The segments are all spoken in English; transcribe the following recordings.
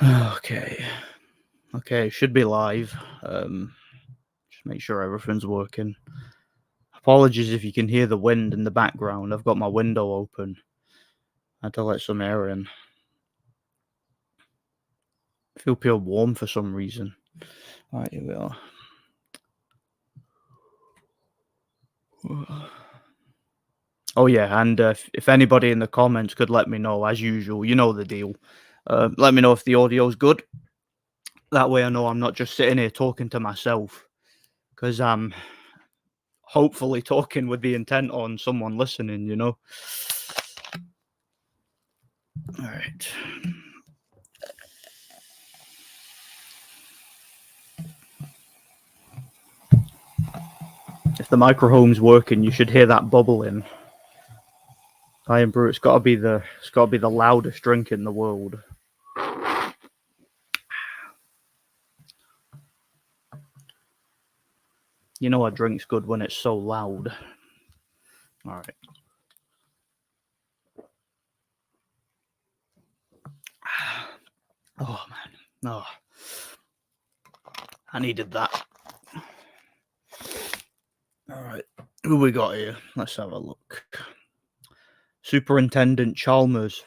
Okay. Okay, should be live. Just make sure everything's working. Apologies if you can hear the wind in the background. I've got my window open. I had to let some air in. Feel pure warm for some reason. Right, here we are. Oh yeah, and if anybody in the comments could let me know, as usual, you know the deal. Let me know if the audio's good. That way I know I'm not just sitting here talking to myself, because I'm hopefully talking with the intent on someone listening, you know? Alright. If the microphone's working, you should hear that bubbling. Irn-Bru, it's gotta be the loudest drink in the world. You know a drink's good when it's so loud. Alright. Oh man. Oh. I needed that. Alright. Who we got here? Let's have a look. Superintendent Chalmers.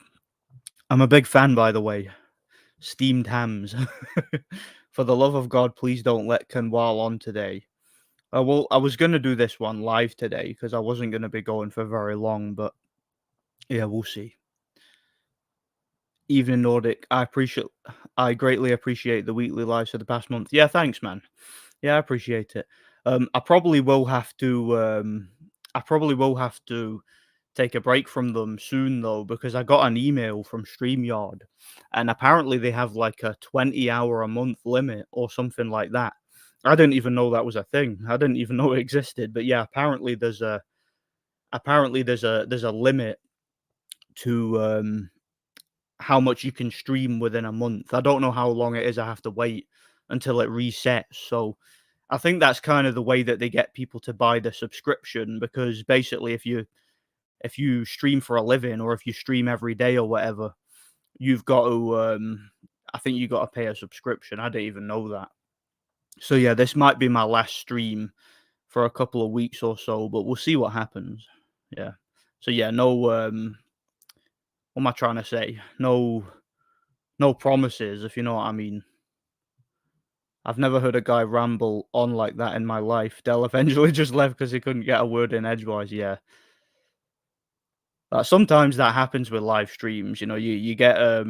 I'm a big fan, by the way. Steamed hams. For the love of God, please don't let Kenwal on today. Well, I was gonna do this one live today because I wasn't gonna be going for very long, but yeah, we'll see. Evening Nordic, I greatly appreciate the weekly lives for the past month. Yeah, thanks, man. Yeah, I appreciate it. I probably will have to. I probably will have to take a break from them soon though, because I got an email from StreamYard, and apparently they have like a 20-hour a month limit or something like that. I didn't even know that was a thing. I didn't even know it existed. But yeah, apparently there's a limit to how much you can stream within a month. I don't know how long it is. I have to wait until it resets. So I think that's kind of the way that they get people to buy the subscription, because basically if you stream for a living or if you stream every day or whatever, you've got to I think you got to pay a subscription. I didn't even know that. So yeah, this might be my last stream for a couple of weeks or so, but we'll see what happens. Yeah. So yeah, no what am I trying to say? No promises, if you know what I mean. I've never heard a guy ramble on like that in my life. Dell eventually just left because he couldn't get a word in edgewise. Yeah. Sometimes that happens with live streams. You get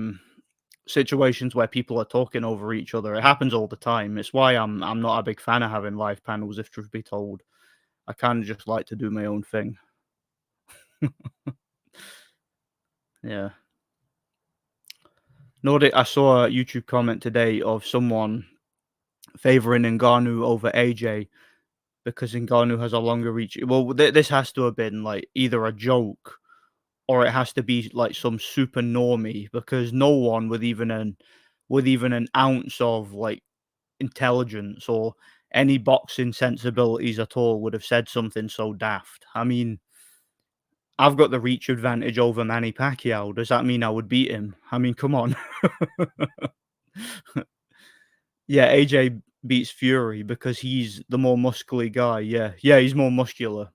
situations where people are talking over each other. It happens all the time. It's why I'm not a big fan of having live panels, if truth be told. I kind of just like to do my own thing. Yeah. Nordic, I saw a YouTube comment today of someone favoring Ngannou over AJ because Ngannou has a longer reach. Well, this has to have been like either a joke or it has to be like some super normie, because no one with even an ounce of like intelligence or any boxing sensibilities at all would have said something so daft. I mean, I've got the reach advantage over Manny Pacquiao. Does that mean I would beat him? I mean, come on. Yeah, AJ beats Fury because he's the more muscly guy. Yeah, yeah, he's more muscular.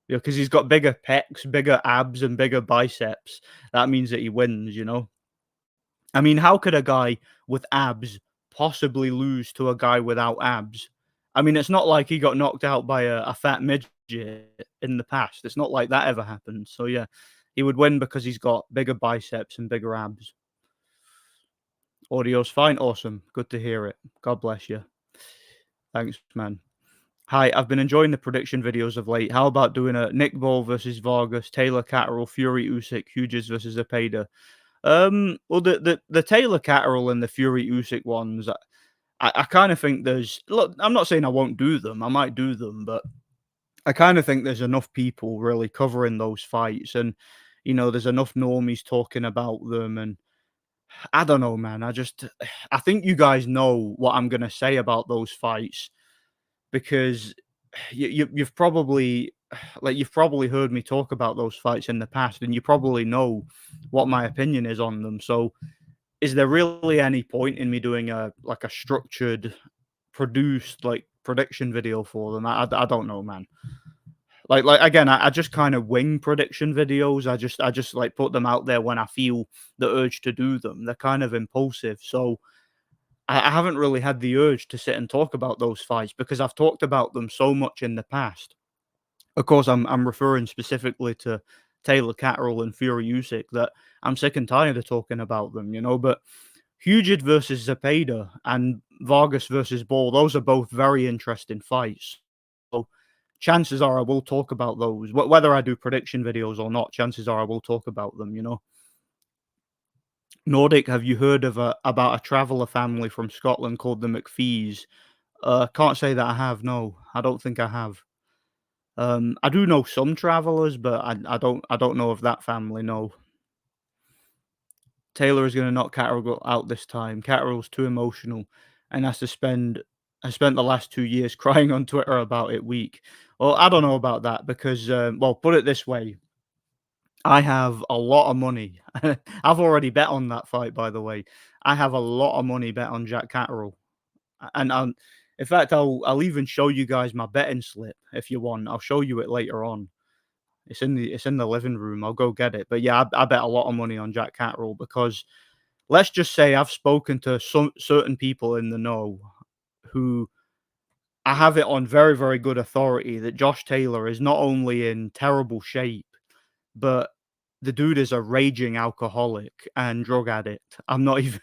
Yeah, because he's got bigger pecs, bigger abs, and bigger biceps. That means that he wins. I mean, how could a guy with abs possibly lose to a guy without abs? I mean, it's not like he got knocked out by a fat midget in the past. It's not like that ever happened. So yeah, he would win because he's got bigger biceps and bigger abs. Audio's fine, awesome. Good to hear it. God bless you. Thanks, man. Hi, I've been enjoying the prediction videos of late. How about doing a Nick Ball versus Vargas, Taylor Catterall, Fury Usyk, Hughes versus Zepeda? Well, the Taylor Catterall and the Fury Usyk ones, I kind of think there's. Look, I'm not saying I won't do them. I might do them, but I kind of think there's enough people really covering those fights, and there's enough normies talking about them, and I don't know, man. I think you guys know what I'm gonna say about those fights because you've probably you've probably heard me talk about those fights in the past, and you probably know what my opinion is on them. So is there really any point in me doing a structured, produced, like, prediction video for them? I don't know, man. Like again, I just kind of wing prediction videos. I just like put them out there when I feel the urge to do them. They're kind of impulsive, so I haven't really had the urge to sit and talk about those fights because I've talked about them so much in the past. Of course, I'm referring specifically to Taylor Catterall and Fury Usyk that I'm sick and tired of talking about them, you know. But Hugid versus Zepeda and Vargas versus Ball, those are both very interesting fights. So chances are I will talk about those. Whether I do prediction videos or not, chances are I will talk about them, you know. Nordic, have you heard of about a traveller family from Scotland called the McPhees? Can't say that I have. No, I don't think I have. I do know some travellers, but I don't know of that family. No, Taylor is going to knock Catterall out this time. Catterall's too emotional, and has to spend. I spent the last 2 years crying on Twitter about it week. Well, I don't know about that because, well, put it this way: I have a lot of money. I've already bet on that fight, by the way. I have a lot of money bet on Jack Catterall. And, in fact, I'll even show you guys my betting slip if you want. I'll show you it later on. It's in the living room. I'll go get it. But yeah, I bet a lot of money on Jack Catterall because let's just say I've spoken to some certain people in the know who I have it on very, very good authority that Josh Taylor is not only in terrible shape, but the dude is a raging alcoholic and drug addict. I'm not even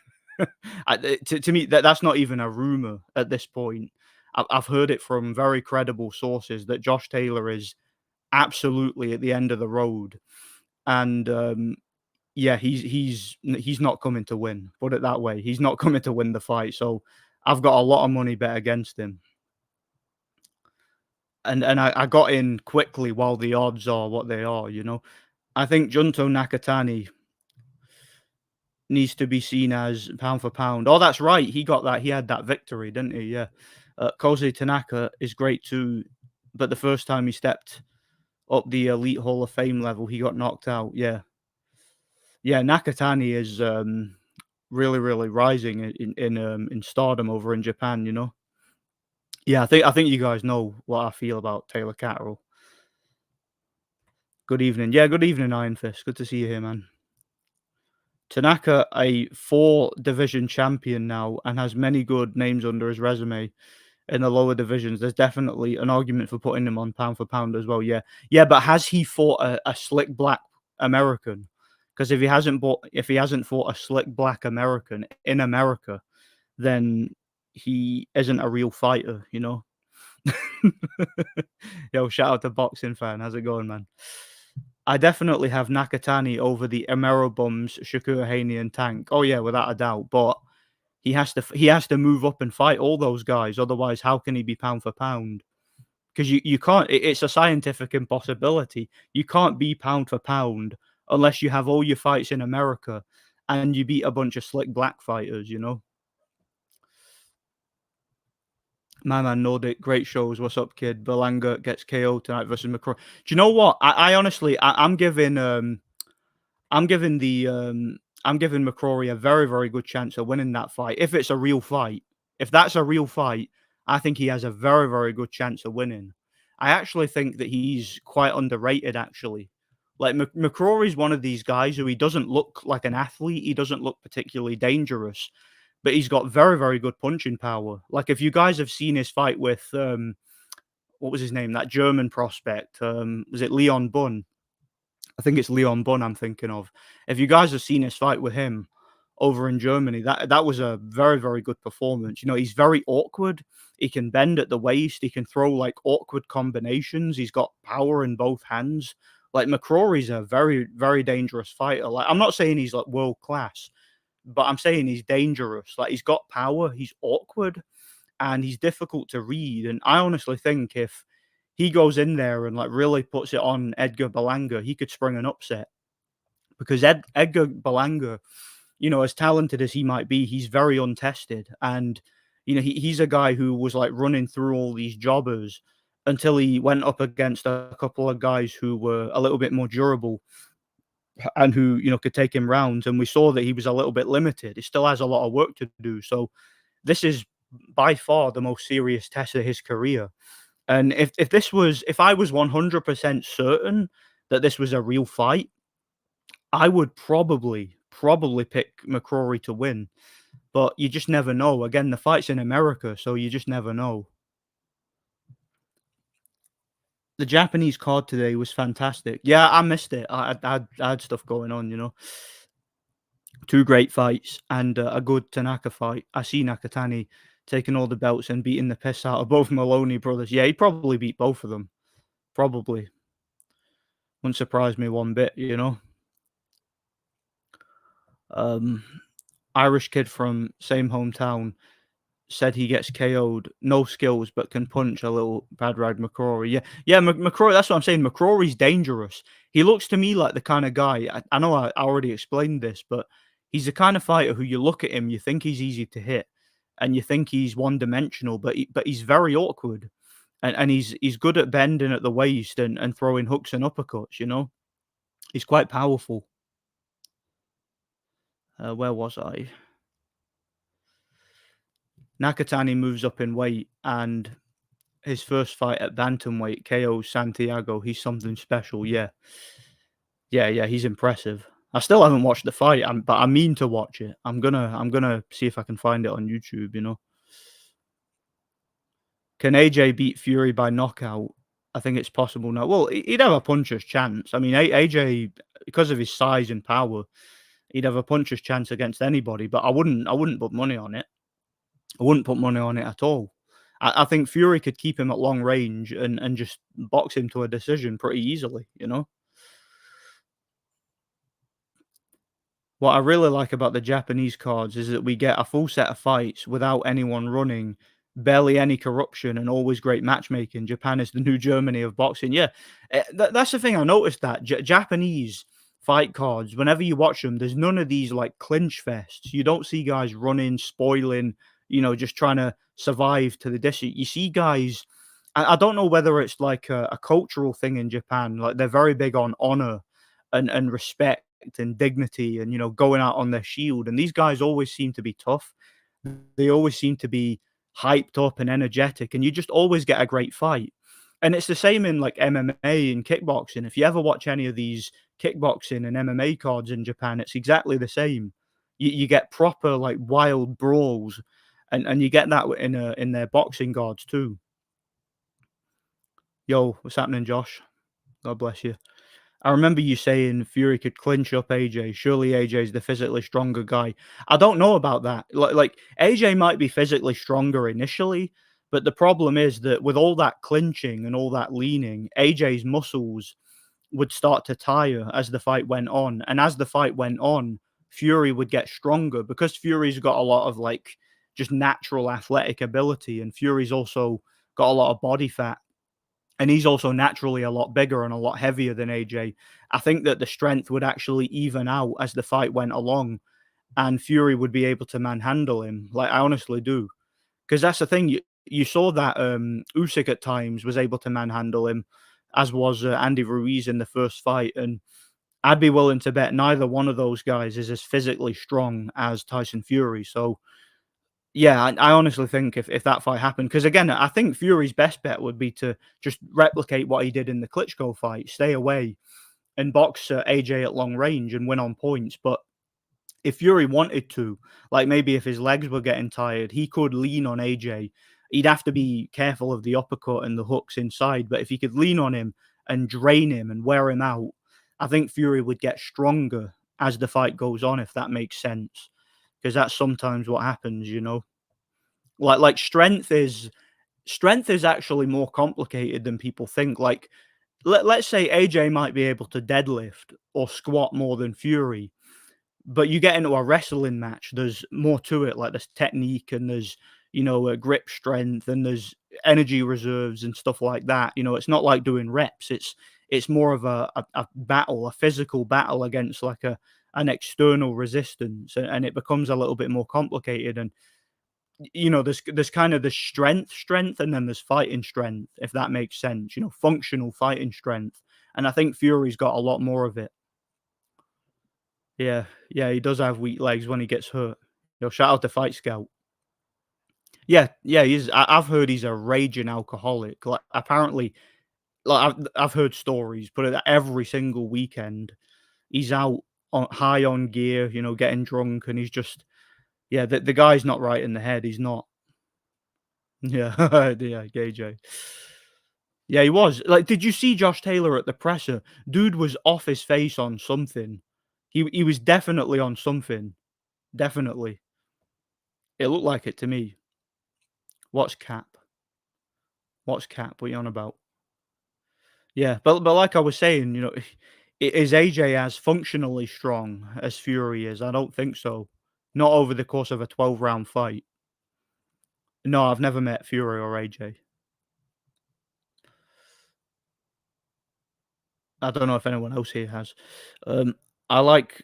to me, that's not even a rumor at this point. I've heard it from very credible sources that Josh Taylor is absolutely at the end of the road, and, yeah, he's not coming to win, put it that way. He's not coming to win the fight, so I've got a lot of money bet against him. And I got in quickly while the odds are what they are, you know? I think Junto Nakatani needs to be seen as pound for pound. Oh, that's right. He got that. He had that victory, didn't he? Yeah. Koze Tanaka is great too, but the first time he stepped up the elite Hall of Fame level, he got knocked out. Yeah, yeah. Nakatani is really, really rising in stardom over in Japan. You know. Yeah, I think you guys know what I feel about Taylor Catterall. Good evening. Yeah, good evening, Iron Fist. Good to see you here, man. Tanaka, a four division champion now, and has many good names under his resume in the lower divisions. There's definitely an argument for putting him on pound for pound as well. Yeah, yeah, but has he fought a slick black American? Because if he hasn't fought a slick black American in America, then he isn't a real fighter. You know. Yo, shout out to boxing fan. How's it going, man? I definitely have Nakatani over the Emero Bums, Shakur Haney, and Tank. Oh yeah, without a doubt. But he has to move up and fight all those guys. Otherwise, how can he be pound for pound? Because you can't. It's a scientific impossibility. You can't be pound for pound unless you have all your fights in America and you beat a bunch of slick black fighters. You know. My man Nordic, great shows. What's up, kid? Berlanga gets KO tonight versus McCrory. Do you know what? I honestly, I'm giving the I'm giving McCrory a very, very good chance of winning that fight. If it's a real fight, if that's a real fight, I think he has a very, very good chance of winning. I actually think that he's quite underrated. Actually, like McCrory's one of these guys who he doesn't look like an athlete. He doesn't look particularly dangerous, but he's got very, very good punching power. Like if you guys have seen his fight with what was his name? That German prospect. Was it Leon Bunn? I think it's Leon Bunn I'm thinking of. If you guys have seen his fight with him over in Germany, that was a very, very good performance. You know, he's very awkward. He can bend at the waist. He can throw like awkward combinations. He's got power in both hands. Like McCrory's a very, very dangerous fighter. Like I'm not saying he's like world class, but I'm saying he's dangerous. Like he's got power. He's awkward and he's difficult to read. And I honestly think if he goes in there and like really puts it on Edgar Berlanga, he could spring an upset because Edgar Berlanga, you know, as talented as he might be, he's very untested. And, you know, he's a guy who was like running through all these jobbers until he went up against a couple of guys who were a little bit more durable. and who, could take him rounds, and we saw that he was a little bit limited. He still has a lot of work to do. So this is by far the most serious test of his career. And if I was 100% certain that this was a real fight, I would probably pick McCrory to win. But you just never know. Again, the fight's in America, so you just never know. The Japanese card today was fantastic. Yeah, I missed it. I had stuff going on, you know. Two great fights and a good Tanaka fight. I see Nakatani taking all the belts and beating the piss out of both Maloney brothers. Yeah, he probably beat both of them. Probably. Wouldn't surprise me one bit, you know. Um, Irish kid from same hometown said he gets KO'd, no skills, but can punch a little bad rag McCrory. Yeah, yeah, McCrory. That's what I'm saying. McCrory's dangerous. He looks to me like the kind of guy. I know I already explained this, but he's the kind of fighter who you look at him, you think he's easy to hit, and you think he's one dimensional, but he's very awkward, and he's good at bending at the waist and throwing hooks and uppercuts. You know, he's quite powerful. Where was I? Nakatani moves up in weight, and his first fight at bantamweight KO's Santiago. He's something special. Yeah, yeah. He's impressive. I still haven't watched the fight, but I mean to watch it. I'm gonna see if I can find it on YouTube. You know, can AJ beat Fury by knockout? I think it's possible now. Well, he'd have a puncher's chance. I mean, AJ, because of his size and power, he'd have a puncher's chance against anybody. But I wouldn't put money on it. I wouldn't put money on it at all. I think Fury could keep him at long range and just box him to a decision pretty easily, you know? What I really like about the Japanese cards is that we get a full set of fights without anyone running, barely any corruption, and always great matchmaking. Japan is the new Germany of boxing. Yeah, that's the thing I noticed that Japanese fight cards, whenever you watch them, there's none of these like clinch fests. You don't see guys running, spoiling, just trying to survive to the distance. You see guys. I don't know whether it's like a cultural thing in Japan. Like they're very big on honor and respect and dignity and going out on their shield, and these guys always seem to be tough. They always seem to be hyped up and energetic, and you just always get a great fight. And it's the same in like MMA and kickboxing. If you ever watch any of these kickboxing and MMA cards in Japan, it's exactly the same. You get proper like wild brawls, and you get that in their boxing cards too. Yo, what's happening, Josh? God bless you. I remember you saying Fury could clinch up AJ. Surely AJ's the physically stronger guy. I don't know about that. Like AJ might be physically stronger initially, but the problem is that with all that clinching and all that leaning, AJ's muscles would start to tire as the fight went on. And as the fight went on, Fury would get stronger because Fury's got a lot of like just natural athletic ability, and Fury's also got a lot of body fat, and he's also naturally a lot bigger and a lot heavier than AJ. I think that the strength would actually even out as the fight went along, and Fury would be able to manhandle him. Like I honestly do, because that's the thing. You saw that Usyk at times was able to manhandle him, as was Andy Ruiz in the first fight, and I'd be willing to bet neither one of those guys is as physically strong as Tyson Fury. So yeah, I honestly think if that fight happened, because again, I think Fury's best bet would be to just replicate what he did in the Klitschko fight, stay away and box AJ at long range and win on points. But if Fury wanted to, like maybe if his legs were getting tired, he could lean on AJ. He'd have to be careful of the uppercut and the hooks inside. But if he could lean on him and drain him and wear him out, I think Fury would get stronger as the fight goes on, if that makes sense. Because that's sometimes what happens, you know. Like strength is actually more complicated than people think. Like let's say AJ might be able to deadlift or squat more than Fury, but you get into a wrestling match, there's more to it. Like there's technique and there's grip strength and there's energy reserves and stuff like that. It's not like doing reps. It's more of a battle, a physical battle against like an external resistance, and it becomes a little bit more complicated. And there's kind of the strength, and then there's fighting strength, if that makes sense. Functional fighting strength, and I think Fury's got a lot more of it. Yeah, yeah, he does have weak legs when he gets hurt. Shout out to Fight Scout. Yeah, yeah, I've heard he's a raging alcoholic. Like, apparently, like, I've heard stories, but every single weekend he's out on high on gear, getting drunk, and he's just yeah, the guy's not right in the head. He's not. Yeah, yeah, KJ. Yeah, he was. Like, did you see Josh Taylor at the presser? Dude was off his face on something. He was definitely on something. Definitely. It looked like it to me. What's cap? What's cap? What you on about? Yeah, but like I was saying, is AJ as functionally strong as Fury is? I don't think so. Not over the course of a 12-round fight. No, I've never met Fury or AJ. I don't know if anyone else here has. I like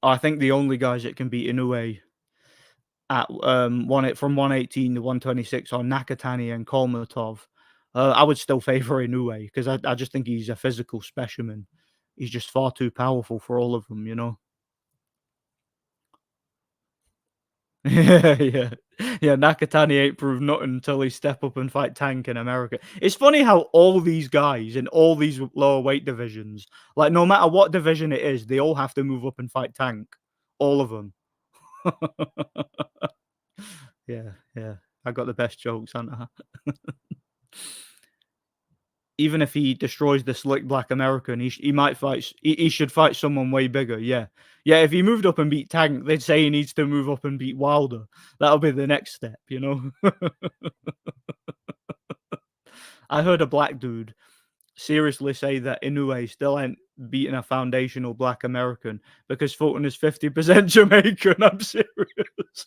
I think the only guys that can beat Inoue at from 118 to 126 are Nakatani and Kolmatov. I would still favor Inoue because I just think he's a physical specimen. He's just far too powerful for all of them. Yeah, yeah. Yeah, Nakatani ain't proved nothing until he step up and fight Tank in America. It's funny how all these guys in all these lower weight divisions, like no matter what division it is, they all have to move up and fight Tank. All of them. Yeah, yeah. I got the best jokes, haven't I? Even if he destroys the slick black American, he might fight. He should fight someone way bigger. Yeah, yeah. If he moved up and beat Tank, they'd say he needs to move up and beat Wilder. That'll be the next step. I heard a black dude seriously say that Inoue still ain't beating a foundational black American because Fulton is 50% Jamaican. I'm serious.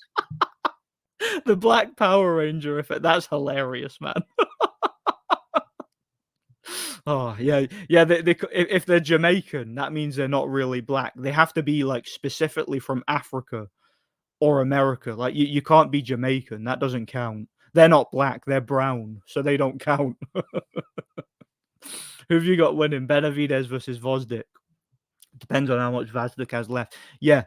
The Black Power Ranger effect. That's hilarious, man. Oh, yeah, yeah, if they're Jamaican, that means they're not really black. They have to be, like, specifically from Africa or America. Like, you can't be Jamaican, that doesn't count. They're not black, they're brown, so they don't count. Who have you got winning? Benavidez versus Gvozdyk. Depends on how much Gvozdyk has left. Yeah,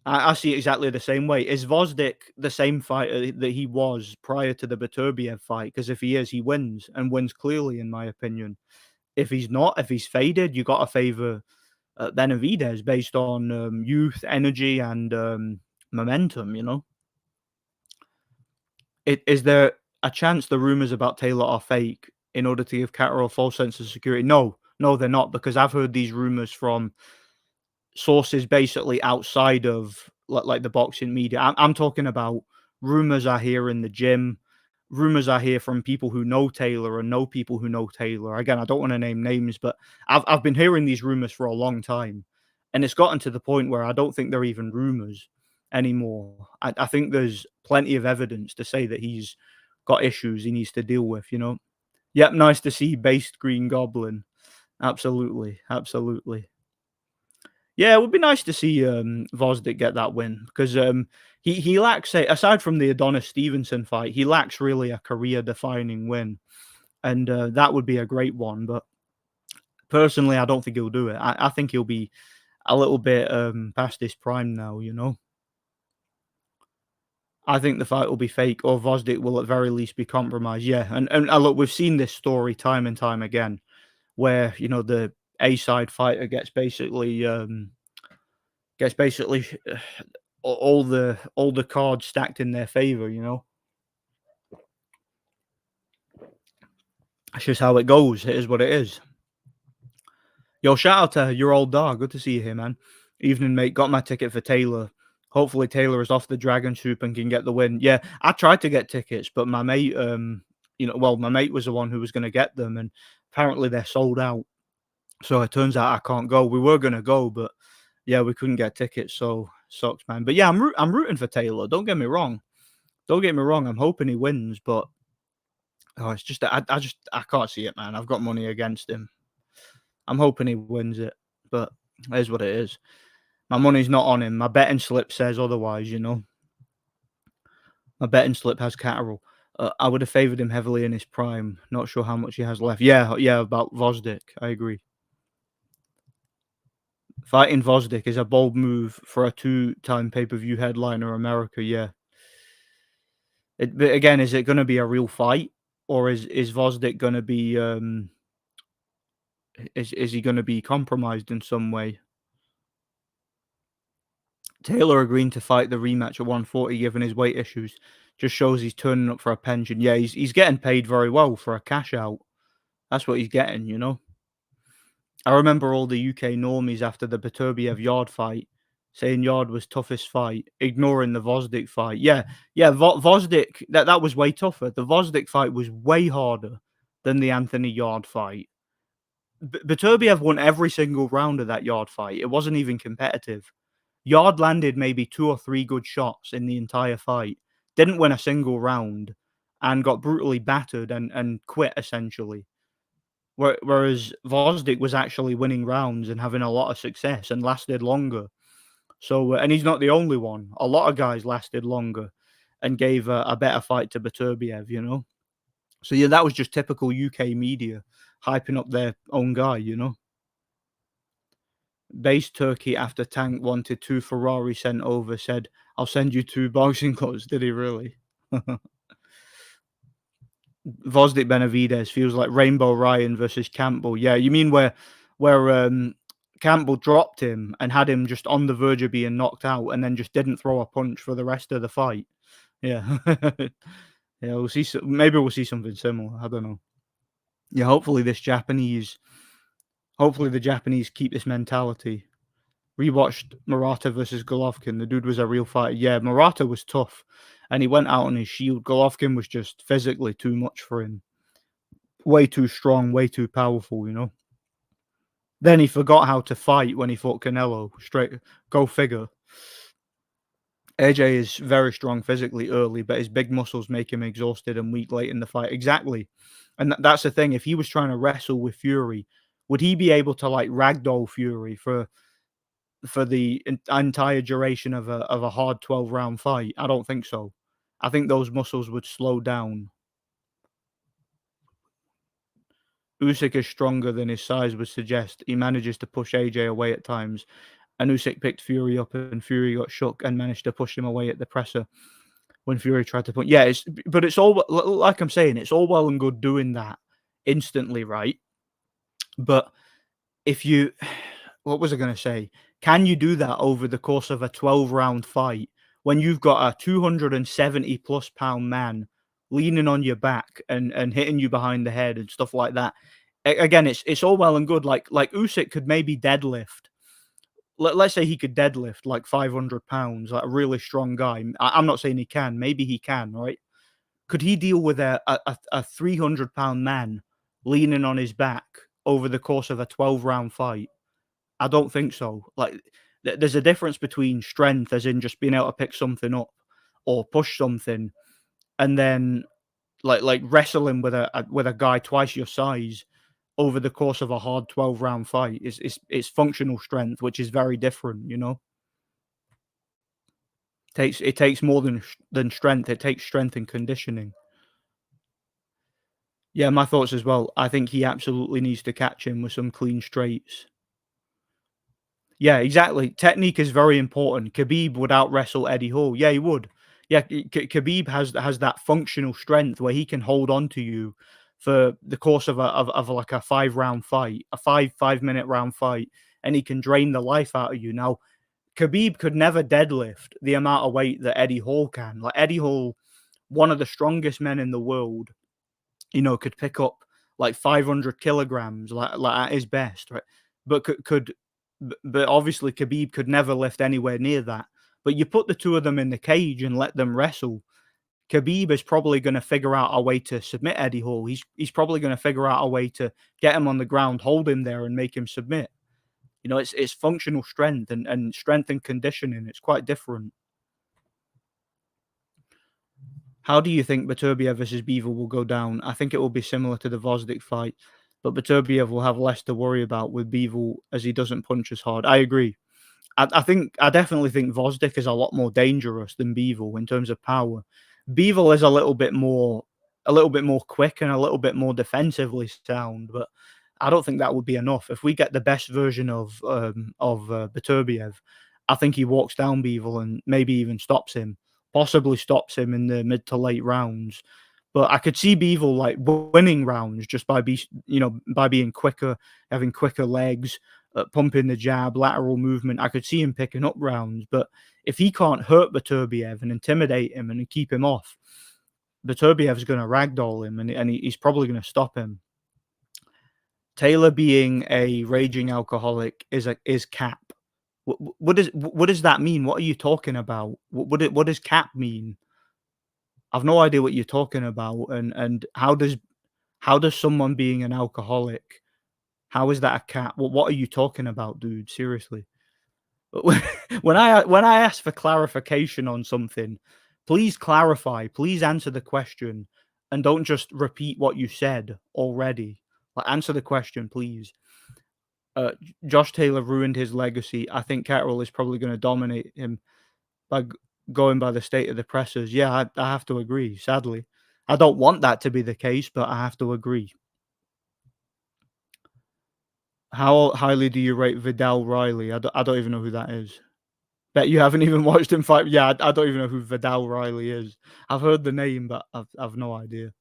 I see it exactly the same way. Is Gvozdyk the same fighter that he was prior to the Beterbiev fight? Because if he is, he wins, and wins clearly, in my opinion. If he's not, if he's faded, you got to favor Benavidez based on youth, energy, and momentum. Is there a chance the rumors about Taylor are fake in order to give Catterall a false sense of security? No, no, they're not because I've heard these rumors from sources basically outside of like the boxing media. I'm talking about rumors I hear in the gym, rumors I hear from people who know Taylor and know people who know Taylor. Again, I don't want to name names, but I've been hearing these rumors for a long time, and it's gotten to the point where I don't think they're even rumors anymore. I think there's plenty of evidence to say that he's got issues he needs to deal with. Yep, nice to see based Green Goblin. Absolutely, absolutely. Yeah, it would be nice to see Gvozdyk get that win because he lacks aside from the Adonis Stevenson fight, he lacks really a career defining win, and that would be a great one. But personally, I don't think he'll do it. I think he'll be a little bit past his prime now. I think the fight will be fake, or Gvozdyk will at very least be compromised. Yeah, and look, we've seen this story time and time again, where the A side fighter gets basically all the cards stacked in their favor. That's just how it goes. It is what it is. Yo, shout out to your old dog. Good to see you here, man. Evening, mate. Got my ticket for Taylor. Hopefully Taylor is off the dragon soup and can get the win. Yeah, I tried to get tickets, but my mate, my mate was the one who was going to get them, and apparently they're sold out. So it turns out I can't go. We were gonna go, but yeah, we couldn't get tickets. So sucks, man. But yeah, I'm rooting for Taylor. Don't get me wrong. Don't get me wrong. I'm hoping he wins, but it's just that I can't see it, man. I've got money against him. I'm hoping he wins it, but it is what it is. My money's not on him. My betting slip says otherwise. My betting slip has Catterall. I would have favored him heavily in his prime. Not sure how much he has left. Yeah, yeah. About Gvozdyk, I agree. Fighting Vosdik is a bold move for a two-time pay-per-view headliner America, yeah. But again, is it gonna be a real fight, or is Vosdik gonna be, is he gonna be compromised in some way? Taylor agreeing to fight the rematch at 140 given his weight issues just shows he's turning up for a pension. Yeah, he's getting paid very well for a cash out. That's what he's getting, you know? I remember all the UK normies after the Beterbiev Yard fight saying Yard was toughest fight, ignoring the Vosdik fight. Yeah, yeah, Vosdik, that was way tougher. The Vosdik fight was way harder than the Anthony Yard fight. Beterbiev won every single round of that Yard fight. It wasn't even competitive. Yard landed maybe 2 or 3 good shots in the entire fight, didn't win a single round, and got brutally battered and quit essentially. Whereas Vosdik was actually winning rounds and having a lot of success and lasted longer. So, and he's not the only one. A lot of guys lasted longer and gave a better fight to Beterbiev, you know? So, yeah, that was just typical UK media hyping up their own guy, you know? Base Turkey, after Tank wanted 2 Ferrari sent over, said, "I'll send you 2 boxing gloves." Did he really? Vosdik Benavides feels like Rainbow Ryan versus Campbell. Yeah, you mean where Campbell dropped him and had him just on the verge of being knocked out and then just didn't throw a punch for the rest of the fight. Yeah. Yeah, we'll see maybe we'll see something similar, I don't know. Yeah, hopefully the Japanese keep this mentality. Rewatched Murata versus Golovkin. The dude was a real fighter. Yeah, Murata was tough, and he went out on his shield. Golovkin was just physically too much for him. Way too strong, way too powerful, you know? Then he forgot how to fight when he fought Canelo. Straight go figure. AJ is very strong physically early, but his big muscles make him exhausted and weak late in the fight. Exactly. And that's the thing. If he was trying to wrestle with Fury, would he be able to like ragdoll Fury for the entire duration of a hard 12-round fight? I don't think so. I think those muscles would slow down. Usyk is stronger than his size would suggest. He manages to push AJ away at times, and Usyk picked Fury up, and Fury got shook and managed to push him away at the presser when Fury tried to put. Yeah, it's all like I'm saying. It's all well and good doing that instantly, right? But if you, what was I going to say? Can you do that over the course of a 12-round fight when you've got a 270 plus pound man leaning on your back and hitting you behind the head and stuff like that? Again, it's all well and good. Like Usyk could maybe deadlift. Let's say he could deadlift like 500 pounds, like a really strong guy. I'm not saying he can. Maybe he can, right? Could he deal with a 300-pound man leaning on his back over the course of a 12-round fight? I don't think so. Like, there's a difference between strength, as in just being able to pick something up or push something, and then like wrestling with a guy twice your size over the course of a hard 12-round fight. It's functional strength, which is very different. You know, it takes more than strength. It takes strength and conditioning. Yeah, my thoughts as well. I think he absolutely needs to catch him with some clean straights. Yeah, exactly. Technique is very important. Khabib would out wrestle Eddie Hall. Yeah, he would. Yeah, Khabib has that functional strength where he can hold on to you for the course of like a 5-round fight, a 5-minute round fight, and he can drain the life out of you. Now, Khabib could never deadlift the amount of weight that Eddie Hall can. Like Eddie Hall, one of the strongest men in the world, you know, could pick up like 500 kilograms, like at his best, right? But but obviously Khabib could never lift anywhere near that. But you put the two of them in the cage and let them wrestle. Khabib is probably going to figure out a way to submit Eddie Hall. He's probably going to figure out a way to get him on the ground, hold him there, and make him submit. You know, it's functional strength and strength and conditioning. It's quite different. How do you think Beterbiev versus Bivol will go down? I think it will be similar to the Vosdik fight, but Beterbiev will have less to worry about with Bivol as he doesn't punch as hard. I agree. I definitely think Vosdik is a lot more dangerous than Bivol in terms of power. Bivol is a little bit more quick and a little bit more defensively sound, but I don't think that would be enough. If we get the best version of Beterbiev, I think he walks down Bivol and maybe even stops him, possibly stops him in the mid to late rounds. But I could see Bivol like winning rounds just by by being quicker, having quicker legs, pumping the jab, lateral movement. I could see him picking up rounds. But if he can't hurt Beterbiev and intimidate him and keep him off, Beterbiev's going to ragdoll him, and he's probably going to stop him. Taylor being a raging alcoholic is cap. What does that mean? What are you talking about? What does cap mean? I've no idea what you're talking about. And how does someone being an alcoholic, how is that a cap? What are you talking about, dude? Seriously. When I ask for clarification on something, please clarify. Please answer the question, and don't just repeat what you said already. Like, answer the question, please. Josh Taylor ruined his legacy. I think Catterall is probably going to dominate him by going by the state of the pressers. Yeah, I have to agree. Sadly, I don't want that to be the case, but I have to agree. How highly do you rate Vidal Riley? I don't even know who that is. Bet you haven't even watched him fight. Yeah, I don't even know who Vidal Riley is. I've heard the name, but I've no idea.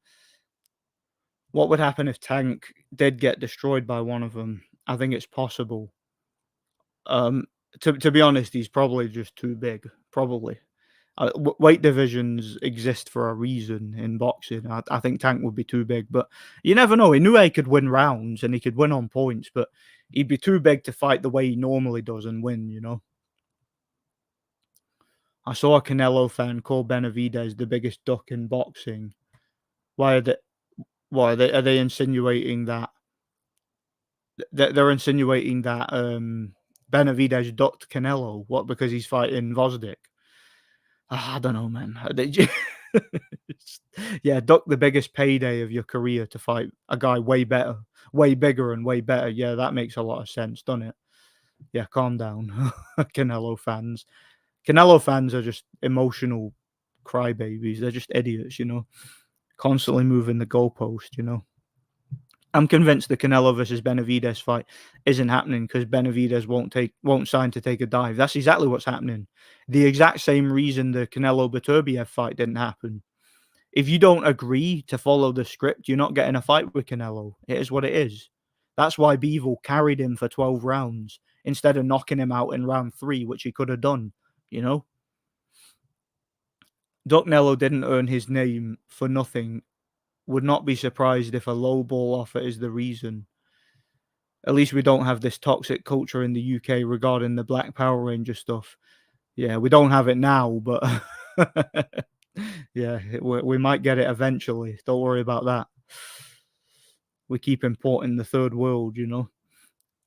What would happen if Tank did get destroyed by one of them? I think it's possible. To be honest, he's probably just too big. Probably. Weight divisions exist for a reason in boxing. I think Tank would be too big, but you never know. Inoue could win rounds and he could win on points, but he'd be too big to fight the way he normally does and win, you know? I saw a Canelo fan call Benavidez the biggest duck in boxing. Why are they insinuating that they're insinuating that Benavidez ducked Canelo? What, because he's fighting Vosdik? I don't know, man. Yeah, duck the biggest payday of your career to fight a guy way better, way bigger, and way better. Yeah, that makes a lot of sense, doesn't it? Yeah, calm down, Canelo fans. Canelo fans are just emotional crybabies. They're just idiots, you know, constantly moving the goalpost, you know. I'm convinced the Canelo versus Benavidez fight isn't happening because Benavidez won't sign to take a dive. That's exactly what's happening. The exact same reason the Canelo Beterbiev fight didn't happen. If you don't agree to follow the script, you're not getting a fight with Canelo. It is what it is. That's why Bivol carried him for 12 rounds instead of knocking him out in round 3, which he could have done, you know? Duck Nello didn't earn his name for nothing. Would not be surprised if a low ball offer is the reason. At least we don't have this toxic culture in the UK regarding the Black Power Ranger stuff. Yeah, we don't have it now, but yeah, we might get it eventually. Don't worry about that. We keep importing the third world, you know.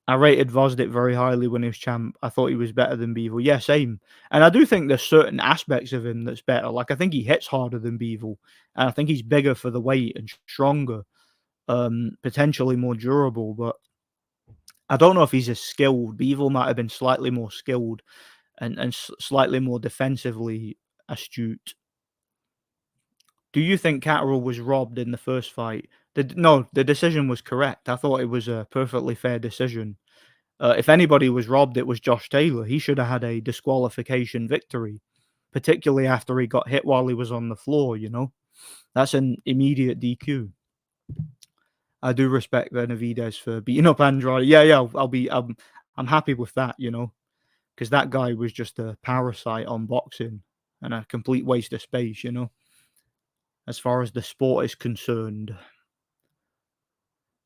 I rated Vosdik very highly when he was champ. I thought he was better than Bivol. Yeah, same. And I do think there's certain aspects of him that's better. Like, I think he hits harder than Bivol, and I think he's bigger for the weight and stronger, potentially more durable. But I don't know if he's as skilled. Bivol might have been slightly more skilled and slightly more defensively astute. Do you think Catterall was robbed in the first fight? No, the decision was correct. I thought it was a perfectly fair decision. If anybody was robbed, it was Josh Taylor. He should have had a disqualification victory, particularly after he got hit while he was on the floor, you know? That's an immediate DQ. I do respect Benavidez for beating up Andrade. Yeah, I'm happy with that, you know, because that guy was just a parasite on boxing and a complete waste of space, you know, as far as the sport is concerned.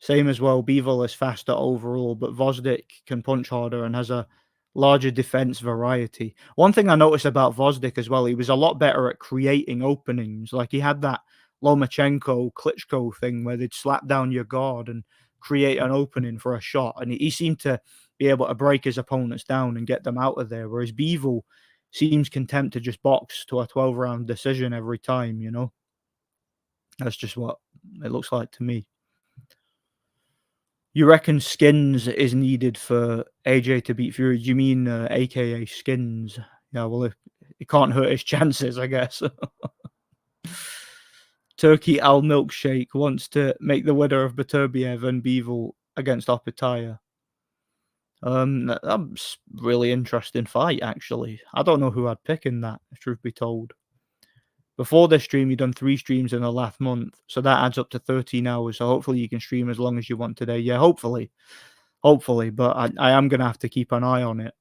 Same as well, Bivol is faster overall, but Vosdik can punch harder and has a larger defense variety. One thing I noticed about Vosdik as well, he was a lot better at creating openings. Like, he had that Lomachenko, Klitschko thing where they'd slap down your guard and create an opening for a shot. And he seemed to be able to break his opponents down and get them out of there. Whereas Bivol seems content to just box to a 12-round decision every time, you know? That's just what it looks like to me. You reckon Skins is needed for AJ to beat Fury? Do you mean AKA Skins? Yeah, well, if it can't hurt his chances, I guess. Turkey Al Milkshake wants to make the winner of Beterbiev and Bivol against Opetaya. That's really interesting fight, actually. I don't know who I'd pick in that, if truth be told. Before this stream, you've done 3 streams in the last month, so that adds up to 13 hours, so hopefully you can stream as long as you want today. Yeah, hopefully, but I am gonna have to keep an eye on it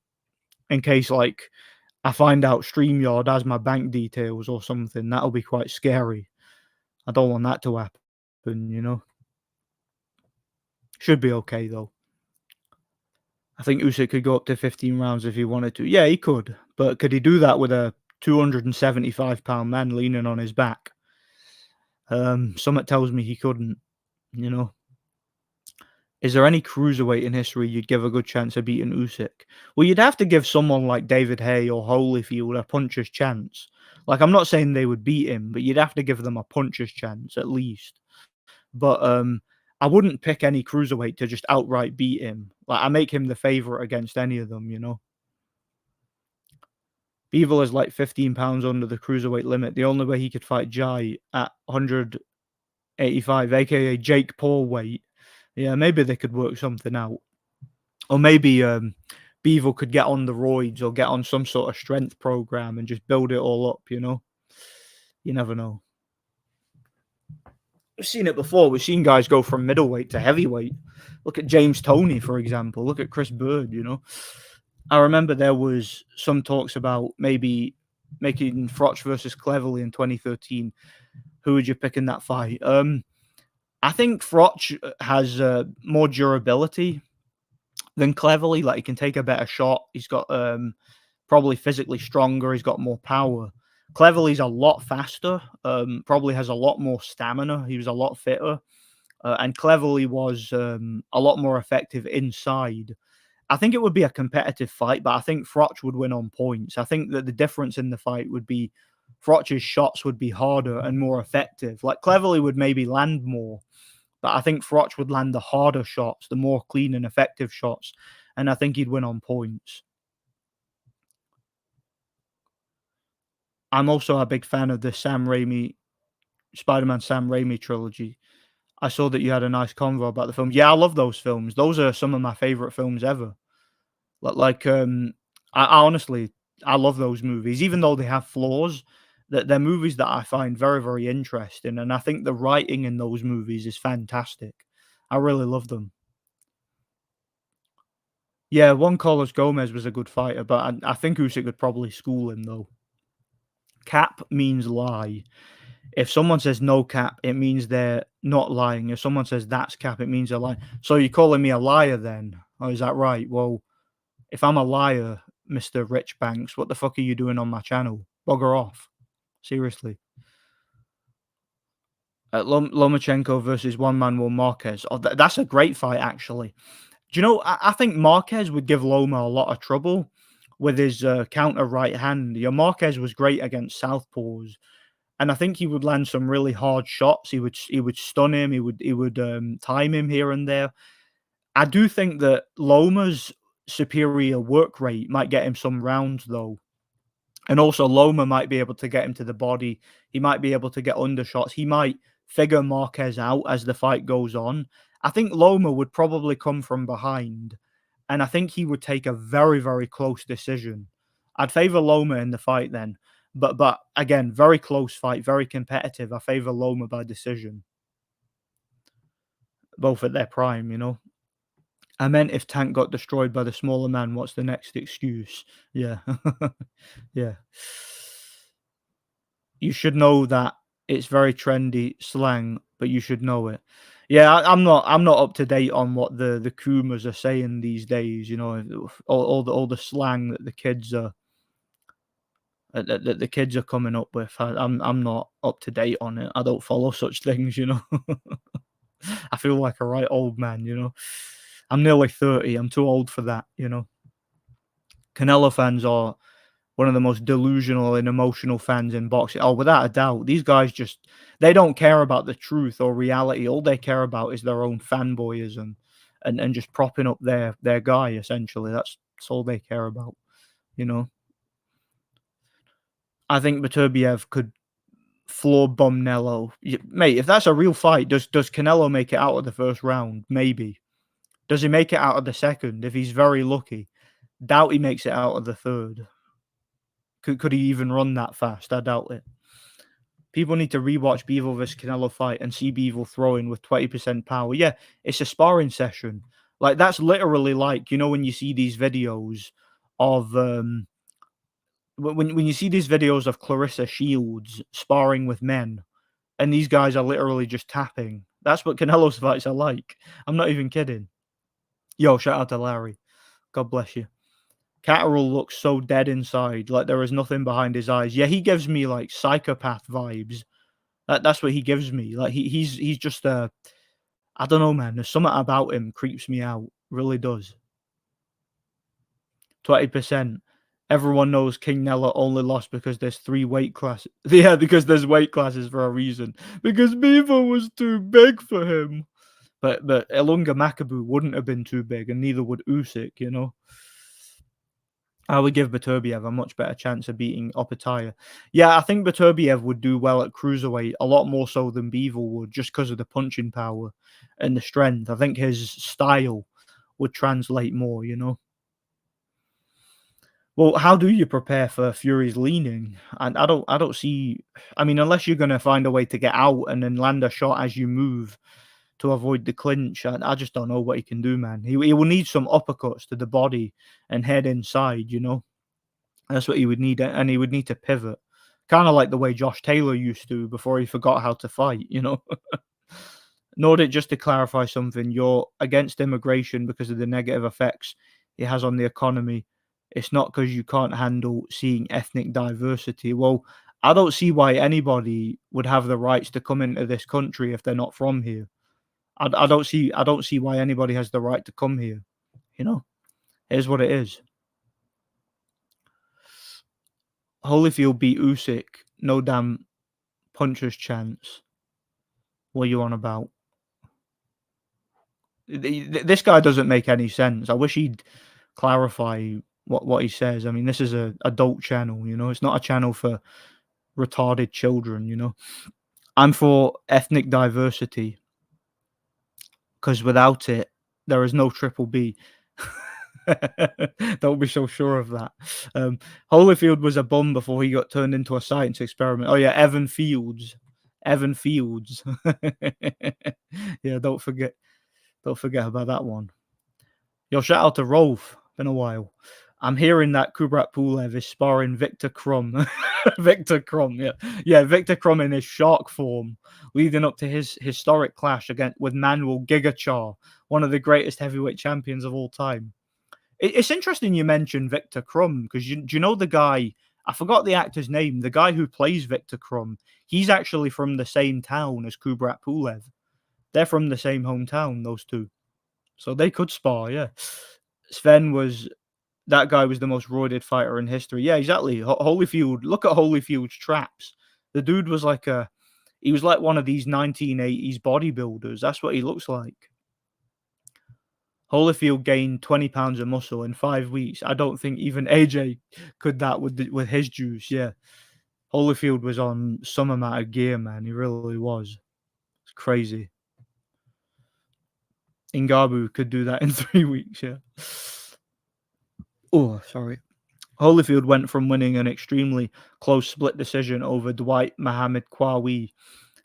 in case, like, I find out StreamYard has my bank details or something. That'll be quite scary. I don't want that to happen, you know? Should be okay, though. I think Usyk could go up to 15 rounds if he wanted to. Yeah, he could, but could he do that with a 275-pound man leaning on his back? Something tells me he couldn't, you know? Is there any cruiserweight in history you'd give a good chance of beating Usyk? Well, you'd have to give someone like David Haye or Holyfield a puncher's chance. Like, I'm not saying they would beat him, but you'd have to give them a puncher's chance at least. But I wouldn't pick any cruiserweight to just outright beat him. Like, I make him the favorite against any of them, you know. Beevil is like 15 pounds under the cruiserweight limit. The only way he could fight Jai at 185, aka Jake Paul weight. Yeah, maybe they could work something out. Or maybe Beevil could get on the roids or get on some sort of strength program and just build it all up, you know? You never know. We've seen it before. We've seen guys go from middleweight to heavyweight. Look at James Toney, for example. Look at Chris Bird, you know? I remember there was some talks about maybe making Froch versus Cleverly in 2013. Who would you pick in that fight? I think Froch has more durability than Cleverly. Like, he can take a better shot. He's got probably physically stronger. He's got more power. Cleverly's a lot faster. Probably has a lot more stamina. He was a lot fitter. And Cleverly was a lot more effective inside. I think it would be a competitive fight, but I think Froch would win on points. I think that the difference in the fight would be Froch's shots would be harder and more effective. Like, Cleverly would maybe land more, but I think Froch would land the harder shots, the more clean and effective shots, and I think he'd win on points. I'm also a big fan of the Spider-Man Sam Raimi trilogy. I saw that you had a nice convo about the film. Yeah, I love those films. Those are some of my favorite films ever. I honestly, I love those movies, even though they have flaws. That they're movies that I find very, very interesting, and I think the writing in those movies is fantastic. I really love them. Yeah, Juan Carlos Gomez was a good fighter, but I think Usyk could probably school him though. Cap means lie. If someone says no cap, it means they're not lying. If someone says that's cap, it means they're lying. So you're calling me a liar then? Oh, is that right? Well, if I'm a liar, Mr. Rich Banks, what the fuck are you doing on my channel? Bugger off. Seriously. Lomachenko versus Juan Manuel Marquez. Oh, that's a great fight, actually. Do you know, I think Marquez would give Loma a lot of trouble with his counter right hand. Yeah, Marquez was great against southpaws, and I think he would land some really hard shots. He would stun him. He would time him here and there. I do think that Loma's superior work rate might get him some rounds though. And also Loma might be able to get him to the body. He might be able to get undershots. He might figure Marquez out as the fight goes on. I think Loma would probably come from behind, and I think he would take a very, very close decision. I'd favor Loma in the fight then. But again, very close fight, very competitive. I favor Loma by decision. Both at their prime, you know. I meant if Tank got destroyed by the smaller man, what's the next excuse? Yeah. Yeah. You should know that it's very trendy slang, but you should know it. Yeah, I'm not up to date on what the Kumas are saying these days, you know, all the slang that the kids are that the kids are coming up with. I'm not up to date on it. I don't follow such things, you know. I feel like a right old man, you know. I'm nearly 30. I'm too old for that, you know. Canelo fans are one of the most delusional and emotional fans in boxing. Oh, without a doubt. These guys they don't care about the truth or reality. All they care about is their own fanboyism and just propping up their guy, essentially. That's all they care about, you know. I think Beterbiev could floor bomb Nello. Mate, if that's a real fight, does Canelo make it out of the first round? Maybe. Does he make it out of the second? If he's very lucky, doubt he makes it out of the third. Could he even run that fast? I doubt it. People need to rewatch Bivol vs Canelo fight and see Bivol throwing with 20% power. Yeah, it's a sparring session. Like that's literally like, when you see these videos of when you see these videos of Clarissa Shields sparring with men, and these guys are literally just tapping. That's what Canelo's fights are like. I'm not even kidding. Yo, shout out to Larry. God bless you. Catterall looks so dead inside, like there is nothing behind his eyes. Yeah, he gives me like psychopath vibes. That's what he gives me. Like he's just I don't know, man. There's something about him creeps me out. Really does. 20%. Everyone knows King Nella only lost because there's 3 weight classes. Yeah, because there's weight classes for a reason. Because Beaver was too big for him. But Ilunga Makabu wouldn't have been too big, and neither would Usyk. I would give Beterbiev a much better chance of beating Opetaya. Yeah, I think Beterbiev would do well at cruiserweight, a lot more so than Bivol would, just because of the punching power and the strength. I think his style would translate more. Well, how do you prepare for Fury's leaning? And I don't see. I mean, unless you're gonna find a way to get out and then land a shot as you move to avoid the clinch. I just don't know what he can do, man. He will need some uppercuts to the body and head inside. That's what he would need, and he would need to pivot, kind of like the way Josh Taylor used to before he forgot how to fight. Nordic, just to clarify something, you're against immigration because of the negative effects it has on the economy. It's not because you can't handle seeing ethnic diversity. Well, I don't see why anybody would have the rights to come into this country if they're not from here. I don't see why anybody has the right to come here. It is what it is. Holyfield beat Usyk, no damn puncher's chance. What are you on about? This guy doesn't make any sense. I wish he'd clarify what he says. I mean, this is a adult channel. It's not a channel for retarded children. I'm for ethnic diversity because without it, there is no Triple B. Don't be so sure of that. Holyfield was a bum before he got turned into a science experiment. Oh yeah, Evan Fields. Evan Fields. Yeah, don't forget about that one. Yo, shout out to Rolf. Been a while. I'm hearing that Kubrat Pulev is sparring Victor Krum. Victor Krum, yeah. Yeah, Victor Krum in his shark form, leading up to his historic clash with Manuel Gigachar, one of the greatest heavyweight champions of all time. It's interesting you mentioned Victor Krum because do you know the guy? I forgot the actor's name. The guy who plays Victor Krum, he's actually from the same town as Kubrat Pulev. They're from the same hometown, those two. So they could spar, yeah. That guy was the most roided fighter in history. Yeah, exactly. Holyfield, look at Holyfield's traps. The dude was he was like one of these 1980s bodybuilders. That's what he looks like. Holyfield gained 20 pounds of muscle in 5 weeks. I don't think even AJ could that with his juice. Yeah, Holyfield was on some amount of gear, man. He really was. It's crazy. Ngannou could do that in 3 weeks. Yeah. Oh, sorry. Holyfield went from winning an extremely close split decision over Dwight Mohamed Kwawi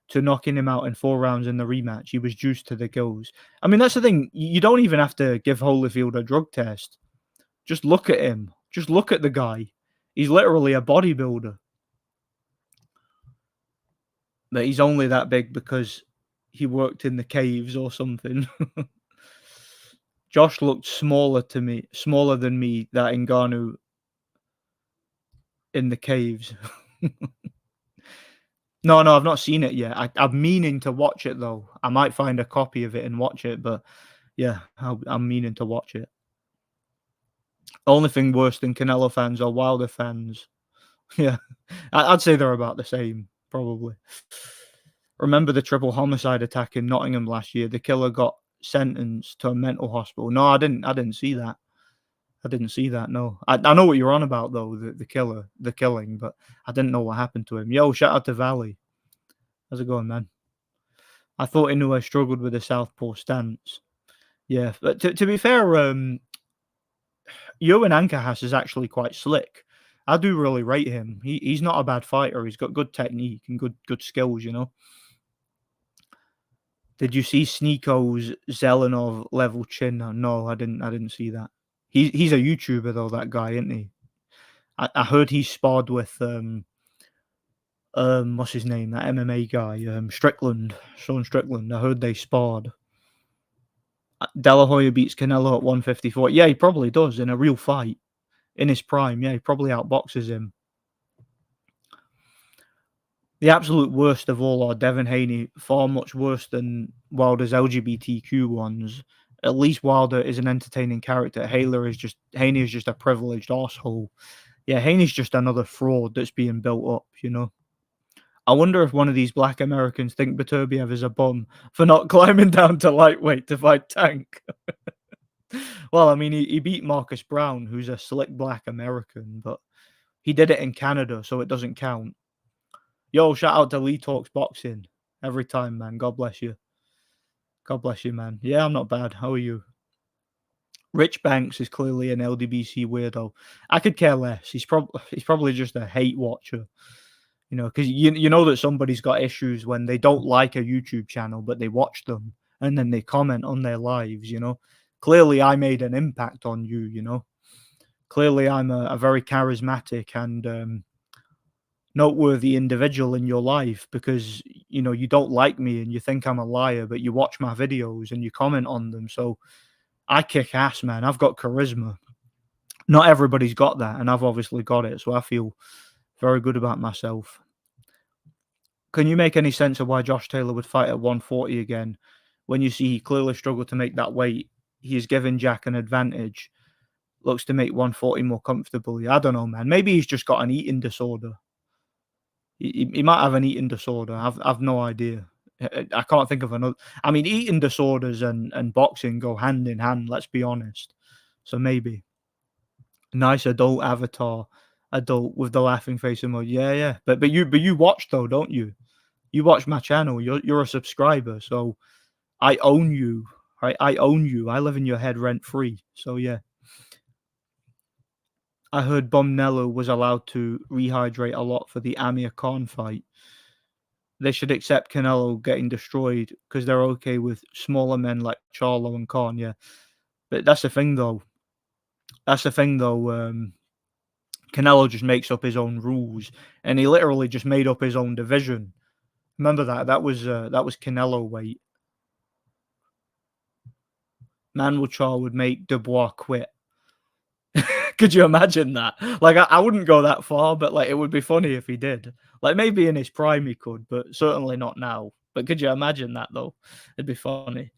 to knocking him out in 4 rounds in the rematch. He was juiced to the gills. I mean, that's the thing. You don't even have to give Holyfield a drug test. Just look at him. Just look at the guy. He's literally a bodybuilder. But he's only that big because he worked in the caves or something. Josh looked smaller than me, that Ngannou in the caves. No, I've not seen it yet. I'm meaning to watch it though. I might find a copy of it and watch it, but yeah, I'm meaning to watch it. Only thing worse than Canelo fans are Wilder fans. Yeah, I'd say they're about the same, probably. Remember the triple homicide attack in Nottingham last year? The killer got sentenced to a mental hospital. No, I didn't see that. I didn't see that. No, I know what you're on about though. The killing, but I didn't know what happened to him. Yo, shout out to Valley. How's it going, man? I thought Inoue struggled with the southpaw stance. Yeah, but to be fair, Ewan Ankerhass is actually quite slick. I do really rate him. He's not a bad fighter. He's got good technique and good skills. You know. Did you see Sneako's Zelenov level chin? No, I didn't. I didn't see that. He's a YouTuber though. That guy, isn't he? I heard he sparred with what's his name? That MMA guy, Strickland, Sean Strickland. I heard they sparred. De La Hoya beats Canelo at 154. Yeah, he probably does in a real fight in his prime. Yeah, he probably outboxes him. The absolute worst of all are Devin Haney, far much worse than Wilder's LGBTQ ones. At least Wilder is an entertaining character. Haney is just a privileged asshole. Yeah, Haney's just another fraud that's being built up, you know. I wonder if one of these black Americans think Beterbiev is a bum for not climbing down to lightweight to fight Tank. Well, I mean, he beat Marcus Brown, who's a slick black American, but he did it in Canada, so it doesn't count. Yo, shout out to Lee Talks Boxing every time, man. God bless you. God bless you, man. Yeah, I'm not bad. How are you? Rich Banks is clearly an LDBC weirdo. I could care less. He's probably just a hate watcher. You know, because you know that somebody's got issues when they don't like a YouTube channel, but they watch them and then they comment on their lives, you know. Clearly, I made an impact on you, you know. Clearly, I'm a very charismatic and noteworthy individual in your life because, you know, you don't like me and you think I'm a liar, but you watch my videos and you comment on them. So I kick ass, man. I've got charisma. Not everybody's got that, and I've obviously got it. So I feel very good about myself. Can you make any sense of why Josh Taylor would fight at 140 again when you see he clearly struggled to make that weight? He is giving Jack an advantage. Looks to make 140 more comfortably. I don't know, man. Maybe he's just got an eating disorder. He might have an eating disorder. I've no idea. I can't think of another. I mean, eating disorders and boxing go hand in hand. Let's be honest. So maybe nice adult avatar, adult with the laughing face emoji. Yeah. But you watch though, don't you? You watch my channel. You're a subscriber, so I own you. Right? I own you. I live in your head rent free. So yeah. I heard Bomnello was allowed to rehydrate a lot for the Amir Khan fight. They should accept Canelo getting destroyed because they're okay with smaller men like Charlo and Khan, yeah. But that's the thing though. Canelo just makes up his own rules, and he literally just made up his own division. Remember that? That was Canelo weight. Manwachar would make Dubois quit. Could you imagine that? Like, I wouldn't go that far, but like, it would be funny if he did. Like, maybe in his prime he could, but certainly not now. But could you imagine that though? It'd be funny.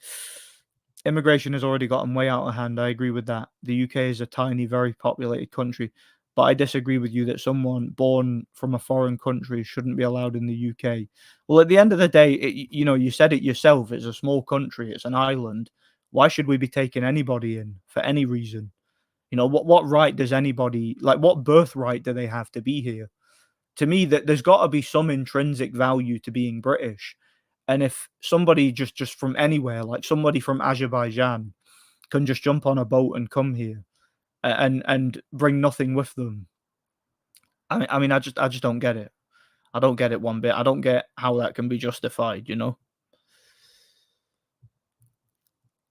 Immigration has already gotten way out of hand. I agree with that. The UK is a tiny, very populated country, but I disagree with you that someone born from a foreign country shouldn't be allowed in the UK. Well, at the end of the day, you know, you said it yourself. It's a small country. It's an island. Why should we be taking anybody in for any reason? You know, what right does anybody like? What birthright do they have to be here? To me, that there's got to be some intrinsic value to being British. And if somebody just from anywhere, like somebody from Azerbaijan, can just jump on a boat and come here and bring nothing with them, I mean, I just don't get it. I don't get it one bit. I don't get how that can be justified. You know.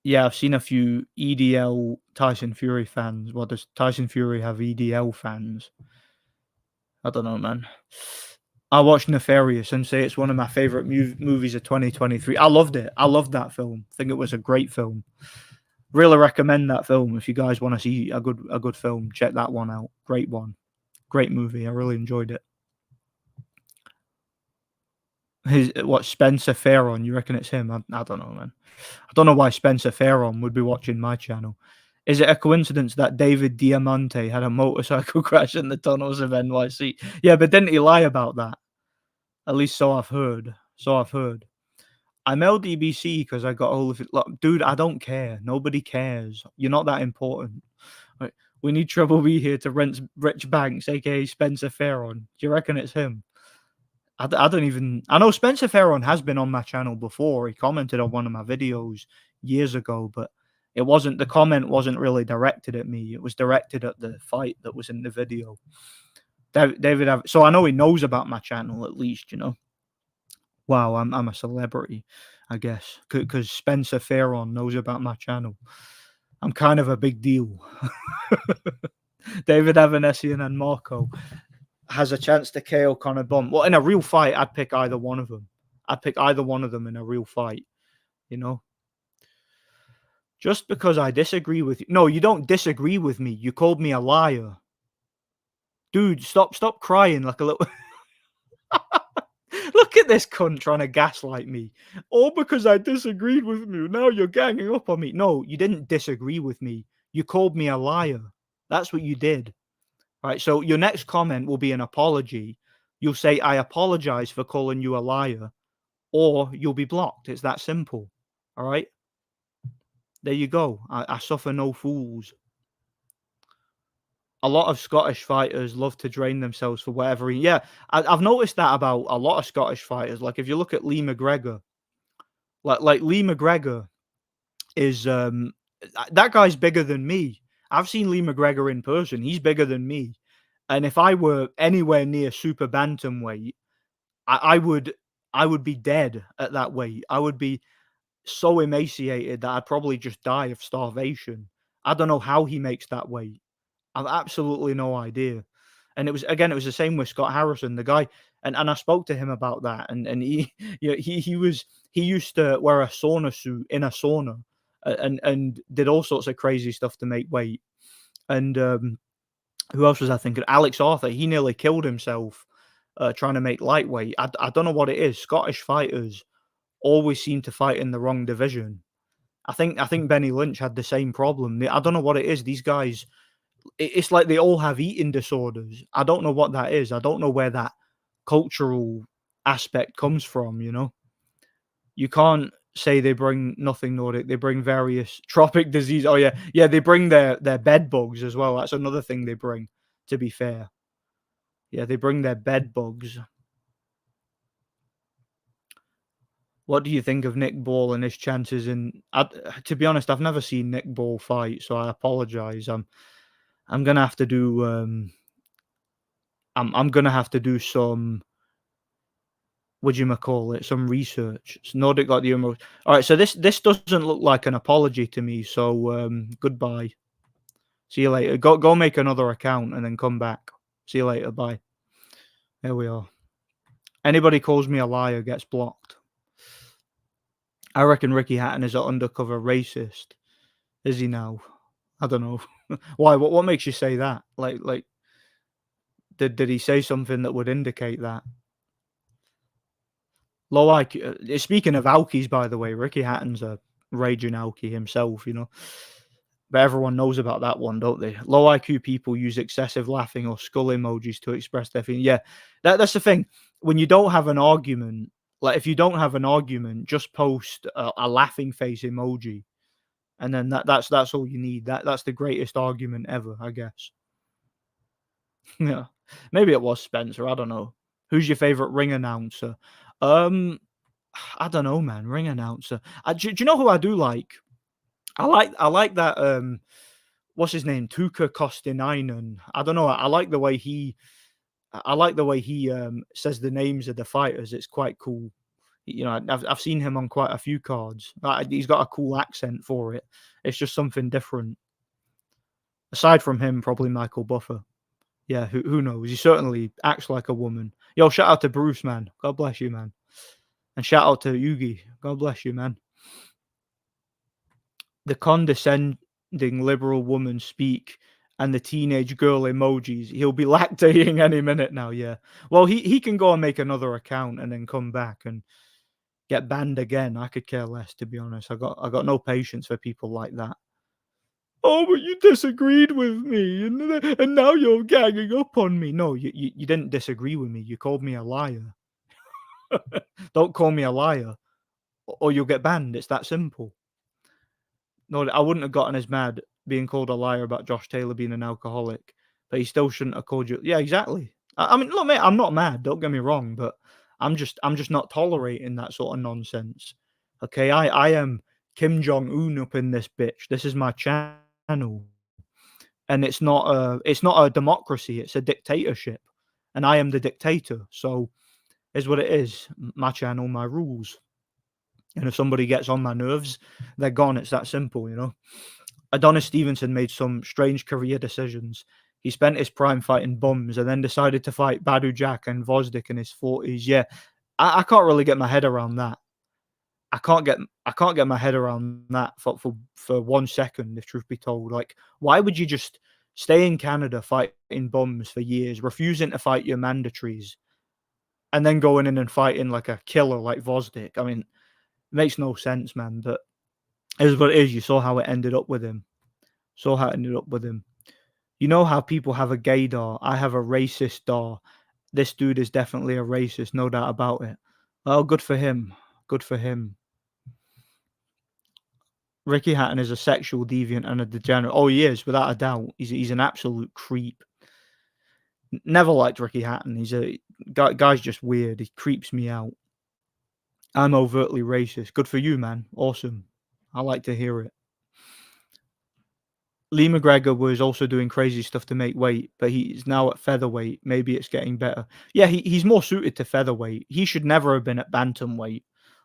Yeah, I've seen a few EDL Tyson Fury fans. Well, does Tyson Fury have EDL fans? I don't know, man. I watched Nefarious and say it's one of my favorite movies of 2023. I loved it. I loved that film. I think it was a great film. Really recommend that film if you guys want to see a good film. Check that one out. Great one. Great movie. I really enjoyed it. Spencer Fearon? You reckon it's him? I don't know, man. I don't know why Spencer Fearon would be watching my channel. Is it a coincidence that David Diamante had a motorcycle crash in the tunnels of NYC? Yeah, but didn't he lie about that? At least so I've heard. I'm LDBC because I got all of it. Look, dude, I don't care. Nobody cares. You're not that important. Right? We need Trouble B here to rent Rich Banks, aka Spencer Fearon. Do you reckon it's him? I don't even. I know Spencer Fearon has been on my channel before. He commented on one of my videos years ago, but It wasn't the comment wasn't really directed at me. It was directed at the fight that was in the video. David, so I know he knows about my channel at least, you know. Wow, I'm a celebrity, I guess, because Spencer Fearon knows about my channel. I'm kind of a big deal. David Avanesian and Marco has a chance to KO Conor Bump. Well, in a real fight, I'd pick either one of them. I'd pick either one of them in a real fight, you know. Just because I disagree with you. No, you don't disagree with me. You called me a liar. Dude, stop crying like a little... Look at this cunt trying to gaslight me. All because I disagreed with you. Now you're ganging up on me. No, you didn't disagree with me. You called me a liar. That's what you did. Right? So your next comment will be an apology. You'll say, I apologize for calling you a liar. Or you'll be blocked. It's that simple. All right? There you go. I suffer no fools. A lot of Scottish fighters love to drain themselves for whatever reason. Yeah, I've noticed that about a lot of Scottish fighters. Like if you look at Lee McGregor, like Lee McGregor is that guy's bigger than me. I've seen Lee McGregor in person. He's bigger than me. And if I were anywhere near super bantamweight, I would be dead at that weight. I would be so emaciated that I'd probably just die of starvation. I don't know how he makes that weight. I've absolutely no idea. And it was the same with Scott Harrison, the guy, and I spoke to him about that, and he yeah, he used to wear a sauna suit in a sauna, and did all sorts of crazy stuff to make weight. And who else was I thinking? Alex Arthur, he nearly killed himself trying to make lightweight. I don't know what it is. Scottish fighters always seem to fight in the wrong division. I think Benny Lynch had the same problem. I don't know what it is. These guys, it's like they all have eating disorders. I don't know what that is. I don't know where that cultural aspect comes from, you know? You can't say they bring nothing Nordic. They bring various tropic disease. Oh, yeah. Yeah, they bring their bed bugs as well. That's another thing they bring, to be fair. Yeah, they bring their bed bugs. What do you think of Nick Ball and his chances in... to be honest, I've never seen Nick Ball fight, so I apologize. I'm gonna have to do I'm gonna have to do some, some research. So Nordic got the almost. All right, so this doesn't look like an apology to me. So goodbye. See you later. Go make another account and then come back. See you later. Bye. There we are. Anybody calls me a liar gets blocked. I reckon Ricky Hatton is an undercover racist. Is he now? I don't know. Why? What makes you say that? Like, did he say something that would indicate that? Low IQ. Speaking of Alkies, by the way, Ricky Hatton's a raging Alkie himself, you know. But everyone knows about that one, don't they? Low IQ people use excessive laughing or skull emojis to express their feelings. Yeah, that's the thing. When you don't have an argument, like if you don't have an argument, just post a laughing face emoji, and then that's all you need. That's the greatest argument ever, I guess. Yeah, maybe it was Spencer. I don't know. Who's your favorite ring announcer? Um, I don't know, man. Ring announcer. Do you know who I do like? I like that. What's his name? Tuka Kostinainen. I don't know. I like the way he. I like the way he says the names of the fighters. It's quite cool. You know, I've seen him on quite a few cards. He's got a cool accent for it. It's just something different. Aside from him, probably Michael Buffer. Yeah, who knows? He certainly acts like a woman. Yo, shout out to Bruce, man. God bless you, man. And shout out to Yugi. God bless you, man. The condescending liberal woman speak and the teenage girl emojis. He'll be lactating any minute now, yeah. Well, he can go and make another account and then come back and get banned again. I could care less, to be honest. I got no patience for people like that. Oh, but you disagreed with me, and now you're ganging up on me. No, you didn't disagree with me. You called me a liar. Don't call me a liar, or you'll get banned. It's that simple. No, I wouldn't have gotten as mad being called a liar about Josh Taylor being an alcoholic, but he still shouldn't have called you. Yeah, exactly. I mean, look, mate, I'm not mad. Don't get me wrong, but I'm just not tolerating that sort of nonsense. Okay, I am Kim Jong Un up in this bitch. This is my channel, and it's not a democracy. It's a dictatorship, and I am the dictator. So, is what it is. My channel, my rules. And if somebody gets on my nerves, they're gone. It's that simple, you know. Adonis Stevenson made some strange career decisions. He spent his prime fighting bums and then decided to fight Badu Jack and Vosdik in his 40s. Yeah, I can't really get my head around that. I can't get my head around that for 1 second, if truth be told. Like, why would you just stay in Canada fighting bums for years, refusing to fight your mandatories, and then going in and fighting like a killer like Vosdik? I mean, it makes no sense, man. But it is what it is. You saw how it ended up with him. You know how people have a gaydar? I have a racist dar. This dude is definitely a racist, no doubt about it. Well, good for him. Good for him. Ricky Hatton is a sexual deviant and a degenerate. Oh, he is, without a doubt. He's an absolute creep. Never liked Ricky Hatton. He's a guy's just weird. He creeps me out. I'm overtly racist. Good for you, man. Awesome. I like to hear it. Lee McGregor was also doing crazy stuff to make weight, but he's now at featherweight. Maybe it's getting better. Yeah, he's more suited to featherweight. He should never have been at bantamweight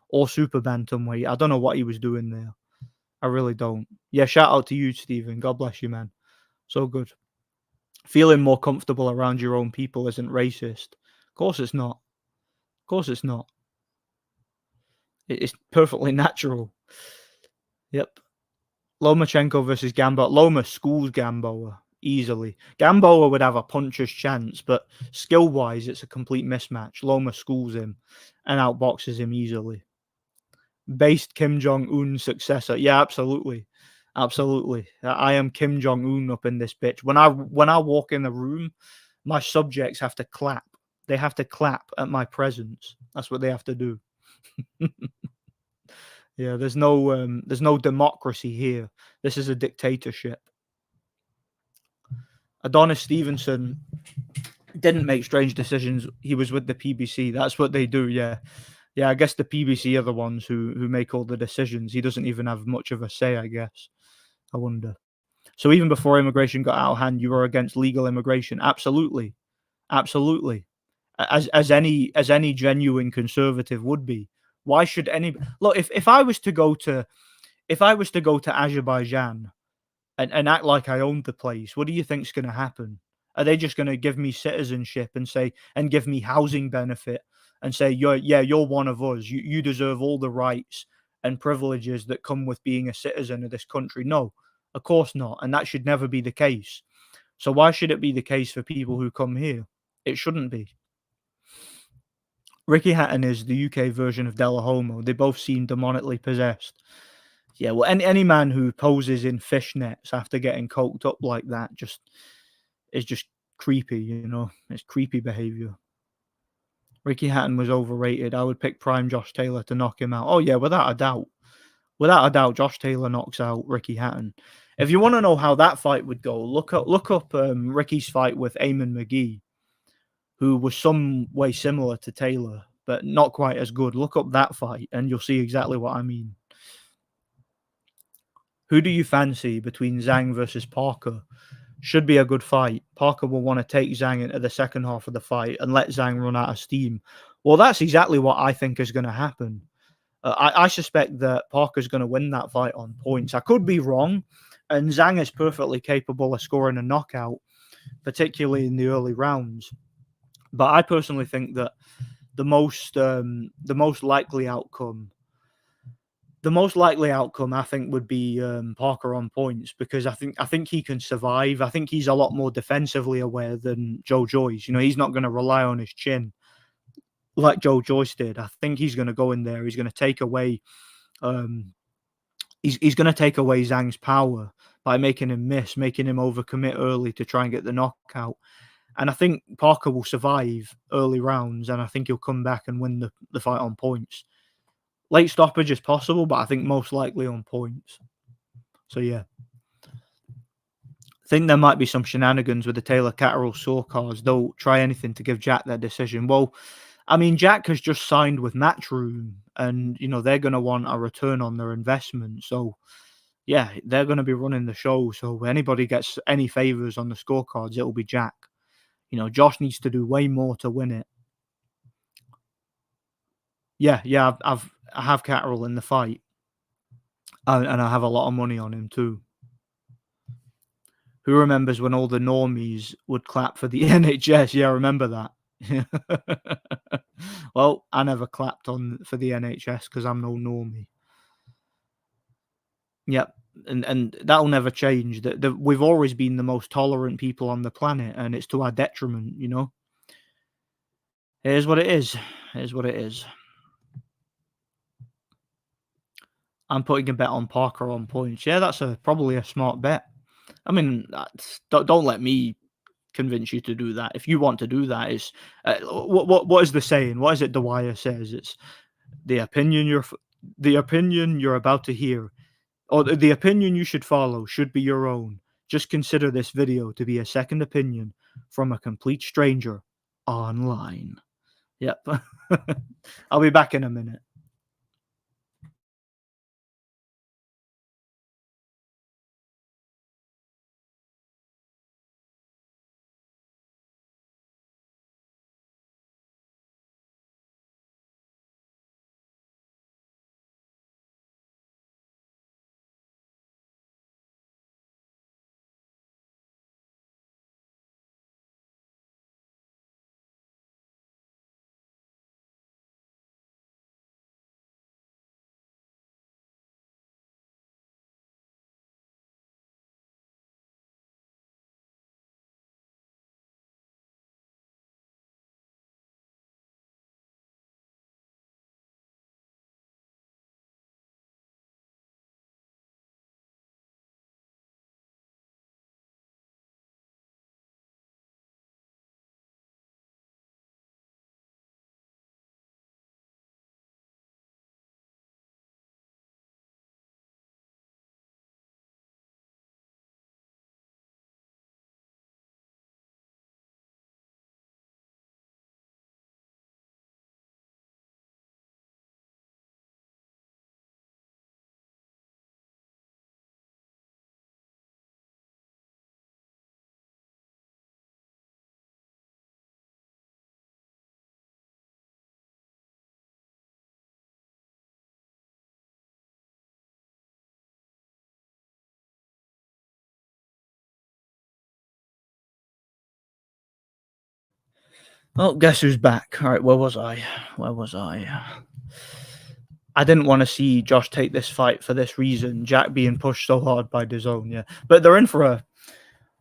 or super bantamweight. I don't know what he was doing there. I really don't. Yeah, shout out to you, Stephen. God bless you, man. So good. Feeling more comfortable around your own people isn't racist. Of course it's not. Of course it's not. It's perfectly natural. Yep. Lomachenko versus Gamboa. Loma schools Gamboa easily. Gamboa would have a puncher's chance, but skill-wise, it's a complete mismatch. Loma schools him and outboxes him easily. Based Kim Jong-un successor. Yeah, absolutely. Absolutely. I am Kim Jong-un up in this bitch. When I walk in the room, my subjects have to clap. They have to clap at my presence. That's what they have to do. Yeah, there's no democracy here. This is a dictatorship. Adonis Stevenson didn't make strange decisions. He was with the PBC. That's what they do. Yeah, yeah. I guess the PBC are the ones who make all the decisions. He doesn't even have much of a say, I guess. I wonder. So even before immigration got out of hand, you were against legal immigration. Absolutely, absolutely. As any genuine conservative would be. Why should any look? If I was to go to Azerbaijan and act like I owned the place, what do you think's going to happen? Are they just going to give me citizenship and give me housing benefit and say you're one of us. You deserve all the rights and privileges that come with being a citizen of this country? No, of course not, and that should never be the case. So why should it be the case for people who come here? It shouldn't be. Ricky Hatton is the UK version of Della Homo. They both seem demonically possessed. Yeah, well, any man who poses in fishnets after getting coked up like that is just creepy, you know. It's creepy behavior. Ricky Hatton was overrated. I would pick prime Josh Taylor to knock him out. Oh yeah, without a doubt. Without a doubt, Josh Taylor knocks out Ricky Hatton. If you want to know how that fight would go, look up Ricky's fight with Eamon McGee, who was some way similar to Taylor, but not quite as good. Look up that fight and you'll see exactly what I mean. Who do you fancy between Zhang versus Parker? Should be a good fight. Parker will want to take Zhang into the second half of the fight and let Zhang run out of steam. Well, that's exactly what I think is going to happen. I suspect that Parker's going to win that fight on points. I could be wrong, and Zhang is perfectly capable of scoring a knockout, particularly in the early rounds. But I personally think that the most likely outcome I think would be Parker on points, because I think he can survive. I think he's a lot more defensively aware than Joe Joyce. You know, he's not going to rely on his chin like Joe Joyce did. I think he's going to go in there. He's going to take away he's going to take away Zhang's power by making him miss, making him overcommit early to try and get the knockout. And I think Parker will survive early rounds, and I think he'll come back and win the fight on points. Late stoppage is possible, but I think most likely on points. So, yeah. I think there might be some shenanigans with the Taylor Catterall scorecards. They'll try anything to give Jack that decision. Well, I mean, Jack has just signed with Matchroom, and they're going to want a return on their investment. So yeah, they're going to be running the show. So anybody gets any favors on the scorecards, it'll be Jack. Josh needs to do way more to win it. Yeah, yeah, I have Catterall in the fight, and I have a lot of money on him too. Who remembers when all the normies would clap for the NHS? Yeah, I remember that. Well, I never clapped for the NHS because I'm no normie. Yep, and that'll never change. That we've always been the most tolerant people on the planet, and it's to our detriment. It is what it is. It is what it is. I'm putting a bet on Parker on points. Yeah, that's probably a smart bet. I mean, don't let me convince you to do that. If you want to do that, is what is the saying? What is it? Dwyer says it's the opinion you're about to hear, or the opinion you should follow should be your own. Just consider this video to be a second opinion from a complete stranger online. Yep. I'll be back in a minute. Well, guess who's back? All right, where was I? I didn't want to see Josh take this fight for this reason. Jack being pushed so hard by DAZN, yeah. But they're in for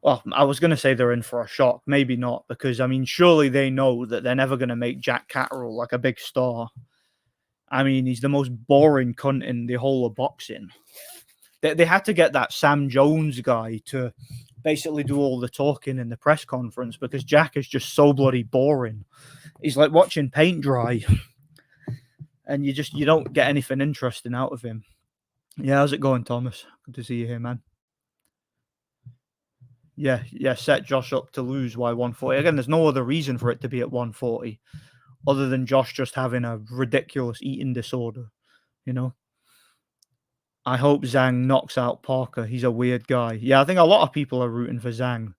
well, I was going to say they're in for a shock. Maybe not, because, I mean, surely they know that they're never going to make Jack Catterall like a big star. I mean, he's the most boring cunt in the whole of boxing. They had to get that Sam Jones guy to basically do all the talking in the press conference, because Jack is just so bloody boring. He's like watching paint dry, and you don't get anything interesting out of him. Yeah, how's it going, Thomas? Good to see you here, man. Yeah, set Josh up to lose by 140. Again, there's no other reason for it to be at 140 other than Josh just having a ridiculous eating disorder, I hope Zhang knocks out Parker. He's a weird guy. Yeah, I think a lot of people are rooting for Zhang.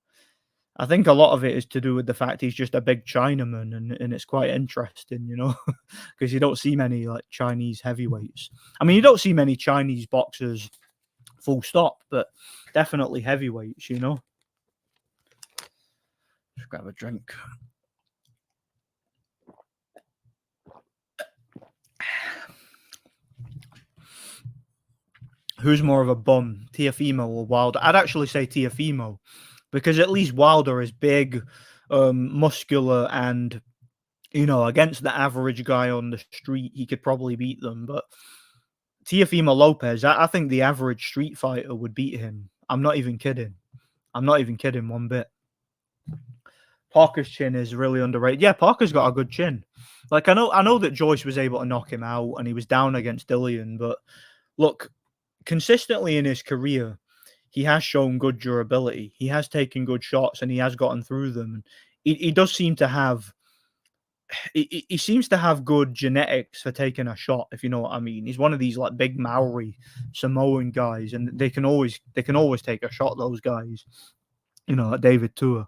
I think a lot of it is to do with the fact he's just a big Chinaman, and it's quite interesting, because you don't see many like Chinese heavyweights. I mean, you don't see many Chinese boxers full stop, but definitely heavyweights, Just grab a drink. Who's more of a bum, Teofimo or Wilder? I'd actually say Teofimo, because at least Wilder is big, muscular, and against the average guy on the street, he could probably beat them. But Teofimo Lopez, I think the average street fighter would beat him. I'm not even kidding. One bit. Parker's chin is really underrated. Yeah, Parker's got a good chin. Like, I know that Joyce was able to knock him out and he was down against Dillian, but look, consistently in his career, he has shown good durability. He has taken good shots and he has gotten through them. He does seem to have he seems to have good genetics for taking a shot, if you know what I mean. He's one of these like big Maori Samoan guys, and they can always take a shot. Those guys, like David Tua,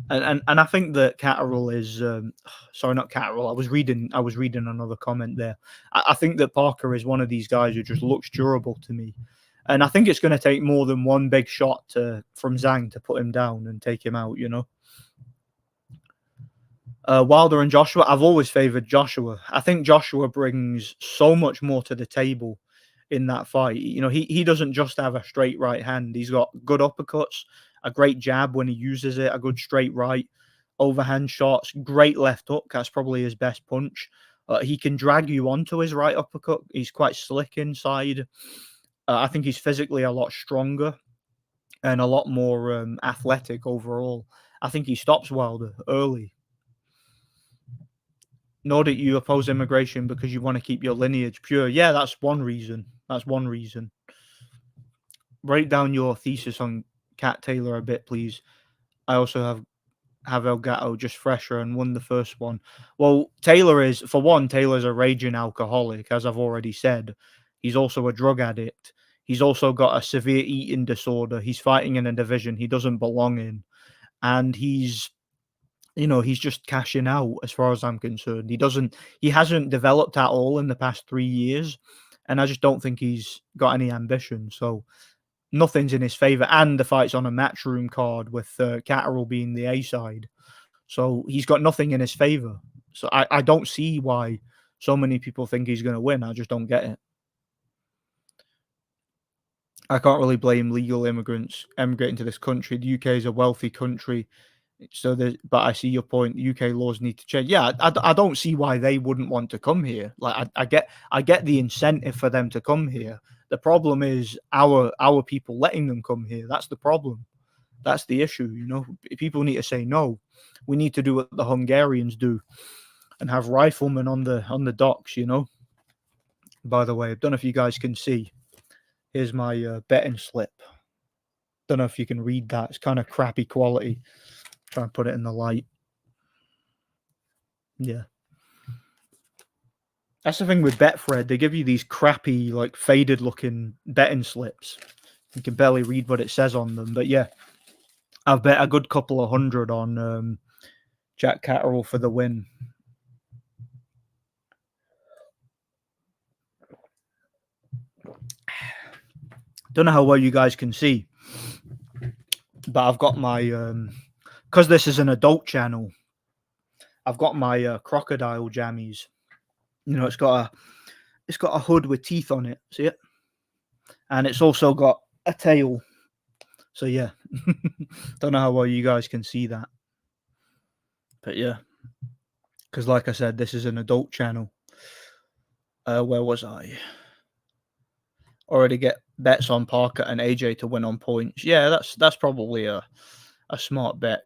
and I think that Catterall is sorry, not Catterall. I was reading another comment there. I think that Parker is one of these guys who just looks durable to me, and I think it's going to take more than one big shot from Zhang to put him down and take him out. Wilder and Joshua, I've always favoured Joshua. I think Joshua brings so much more to the table in that fight. He doesn't just have a straight right hand. He's got good uppercuts, a great jab when he uses it, a good straight right, overhand shots, great left hook. That's probably his best punch. He can drag you onto his right uppercut. He's quite slick inside. I think he's physically a lot stronger and a lot more athletic overall. I think he stops Wilder early. Nor that you oppose immigration because you want to keep your lineage pure. Yeah, that's one reason. Write down your thesis on Cat Taylor a bit, please. I also have Elgato just fresher and won the first one. Well, Taylor's a raging alcoholic, as I've already said. He's also a drug addict. He's also got a severe eating disorder. He's fighting in a division he doesn't belong in. And he's just cashing out as far as I'm concerned. He hasn't developed at all in the past 3 years, and I just don't think he's got any ambition. So nothing's in his favor, and the fight's on a Matchroom card with Catterall being the A side. So he's got nothing in his favor. So I don't see why so many people think he's going to win. I just don't get it. I can't really blame legal immigrants emigrating to this country. The UK is a wealthy country. But I see your point. UK laws need to change. Yeah, I don't see why they wouldn't want to come here. Like I get the incentive for them to come here. The problem is our people letting them come here. That's the problem. That's the issue. People need to say no. We need to do what the Hungarians do, and have riflemen on the docks. By the way, I don't know if you guys can see. Here's my betting slip. Don't know if you can read that. It's kind of crappy quality. Try and put it in the light. Yeah. That's the thing with Betfred. They give you these crappy, like faded looking betting slips. You can barely read what it says on them. But yeah, I've bet a good couple of hundred on Jack Catterall for the win. Don't know how well you guys can see, but I've got my because this is an adult channel, I've got my crocodile jammies. It's got a hood with teeth on it. See it? And it's also got a tail. So yeah, don't know how well you guys can see that, but yeah, because like I said, this is an adult channel. Where was I? Already get bets on Parker and AJ to win on points. Yeah, that's probably a smart bet.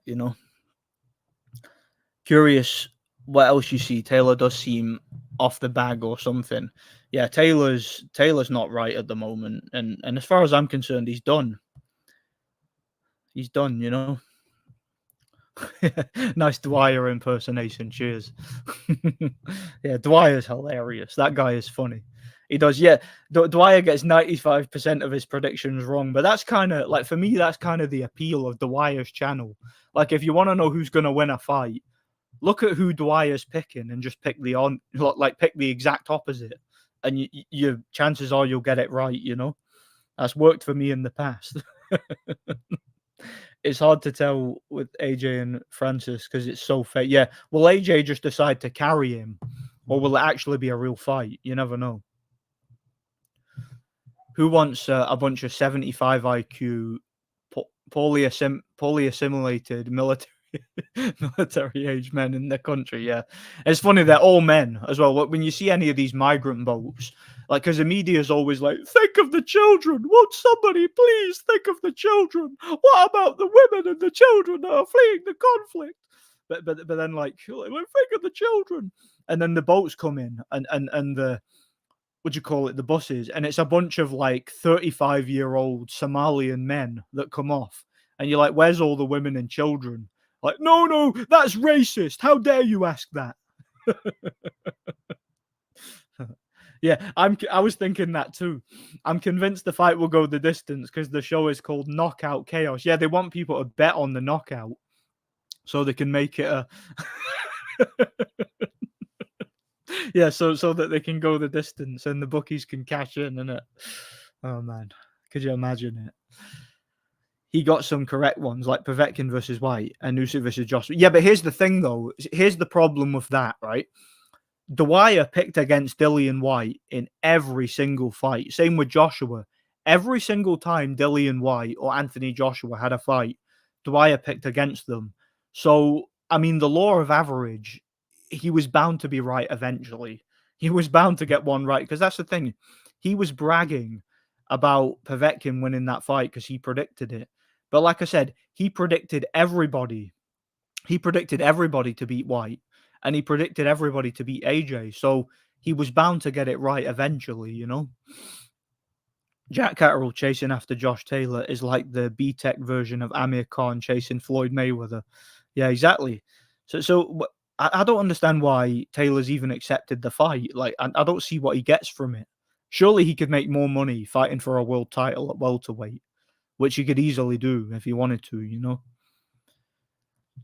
Curious what else you see. Taylor does seem off the bag or something. Yeah, Taylor's not right at the moment, and as far as I'm concerned, he's done. He's done. Nice Dwyer impersonation. Cheers. Yeah, Dwyer's hilarious. That guy is funny. He does. Yeah, Dwyer gets 95% of his predictions wrong, but that's kind of like, for me, that's kind of the appeal of Dwyer's channel. Like, if you want to know who's going to win a fight, look at who Dwyer's picking and just pick pick the exact opposite, and your chances are you'll get it right. That's worked for me in the past. It's hard to tell with AJ and Francis because it's so fake. Yeah, will AJ just decide to carry him, or will it actually be a real fight? You never know. Who wants a bunch of 75 IQ, poorly assimilated military age men in the country? Yeah, it's funny, they're all men as well. When you see any of these migrant boats, like, because the media is always like, think of the children, won't somebody please think of the children? What about the women and the children that are fleeing the conflict? But then like think of the children, and then the boats come in and the, what do you call it, the buses, and it's a bunch of like 35-year-old Somalian men that come off, and you're like, where's all the women and children? Like, no, that's racist. How dare you ask that? Yeah, I was thinking that too. I'm convinced the fight will go the distance because the show is called Knockout Chaos. Yeah, they want people to bet on the knockout so they can make it a yeah, so that they can go the distance and the bookies can cash in, innit? Oh man, could you imagine it? He got some correct ones like Povetkin versus White and Usyk versus Joshua. Yeah, but here's the thing though. Here's the problem with that, right? Dwyer picked against Dillian White in every single fight. Same with Joshua. Every single time Dillian White or Anthony Joshua had a fight, Dwyer picked against them. So, I mean, the law of average, he was bound to be right eventually. He was bound to get one right because that's the thing. He was bragging about Povetkin winning that fight because he predicted it. But like I said, he predicted everybody. He predicted everybody to beat White and he predicted everybody to beat AJ. So he was bound to get it right eventually, you know? Jack Catterall chasing after Josh Taylor is like the B-Tech version of Amir Khan chasing Floyd Mayweather. Yeah, exactly. I don't understand why Taylor's even accepted the fight. Like, I don't see what he gets from it. Surely he could make more money fighting for a world title at welterweight, which he could easily do if he wanted to, you know?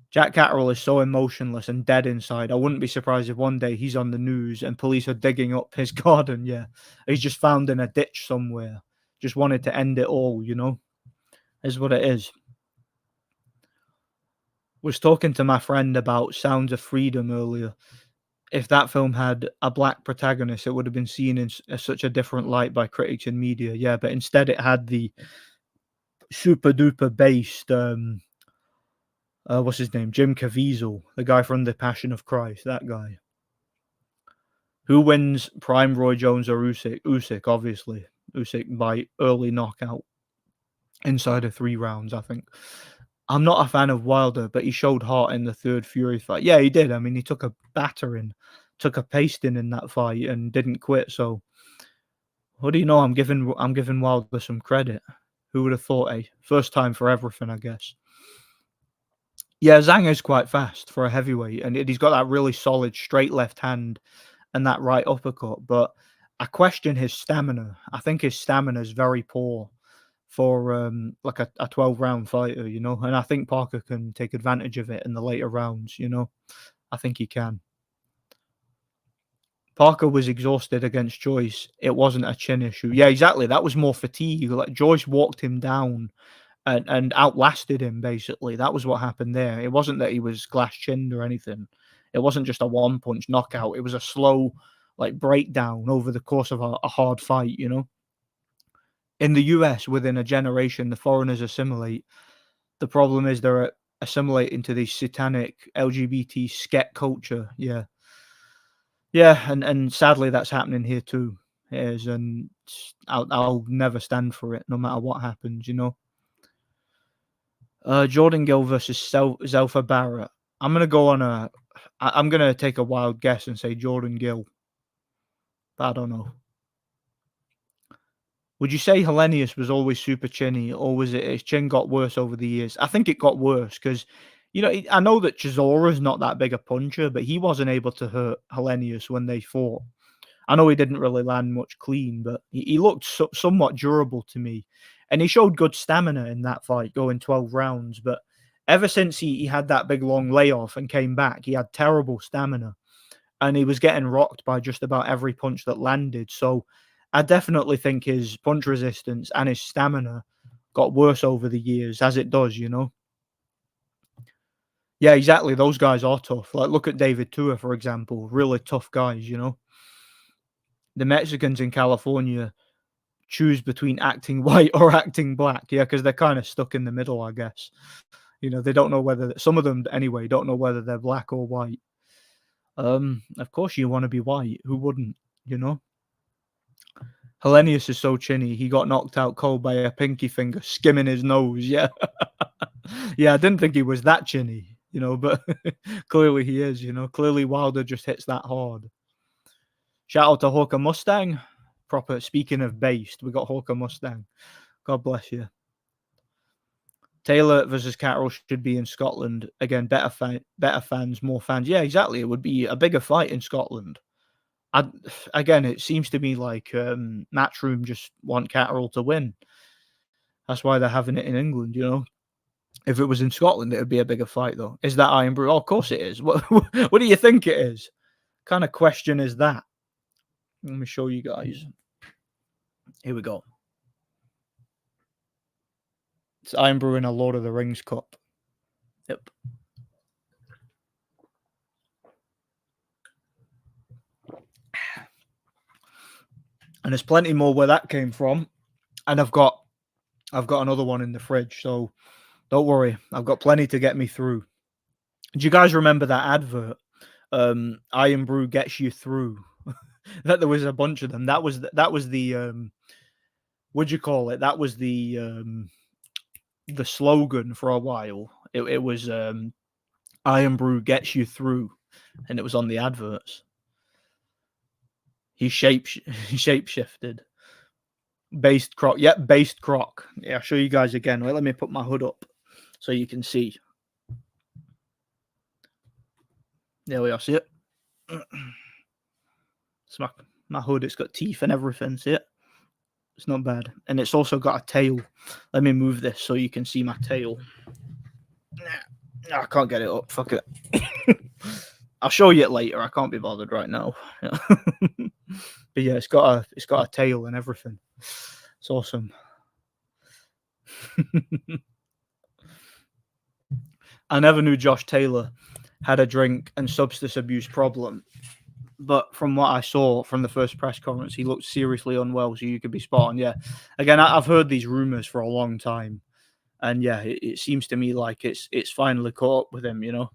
Jack Catterall is so emotionless and dead inside. I wouldn't be surprised if one day he's on the news and police are digging up his garden. Yeah, he's just found in a ditch somewhere. Just wanted to end it all, you know, is what it is. Was talking to my friend about Sounds of Freedom earlier. If that film had a black protagonist, it would have been seen in such a different light by critics and media. Yeah, but instead it had the super duper based what's his name? Jim Caviezel, the guy from The Passion of Christ, that guy. Who wins, Prime Roy Jones or Usyk? Usyk, obviously. Usyk by early knockout inside of 3 rounds, I think. I'm not a fan of Wilder, but he showed heart in the third Fury fight. Yeah, he did. I mean, he took a battering, took a pasting in that fight and didn't quit. So, what do you know? I'm giving Wilder some credit. Who would have thought? First time for everything, I guess. Yeah, Zhang is quite fast for a heavyweight, and he's got that really solid straight left hand and that right uppercut. But I question his stamina. I think his stamina is very poor for like a 12-round fighter, you know. And I think Parker can take advantage of it in the later rounds, you know. I think he can. Parker was exhausted against Joyce. It wasn't a chin issue. Yeah, exactly. That was more fatigue. Like Joyce walked him down and outlasted him basically. That was what happened there. It wasn't that he was glass chinned or anything. It wasn't just a one punch knockout. It was a slow like breakdown over the course of a hard fight, you know. In the US, within a generation, the foreigners assimilate. The problem is they're assimilating to the satanic LGBT sket culture. Yeah. Yeah, and sadly that's happening here too. It is, and I'll never stand for it, no matter what happens. You know. Jordan Gill versus Zelfa Barrett. I'm gonna go on a. I'm gonna take a wild guess and say Jordan Gill. But I don't know. Would you say Hellenius was always super chinny, or was it his chin got worse over the years? I think it got worse because, you know, I know that Chisora's not that big a puncher, but he wasn't able to hurt Hellenius when they fought. I know he didn't really land much clean, but he looked somewhat durable to me. And he showed good stamina in that fight, going 12 rounds. But ever since he had that big long layoff and came back, he had terrible stamina. And he was getting rocked by just about every punch that landed. So I definitely think his punch resistance and his stamina got worse over the years, as it does, you know? Yeah, exactly. Those guys are tough. Like, look at David Tua, for example. Really tough guys, you know? The Mexicans in California choose between acting white or acting black. Yeah, because they're kind of stuck in the middle, I guess. You know, they don't know whether some of them anyway don't know whether they're black or white. Of course you want to be white. Who wouldn't? You know. Hellenius is so chinny. He got knocked out cold by a pinky finger skimming his nose. Yeah, yeah. I didn't think he was that chinny. You know, but clearly he is. You know, clearly Wilder just hits that hard. Shout out to Hawker Mustang. Proper. Speaking of based, we got Hawker Mustang. God bless you. Taylor versus Catterall should be in Scotland. Again, better fans, more fans. Yeah, exactly. It would be a bigger fight in Scotland. Again, it seems to me like Matchroom just want Catterall to win. That's why they're having it in England, you know. If it was in Scotland, it would be a bigger fight, though. Is that Iron Brew? Oh, of course it is. What do you think it is? What kind of question is that? Let me show you guys. Here we go. It's Iron Brew in a Lord of the Rings cup. Yep. And there's plenty more where that came from. And I've got another one in the fridge, so don't worry. I've got plenty to get me through. Do you guys remember that advert? Iron Brew gets you through. That there was a bunch of them. That was the what'd you call it? That was the slogan for a while. It was Iron Brew gets you through, and it was on the adverts. He shapeshifted. Based croc. Yep, based croc. Yeah, I'll show you guys again. Wait, let me put my hood up so you can see. There we are. See it? It's my hood. It's got teeth and everything. See it? It's not bad. And it's also got a tail. Let me move this so you can see my tail. Nah, I can't get it up. Fuck it. I'll show you it later. I can't be bothered right now. But yeah, it's got a tail and everything. It's awesome. I never knew Josh Taylor had a drink and substance abuse problem, but from what I saw from the first press conference, he looked seriously unwell, so you could be spot on. Yeah, again, I've heard these rumors for a long time, and yeah, it seems to me like it's finally caught up with him. You know,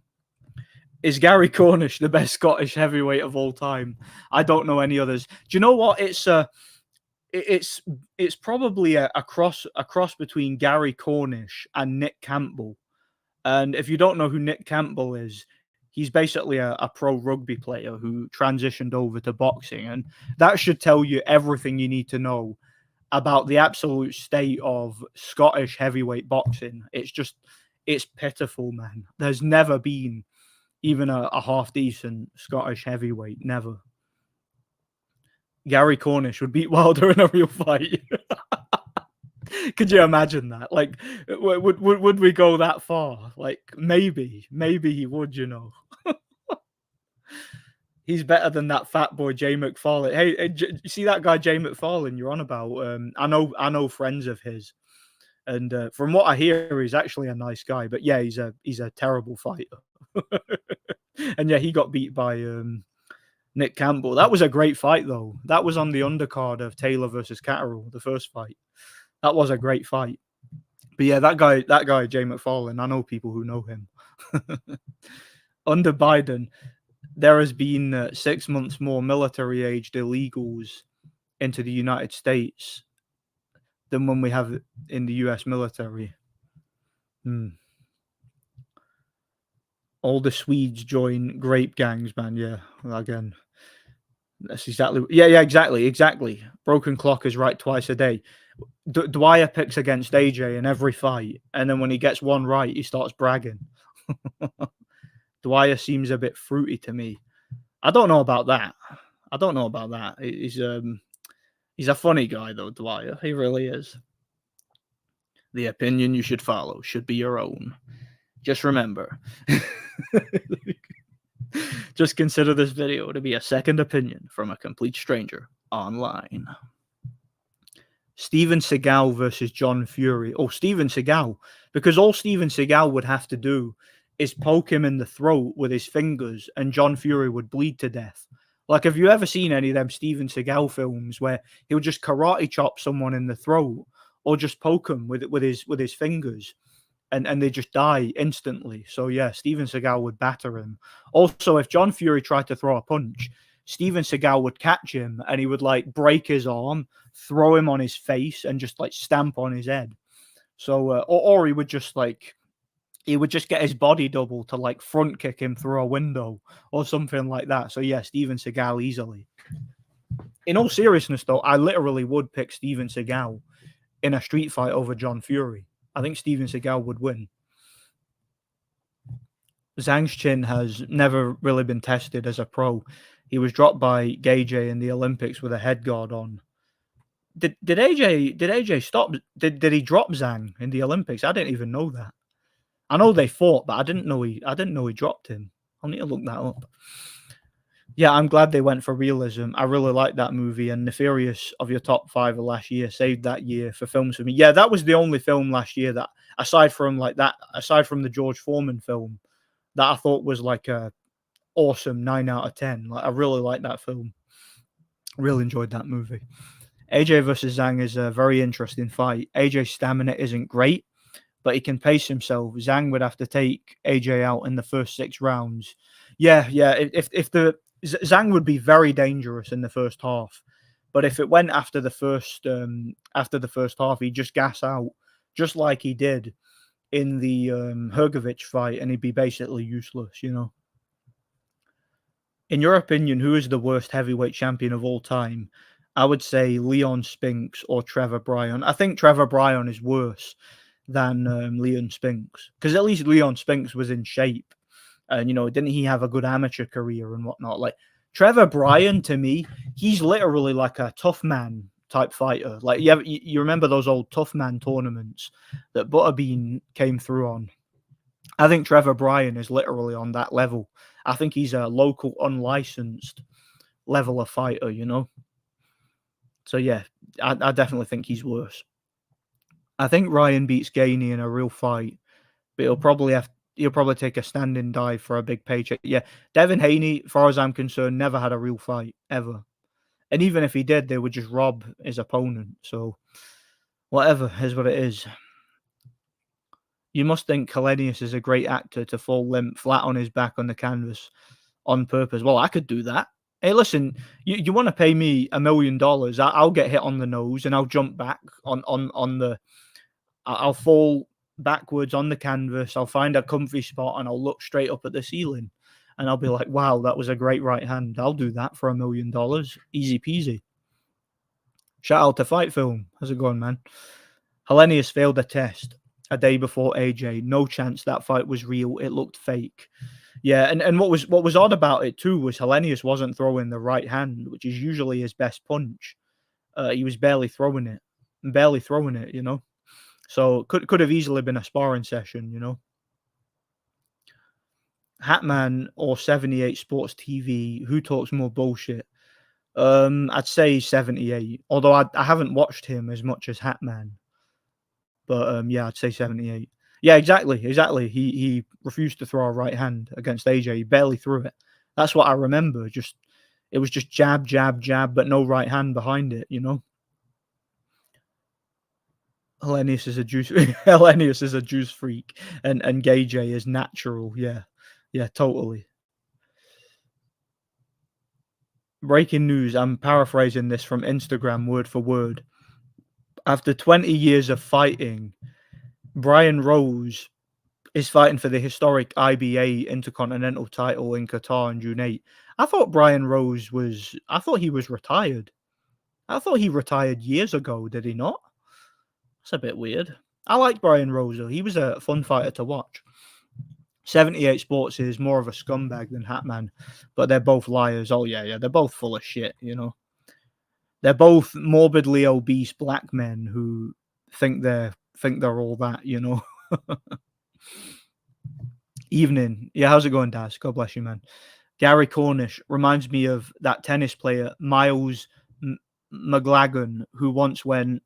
is Gary Cornish the best Scottish heavyweight of all time? I don't know any others. Do you know what? It's probably a cross between Gary Cornish and Nick Campbell. And if you don't know who Nick Campbell is, he's basically a pro rugby player who transitioned over to boxing. And that should tell you everything you need to know about the absolute state of Scottish heavyweight boxing. It's pitiful, man. There's never been even a half decent Scottish heavyweight. Never. Gary Cornish would beat Wilder in a real fight. Could you imagine that? Like, would we go that far? Like, maybe he would. You know, he's better than that fat boy Jay McFarlane. Hey, you see that guy Jay McFarlane you're on about? I know friends of his, and from what I hear, he's actually a nice guy. But yeah, he's a terrible fighter. And yeah, he got beat by Nick Campbell. That was a great fight, though. That was on the undercard of Taylor versus Catterall, the first fight. That was a great fight. But yeah, that guy, Jay McFarlane, I know people who know him. Under Biden, there has been 6 months more military-aged illegals into the United States than when we have in the US military. All the Swedes join grape gangs, man. Yeah, again, that's exactly. Yeah, exactly. Broken clock is right twice a day. Dwyer picks against AJ in every fight, and then when he gets one right, he starts bragging. Dwyer seems a bit fruity to me. I don't know about that. He's a funny guy though, Dwyer. He really is. The opinion you should follow should be your own. Just remember. Just consider this video to be a second opinion from a complete stranger online. Steven Seagal versus John Fury. Oh, Steven Seagal. Because all Steven Seagal would have to do is poke him in the throat with his fingers and John Fury would bleed to death. Like, have you ever seen any of them Steven Seagal films where he'll just karate chop someone in the throat or just poke him with his fingers and they just die instantly? So yeah, Steven Seagal would batter him. Also, if John Fury tried to throw a punch, Steven Seagal would catch him and he would like break his arm, throw him on his face, and just like stamp on his head. So, or he would just get his body double to like front kick him through a window or something like that. So yeah, Steven Seagal easily. In all seriousness, though, I literally would pick Steven Seagal in a street fight over John Fury. I think Steven Seagal would win. Zhang's chin has never really been tested as a pro. He was dropped by Gage in the Olympics with a head guard on. Did AJ stop? Did he drop Zhang in the Olympics? I didn't even know that. I know they fought, but I didn't know he dropped him. I'll need to look that up. Yeah, I'm glad they went for realism. I really liked that movie, and Nefarious of your top 5 of last year saved that year for films for me. Yeah, that was the only film last year that, aside from the George Foreman film, that I thought was like a awesome 9 out of 10. Like, I really liked that film. Really enjoyed that movie. AJ versus Zhang is a very interesting fight. AJ's stamina isn't great, but he can pace himself. Zhang would have to take AJ out in the first 6 rounds. Yeah. If the Zhang would be very dangerous in the first half, but if it went after the first half, he'd just gas out, just like he did in the Hrgovic fight, and he'd be basically useless. In your opinion, who is the worst heavyweight champion of all time? I would say Leon Spinks or Trevor Bryan. I think Trevor Bryan is worse than Leon Spinks, because at least Leon Spinks was in shape, and didn't he have a good amateur career and whatnot? Like, Trevor Bryan, to me, he's literally like a tough man type fighter. Like, you remember those old tough man tournaments that Butterbean came through on? I think Trevor Bryan is literally on that level. I think he's a local unlicensed level of fighter, So yeah, I definitely think he's worse. I think Ryan beats Gainey in a real fight, but he'll probably take a standing dive for a big paycheck. Yeah, Devin Haney, as far as I'm concerned, never had a real fight ever, and even if he did, they would just rob his opponent. So whatever is what it is. You must think Kalenius is a great actor to fall limp flat on his back on the canvas on purpose. Well, I could do that. Hey, listen, you want to pay me $1 million? I'll get hit on the nose and I'll jump back on the. I'll fall backwards on the canvas. I'll find a comfy spot and I'll look straight up at the ceiling, and I'll be like, "Wow, that was a great right hand." I'll do that for $1 million, easy peasy. Shout out to Fight Film. How's it going, man? Helenius failed a test a day before AJ. No chance that fight was real. It looked fake. Yeah, and what was odd about it too was Helenius wasn't throwing the right hand, which is usually his best punch. He was barely throwing it, So could have easily been a sparring session, Hatman or 78 Sports TV, who talks more bullshit? I'd say 78, although I haven't watched him as much as Hatman. But yeah, I'd say 78. Yeah, exactly. He refused to throw a right hand against AJ. He barely threw it. That's what I remember. It was just jab, jab, jab, but no right hand behind it. Helenius is a juice. Helenius is a juice freak, and Gage is natural. Yeah, totally. Breaking news. I'm paraphrasing this from Instagram word for word. After 20 years of fighting, Brian Rose is fighting for the historic IBA Intercontinental title in Qatar on June 8. I thought he was retired. I thought he retired years ago. Did he not? That's a bit weird. I liked Brian Rose, though. He was a fun fighter to watch. 78 Sports is more of a scumbag than Hatman, but they're both liars. Oh, yeah. They're both full of shit, They're both morbidly obese black men who think they're all that, Evening. Yeah, how's it going, Daz? God bless you, man. Gary Cornish reminds me of that tennis player, Miles McLagan, who once went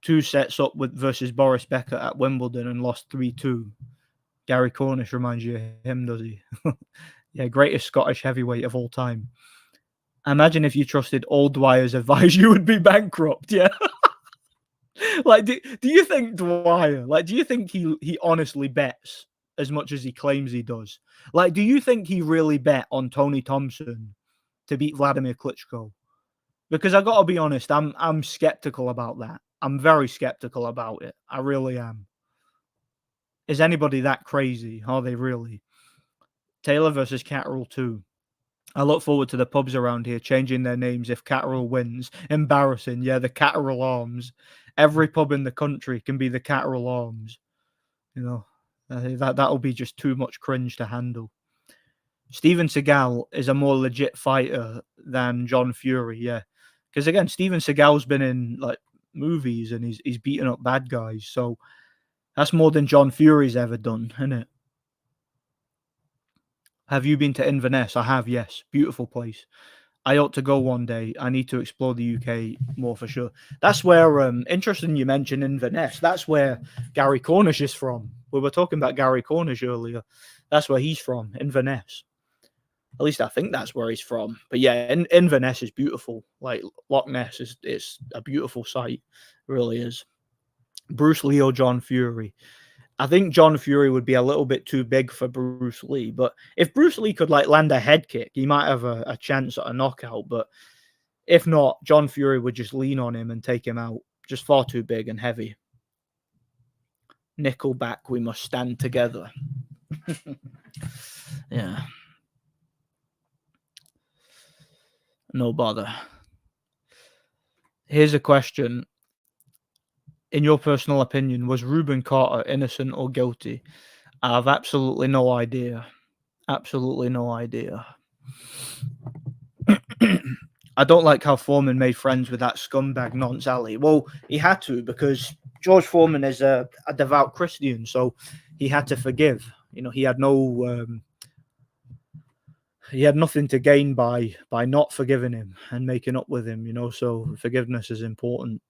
2 sets up versus Boris Becker at Wimbledon and lost 3-2. Gary Cornish reminds you of him, does he? Yeah, greatest Scottish heavyweight of all time. Imagine if you trusted all Dwyer's advice, you would be bankrupt. Yeah. Like, do you think Dwyer, do you think he honestly bets as much as he claims he does? Like, do you think he really bet on Tony Thompson to beat Vladimir Klitschko? Because I got to be honest, I'm skeptical about that. I'm very skeptical about it. I really am. Is anybody that crazy? Are they really? Taylor versus Catterall 2. I look forward to the pubs around here changing their names if Catterall wins. Embarrassing. Yeah, the Catterall Arms. Every pub in the country can be the Catterall Arms. You know, that'll be just too much cringe to handle. Steven Seagal is a more legit fighter than John Fury, yeah. Because again, Steven Seagal's been in like movies and he's beaten up bad guys, so that's more than John Fury's ever done, isn't it? Have you been to Inverness? I have, yes. Beautiful place. I ought to go one day. I need to explore the UK more for sure. That's where, interesting you mentioned Inverness. That's where Gary Cornish is from. We were talking about Gary Cornish earlier. That's where he's from, Inverness. At least I think that's where he's from. But yeah, Inverness is beautiful. Like Loch Ness is a beautiful sight. It really is. Bruce Lee or John Fury? I think John Fury would be a little bit too big for Bruce Lee, but if Bruce Lee could like land a head kick, he might have a chance at a knockout. But if not, John Fury would just lean on him and take him out. Just far too big and heavy. Nickelback, we must stand together. Yeah. No bother. Here's a question. In your personal opinion, was Rubin Carter innocent or guilty? I have absolutely no idea. Absolutely no idea. I don't like how Foreman made friends with that scumbag Nance Ali. Well, he had to because George Foreman is a devout Christian, so he had to forgive. You know, he had nothing to gain by not forgiving him and making up with him. You know, so forgiveness is important.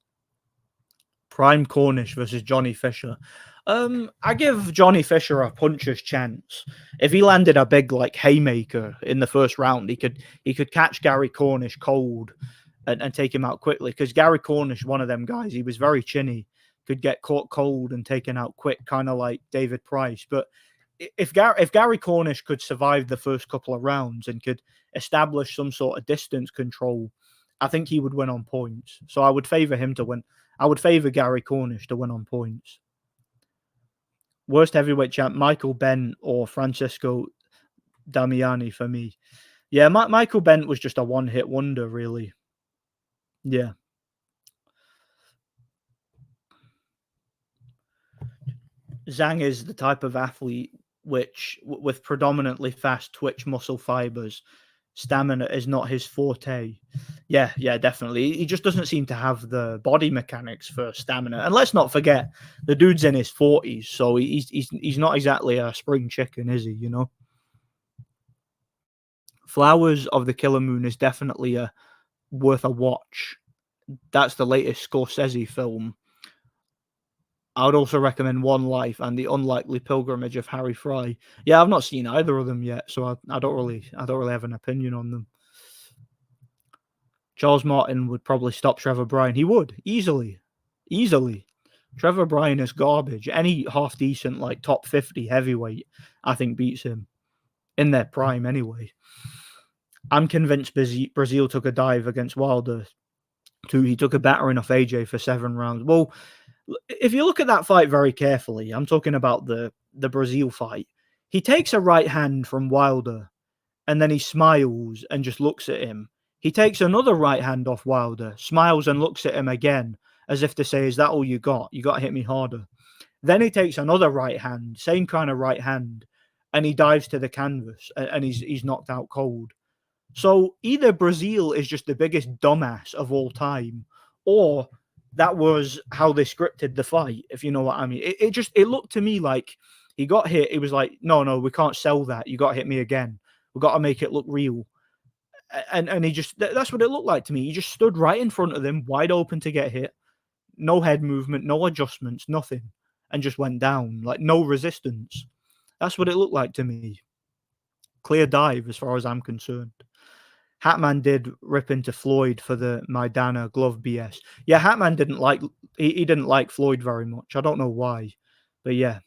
Prime Cornish versus Johnny Fisher. I give Johnny Fisher a puncher's chance. If he landed a big like haymaker in the first round, he could catch Gary Cornish cold and take him out quickly. Because Gary Cornish, one of them guys, he was very chinny, could get caught cold and taken out quick, kind of like David Price. But if Gary Cornish could survive the first couple of rounds and could establish some sort of distance control, I think he would win on points. So I would favor him to win. I would favor Gary Cornish to win on points. Worst heavyweight champ, Michael Bentt or Francisco Damiani for me. Yeah, Michael Bentt was just a one-hit wonder, really. Yeah. Zhang is the type of athlete which, with predominantly fast twitch muscle fibers, stamina is not his forte. Yeah, definitely. He just doesn't seem to have the body mechanics for stamina. And let's not forget, the dude's in his 40s, so he's not exactly a spring chicken, is he? You know. Flowers of the Killer Moon is definitely worth a watch. That's the latest Scorsese film. I would also recommend One Life and The Unlikely Pilgrimage of Harry Fry. Yeah, I've not seen either of them yet, so I don't really have an opinion on them. Charles Martin would probably stop Trevor Bryan. He would easily. Trevor Bryan is garbage. Any half decent like top 50 heavyweight, I think, beats him in their prime anyway. I'm convinced Brazil took a dive against Wilder. He took a battering off AJ for 7 rounds. Well, if you look at that fight very carefully, I'm talking about the Brazil fight. He takes a right hand from Wilder, and then he smiles and just looks at him. He takes another right hand off Wilder, smiles and looks at him again, as if to say, "Is that all you got? You got to hit me harder." Then he takes another right hand, same kind of right hand, and he dives to the canvas, and he's knocked out cold. So either Brazil is just the biggest dumbass of all time, or that was how they scripted the fight, if you know what I mean. It looked to me like he got hit. He was like, no, we can't sell that. You got to hit me again. We've got to make it look real. And he just, that's what it looked like to me. He just stood right in front of them, wide open to get hit. No head movement, no adjustments, nothing. And just went down, like no resistance. That's what it looked like to me. Clear dive as far as I'm concerned. Hatman did rip into Floyd for the Maidana glove BS. Yeah, Hatman didn't like Floyd very much. I don't know why, but yeah,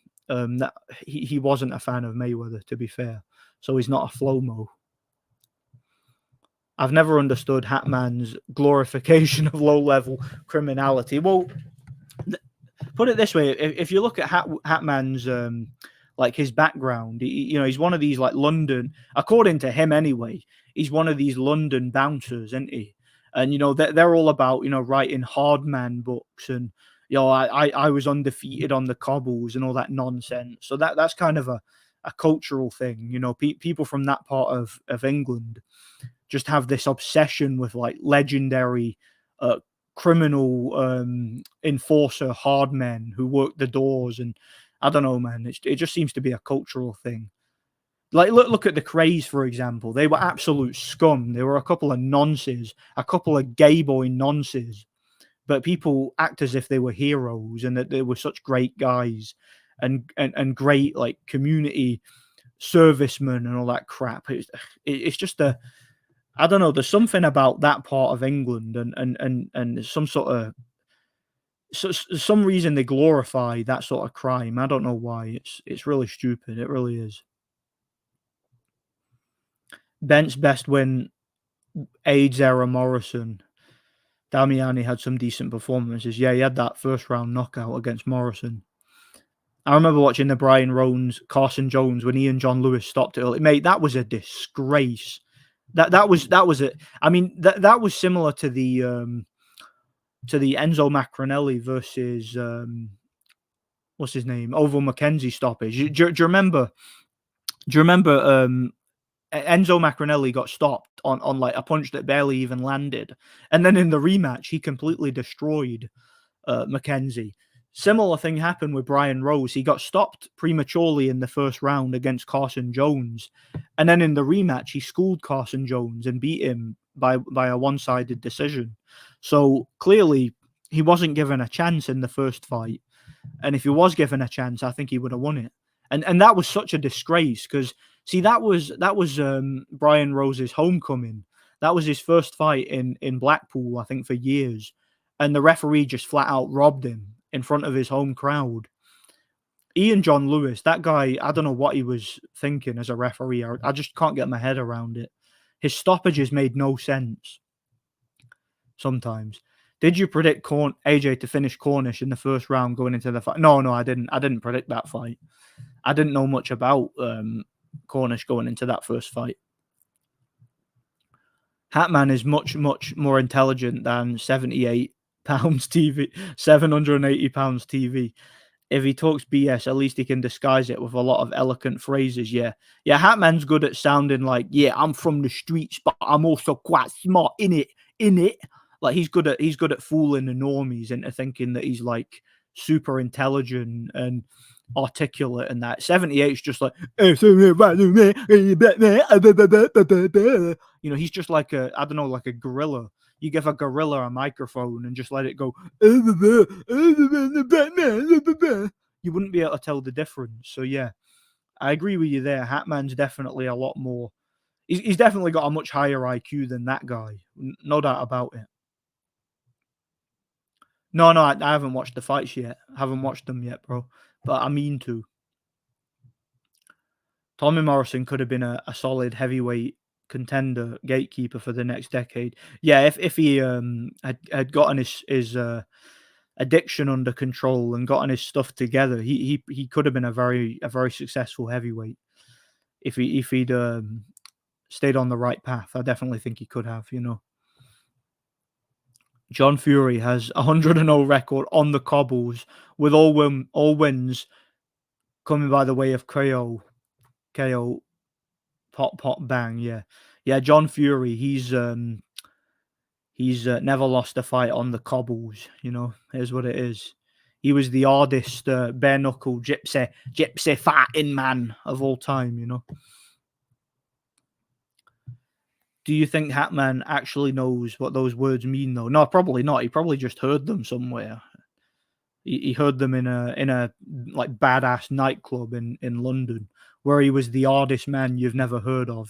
he wasn't a fan of Mayweather, to be fair. So he's not a Flomo. I've never understood Hatman's glorification of low-level criminality. Well, put it this way: if you look at Hatman's like his background, he's one of these like London, according to him anyway. He's one of these London bouncers, isn't he? And they're all about writing hard man books and I was undefeated on the cobbles and all that nonsense. So that's kind of a cultural thing. People from that part of England just have this obsession with like legendary criminal enforcer hard men who work the doors, and I don't know, man. It just seems to be a cultural thing. Like look at the Craze, for example. They were absolute scum. They were a couple of nonces, a couple of gay boy nonces, but people act as if they were heroes and that they were such great guys and great like community servicemen and all that crap. It's just I don't know. There's something about that part of England and some sort of some reason they glorify that sort of crime. I don't know why. It's really stupid. It really is. Bent's best win, AIDS era Morrison. Damiani had some decent performances. Yeah, he had that first round knockout against Morrison. I remember watching the Brian Roans, Carson Jones when he and John Lewis stopped it. Mate, that was a disgrace. That was it. I mean, that was similar to the Enzo Macronelli versus what's his name, Oval McKenzie stoppage. Do you remember? Do you remember Enzo Macronelli got stopped on like a punch that barely even landed, and then in the rematch he completely destroyed McKenzie. Similar thing happened with Brian Rose. He got stopped prematurely in the first round against Carson Jones, and then in the rematch he schooled Carson Jones and beat him by a one-sided decision. So clearly he wasn't given a chance in the first fight, and if he was given a chance, I think he would have won it. And that was such a disgrace because see that was Brian Rose's homecoming. That was his first fight in Blackpool, I think, for years, and the referee just flat out robbed him in front of his home crowd. Ian John Lewis, that guy, I don't know what he was thinking as a referee. I just can't get my head around it. His stoppages made no sense sometimes. Did you predict AJ to finish Cornish in the first round going into the fight? No, I didn't. I didn't predict that fight. I didn't know much about Cornish going into that first fight. Hatman is much, much more intelligent than 78 pounds TV, 780 pounds TV. If he talks BS, at least he can disguise it with a lot of eloquent phrases. Yeah, Hatman's good at sounding like, yeah, I'm from the streets, but I'm also quite smart in it. Like he's good at fooling the normies into thinking that he's like super intelligent and articulate, and that 78 is just like, he's just like I don't know, like a gorilla. You give a gorilla a microphone and just let it go, you wouldn't be able to tell the difference. So yeah, I agree with you there. Hatman's definitely a lot more. He's definitely got a much higher IQ than that guy. No doubt about it. No, I haven't watched the fights yet. I haven't watched them yet, bro. But I mean to. Tommy Morrison could have been a solid heavyweight contender, gatekeeper for the next decade. Yeah, if he had gotten his addiction under control and gotten his stuff together, he could have been a very successful heavyweight. If he'd stayed on the right path, I definitely think he could have. John Fury has a 100-0 record on the cobbles with all wins coming by the way of KO, pop, bang. Yeah. John Fury, he's never lost a fight on the cobbles. Here's what it is. He was the hardest bare knuckle gypsy fighting man of all time. Do you think Hatman actually knows what those words mean, though? No, probably not. He probably just heard them somewhere. He heard them in a like badass nightclub in London, where he was the hardest man you've never heard of.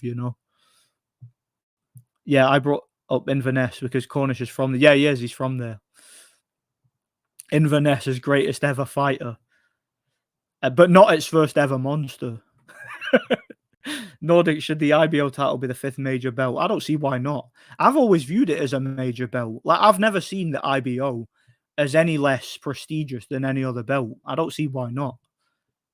Yeah, I brought up Inverness because Cornish is from there. Yeah, he is. He's from there. Inverness's greatest ever fighter, but not its first ever monster. Nordic, should the IBO title be the 5th major belt? I don't see why not. I've always viewed it as a major belt. Like, I've never seen the IBO as any less prestigious than any other belt. I don't see why not.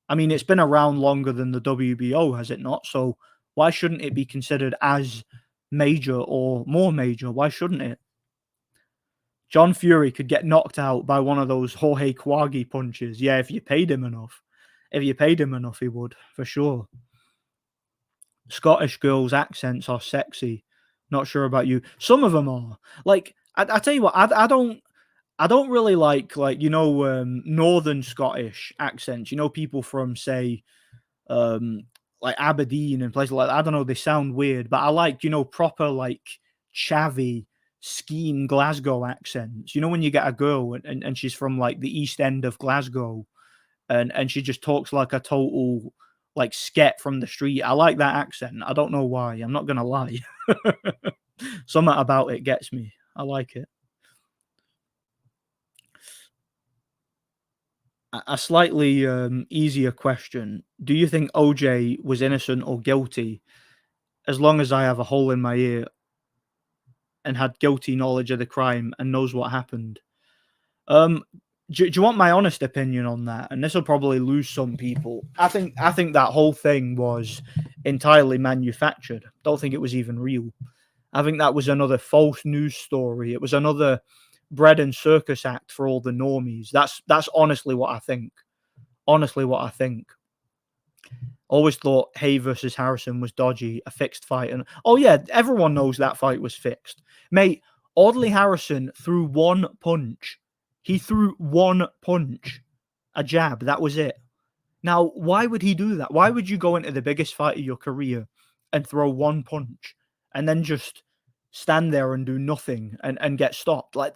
I mean, it's been around longer than the WBO, has it not? So why shouldn't it be considered as major or more major? Why shouldn't it? John Fury could get knocked out by one of those Jorge Kawagi punches. Yeah, if you paid him enough. If you paid him enough, he would, for sure. Scottish girls' accents are sexy. Not sure about you. Some of them are. Like, I tell you what, I don't really like Northern Scottish accents. You know, people from, say, um, like Aberdeen and places like that. I don't know, they sound weird, but I like, proper, like, chavvy, scheme Glasgow accents. You know, when you get a girl and she's from, like, the East End of Glasgow, and she just talks like a total, like, sket from the street. I like that accent. I don't know why. I'm not gonna lie. Something about it gets me. I like it. A slightly easier question. Do you think OJ was innocent or guilty? As long as I have a hole in my ear and had guilty knowledge of the crime and knows what happened. Um, do you want my honest opinion on that? And this will probably lose some people. I think that whole thing was entirely manufactured. Don't think it was even real. I think that was another false news story. It was another bread and circus act for all the normies. That's honestly what I think. Honestly, what I think. Always thought Hay versus Harrison was dodgy, a fixed fight, and oh yeah, everyone knows that fight was fixed, mate. Audley Harrison threw one punch. He threw one punch, a jab. That was it. Now, why would he do that? Why would you go into the biggest fight of your career and throw one punch and then just stand there and do nothing and get stopped? Like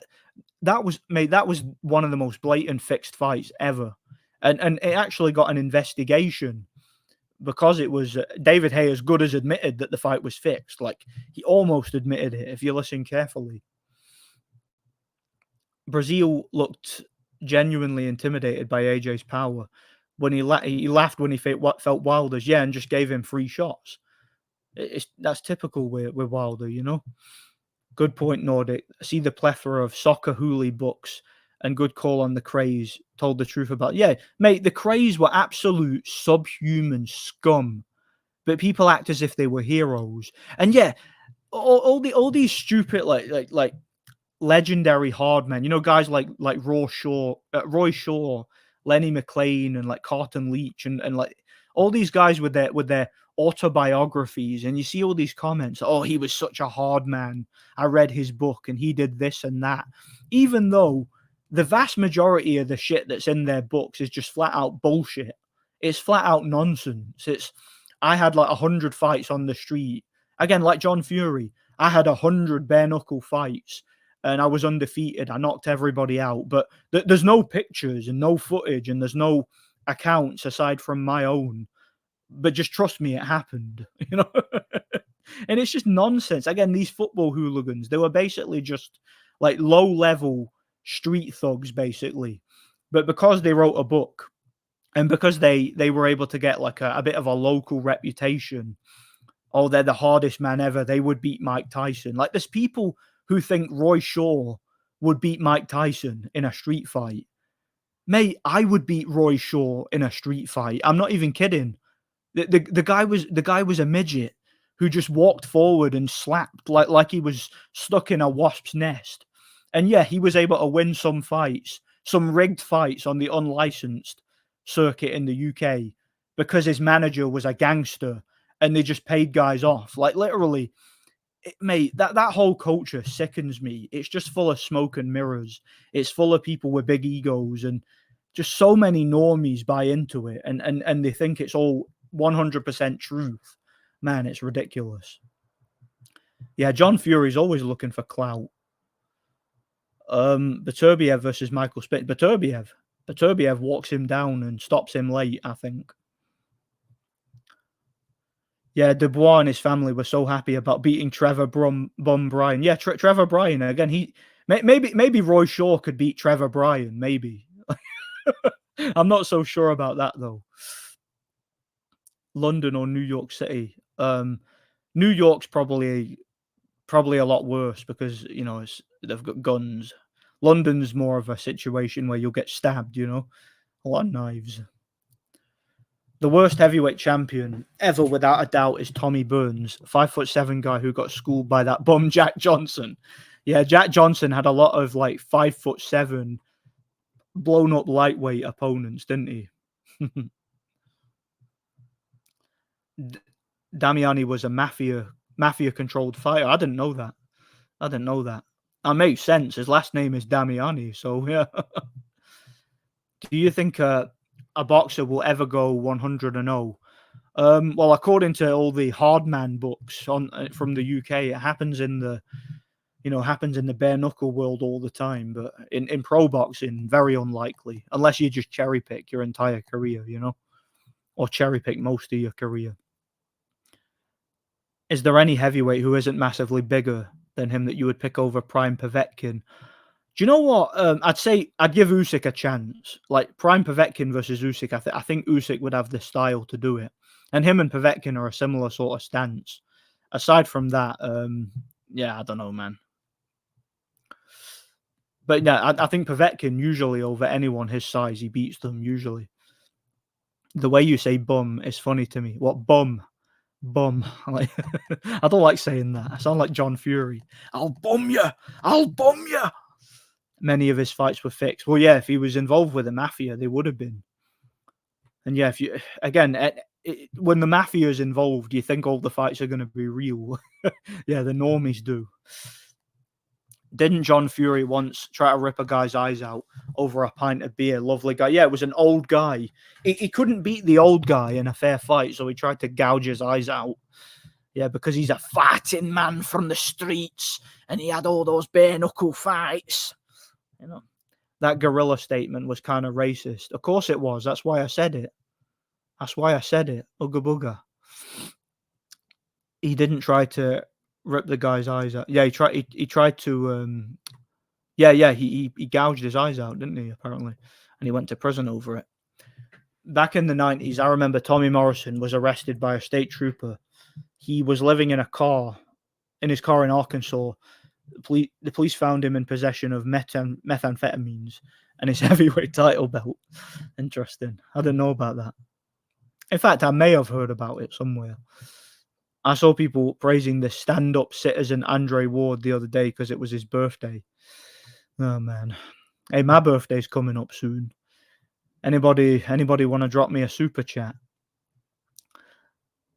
that was, mate, that was one of the most blatant fixed fights ever. And it actually got an investigation because it was David Hay as good as admitted that the fight was fixed. Like he almost admitted it if you listen carefully. Brazil looked genuinely intimidated by AJ's power when he laughed when he felt Wilder's, yeah, and just gave him free shots. That's typical with Wilder, you know. Good point, Nordic. See the plethora of soccer hoolie books and good call on the Craze. Told the truth about, yeah, mate. The Craze were absolute subhuman scum, but people act as if they were heroes. And yeah, all these stupid like legendary hard men, you know, guys like Roy Shaw, Lenny McLean, and like Carton Leach, and like all these guys with their autobiographies, and you see all these comments. Oh, he was such a hard man. I read his book, and he did this and that. Even though the vast majority of the shit that's in their books is just flat out bullshit. It's flat out nonsense. I had like 100 fights on the street. Again, like John Fury, I had 100 bare knuckle fights and I was undefeated. I knocked everybody out, but there's no pictures and no footage and there's no accounts aside from my own. But just trust me, it happened, you know. And it's just nonsense. Again, these football hooligans, they were basically just like low level street thugs, basically. But because they wrote a book and because they were able to get like a bit of a local reputation, oh, they're the hardest man ever, they would beat Mike Tyson. Like there's people who think Roy Shaw would beat Mike Tyson in a street fight. Mate, I would beat Roy Shaw in a street fight. I'm not even kidding. The guy was a midget who just walked forward and slapped like he was stuck in a wasp's nest. And yeah, he was able to win some fights, some rigged fights on the unlicensed circuit in the UK because his manager was a gangster and they just paid guys off. Like literally, mate, that whole culture sickens me. It's just full of smoke and mirrors. It's full of people with big egos and just so many normies buy into it and they think it's all 100% truth. Man, it's ridiculous. Yeah, John Fury's always looking for clout. Beterbiev versus Michael Spence. Beterbiev walks him down and stops him late, I think. Yeah, Dubois and his family were so happy about beating Trevor Bum Bryan. Yeah, Trevor Bryan again. Maybe Roy Shaw could beat Trevor Bryan. Maybe. I'm not so sure about that though. London or New York City? New York's probably a lot worse because you know they've got guns. London's more of a situation where you'll get stabbed. You know, a lot of knives. The worst heavyweight champion ever, without a doubt, is Tommy Burns, 5'7" guy who got schooled by that bum Jack Johnson. Yeah, Jack Johnson had a lot of like 5'7" blown up lightweight opponents, didn't he? D- Damiani was a mafia controlled fighter. I didn't know that. I didn't know that. That makes sense. His last name is Damiani, so yeah. Do you think a boxer will ever go 100-0? Well, according to all the Hardman books on from the UK, it happens in the happens in the bare knuckle world all the time. But in pro boxing, very unlikely, unless you just cherry pick your entire career, or cherry pick most of your career. Is there any heavyweight who isn't massively bigger than him that you would pick over Prime Povetkin? Do you know what? I'd say I'd give Usyk a chance. Like Prime Povetkin versus Usyk, I think Usyk would have the style to do it, and him and Povetkin are a similar sort of stance. Aside from that, yeah, I don't know, man. But yeah, I think Povetkin usually over anyone his size, he beats them usually. The way you say "bum" is funny to me. What bum? Bum. Like I don't like saying that. I sound like John Fury. I'll bum you. I'll bum you. Many of his fights were fixed. Well, yeah, if he was involved with the mafia, they would have been. And yeah, if you again, when the mafia is involved, you think all the fights are going to be real. Yeah, the normies do. Didn't John Fury once try to rip a guy's eyes out over a pint of beer? Lovely guy. Yeah, it was an old guy. He couldn't beat the old guy in a fair fight, so he tried to gouge his eyes out. Yeah, because he's a fighting man from the streets and he had all those bare knuckle fights. That gorilla statement was kind of racist. Of course it was. That's why I said it. Ugga bugga. He didn't try to rip the guy's eyes out. Yeah, he tried to he gouged his eyes out, didn't he, apparently? And he went to prison over it. Back in the 90s, I remember Tommy Morrison was arrested by a state trooper. He was living in his car in Arkansas. The police found him in possession of methamphetamines and his heavyweight title belt. Interesting. I didn't know about that. In fact, I may have heard about it somewhere. I saw people praising the stand-up citizen Andre Ward the other day because it was his birthday. Oh man. Hey, my birthday's coming up soon. Anybody want to drop me a super chat?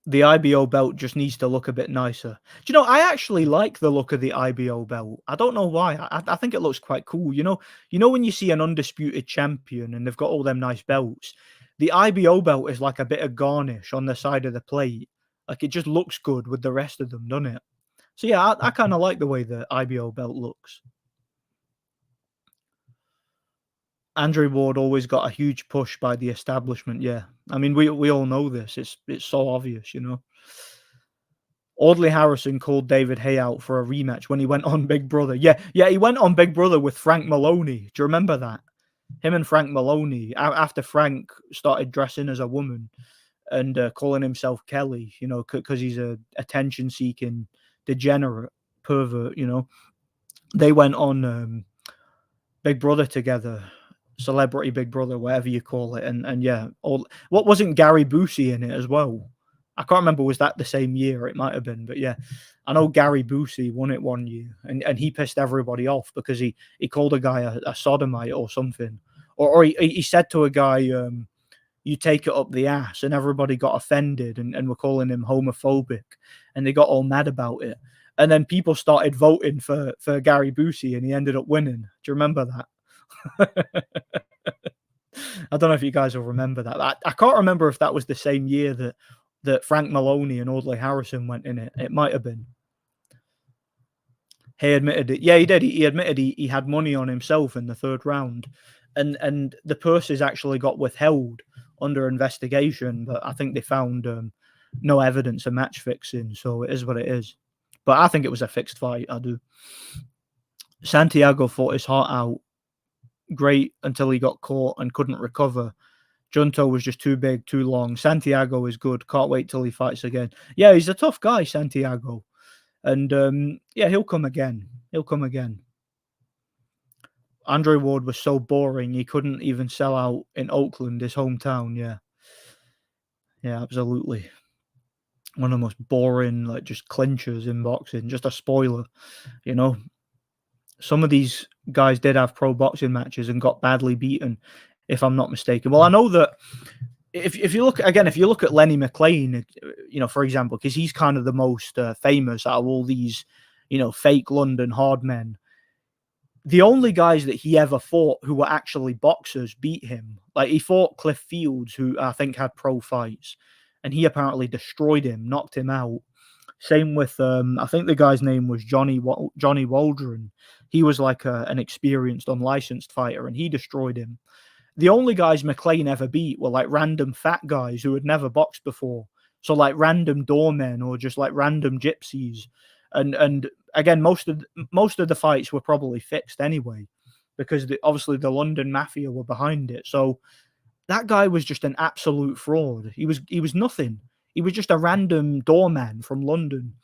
The IBO belt just needs to look a bit nicer. Do you know, I actually like the look of the IBO belt. I don't know why. I think it looks quite cool. You know when you see an undisputed champion and they've got all them nice belts, the IBO belt is like a bit of garnish on the side of the plate. Like it just looks good with the rest of them, doesn't it? So yeah, I kind of like the way the IBO belt looks. Andre Ward always got a huge push by the establishment. Yeah, I mean we all know this. It's so obvious, Audley Harrison called David Haye out for a rematch when he went on Big Brother. Yeah, he went on Big Brother with Frank Maloney. Do you remember that? Him and Frank Maloney, after Frank started dressing as a woman and calling himself Kelly, because he's a attention-seeking degenerate pervert, they went on Big Brother together, Celebrity Big Brother, whatever you call it, and yeah, what wasn't Gary Busey in it as well? I can't remember, was that the same year? It might have been, but yeah, I know Gary Busey won it one year, and he pissed everybody off because he called a guy a sodomite or something, or he said to a guy, "You take it up the ass," and everybody got offended and were calling him homophobic, and they got all mad about it, and then people started voting for Gary Busey, and he ended up winning. Do you remember that? I don't know if you guys will remember that. I can't remember if that was the same year that Frank Maloney and Audley Harrison went in it. It might have been. He admitted it. Yeah, he did. He admitted he had money on himself in the third round, and the purses actually got withheld under investigation. But I think they found no evidence of match fixing, so it is what it is. But I think it was a fixed fight. I do. Santiago fought his heart out. Great until he got caught and couldn't recover. Junto was just too big, too long. Santiago is good. Can't wait till he fights again. Yeah, he's a tough guy, Santiago. And yeah, he'll come again. Andre Ward was so boring, he couldn't even sell out in Oakland, his hometown. Yeah, absolutely. One of the most boring, like just clinchers in boxing. Just a spoiler, Some of these guys did have pro boxing matches and got badly beaten, if I'm not mistaken. Well, I know that if you look again, if you look at Lenny McLean, for example, because he's kind of the most famous out of all these, fake London hard men. The only guys that he ever fought who were actually boxers beat him. Like he fought Cliff Fields, who I think had pro fights, and he apparently destroyed him, knocked him out. Same with I think the guy's name was Johnny Waldron. He was like an experienced unlicensed fighter, and he destroyed him. The only guys McLean ever beat were like random fat guys who had never boxed before. So like random doormen or just like random gypsies. And again, most of the fights were probably fixed anyway, because obviously the London Mafia were behind it. So that guy was just an absolute fraud. He was nothing. He was just a random doorman from London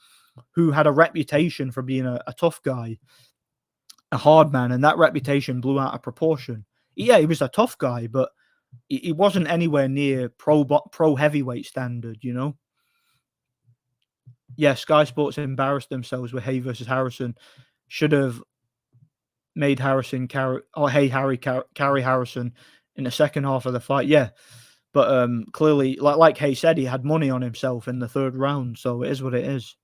who had a reputation for being a tough guy, a hard man, and that reputation blew out of proportion. Yeah, he was a tough guy, but he wasn't anywhere near pro heavyweight standard, Yeah, Sky Sports embarrassed themselves with Hay versus Harrison. Should have made Harrison carry Harrison in the second half of the fight. Yeah, but clearly, like Hay said, he had money on himself in the third round, so it is what it is.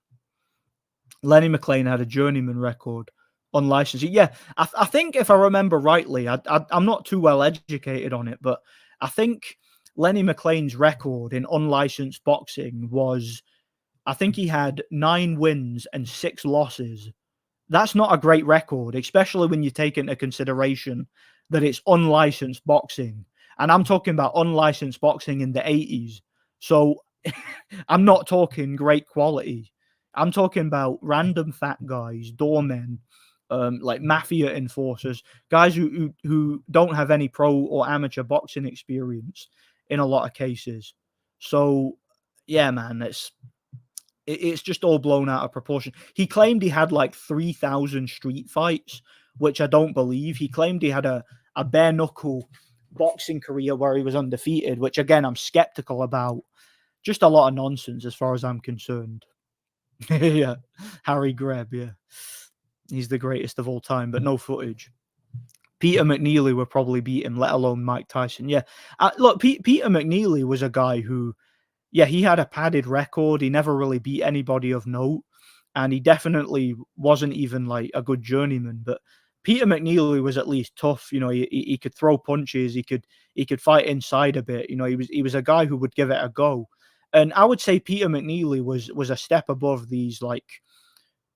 Lenny McLean had a journeyman record on licensing. Yeah, I think if I remember rightly, I'm not too well educated on it, but I think Lenny McLean's record in unlicensed boxing was, I think he had 9 wins and 6 losses. That's not a great record, especially when you take into consideration that it's unlicensed boxing. And I'm talking about unlicensed boxing in the 80s. So I'm not talking great quality. I'm talking about random fat guys, doormen, like mafia enforcers, guys who don't have any pro or amateur boxing experience in a lot of cases. So yeah, man, it's just all blown out of proportion. He claimed he had like 3,000 street fights, which I don't believe. He claimed he had a bare knuckle boxing career where he was undefeated, which again I'm skeptical about. Just a lot of nonsense as far as I'm concerned. Yeah, Harry Greb, yeah. He's the greatest of all time, but no footage. Peter McNeely would probably beat him, let alone Mike Tyson. Yeah, look, Peter McNeely was a guy who, yeah, he had a padded record. He never really beat anybody of note, and he definitely wasn't even like a good journeyman. But Peter McNeely was at least tough. He could throw punches. He could fight inside a bit. He was a guy who would give it a go. And I would say Peter McNeely was a step above these like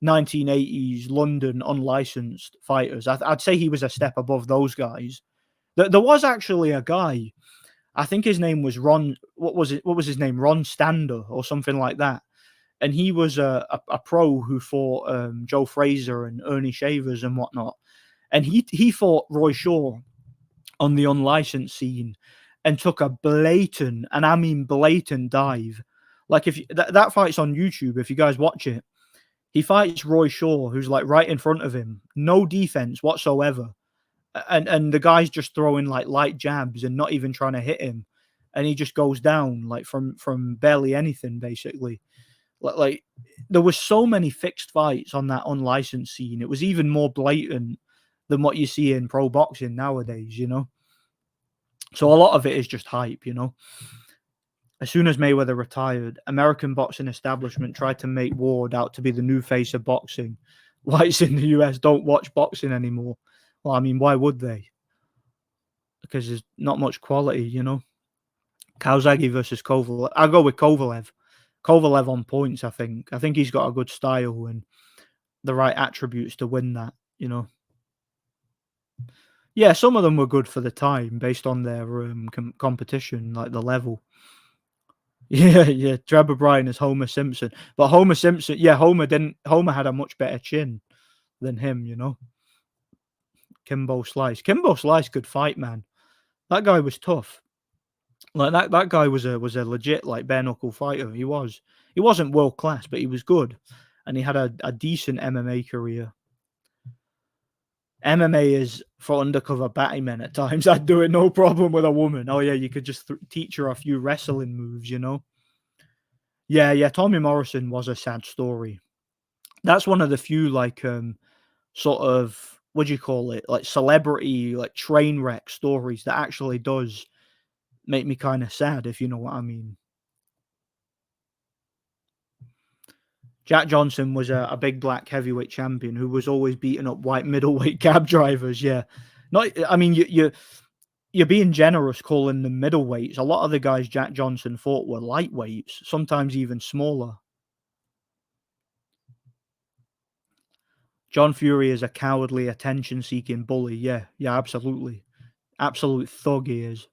1980s London unlicensed fighters. I'd say he was a step above those guys. There was actually a guy, I think his name was Ron. What was it? What was his name? Ron Stander or something like that. And he was a pro who fought Joe Fraser and Ernie Shavers and whatnot. And he fought Roy Shaw on the unlicensed scene and took a blatant, and I mean blatant dive. Like if that fight's on YouTube, if you guys watch it, he fights Roy Shaw, who's like right in front of him, no defense whatsoever, and the guy's just throwing like light jabs and not even trying to hit him, and he just goes down like from barely anything basically. Like there was so many fixed fights on that unlicensed scene. It was even more blatant than what you see in pro boxing nowadays. So a lot of it is just hype. As soon as Mayweather retired, American boxing establishment tried to make Ward out to be the new face of boxing. Whites in the US don't watch boxing anymore. Well, I mean, why would they? Because there's not much quality, Calzaghe versus Kovalev. I'll go with Kovalev. Kovalev on points, I think. I think he's got a good style and the right attributes to win that, Yeah, some of them were good for the time based on their competition, like the level. Yeah. Trevor Bryan is Homer Simpson. But Homer Simpson, yeah, Homer had a much better chin than him, Kimbo Slice. Kimbo Slice could fight, man. That guy was tough. Like that guy was a legit like bare knuckle fighter. He was. He wasn't world class, but he was good. And he had a decent MMA career. MMA is for undercover batty men at times. I'd do it no problem with a woman. Oh yeah, you could just teach her a few wrestling moves, Yeah, Tommy Morrison was a sad story. That's one of the few like sort of what do you call it? Like celebrity, like train wreck stories that actually does make me kind of sad, if you know what I mean. Jack Johnson was a big black heavyweight champion who was always beating up white middleweight cab drivers. Yeah, not. I mean, you're being generous calling them middleweights. A lot of the guys Jack Johnson fought were lightweights, sometimes even smaller. John Fury is a cowardly, attention-seeking bully. Yeah, absolutely. Absolute thug he is.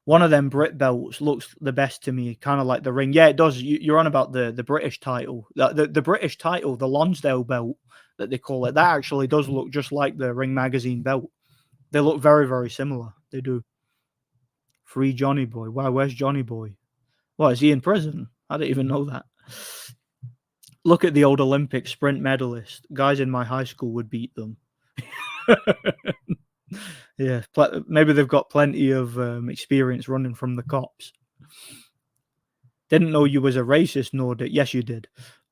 One of them Brit belts looks the best to me, kind of like the ring. Yeah, it does. You're on about the British title. The British title, the Lonsdale belt that they call it, that actually does look just like the Ring Magazine belt. They look very, very similar. They do. Free Johnny Boy. Why, where's Johnny Boy? What, is he in prison? I didn't even know that. Look at the old Olympic sprint medalists. Guys in my high school would beat them. Yeah, maybe they've got plenty of experience running from the cops. Didn't know you was a racist, Nordic. Yes, you did.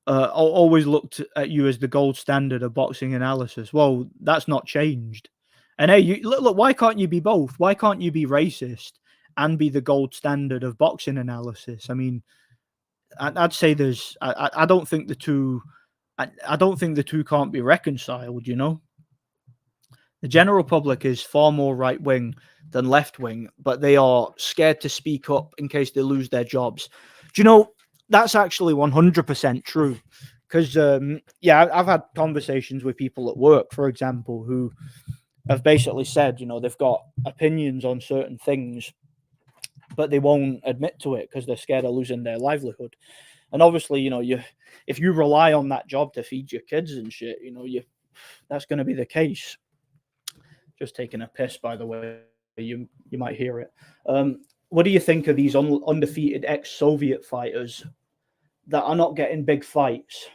Always looked at you as the gold standard of boxing analysis. Well, that's not changed. And hey, look, why can't you be both? Why can't you be racist and be the gold standard of boxing analysis? I mean, I'd say there's. I don't think the two. I don't think the two can't be reconciled. You know, the general public is far more right wing than left wing, but they are scared to speak up in case they lose their jobs. Do you know that's actually 100% true? Because I've had conversations with people at work, for example, who have basically said, you know, they've got opinions on certain things, but they won't admit to it because they're scared of losing their livelihood. And obviously, you know, if you rely on that job to feed your kids and shit, you know, that's going to be the case. Just taking a piss, by the way. You might hear it. What do you think of these undefeated ex-Soviet fighters that are not getting big fights?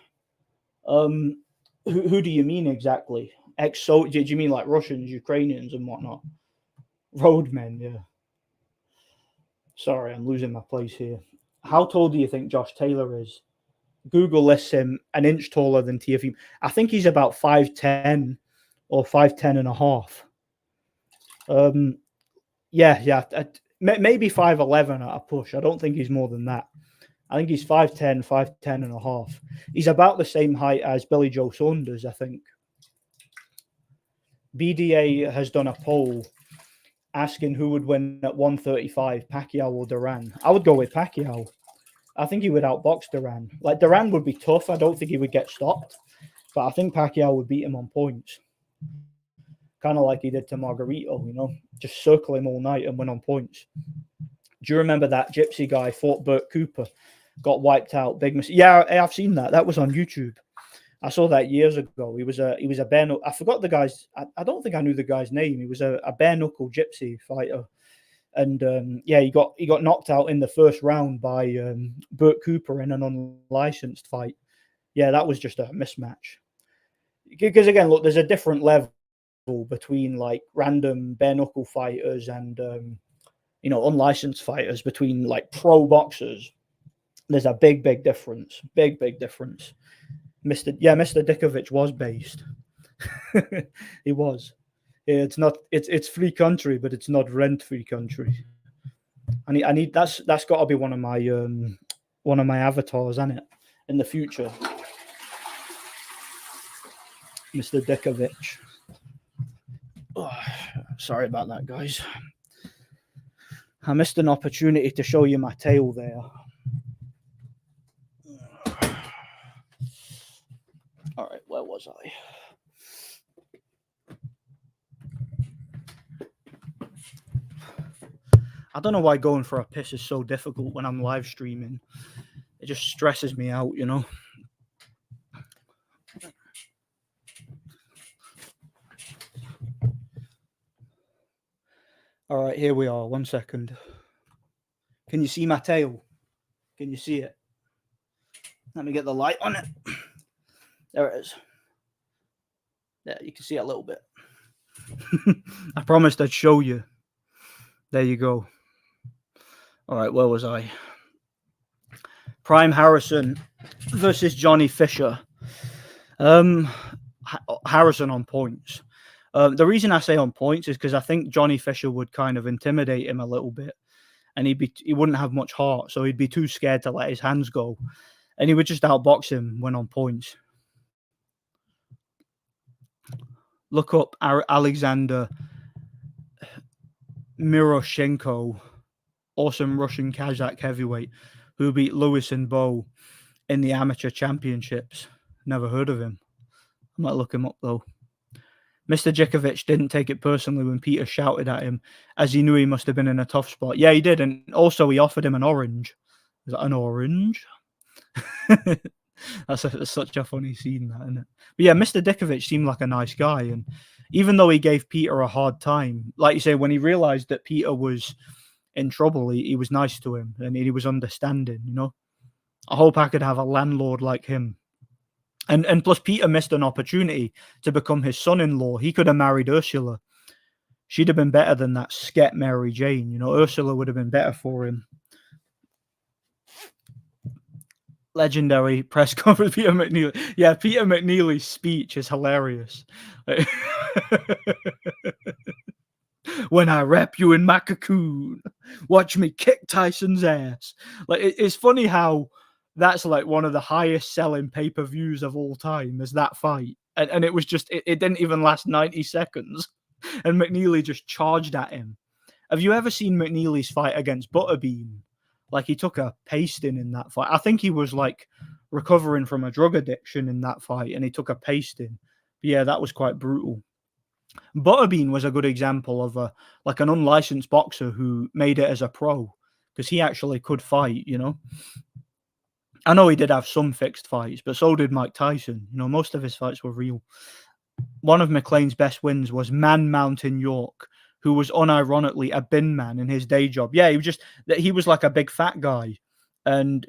Who do you mean exactly? Do you mean like Russians, Ukrainians, and whatnot? Roadmen, yeah. Sorry, I'm losing my place here. How tall do you think Josh Taylor is? Google lists him an inch taller than Teofimo. I think he's about 5'10" or 5'10 and a half. Maybe 5'11" at a push. I don't think he's more than that. I think he's 5'10", 5'10 and a half. He's about the same height as Billy Joe Saunders, I think. BDA has done a poll asking who would win at 135, Pacquiao or Duran. I would go with Pacquiao. I think he would outbox Duran. Like, Duran would be tough. I don't think he would get stopped. But I think Pacquiao would beat him on points. Kind of like he did to Margarito, you know. Just circle him all night and win on points. Do you remember that gypsy guy fought Burt Cooper? Got wiped out. Big mistake. Yeah, I've seen that. That was on YouTube. I saw that years ago. He was a bare knuckle. I forgot the guy's. I don't think I knew the guy's name. He was a bare knuckle gypsy fighter, and he got knocked out in the first round by Burt Cooper in an unlicensed fight. Yeah, that was just a mismatch. Because again, look, there's a different level between like random bare knuckle fighters and unlicensed fighters, between like pro boxers. There's a big difference. Big difference. Mr. Dickovich was based. He was. It's not. It's free country, but it's not rent-free country. I need. That's got to be one of my avatars, isn't it? In the future, Mr. Dickovich. Oh, sorry about that, guys. I missed an opportunity to show you my tail there. All right, where was I? I don't know why going for a piss is so difficult when I'm live streaming. It just stresses me out, you know. All right, here we are. 1 second. Can you see my tail? Can you see it? Let me get the light on it. There it is. Yeah, you can see it a little bit. I promised I'd show you. There you go. All right, where was I? Prime Harrison versus Johnny Fisher. Harrison on points. The reason I say on points is because I think Johnny Fisher would kind of intimidate him a little bit, and he wouldn't have much heart, so he'd be too scared to let his hands go, and he would just outbox him when on points. Look up Alexander Miroshenko, awesome Russian Kazakh heavyweight, who beat Lewis and Bowe in the amateur championships. Never heard of him. I might look him up though. Mr. Djikovich didn't take it personally when Peter shouted at him, as he knew he must have been in a tough spot. Yeah, he did, and also he offered him an orange. Is that an orange? That's such a funny scene, that, isn't it? But yeah, Mr. Djikovich seemed like a nice guy, and even though he gave Peter a hard time, like you say, when he realized that Peter was in trouble, he was nice to him, and he was understanding, you know? I hope I could have a landlord like him. And plus, Peter missed an opportunity to become his son-in-law. He could have married Ursula. She'd have been better than that sket Mary Jane. You know, Ursula would have been better for him. Legendary press conference, Peter McNeely. Yeah, Peter McNeely's speech is hilarious. When I wrap you in my cocoon, watch me kick Tyson's ass. Like, it's funny how that's like one of the highest selling pay-per-views of all time, is that fight. And it was just, it didn't even last 90 seconds. And McNeely just charged at him. Have you ever seen McNeely's fight against Butterbean? Like, he took a pasting in that fight. I think he was like recovering from a drug addiction in that fight, and he took a pasting. But yeah, that was quite brutal. Butterbean was a good example of like an unlicensed boxer who made it as a pro, because he actually could fight, you know. I know he did have some fixed fights, but so did Mike Tyson. You know, most of his fights were real. One of McLean's best wins was Man Mountain York, who was unironically a bin man in his day job. Yeah, he was like a big fat guy, and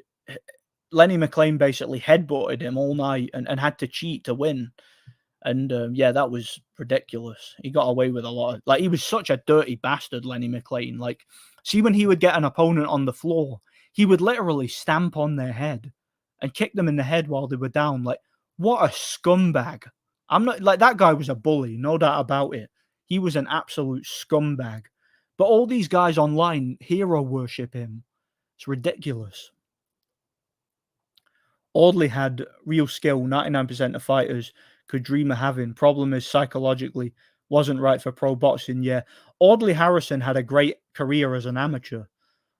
Lenny McLean basically headbutted him all night and had to cheat to win. And yeah, that was ridiculous. He got away with a lot. Like, he was such a dirty bastard, Lenny McLean. Like, see, when he would get an opponent on the floor, he would literally stamp on their head and kick them in the head while they were down. Like, what a scumbag. I'm not, like, that guy was a bully, no doubt about it. He was an absolute scumbag. But all these guys online hero worship him. It's ridiculous. Audley had real skill. 99% of fighters could dream of having. Problem is, psychologically wasn't right for pro boxing. Yeah, Audley Harrison had a great career as an amateur.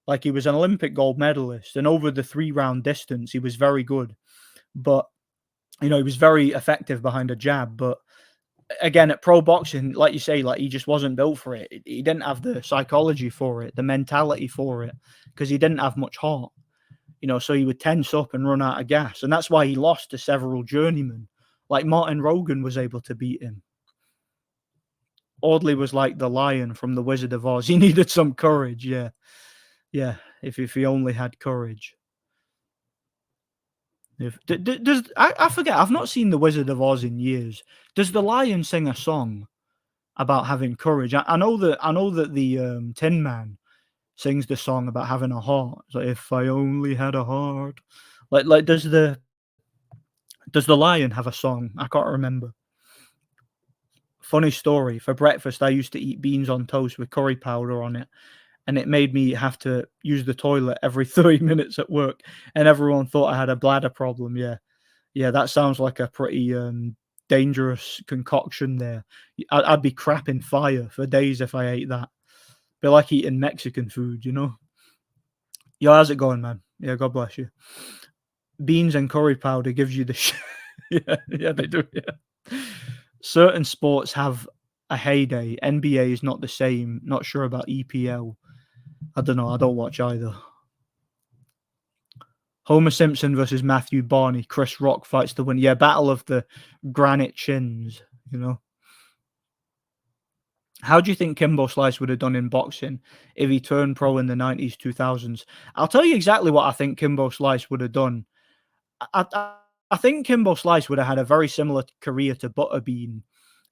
Like, he was an Olympic gold medalist, and over the 3-round distance, he was very good. But, you know, he was very effective behind a jab. But again, at pro boxing, like you say, like, he just wasn't built for it. He didn't have the psychology for it, the mentality for it, because he didn't have much heart. You know, so he would tense up and run out of gas. And that's why he lost to several journeymen. Like, Martin Rogan was able to beat him. Audley was like the lion from The Wizard of Oz. He needed some courage, yeah. Yeah, if he only had courage. I forget, I've not seen The Wizard of Oz in years. Does the lion sing a song about having courage? I know that the Tin Man sings the song about having a heart. It's like, if I only had a heart. Like does the lion have a song? I can't remember. Funny story. For breakfast, I used to eat beans on toast with curry powder on it, and it made me have to use the toilet every 30 minutes at work, and everyone thought I had a bladder problem. Yeah, that sounds like a pretty dangerous concoction there. I'd be crapping fire for days if I ate that. Be like eating Mexican food, you know. Yo, how's it going, man? Yeah, God bless you. Beans and curry powder gives you the yeah, they do. Yeah. Certain sports have a heyday. NBA is not the same. Not sure about EPL. I don't know. I don't watch either. Homer Simpson versus Matthew Barney. Chris Rock fights to win. Yeah, battle of the granite chins, you know. How do you think Kimbo Slice would have done in boxing if he turned pro in the 90s, 2000s? I'll tell you exactly what I think Kimbo Slice would have done. I think Kimbo Slice would have had a very similar career to Butterbean.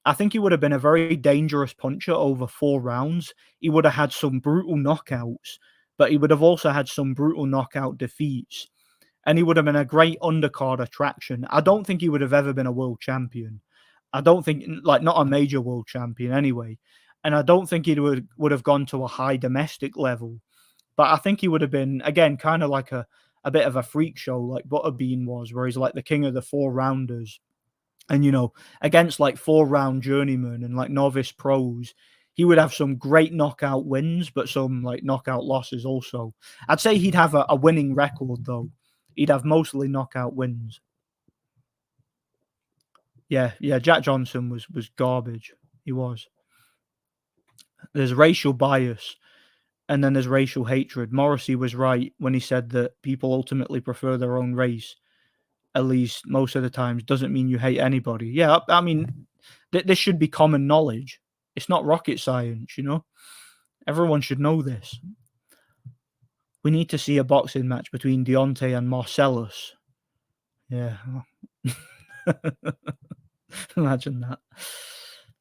I think he would have been a very dangerous puncher over 4 rounds. He would have had some brutal knockouts, but he would have also had some brutal knockout defeats. And he would have been a great undercard attraction. I don't think he would have ever been a world champion. I don't think, like, not a major world champion anyway, and I don't think he would have gone to a high domestic level. But I think he would have been, again, kind of like a bit of a freak show, like Butterbean was, where he's like the king of the 4 rounders. And, against like 4 round journeymen and like novice pros, he would have some great knockout wins, but some like knockout losses also. I'd say he'd have a winning record though. He'd have mostly knockout wins. Yeah, Jack Johnson was garbage. He was. There's racial bias and then there's racial hatred. Morrissey was right when he said that people ultimately prefer their own race, at least most of the times. Doesn't mean you hate anybody. Yeah, I mean, this should be common knowledge. It's not rocket science, Everyone should know this. We need to see a boxing match between Deontay and Marcellus. Yeah. Imagine that.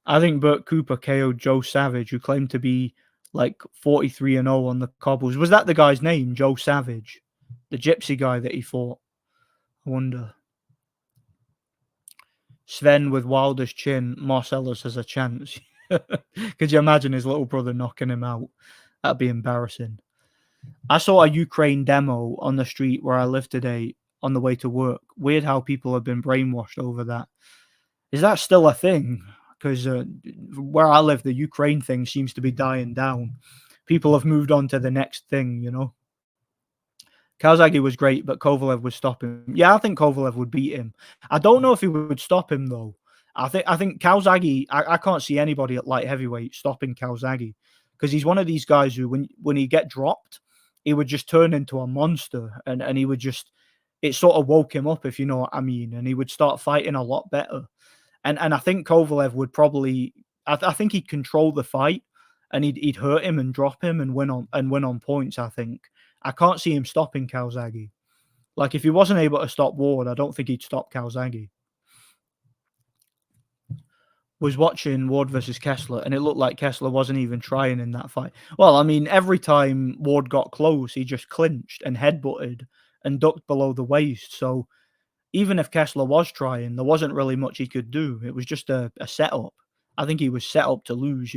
I think Burt Cooper KO'd Joe Savage, who claimed to be like 43-0 on the cobbles. Was that the guy's name, Joe Savage? The gypsy guy that he fought? I wonder. Sven with Wilder's chin, Marcellus has a chance. Could you imagine his little brother knocking him out? That'd be embarrassing. I saw a Ukraine demo on the street where I live today on the way to work. Weird how people have been brainwashed over that. Is that still a thing? Because where I live, the Ukraine thing seems to be dying down. People have moved on to the next thing, Calzaghe was great, but Kovalev would stop him. Yeah, I think Kovalev would beat him. I don't know if he would stop him though. I think Calzaghe. I can't see anybody at light heavyweight stopping Calzaghe because he's one of these guys who, when he get dropped, he would just turn into a monster, and he would just. It sort of woke him up, if you know what I mean, and he would start fighting a lot better. And I think Kovalev would probably. I think he'd control the fight, and he'd hurt him and drop him and win on points. I think. I can't see him stopping Calzaghe. Like, if he wasn't able to stop Ward, I don't think he'd stop Calzaghe. Was watching Ward versus Kessler, and it looked like Kessler wasn't even trying in that fight. Well, I mean, every time Ward got close, he just clinched and headbutted and ducked below the waist. So even if Kessler was trying, there wasn't really much he could do. It was just a setup. I think he was set up to lose,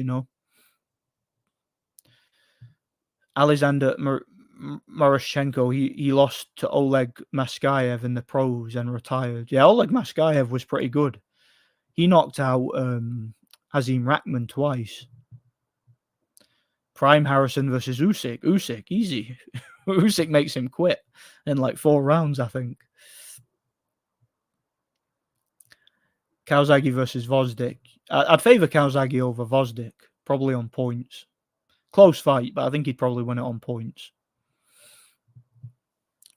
Alexander Moroshchenko, he lost to Oleg Maskayev in the pros and retired. Yeah, Oleg Maskayev was pretty good. He knocked out Azim Rahman twice. Prime Harrison versus Usyk. Usyk, easy. Usyk makes him quit in like 4 rounds, I think. Calzaghe versus Vosdik. I'd favour Calzaghe over Vosdik, probably on points. Close fight, but I think he'd probably win it on points.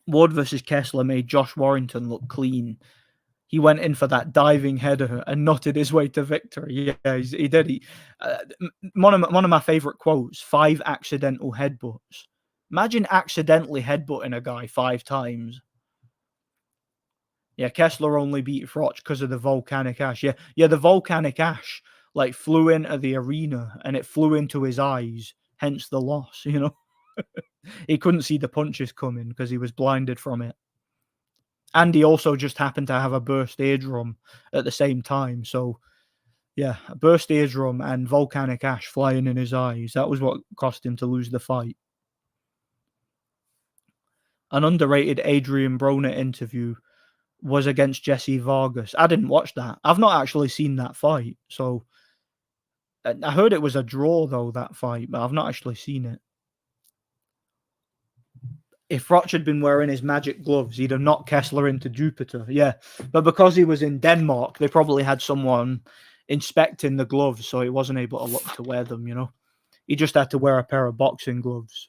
Ward versus Kessler made Josh Warrington look clean. He went in for that diving header and knotted his way to victory. Yeah, he did. One of my favourite quotes, 5 accidental headbutts. Imagine accidentally headbutting a guy 5 times. Yeah, Kessler only beat Froch because of the volcanic ash. Yeah, the volcanic ash like flew into the arena and it flew into his eyes, hence the loss, He couldn't see the punches coming because he was blinded from it. And he also just happened to have a burst eardrum at the same time. So, yeah, a burst eardrum and volcanic ash flying in his eyes. That was what cost him to lose the fight. An underrated Adrian Broner interview was against Jesse Vargas. I didn't watch that. I've not actually seen that fight. So, I heard it was a draw, though, that fight, but I've not actually seen it. If Froch had been wearing his magic gloves, he'd have knocked Kessler into Jupiter. Yeah, but because he was in Denmark, they probably had someone inspecting the gloves, so he wasn't able to wear them, He just had to wear a pair of boxing gloves.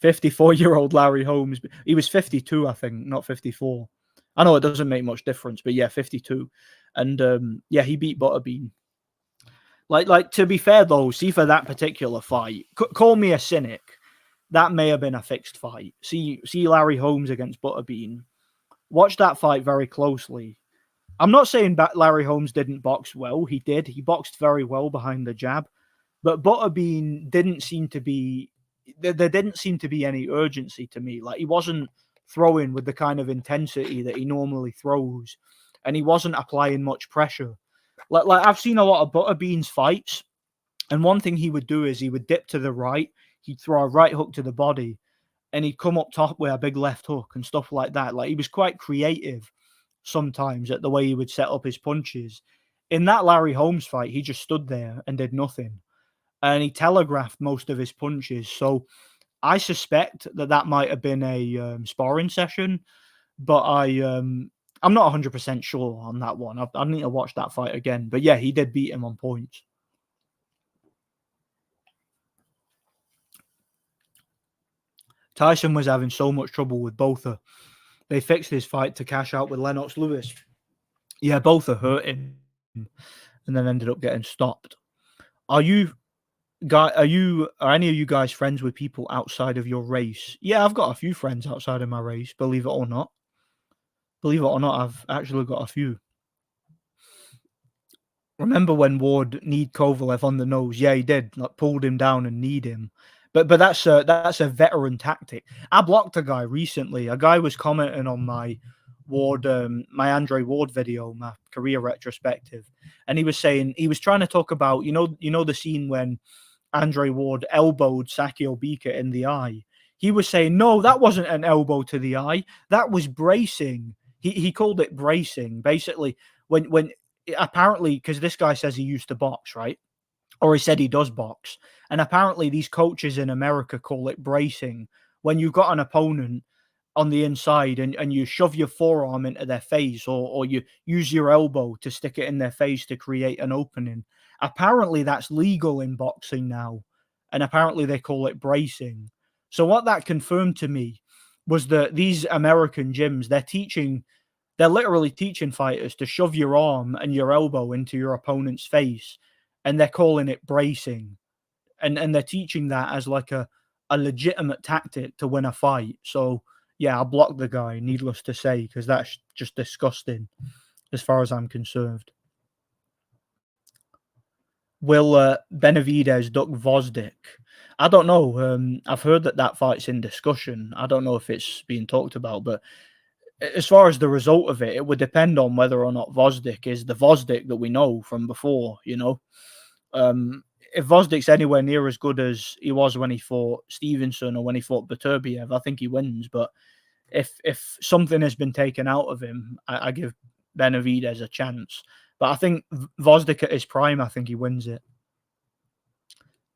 54-year-old Larry Holmes. He was 52, I think, not 54. I know it doesn't make much difference, but yeah, 52. And yeah, he beat Butterbean. Like to be fair, though, see for that particular fight, call me a cynic. That may have been a fixed fight. See Larry Holmes against Butterbean. Watch that fight very closely. I'm not saying that Larry Holmes didn't box well. He did. He boxed very well behind the jab. But Butterbean didn't seem to be... There didn't seem to be any urgency to me. Like, he wasn't throwing with the kind of intensity that he normally throws. And he wasn't applying much pressure. Like I've seen a lot of Butterbean's fights, and one thing he would do is he would dip to the right, he'd throw a right hook to the body, and he'd come up top with a big left hook and stuff like that. Like he was quite creative sometimes at the way he would set up his punches. In that Larry Holmes fight, he just stood there and did nothing, and he telegraphed most of his punches. So I suspect that that might have been a sparring session, but I'm not 100% sure on that one. I need to watch that fight again. But yeah, he did beat him on points. Tyson was having so much trouble with Botha. They fixed his fight to cash out with Lennox Lewis. Yeah, Botha hurt him and then ended up getting stopped. Are any of you guys friends with people outside of your race? Yeah, I've got a few friends outside of my race, believe it or not. Believe it or not, I've actually got a few. Remember when Ward kneed Kovalev on the nose? Yeah, he did. Like pulled him down and kneed him. But that's a veteran tactic. I blocked a guy recently. A guy was commenting on my my Andre Ward video, my career retrospective, and he was saying he was trying to talk about the scene when Andre Ward elbowed Sakio Bika in the eye. He was saying, no, that wasn't an elbow to the eye. That was bracing. He called it bracing. Basically, when apparently, because this guy says he used to box, right? Or he said he does box. And apparently these coaches in America call it bracing. When you've got an opponent on the inside and you shove your forearm into their face, or you use your elbow to stick it in their face to create an opening. Apparently that's legal in boxing now. And apparently they call it bracing. So what that confirmed to me was that these American gyms, they're literally teaching fighters to shove your arm and your elbow into your opponent's face, and they're calling it bracing. And they're teaching that as like a legitimate tactic to win a fight. So yeah, I blocked the guy, needless to say, because that's just disgusting as far as I'm concerned. Will Benavidez duck Vosdik? I don't know. I've heard that fight's in discussion. I don't know if it's being talked about, but as far as the result of it, it would depend on whether or not Vosdik is the Vosdik that we know from before, If Vosdik's anywhere near as good as he was when he fought Stevenson or when he fought Beterbiev, I think he wins. But if something has been taken out of him, I give Benavidez a chance. But I think Vosdik at his prime, I think he wins it.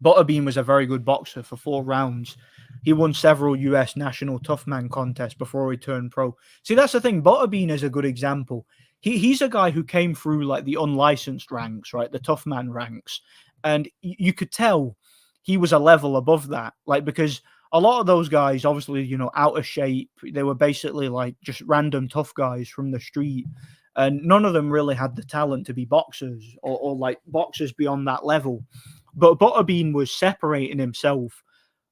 Butterbean was a very good boxer for 4 rounds. He won several US national tough man contests before he turned pro. See, that's the thing. Butterbean is a good example. He's a guy who came through like the unlicensed ranks, right? The tough man ranks. And you could tell he was a level above that. Like, because a lot of those guys, obviously, out of shape, they were basically like just random tough guys from the street. And none of them really had the talent to be boxers or like boxers beyond that level. But Butterbean was separating himself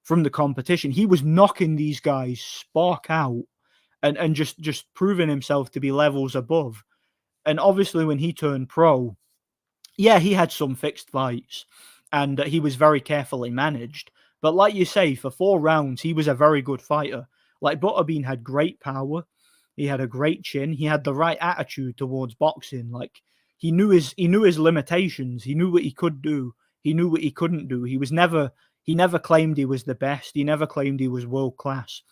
from the competition. He was knocking these guys spark out and just proving himself to be levels above. And obviously when he turned pro, yeah, he had some fixed fights and he was very carefully managed. But like you say, for 4 rounds, he was a very good fighter. Like Butterbean had great power. He had a great chin. He had the right attitude towards boxing. Like he knew his limitations. He knew what he could do. He knew what he couldn't do. He never claimed he was the best. He never claimed he was world class.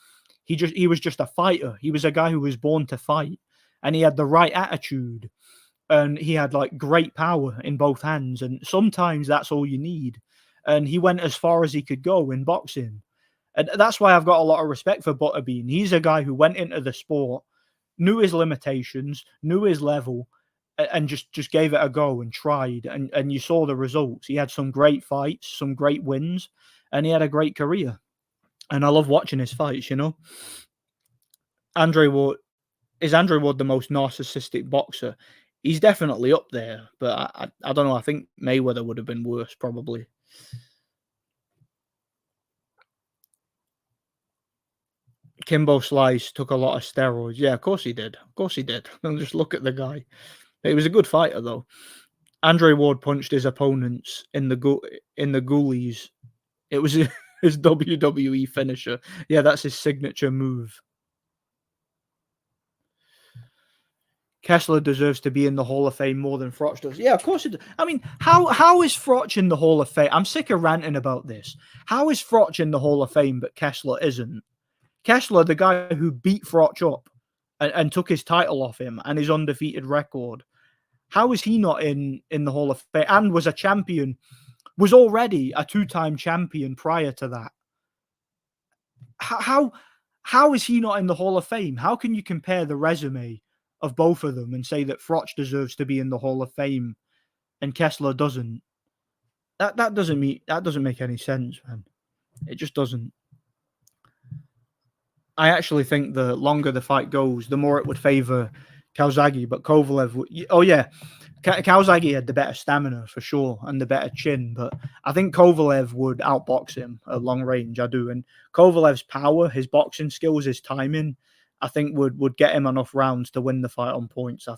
He was just a fighter. He was a guy who was born to fight, and he had the right attitude, and he had like great power in both hands. And sometimes that's all you need. And he went as far as he could go in boxing. And that's why I've got a lot of respect for Butterbean. He's a guy who went into the sport, knew his limitations, knew his level, and just gave it a go and tried. And you saw the results. He had some great fights, some great wins, and he had a great career. And I love watching his fights, Andre Ward, is Andre Ward the most narcissistic boxer? He's definitely up there, but I don't know. I think Mayweather would have been worse, probably. Kimbo Slice took a lot of steroids. Yeah, of course he did. Of course he did. Just look at the guy. He was a good fighter, though. Andre Ward punched his opponents in the goalies. It was his WWE finisher. Yeah, that's his signature move. Kessler deserves to be in the Hall of Fame more than Froch does. Yeah, of course it does. I mean, how is Froch in the Hall of Fame? I'm sick of ranting about this. How is Froch in the Hall of Fame, but Kessler isn't? Kessler, the guy who beat Froch up and took his title off him and his undefeated record, how is he not in the Hall of Fame and was a champion, was already a 2-time champion prior to that? How is he not in the Hall of Fame? How can you compare the resume of both of them and say that Froch deserves to be in the Hall of Fame and Kessler doesn't? That doesn't make any sense, man. It just doesn't. I actually think the longer the fight goes, the more it would favor Calzaghe, but Kovalev would. Oh yeah, Calzaghe had the better stamina for sure and the better chin, but I think Kovalev would outbox him at long range. I do, and Kovalev's power, his boxing skills, his timing, I think would get him enough rounds to win the fight on points.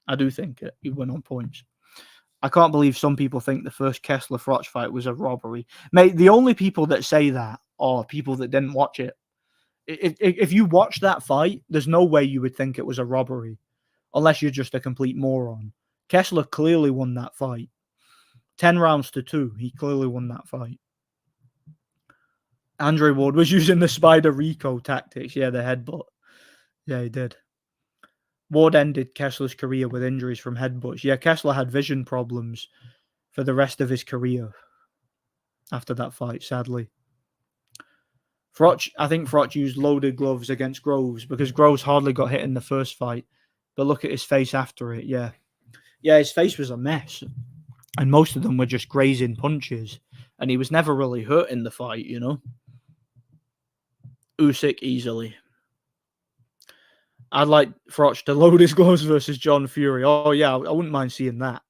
I do think he'd win on points. I can't believe some people think the first Kessler-Froch fight was a robbery. Mate, the only people that say that are people that didn't watch it. If you watch that fight, there's no way you would think it was a robbery, unless you're just a complete moron. Kessler clearly won that fight. 10 rounds to 2. He clearly won that fight. Andre Ward was using the Spider Rico tactics. Yeah, the headbutt. Yeah, he did. Ward ended Kessler's career with injuries from headbutts. Yeah, Kessler had vision problems for the rest of his career after that fight, sadly. I think Froch used loaded gloves against Groves because Groves hardly got hit in the first fight. But look at his face after it, yeah. Yeah, his face was a mess. And most of them were just grazing punches. And he was never really hurt in the fight, you know. Usyk easily. I'd like Froch to load his gloves versus John Fury. Oh, yeah, I wouldn't mind seeing that.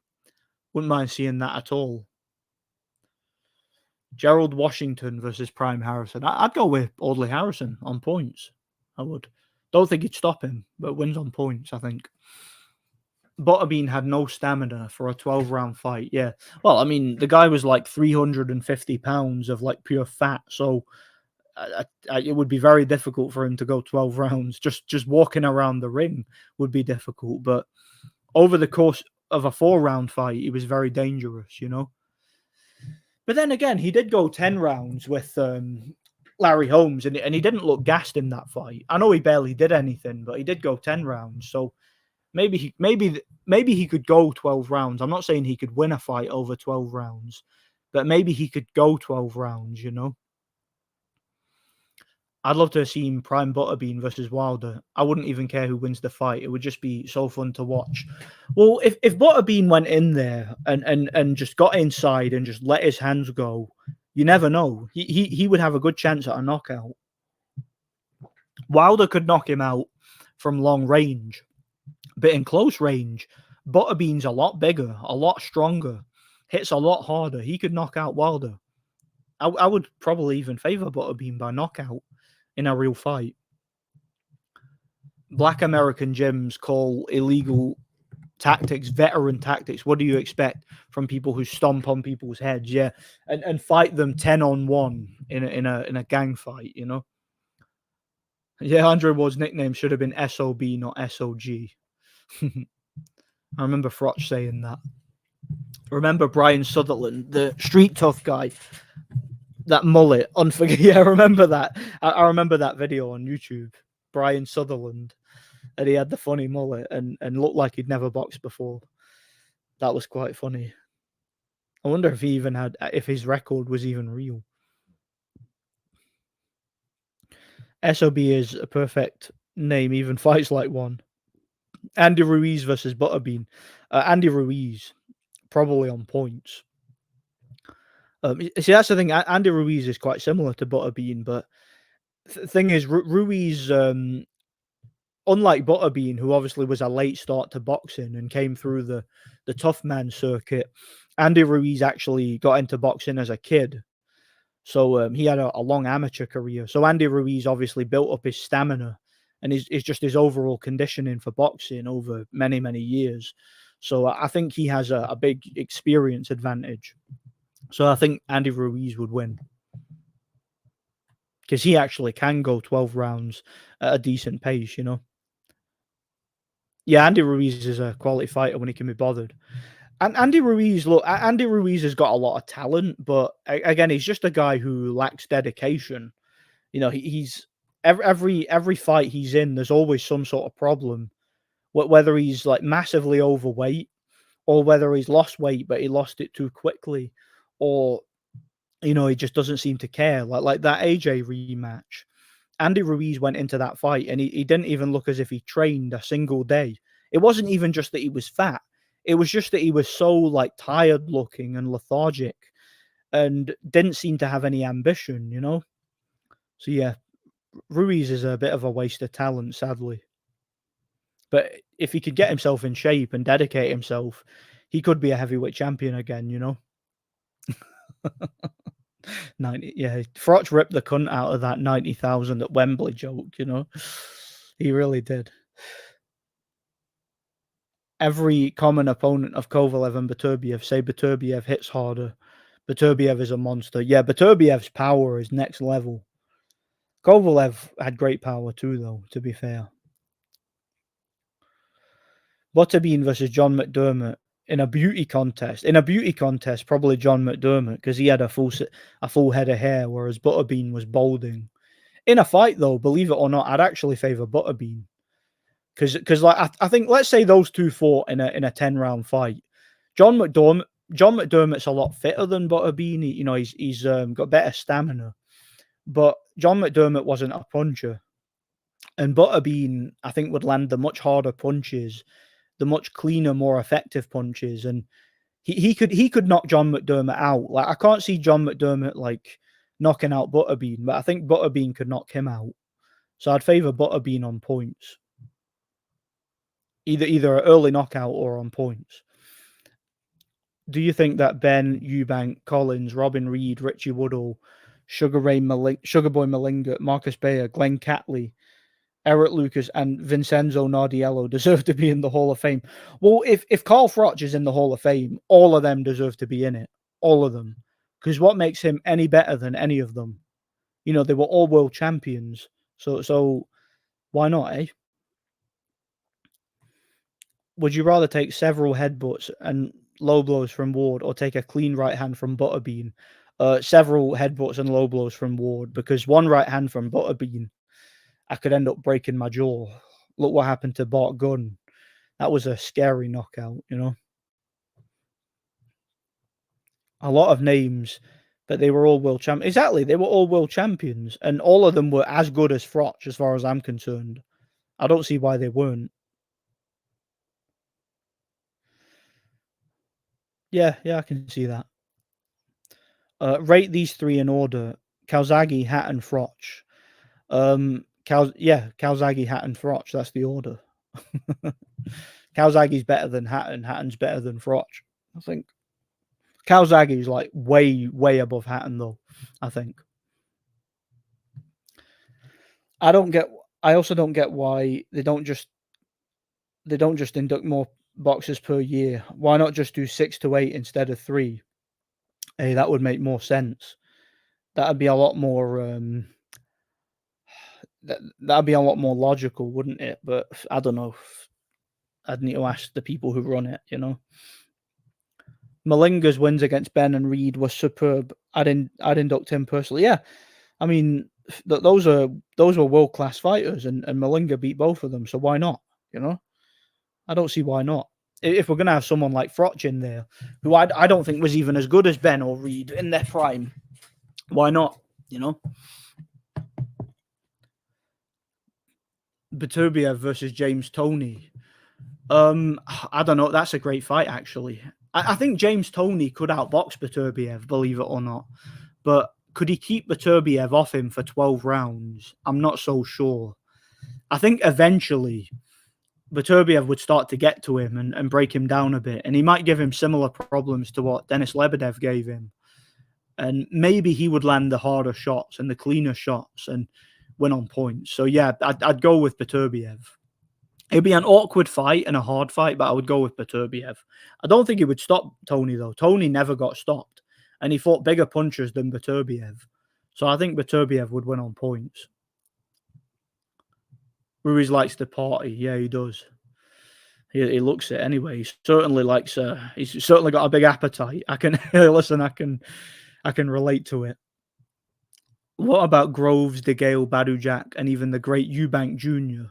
Wouldn't mind seeing that at all. Gerald Washington versus Prime Harrison. I'd go with Audley Harrison on points. I would. Don't think he'd stop him, but wins on points, I think. Butterbean had no stamina for a 12-round fight. Yeah. Well, I mean, the guy was like 350 pounds of like pure fat. So it would be very difficult for him to go 12 rounds. Just walking around the ring would be difficult. But over the course of a 4-round fight, he was very dangerous, you know. But then again, he did go 10 rounds with Larry Holmes, and he didn't look gassed in that fight. I know he barely did anything, but he did go 10 rounds. So maybe he could go 12 rounds. I'm not saying he could win a fight over 12 rounds, but maybe he could go 12 rounds, you know. I'd love to have seen Prime Butterbean versus Wilder. I wouldn't even care who wins the fight. It would just be so fun to watch. Well, if Butterbean went in there and just got inside and just let his hands go, you never know. He would have a good chance at a knockout. Wilder could knock him out from long range, but in close range, Butterbean's a lot bigger, a lot stronger, hits a lot harder. He could knock out Wilder. I would probably even favor Butterbean by knockout in a real fight. Black American gyms call illegal tactics veteran tactics. What do you expect from people who stomp on people's heads? Yeah, and fight them 10-on-1 in a gang fight, you know. Yeah, Andre Ward's nickname should have been SOB, not SOG. I remember Froch saying that. Remember Brian Sutherland, the street tough guy, that mullet, yeah, I remember that. I remember that video on YouTube. Brian Sutherland, and he had the funny mullet and looked like he'd never boxed before. That was quite funny. I wonder if he even had, if his record was even real. SOB is a perfect name, even fights like one. Andy Ruiz versus Butterbean. Andy Ruiz, probably on points. See, that's the thing. Andy Ruiz is quite similar to Butterbean, but the thing is, Ruiz, unlike Butterbean, who obviously was a late start to boxing and came through the tough man circuit, Andy Ruiz actually got into boxing as a kid. So he had a long amateur career. So Andy Ruiz obviously built up his stamina and his overall conditioning for boxing over many, many years. So I think he has a big experience advantage. So I think Andy Ruiz would win, because he actually can go 12 rounds at a decent pace, you know. Yeah, Andy Ruiz is a quality fighter when he can be bothered. And Andy Ruiz, look, Andy Ruiz has got a lot of talent, but again, he's just a guy who lacks dedication. You know, he's every fight he's in, there's always some sort of problem. Whether he's like massively overweight, or whether he's lost weight but he lost it too quickly, or he just doesn't seem to care. Like that AJ rematch. Andy Ruiz went into that fight and he didn't even look as if he trained a single day. It wasn't even just that he was fat. It was just that he was so like tired looking and lethargic and didn't seem to have any ambition. So yeah, Ruiz is a bit of a waste of talent, sadly. But if he could get himself in shape and dedicate himself, he could be a heavyweight champion again. 90, yeah. Froch ripped the cunt out of that 90,000 at Wembley joke. He really did. Every common opponent of Kovalev and Beterbiev say Beterbiev hits harder. Beterbiev is a monster. Yeah, Beterbiev's power is next level. Kovalev had great power too, though, to be fair. Butterbean versus John McDermott in a beauty contest. In a beauty contest, probably John McDermott, because he had a full head of hair, whereas Butterbean was balding. In a fight, though, believe it or not, I'd actually favour Butterbean. Because like I think, let's say those two fought in a 10-round fight. John McDermott's a lot fitter than Butterbean. He's got better stamina. But John McDermott wasn't a puncher. And Butterbean, I think, would land the much harder punches, the much cleaner, more effective punches. And he could knock John McDermott out. Like, I can't see John McDermott like knocking out Butterbean, but I think Butterbean could knock him out. So I'd favour Butterbean on points. Either an early knockout or on points. Do you think that Ben Eubank, Collins, Robin Reed, Richie Woodall, Sugarboy Malinga, Marcus Bayer, Glenn Catley, Eric Lucas, and Vincenzo Nardiello deserve to be in the Hall of Fame? Well, if Carl Froch is in the Hall of Fame, all of them deserve to be in it. All of them. Because what makes him any better than any of them? They were all world champions. So why not, eh? Would you rather take several headbutts and low blows from Ward, or take a clean right hand from Butterbean? Several headbutts and low blows from Ward, because one right hand from Butterbean, I could end up breaking my jaw. Look what happened to Bart Gunn. That was a scary knockout. A lot of names, but they were all world champions. Exactly, they were all world champions, and all of them were as good as Froch, as far as I'm concerned. I don't see why they weren't. Yeah, I can see that. Rate these three in order: Calzaghe, Hatton, Froch. Calzaghe, Hatton, Froch. That's the order. Calzaghe's better than Hatton. Hatton's better than Froch. I think Calzaghe's like way above Hatton, though. I think. I also don't get why they don't just induct more boxers per year. Why not just do 6 to 8 instead of 3? Hey, that would make more sense. That'd be a lot more that'd be a lot more logical, wouldn't it? But I don't know. I'd need to ask the people who run it. Malinga's wins against Ben and Reed was superb. I'd induct him personally. Yeah, I mean, those were world class fighters, and Malinga beat both of them. So why not? I don't see why not. If we're gonna have someone like Froch in there, who I don't think was even as good as Ben or Reed in their prime, why not? Beterbiev versus James Toney. I don't know. That's a great fight, actually. I think James Toney could outbox Beterbiev, believe it or not. But could he keep Beterbiev off him for 12 rounds? I'm not so sure. I think eventually Beterbiev would start to get to him and break him down a bit. And he might give him similar problems to what Denis Lebedev gave him. And maybe he would land the harder shots and the cleaner shots and win on points. So yeah, I'd go with Beterbiev. It'd be an awkward fight and a hard fight, but I would go with Beterbiev. I don't think he would stop Toney, though. Toney never got stopped, and he fought bigger punchers than Beterbiev. So I think Beterbiev would win on points. Ruiz likes to party. Yeah, he does. He looks it anyway. He certainly likes. He's certainly got a big appetite. I can listen. I can relate to it. What about Groves, DeGale, Badujak, and even the great Eubank Jr.?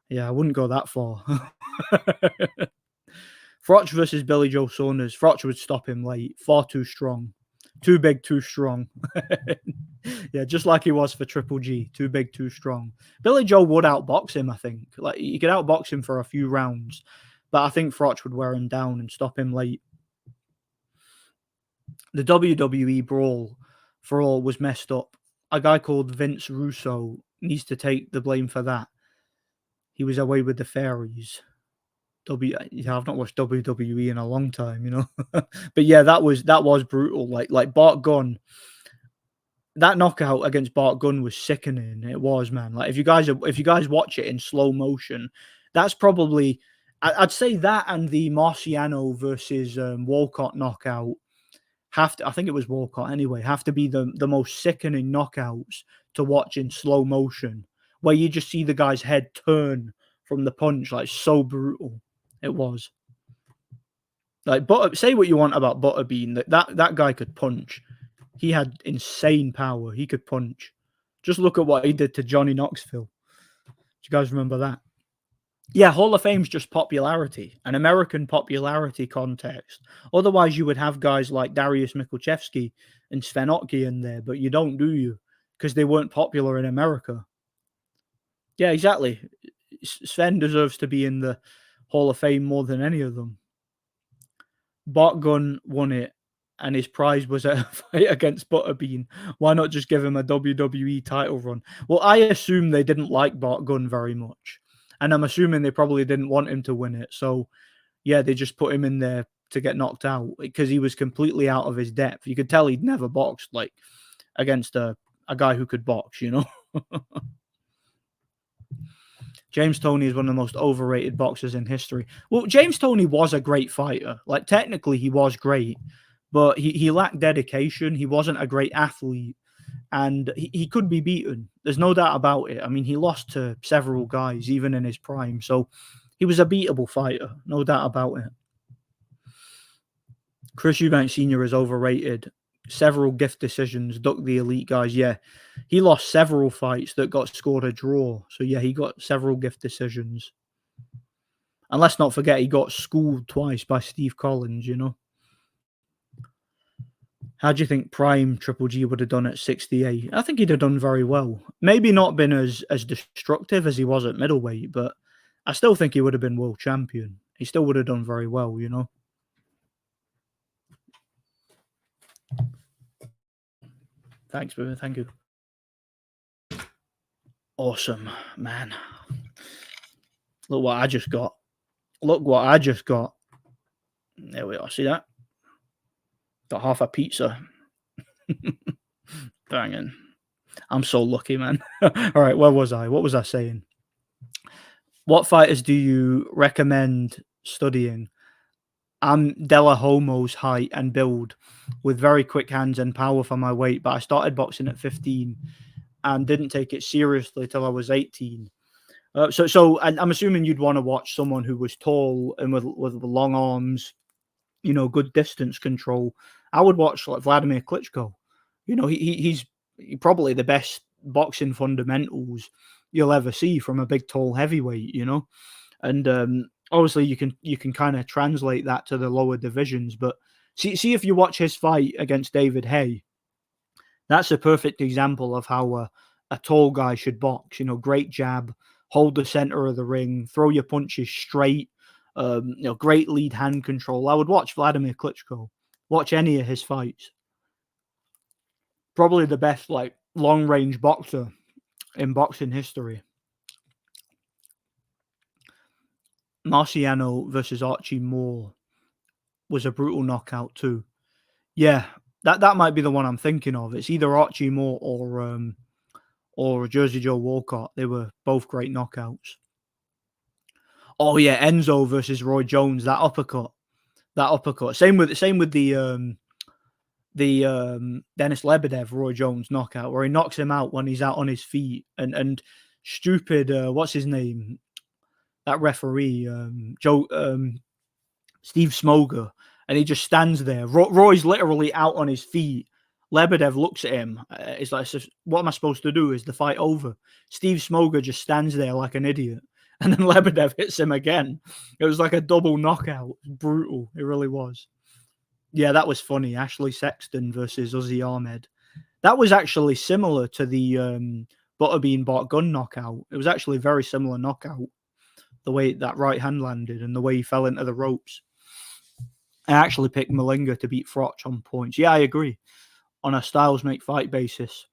Yeah, I wouldn't go that far. Froch versus Billy Joe Saunders. Froch would stop him late. Far too strong. Too big, too strong. Yeah, just like he was for Triple G. Too big, too strong. Billy Joe would outbox him, I think. Like, you could outbox him for a few rounds, but I think Froch would wear him down and stop him late. The WWE brawl for all was messed up. A guy called Vince Russo needs to take the blame for that. He was away with the fairies. I've not watched WWE in a long time, you know. But yeah, that was brutal. Like Bart Gunn, that knockout against Bart Gunn was sickening. It was, man. Like if you guys watch it in slow motion, that's probably, I'd say that and the Marciano versus Walcott knockout I think it was Walcott anyway, have to be the most sickening knockouts to watch in slow motion, where you just see the guy's head turn from the punch, like so brutal. It was. Like, say what you want about Butterbean, that guy could punch. He had insane power. He could punch. Just look at what he did to Johnny Knoxville. Do you guys remember that? Yeah, Hall of Fame's just popularity, an American popularity context. Otherwise, you would have guys like Dariusz Mikuchevsky and Sven Otke in there, but you don't, do you? Because they weren't popular in America. Yeah, exactly. Sven deserves to be in the Hall of Fame more than any of them. Bart Gunn won it, and his prize was a fight against Butterbean. Why not just give him a WWE title run? Well, I assume they didn't like Bart Gunn very much. And I'm assuming they probably didn't want him to win it. So, yeah, they just put him in there to get knocked out because he was completely out of his depth. You could tell he'd never boxed like against a guy who could box, you know? James Toney is one of the most overrated boxers in history. Well, James Toney was a great fighter. Like, technically, he was great, but he lacked dedication. He wasn't a great athlete. And he could be beaten. There's no doubt about it. I mean, he lost to several guys, even in his prime. So he was a beatable fighter. No doubt about it. Chris Eubank Sr. is overrated. Several gift decisions, duck the elite guys. Yeah, he lost several fights that got scored a draw. So, yeah, he got several gift decisions. And let's not forget, he got schooled twice by Steve Collins, you know. How do you think prime Triple G would have done at 68? I think he'd have done very well. Maybe not been as destructive as he was at middleweight, but I still think he would have been world champion. He still would have done very well, you know. Thanks, brother. Thank you. Awesome, man. Look what I just got. Look what I just got. There we are. See that? Got half a pizza. Banging. I'm so lucky, man. All right, where was I? What was I saying? What fighters do you recommend studying? I'm Della Homo's height and build with very quick hands and power for my weight, but I started boxing at 15 and didn't take it seriously till I was 18. So I'm assuming you'd want to watch someone who was tall and with long arms, you know, good distance control. I would watch like Vladimir Klitschko. You know, he's probably the best boxing fundamentals you'll ever see from a big, tall heavyweight. You know, and obviously you can kind of translate that to the lower divisions. But see if you watch his fight against David Haye, that's a perfect example of how a tall guy should box. You know, great jab, hold the center of the ring, throw your punches straight. You know, great lead hand control. I would watch Vladimir Klitschko. Watch any of his fights. Probably the best like long range boxer in boxing history. Marciano versus Archie Moore was a brutal knockout too. Yeah, that might be the one I'm thinking of. It's either Archie Moore or Jersey Joe Walcott. They were both great knockouts. Oh yeah, Enzo versus Roy Jones. That uppercut. Same with the Denis Lebedev Roy Jones knockout, where he knocks him out when he's out on his feet, and stupid what's his name? that referee, Steve Smoger, and he just stands there. Roy's literally out on his feet. Lebedev looks at him. He's like, "What am I supposed to do? Is the fight over?" Steve Smoger just stands there like an idiot, and then Lebedev hits him again. It was like a double knockout. Brutal. It really was. Yeah, that was funny. Ashley Sexton versus Uzi Ahmed. That was actually similar to the Butterbean Bart Gunn knockout. It was actually a very similar knockout. The way that right hand landed and the way he fell into the ropes. I actually picked Malinga to beat Froch on points. Yeah, I agree. On a styles make fight basis.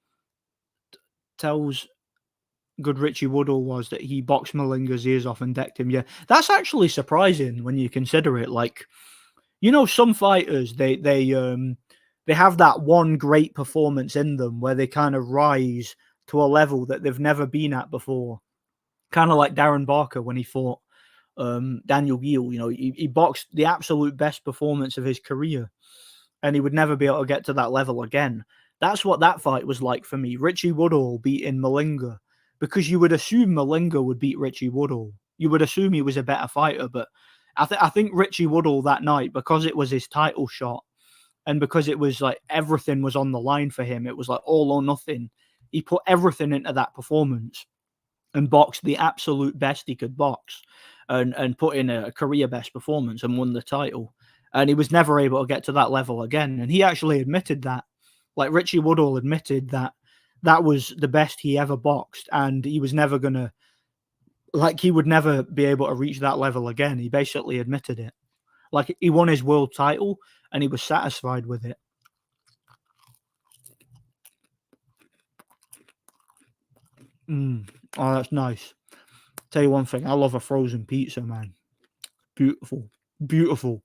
Tells good Richie Woodall was that he boxed Malinga's ears off and decked him. Yeah, that's actually surprising when you consider it. Like, you know, some fighters they have that one great performance in them where they kind of rise to a level that they've never been at before. Kind of like Darren Barker when he fought Daniel Gill. You know, he boxed the absolute best performance of his career, and he would never be able to get to that level again. That's what that fight was like for me. Richie Woodall beating Malinga, because you would assume Malinga would beat Richie Woodall. You would assume he was a better fighter, but I think Richie Woodall that night, because it was his title shot, and because it was like everything was on the line for him, it was like all or nothing. He put everything into that performance and boxed the absolute best he could box, and put in a career best performance and won the title. And he was never able to get to that level again. And he actually admitted that. Like, Richie Woodall admitted that that was the best he ever boxed, and he was never going to, like, he would never be able to reach that level again. He basically admitted it. Like, he won his world title and he was satisfied with it. Oh, that's nice. Tell you one thing, I love a frozen pizza, man. Beautiful. Beautiful.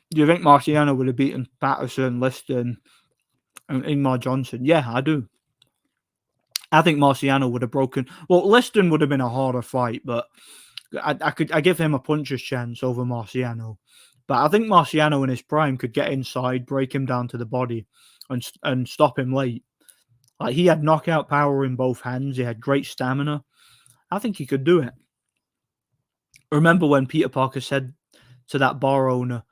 Do you think Marciano would have beaten Patterson, Liston, and Ingmar Johnson? Yeah, I do. I think Marciano would have broken. Well, Liston would have been a harder fight, but I give him a puncher's chance over Marciano. But I think Marciano in his prime could get inside, break him down to the body, and stop him late. Like, he had knockout power in both hands. He had great stamina. I think he could do it. Remember when Peter Parker said to that bar owner,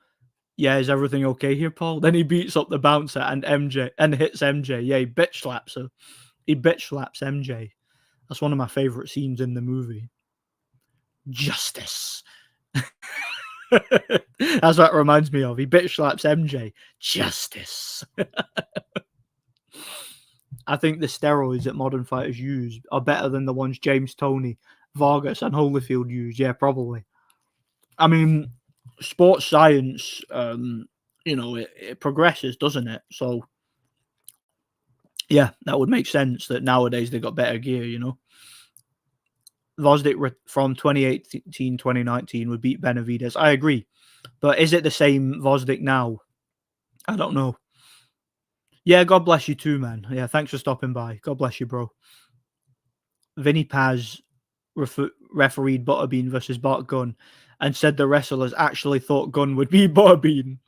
"Yeah, is everything okay here, Paul?" Then he beats up the bouncer and MJ and hits MJ. Yeah, he bitch slaps her. He bitch slaps MJ. That's one of my favorite scenes in the movie. Justice. That's what it reminds me of. He bitch slaps MJ. Justice. I think the steroids that modern fighters use are better than the ones James Toney, Vargas, and Holyfield use. Yeah, probably. I mean, sports science, you know, it progresses, doesn't it? So, yeah, that would make sense that nowadays they got better gear, you know. Vosdik from 2018, 2019 would beat Benavidez. I agree. But is it the same Vosdik now? I don't know. Yeah, God bless you too, man. Yeah, thanks for stopping by. God bless you, bro. Vinny Paz refereed Butterbean versus Bart Gunn and said the wrestlers actually thought Gunn would be Butterbean.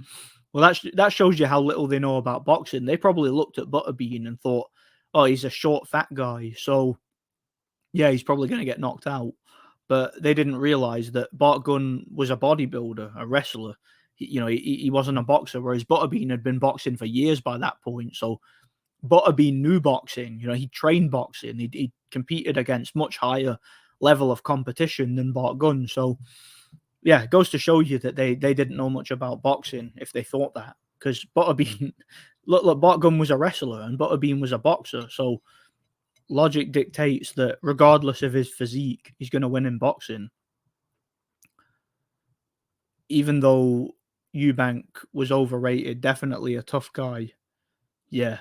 Well, that shows you how little they know about boxing. They probably looked at Butterbean and thought, oh, he's a short, fat guy. So, yeah, he's probably going to get knocked out. But they didn't realize that Bart Gunn was a bodybuilder, a wrestler. He wasn't a boxer, whereas Butterbean had been boxing for years by that point. So Butterbean knew boxing. You know, he trained boxing. He competed against much higher level of competition than Bart Gunn. So, yeah, it goes to show you that they didn't know much about boxing if they thought that. Because Butterbean, look, Bart Gunn was a wrestler and Butterbean was a boxer. So logic dictates that regardless of his physique, he's going to win in boxing. Even though Eubank was overrated, definitely a tough guy. Yeah.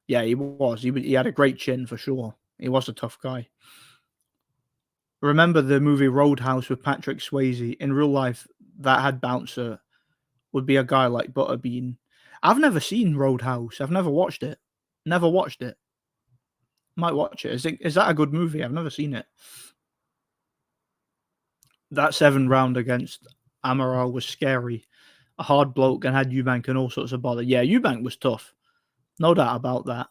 Yeah, he was. He had a great chin for sure. He was a tough guy. Remember the movie Roadhouse with Patrick Swayze? In real life, that had bouncer would be a guy like Butterbean. I've never seen Roadhouse. I've never watched it. Never watched it. Might watch it. Is that a good movie? I've never seen it. That 7 round against Amaral was scary. A hard bloke and had Eubank and all sorts of bother. Yeah, Eubank was tough. No doubt about that.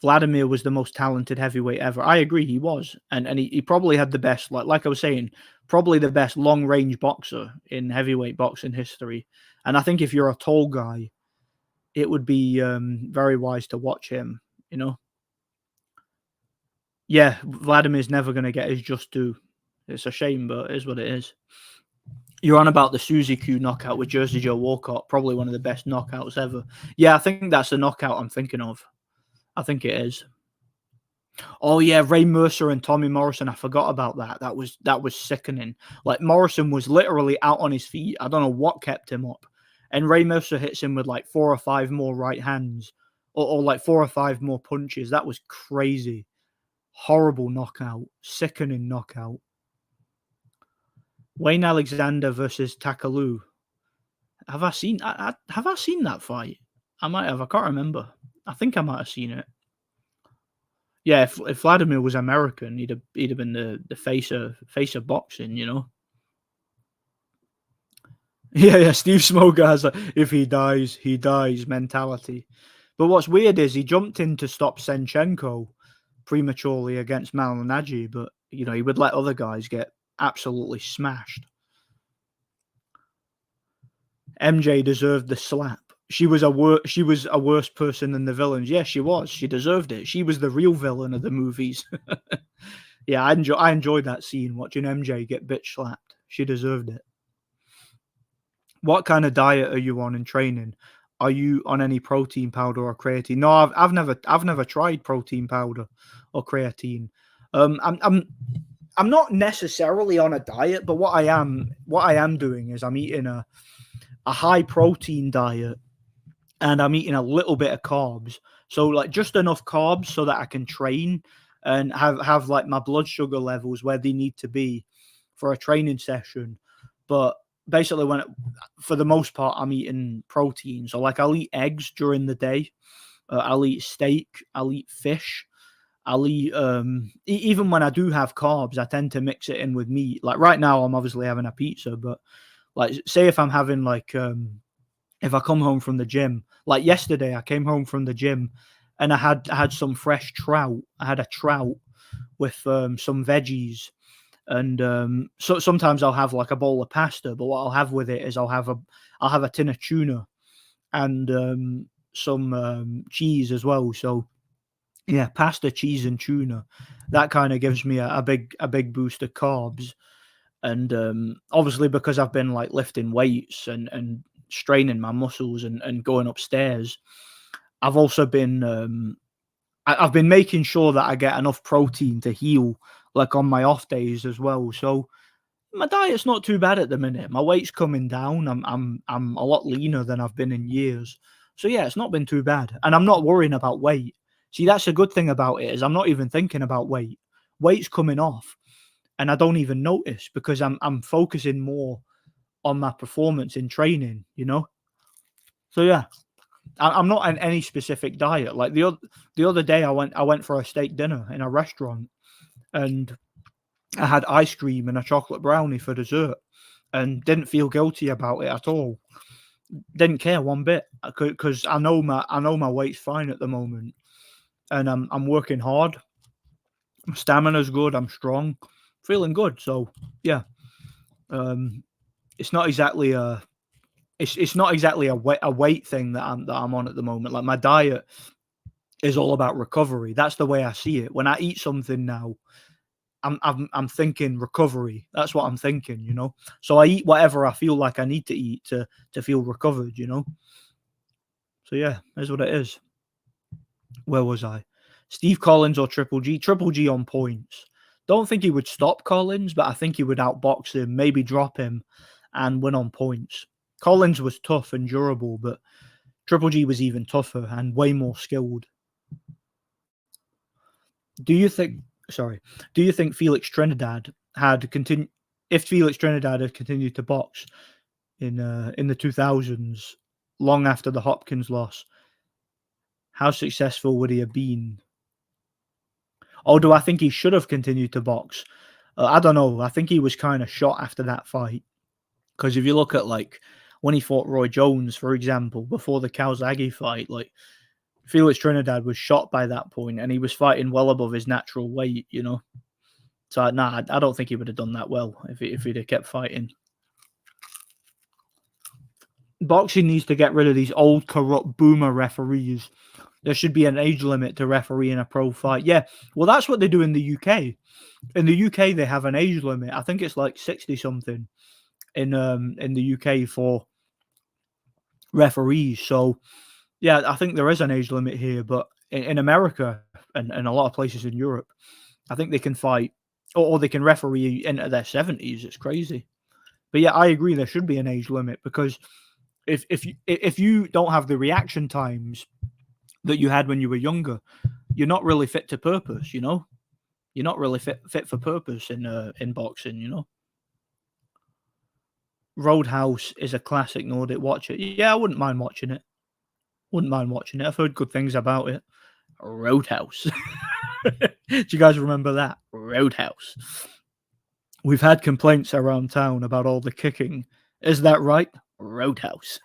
Vladimir was the most talented heavyweight ever. I agree, he was, and he probably had the best, like I was saying, probably the best long range boxer in heavyweight boxing history. And I think if you're a tall guy, it would be very wise to watch him. You know, yeah, Vladimir's never going to get his just due. It's a shame, but it is what it is. You're on about the Suzy Q knockout with Jersey Joe Walcott, probably one of the best knockouts ever. Yeah, I think that's the knockout I'm thinking of. I think it is. Oh yeah, Ray Mercer and Tommy Morrison. I forgot about that. That was sickening. Like Morrison was literally out on his feet. I don't know what kept him up. And Ray Mercer hits him with like 4 or 5 more right hands, or like 4 or 5 more punches. That was crazy. Horrible knockout. Sickening knockout. Wayne Alexander versus Takalu. Have I seen that fight? I might have. I can't remember. I think I might have seen it. Yeah, if Vladimir was American, he'd have been the face of boxing, you know. Yeah, Steve Smoker has a if he dies mentality. But what's weird is he jumped in to stop Senchenko prematurely against Malignaggi, but you know, he would let other guys get absolutely smashed. MJ deserved the slap. She was a worse person than the villains. Yeah, she was. She deserved it. She was the real villain of the movies. Yeah, I enjoyed that scene, watching MJ get bitch slapped. She deserved it. What kind of diet are you on in training? Are you on any protein powder or creatine? No, I've never tried protein powder or creatine. I'm not necessarily on a diet, but what I am doing is I'm eating a high protein diet, and I'm eating a little bit of carbs. So like just enough carbs so that I can train and have like my blood sugar levels where they need to be for a training session. But basically for the most part, I'm eating protein. So like I'll eat eggs during the day. I'll eat steak. I'll eat fish. I'll eat even when I do have carbs, I tend to mix it in with meat. Like right now, I'm obviously having a pizza, but like say if I'm having like if I come home from the gym, like yesterday, I came home from the gym and I had some fresh trout. I had a trout with some veggies, and so sometimes I'll have like a bowl of pasta. But what I'll have with it is I'll have a tin of tuna and some cheese as well. So yeah, pasta, cheese, and tuna. That kind of gives me a big boost of carbs. And obviously because I've been like lifting weights and straining my muscles and going upstairs, I've also been I've been making sure that I get enough protein to heal like on my off days as well. So my diet's not too bad at the minute. My weight's coming down. I'm a lot leaner than I've been in years. So yeah, it's not been too bad. And I'm not worrying about weight. See, that's a good thing about it, is I'm not even thinking about weight. Weight's coming off and I don't even notice because I'm focusing more on my performance in training, you know? So yeah, I'm not on any specific diet. Like the other day I went for a steak dinner in a restaurant and I had ice cream and a chocolate brownie for dessert and didn't feel guilty about it at all. Didn't care one bit because I know my weight's fine at the moment and I'm working hard. My stamina's good. I'm strong, feeling good. So yeah, it's not exactly a weight thing that I'm on at the moment. Like my diet is all about recovery. That's the way I see it. When I eat something now, I'm thinking recovery. That's what I'm thinking, you know. So I eat whatever I feel like I need to eat to feel recovered, you know. So yeah, that's what it is. Where was I? Steve Collins or Triple G? Triple G on points. Don't think he would stop Collins, but I think he would outbox him, maybe drop him, and win on points. Collins was tough and durable, but Triple G was even tougher and way more skilled. Do you think Felix Trinidad had continued if Felix Trinidad had continued to box in the 2000s, long after the Hopkins loss, how successful would he have been? Or do I think he should have continued to box? I don't know. I think he was kind of shot after that fight. Because if you look at like when he fought Roy Jones, for example, before the Calzaghe fight, like Felix Trinidad was shot by that point, and he was fighting well above his natural weight, you know. So nah, I don't think he would have done that well if he'd have kept fighting. Boxing needs to get rid of these old corrupt boomer referees. There should be an age limit to refereeing a pro fight. Yeah, well, that's what they do in the UK. In the UK, they have an age limit. I think it's like 60 something in the UK for referees. So yeah, I think there is an age limit here, but in America and a lot of places in Europe, I think they can fight or they can referee into their 70s. It's crazy. But yeah, I agree there should be an age limit because if you don't have the reaction times that you had when you were younger, you're not really fit to purpose, you know? You're not really fit for purpose in boxing, you know? Roadhouse is a classic Nordic. Watch it. Yeah, I wouldn't mind watching it. Wouldn't mind watching it. I've heard good things about it. Roadhouse. Do you guys remember that? Roadhouse. We've had complaints around town about all the kicking. Is that right? Roadhouse.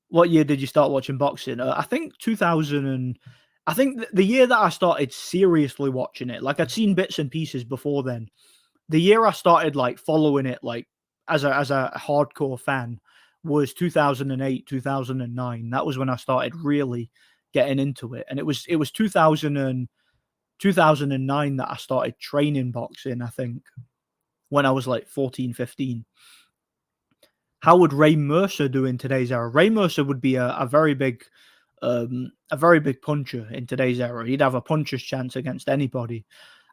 What year did you start watching boxing? I think 2000 and I think the year that I started seriously watching it, like I'd seen bits and pieces before then. The year I started like following it like as a hardcore fan was 2008, 2009. That was when I started really getting into it. And it was 2009 that I started training boxing, I think, when I was like 14, 15. How would Ray Mercer do in today's era? Ray Mercer would be a very big puncher in today's era. He'd have a puncher's chance against anybody.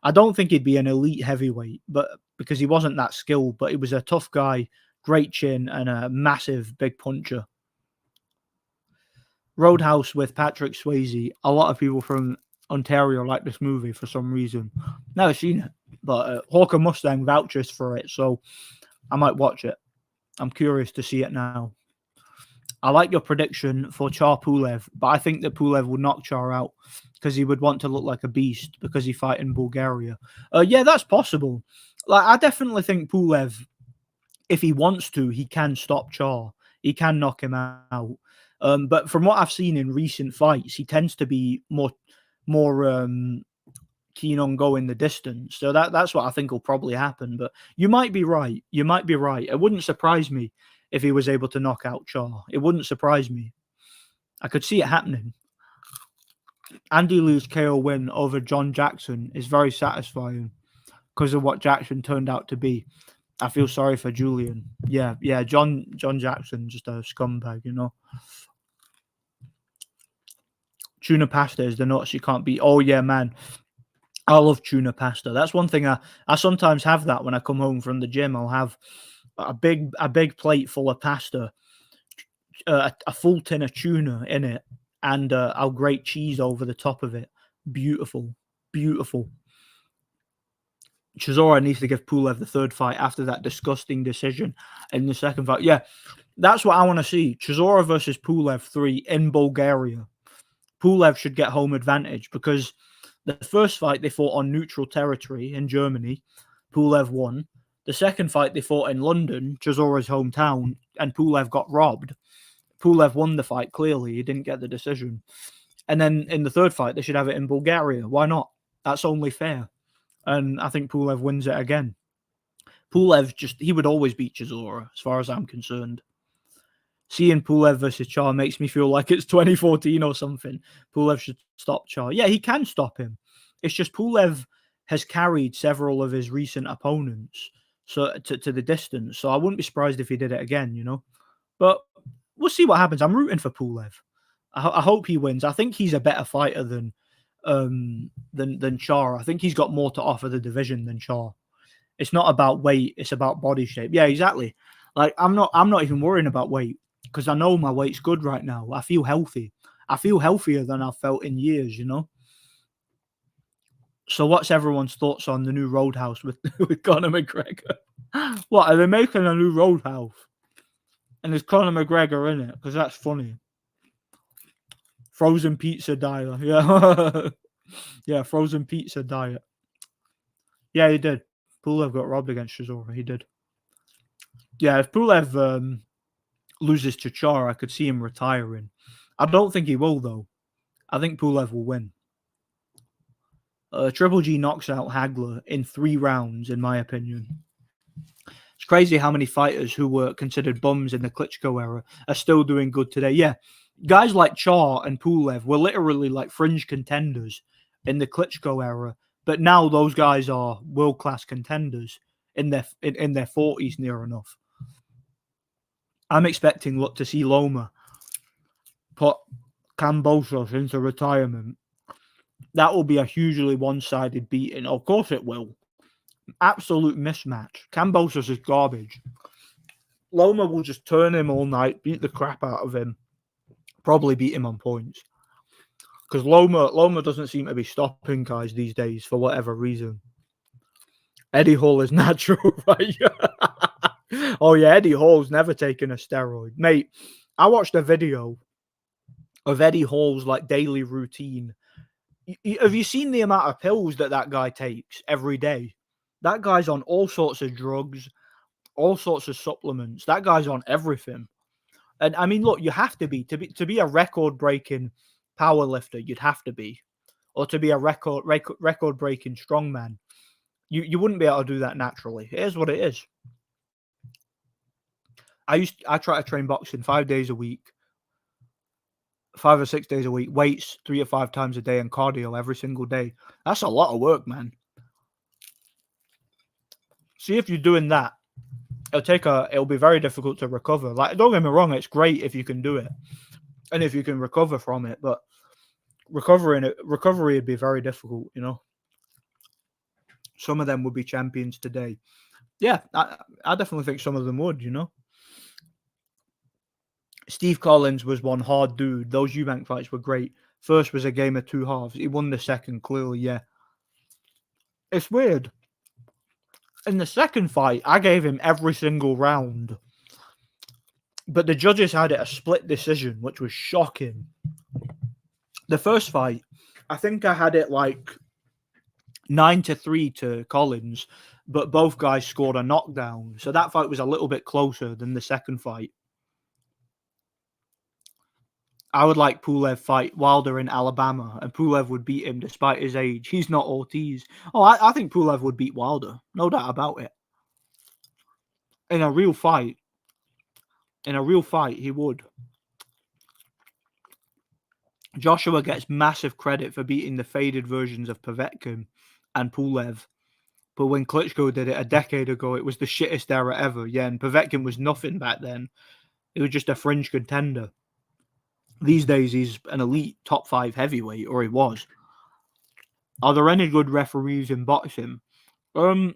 I don't think he'd be an elite heavyweight, but because he wasn't that skilled, but he was a tough guy, great chin, and a massive big puncher. Roadhouse with Patrick Swayze. A lot of people from Ontario like this movie for some reason. Never seen it, but Hawker Mustang vouchers for it, so I might watch it. I'm curious to see it now. I like your prediction for Char Pulev, but I think that Pulev would knock Char out because he would want to look like a beast because he fight in Bulgaria. Yeah, that's possible. Like, I definitely think Pulev, if he wants to, he can stop Char. He can knock him out. But from what I've seen in recent fights, he tends to be more keen on going the distance. So that's what I think will probably happen. But you might be right. You might be right. It wouldn't surprise me if he was able to knock out Char. It wouldn't surprise me. I could see it happening. Andy Lee's KO win over John Jackson is very satisfying because of what Jackson turned out to be. I feel sorry for Julian. Yeah, John Jackson, just a scumbag, you know. Tuna pasta is the nuts you can't beat. Oh yeah, man. I love tuna pasta. That's one thing I sometimes have that when I come home from the gym. I'll have a big plate full of pasta, a full tin of tuna in it, and I'll grate cheese over the top of it. Beautiful, beautiful. Chisora needs to give Pulev the third fight after that disgusting decision in the second fight. Yeah, that's what I want to see. Chisora versus Pulev 3 in Bulgaria. Pulev should get home advantage because the first fight they fought on neutral territory in Germany. Pulev won. The second fight they fought in London, Chisora's hometown, and Pulev got robbed. Pulev won the fight clearly. He didn't get the decision. And then in the third fight, they should have it in Bulgaria. Why not? That's only fair. And I think Pulev wins it again. Pulev he would always beat Chisora, as far as I'm concerned. Seeing Pulev versus Char makes me feel like it's 2014 or something. Pulev should stop Char. Yeah, he can stop him. It's just Pulev has carried several of his recent opponents to the distance. So I wouldn't be surprised if he did it again, you know. But we'll see what happens. I'm rooting for Pulev. I hope he wins. I think he's a better fighter than Char. I think he's got more to offer the division than Char. It's not about weight, it's about body shape. Yeah, exactly. Like I'm not even worrying about weight because I know my weight's good right now. I feel healthy. I feel healthier than I've felt in years, you know. So what's everyone's thoughts on the new Roadhouse with Conor McGregor? What, are they making a new Roadhouse? And there's Conor McGregor in it because that's funny. Frozen pizza diet. Yeah. Yeah, frozen pizza diet. Yeah, he did. Pulev got robbed against Chisora. He did. Yeah, if Pulev loses to Char, I could see him retiring. I don't think he will, though. I think Pulev will win. Triple G knocks out Hagler in 3 rounds, in my opinion. It's crazy how many fighters who were considered bums in the Klitschko era are still doing good today. Yeah, guys like Char and Pulev were literally like fringe contenders in the Klitschko era, but now those guys are world-class contenders in their 40s near enough. I'm expecting to see Loma put Kambosos into retirement. That will be a hugely one-sided beating. Of course it will. Absolute mismatch. Kambosos is garbage. Loma will just turn him all night, beat the crap out of him, probably beat him on points. Because Loma doesn't seem to be stopping guys these days for whatever reason. Eddie Hall is natural, right? Oh yeah, Eddie Hall's never taken a steroid. Mate, I watched a video of Eddie Hall's like daily routine. Have you seen the amount of pills that guy takes every day? That guy's on all sorts of drugs, all sorts of supplements. That guy's on everything. And I mean, look, you have to be to be a record-breaking power lifter. You'd have to be, or to be a record-breaking strongman. You wouldn't be able to do that naturally. It is what it is. I try to train boxing 5 days a week, 5 or 6 days a week, weights 3 or 5 times a day, and cardio every single day. That's a lot of work, man. See if you're doing that. It'll be very difficult to recover. Like, don't get me wrong, it's great if you can do it and if you can recover from it, but recovery would be very difficult, you know. Some of them would be champions today. Yeah, I definitely think some of them would, you know. Steve Collins was one hard dude. Those Eubank fights were great. First was a game of 2 halves. He won the second, clearly, yeah. It's weird. In the second fight, I gave him every single round. But the judges had it a split decision, which was shocking. The first fight, I think I had it like 9-3 to Collins, but both guys scored a knockdown. So that fight was a little bit closer than the second fight. I would like Pulev fight Wilder in Alabama, and Pulev would beat him despite his age. He's not Ortiz. Oh, I think Pulev would beat Wilder. No doubt about it. In a real fight, he would. Joshua gets massive credit for beating the faded versions of Povetkin and Pulev. But when Klitschko did it a decade ago, it was the shittest era ever. Yeah, and Povetkin was nothing back then. He was just a fringe contender. These days, he's an elite top 5 heavyweight, or he was. Are there any good referees in boxing? I'll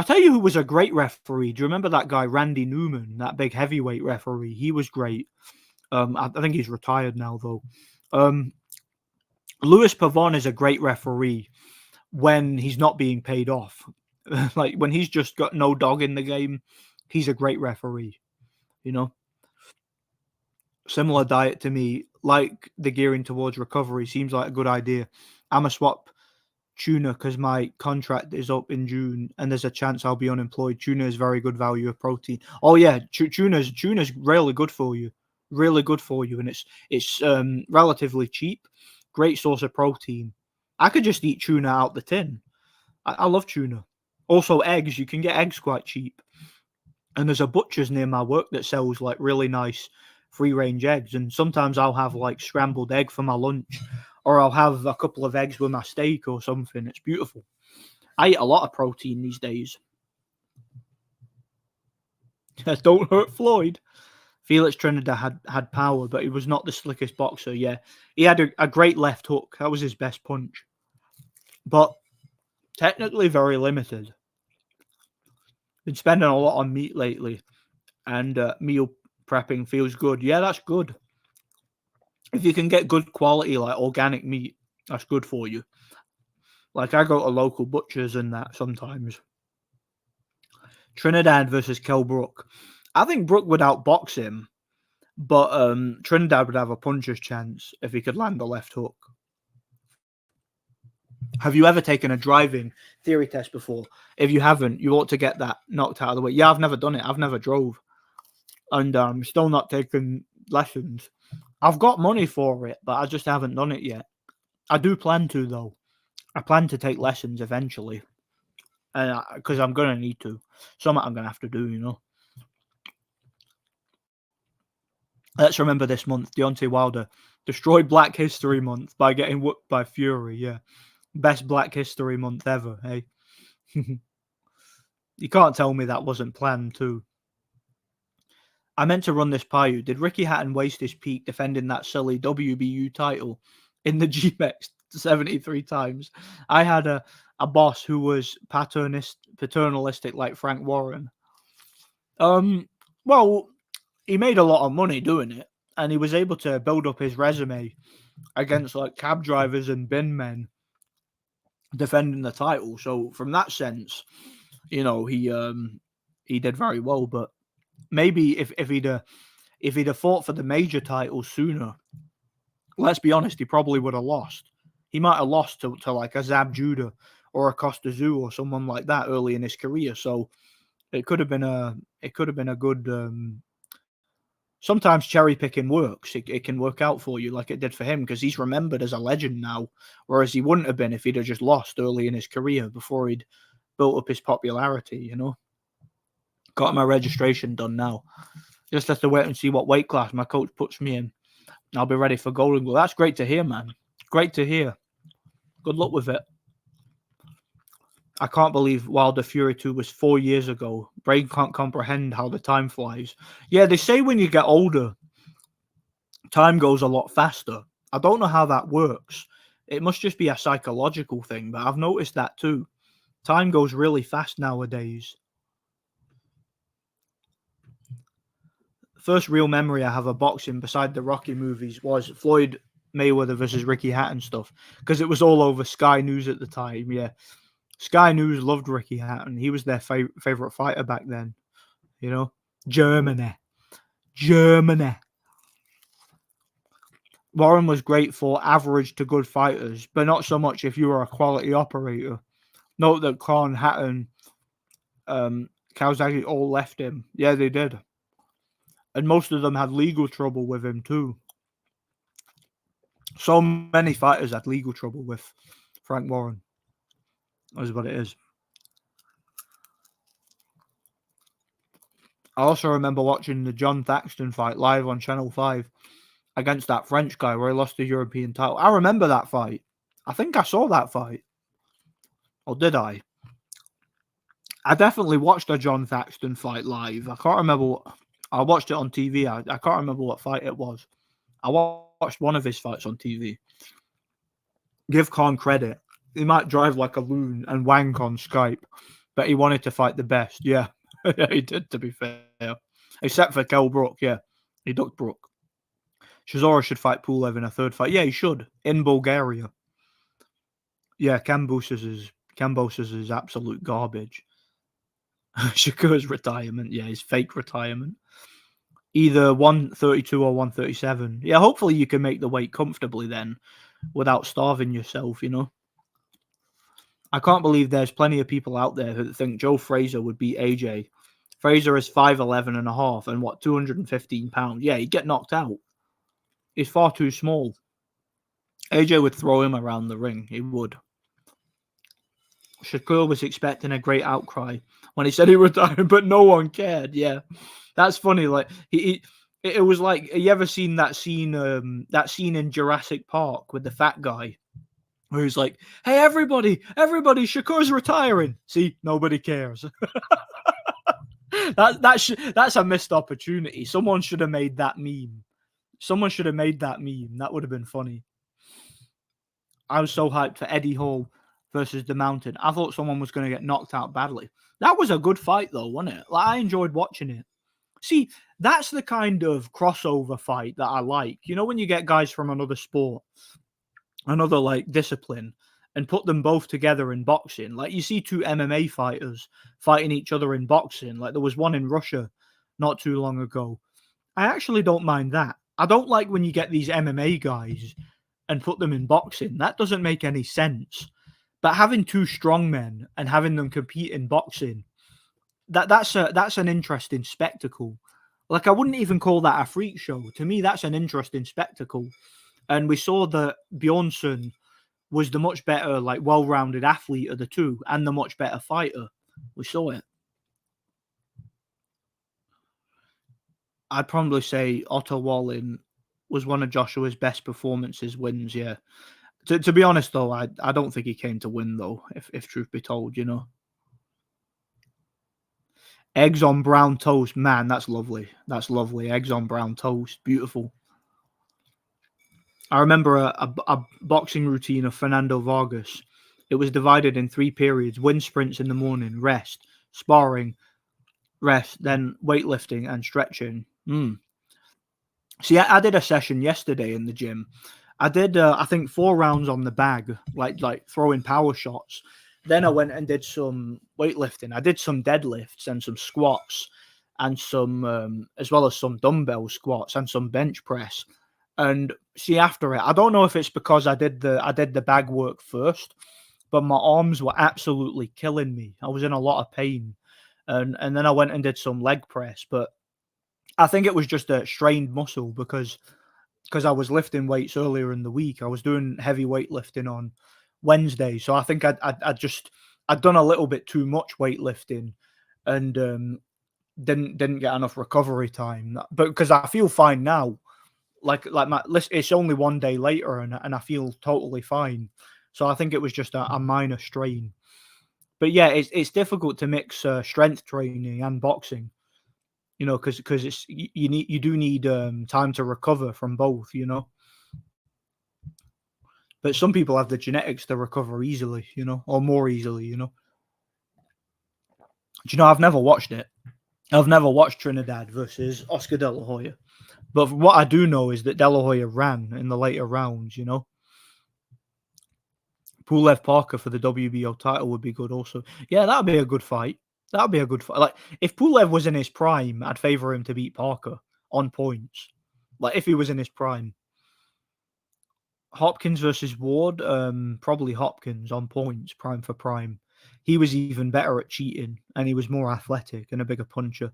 tell you who was a great referee. Do you remember that guy, Randy Newman, that big heavyweight referee? He was great. I think he's retired now, though. Louis Pavon is a great referee when he's not being paid off. Like, when he's just got no dog in the game, he's a great referee, you know? Similar diet to me, like the gearing towards recovery, seems like a good idea. I'm a swap tuna because my contract is up in June and there's a chance I'll be unemployed. Tuna is very good value of protein. Oh yeah, tuna's really good for you. Really good for you, and it's relatively cheap. Great source of protein. I could just eat tuna out the tin. I love tuna. Also eggs, you can get eggs quite cheap. And there's a butcher's near my work that sells like really nice free-range eggs, and sometimes I'll have like scrambled egg for my lunch, or I'll have a couple of eggs with my steak or something. It's beautiful. I eat a lot of protein these days. Don't hurt Floyd. Felix Trinidad had power, but he was not the slickest boxer. Yeah, he had a great left hook. That was his best punch. But technically very limited. Been spending a lot on meat lately, and meal prepping feels good. Yeah, that's good. If you can get good quality, like organic meat, that's good for you. Like, I go to local butchers and that sometimes. Trinidad versus Kell Brook. I think Brook would outbox him, but Trinidad would have a puncher's chance if he could land the left hook. Have you ever taken a driving theory test before? If you haven't, you ought to get that knocked out of the way. Yeah, I've never done it. I've never drove. And still not taken lessons. I've got money for it, but I just haven't done it yet. I do plan to though. I plan to take lessons eventually, and because I'm gonna need to. Something I'm gonna have to do, you know. Let's remember this month, Deontay Wilder destroyed Black History Month by getting whooped by Fury. Yeah, best Black History Month ever. Hey, you can't tell me that wasn't planned too. I meant to run this by you. Did Ricky Hatton waste his peak defending that silly WBU title in the GMX 73 times? I had a boss who was paternalistic like Frank Warren. Well, he made a lot of money doing it, and he was able to build up his resume against like cab drivers and bin men defending the title. So from that sense, you know, he did very well. But maybe if he'd have fought for the major title sooner, let's be honest, he probably would have lost. He might have lost to like a Zab Judah or a Costa Zoo or someone like that early in his career. So it could have been a good. Sometimes cherry picking works. It can work out for you like it did for him, because he's remembered as a legend now, whereas he wouldn't have been if he'd have just lost early in his career before he'd built up his popularity, you know. Got my registration done now. Just have to wait and see what weight class my coach puts me in. I'll be ready for Golden Glove. That's great to hear, man. Great to hear. Good luck with it. I can't believe Wilder Fury 2 was 4 years ago. Brain can't comprehend how the time flies. Yeah, they say when you get older, time goes a lot faster. I don't know how that works. It must just be a psychological thing, but I've noticed that too. Time goes really fast nowadays. First real memory I have of boxing beside the Rocky movies was Floyd Mayweather versus Ricky Hatton stuff, because it was all over Sky News at the time. Yeah, Sky News loved Ricky Hatton. He was their favorite fighter back then. You know, Germany. Warren was great for average to good fighters, but not so much if you were a quality operator. Note that Khan, Hatton, Kawasaki all left him. Yeah, they did. And most of them had legal trouble with him too. So many fighters had legal trouble with Frank Warren. That's what it is. I also remember watching the John Thaxton fight live on Channel 5 against that French guy where he lost the European title. I remember that fight. I think I saw that fight. Or did I? I definitely watched a John Thaxton fight live. I can't remember what... I watched it on TV. I can't remember what fight it was. I watched one of his fights on TV. Give Khan credit. He might drive like a loon and wank on Skype, but he wanted to fight the best. Yeah, yeah, he did, to be fair. Except for Kell Brook, yeah. He ducked Brook. Chisora should fight Pulev in a third fight. Yeah, he should. In Bulgaria. Yeah, Kambosos is absolute garbage. Shakur's retirement. Yeah, his fake retirement. Either 132 or 137. Yeah, hopefully you can make the weight comfortably then without starving yourself, you know. I can't believe there's plenty of people out there who think Joe Frazier would beat AJ. Frazier is 5'11 and a half and 215 pounds. Yeah, he'd get knocked out. He's far too small. AJ would throw him around the ring. He would. Shakur was expecting a great outcry when he said he retired, but no one cared. Yeah, that's funny. Like it was like, you ever seen that scene in Jurassic Park with the fat guy, where he's like, "Hey, everybody, Shakur's retiring." See, nobody cares. That's a missed opportunity. Someone should have made that meme. That would have been funny. I was so hyped for Eddie Hall versus The Mountain. I thought someone was going to get knocked out badly. That was a good fight, though, wasn't it? Like, I enjoyed watching it. See, that's the kind of crossover fight that I like. You know, when you get guys from another sport, another like discipline, and put them both together in boxing. Like, you see two MMA fighters fighting each other in boxing. Like, there was one in Russia not too long ago. I actually don't mind that. I don't like when you get these MMA guys and put them in boxing. That doesn't make any sense. But having two strong men and having them compete in boxing, that's an interesting spectacle. Like, I wouldn't even call that a freak show. To me, that's an interesting spectacle. And we saw that Bjornsson was the much better, like, well-rounded athlete of the two, and the much better fighter. We saw it. I'd probably say Otto Wallin was one of Joshua's best performances, wins, yeah. To be honest, though, I don't think he came to win, though, if truth be told, you know. Eggs on brown toast, man, that's lovely. That's lovely. Eggs on brown toast, beautiful. I remember a boxing routine of Fernando Vargas. It was divided in 3 periods: wind sprints in the morning, rest, sparring, rest, then weightlifting and stretching. See, I did a session yesterday in the gym. I did, I think, 4 rounds on the bag, like throwing power shots. Then I went and did some weightlifting. I did some deadlifts and some squats, and some, as well as some dumbbell squats and some bench press. And see, after it, I don't know if it's because I did the bag work first, but my arms were absolutely killing me. I was in a lot of pain, and then I went and did some leg press, but I think it was just a strained muscle because I was lifting weights earlier in the week. I was doing heavy weightlifting on Wednesday, so I think I'd done a little bit too much weightlifting, and didn't get enough recovery time. But because I feel fine now, like my list, it's only 1 day later, and I feel totally fine. So I think it was just a minor strain. But yeah, it's difficult to mix strength training and boxing, you know, because it's you do need time to recover from both, you know. But some people have the genetics to recover easily, you know, or more easily, you know. Do you know, I've never watched it. I've never watched Trinidad versus Oscar De La Hoya. But what I do know is that De La Hoya ran in the later rounds, you know. Pulev Parker for the WBO title would be good also. Yeah, that'd be a good fight. That'd be a good fight. Like, if Pulev was in his prime, I'd favour him to beat Parker on points. Like, if he was in his prime. Hopkins versus Ward, probably Hopkins on points, prime for prime. He was even better at cheating, and he was more athletic and a bigger puncher.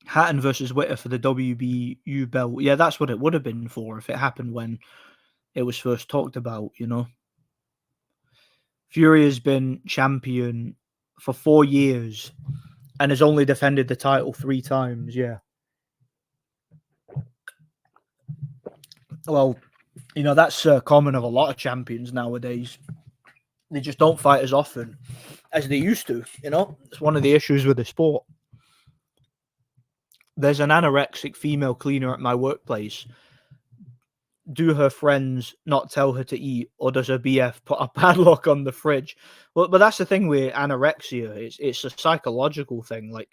Hatton versus Witter for the WBU belt. Yeah, that's what it would have been for if it happened when it was first talked about, you know. Fury has been champion for 4 years and has only defended the title 3 times, yeah. Well, you know, that's common of a lot of champions nowadays. They just don't fight as often as they used to, you know. It's one of the issues with the sport. There's an anorexic female cleaner at my workplace. Do her friends not tell her to eat, or does her BF put a padlock on the fridge? Well, but that's the thing with anorexia. It's a psychological thing. Like,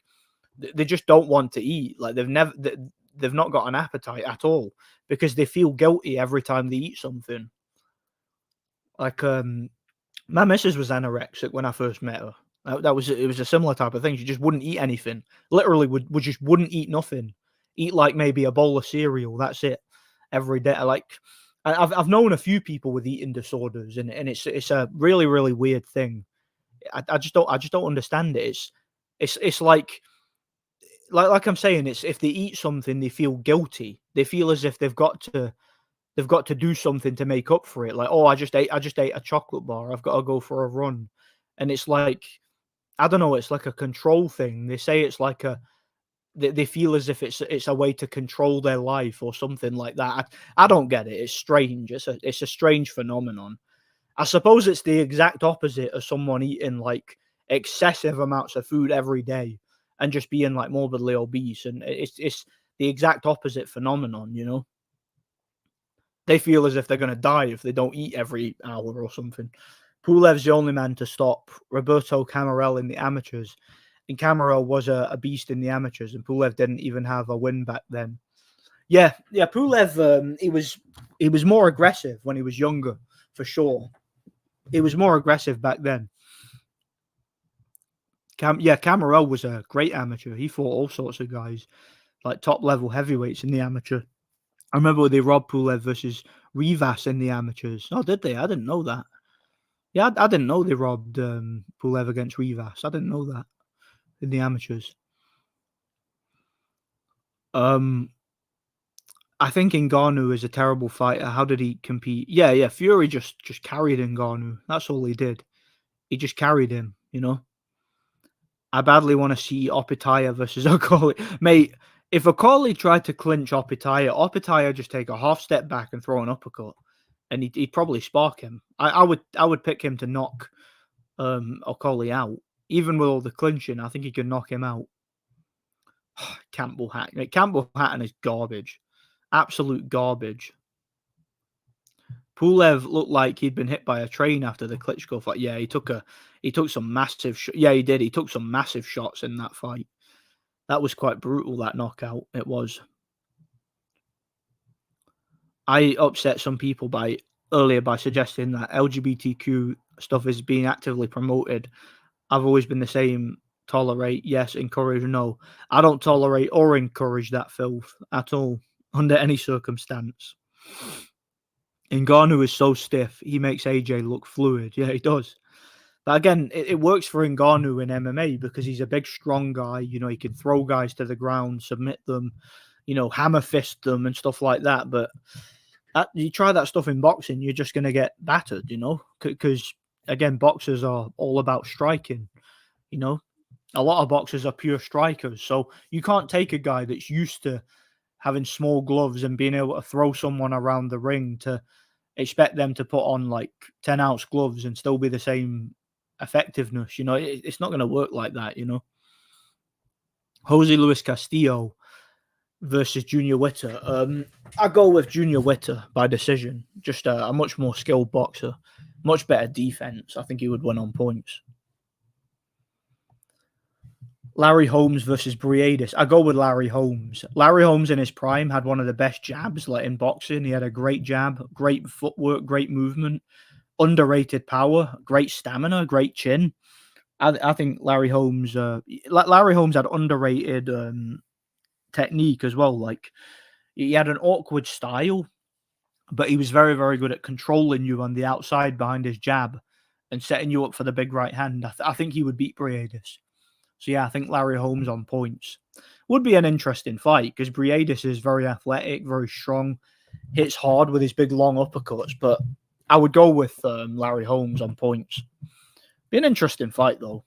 they just don't want to eat. Like, they've not got an appetite at all because they feel guilty every time they eat something. Like, my missus was anorexic when I first met her. It was a similar type of thing. She just wouldn't eat anything. Literally, would just wouldn't eat nothing. Eat like maybe a bowl of cereal. That's it. Every day. Like, I've known a few people with eating disorders, and it's a really, really weird thing. I just don't understand it. It's like I'm saying, it's if they eat something, they feel guilty. They feel as if they've got to do something to make up for it. Like, oh, I just ate a chocolate bar. I've got to go for a run. And it's like, I don't know, it's like a control thing. They say it's like they feel as if it's a way to control their life or something like that. I don't get it. It's strange. It's a strange phenomenon. I suppose it's the exact opposite of someone eating like excessive amounts of food every day and just being like morbidly obese. And it's the exact opposite phenomenon, you know? They feel as if they're going to die if they don't eat every hour or something. Pulev's the only man to stop Roberto Camarel in the amateurs. And Camarel was a beast in the amateurs, and Pulev didn't even have a win back then. Yeah, Pulev, he was more aggressive when he was younger, for sure. He was more aggressive back then. Camarel was a great amateur. He fought all sorts of guys, like top-level heavyweights in the amateur. I remember they robbed Pulev versus Rivas in the amateurs. Oh, did they? I didn't know that. Yeah, I didn't know they robbed Pulev against Rivas. I didn't know that in the amateurs. Um, I think Ngannou is a terrible fighter. How did he compete? Yeah. Fury just carried Ngannou. That's all he did. He just carried him. I badly want to see Opetaya versus Okoli. Mate, if Okoli tried to clinch Opetaya just take a half step back and throw an uppercut, and he'd probably spark him. I would pick him to knock Okoli out. Even with all the clinching, I think he can knock him out. Campbell Hatton. Campbell Hatton is garbage. Absolute garbage. Pulev looked like he'd been hit by a train after the Klitschko fight. Yeah, he took some massive yeah, he did. He took some massive shots in that fight. That was quite brutal, that knockout. It was. I upset some people earlier by suggesting that LGBTQ stuff is being actively promoted. I've always been the same. Tolerate, yes. Encourage, no. I don't tolerate or encourage that filth at all, under any circumstance. Ngannou is so stiff, he makes AJ look fluid. Yeah, he does. But again, it works for Ngannou in MMA because he's a big, strong guy. He can throw guys to the ground, submit them, hammer fist them and stuff like that. But you try that stuff in boxing, you're just going to get battered, because, again, boxers are all about striking, A lot of boxers are pure strikers. So you can't take a guy that's used to having small gloves and being able to throw someone around the ring to expect them to put on like 10-ounce gloves and still be the same effectiveness. It's not going to work like that. Jose Luis Castillo versus Junior Witter. I go with Junior Witter by decision. Just a much more skilled boxer, much better defense. I think he would win on points. Larry Holmes versus Briadis. I go with Larry Holmes. Larry Holmes in his prime had one of the best jabs in boxing. He had a great jab, great footwork, great movement, underrated power, great stamina, great chin. I think Larry Holmes had underrated technique as well. Like, he had an awkward style, but he was very, very good at controlling you on the outside behind his jab and setting you up for the big right hand. I think he would beat Briadis. So, yeah, I think Larry Holmes on points. Would be an interesting fight because Briadis is very athletic, very strong, hits hard with his big long uppercuts. But I would go with Larry Holmes on points. Be an interesting fight, though.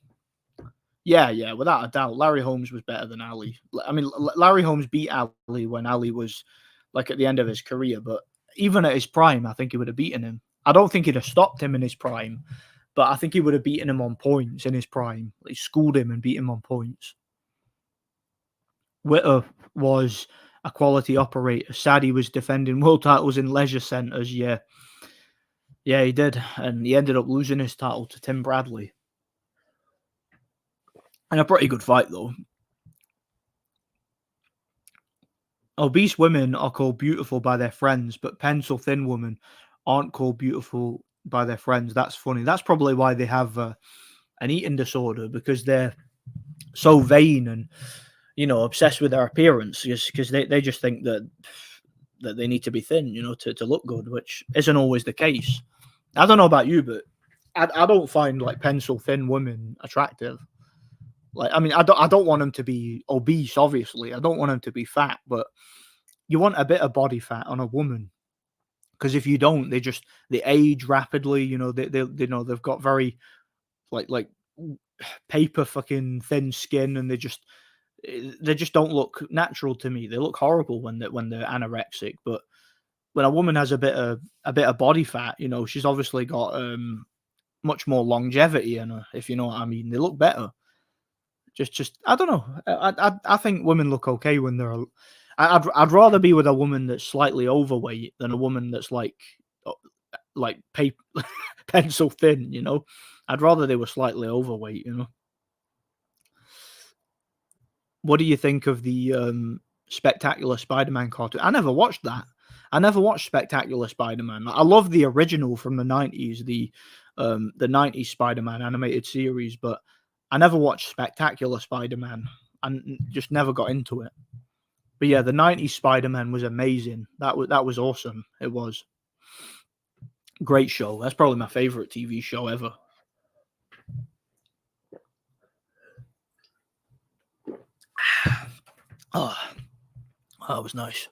Yeah, without a doubt. Larry Holmes was better than Ali. I mean, Larry Holmes beat Ali when Ali was at the end of his career. But even at his prime, I think he would have beaten him. I don't think he'd have stopped him in his prime. But I think he would have beaten him on points in his prime. He schooled him and beat him on points. Witter was a quality operator. Sad he was defending world titles in leisure centres. Yeah, he did. And he ended up losing his title to Tim Bradley. And a pretty good fight, though. Obese women are called beautiful by their friends, but pencil-thin women aren't called beautiful by their friends. That's funny. That's probably why they have an eating disorder, because they're so vain and obsessed with their appearance, because they just think that they need to be thin, to look good, which isn't always the case. I don't know about you, but I don't find pencil thin women attractive. I mean, I don't want them to be obese. Obviously, I don't want them to be fat, but you want a bit of body fat on a woman. Because if you don't, they age rapidly. They've got very like paper fucking thin skin, and they just don't look natural to me. They look horrible when they're anorexic. But when a woman has a bit of body fat, she's obviously got much more longevity in her. If you know what I mean, they look better. Just I don't know. I think women look okay when they're. I'd rather be with a woman that's slightly overweight than a woman that's like paper, pencil thin. I'd rather they were slightly overweight. What do you think of the Spectacular Spider-Man cartoon? I never watched that. I never watched Spectacular Spider-Man. I love the original from the 90s, the 90s Spider-Man animated series, but I never watched Spectacular Spider-Man and just never got into it. But yeah, the 90s Spider-Man was amazing. That was awesome. It was. Great show. That's probably my favorite TV show ever. Oh. That was nice.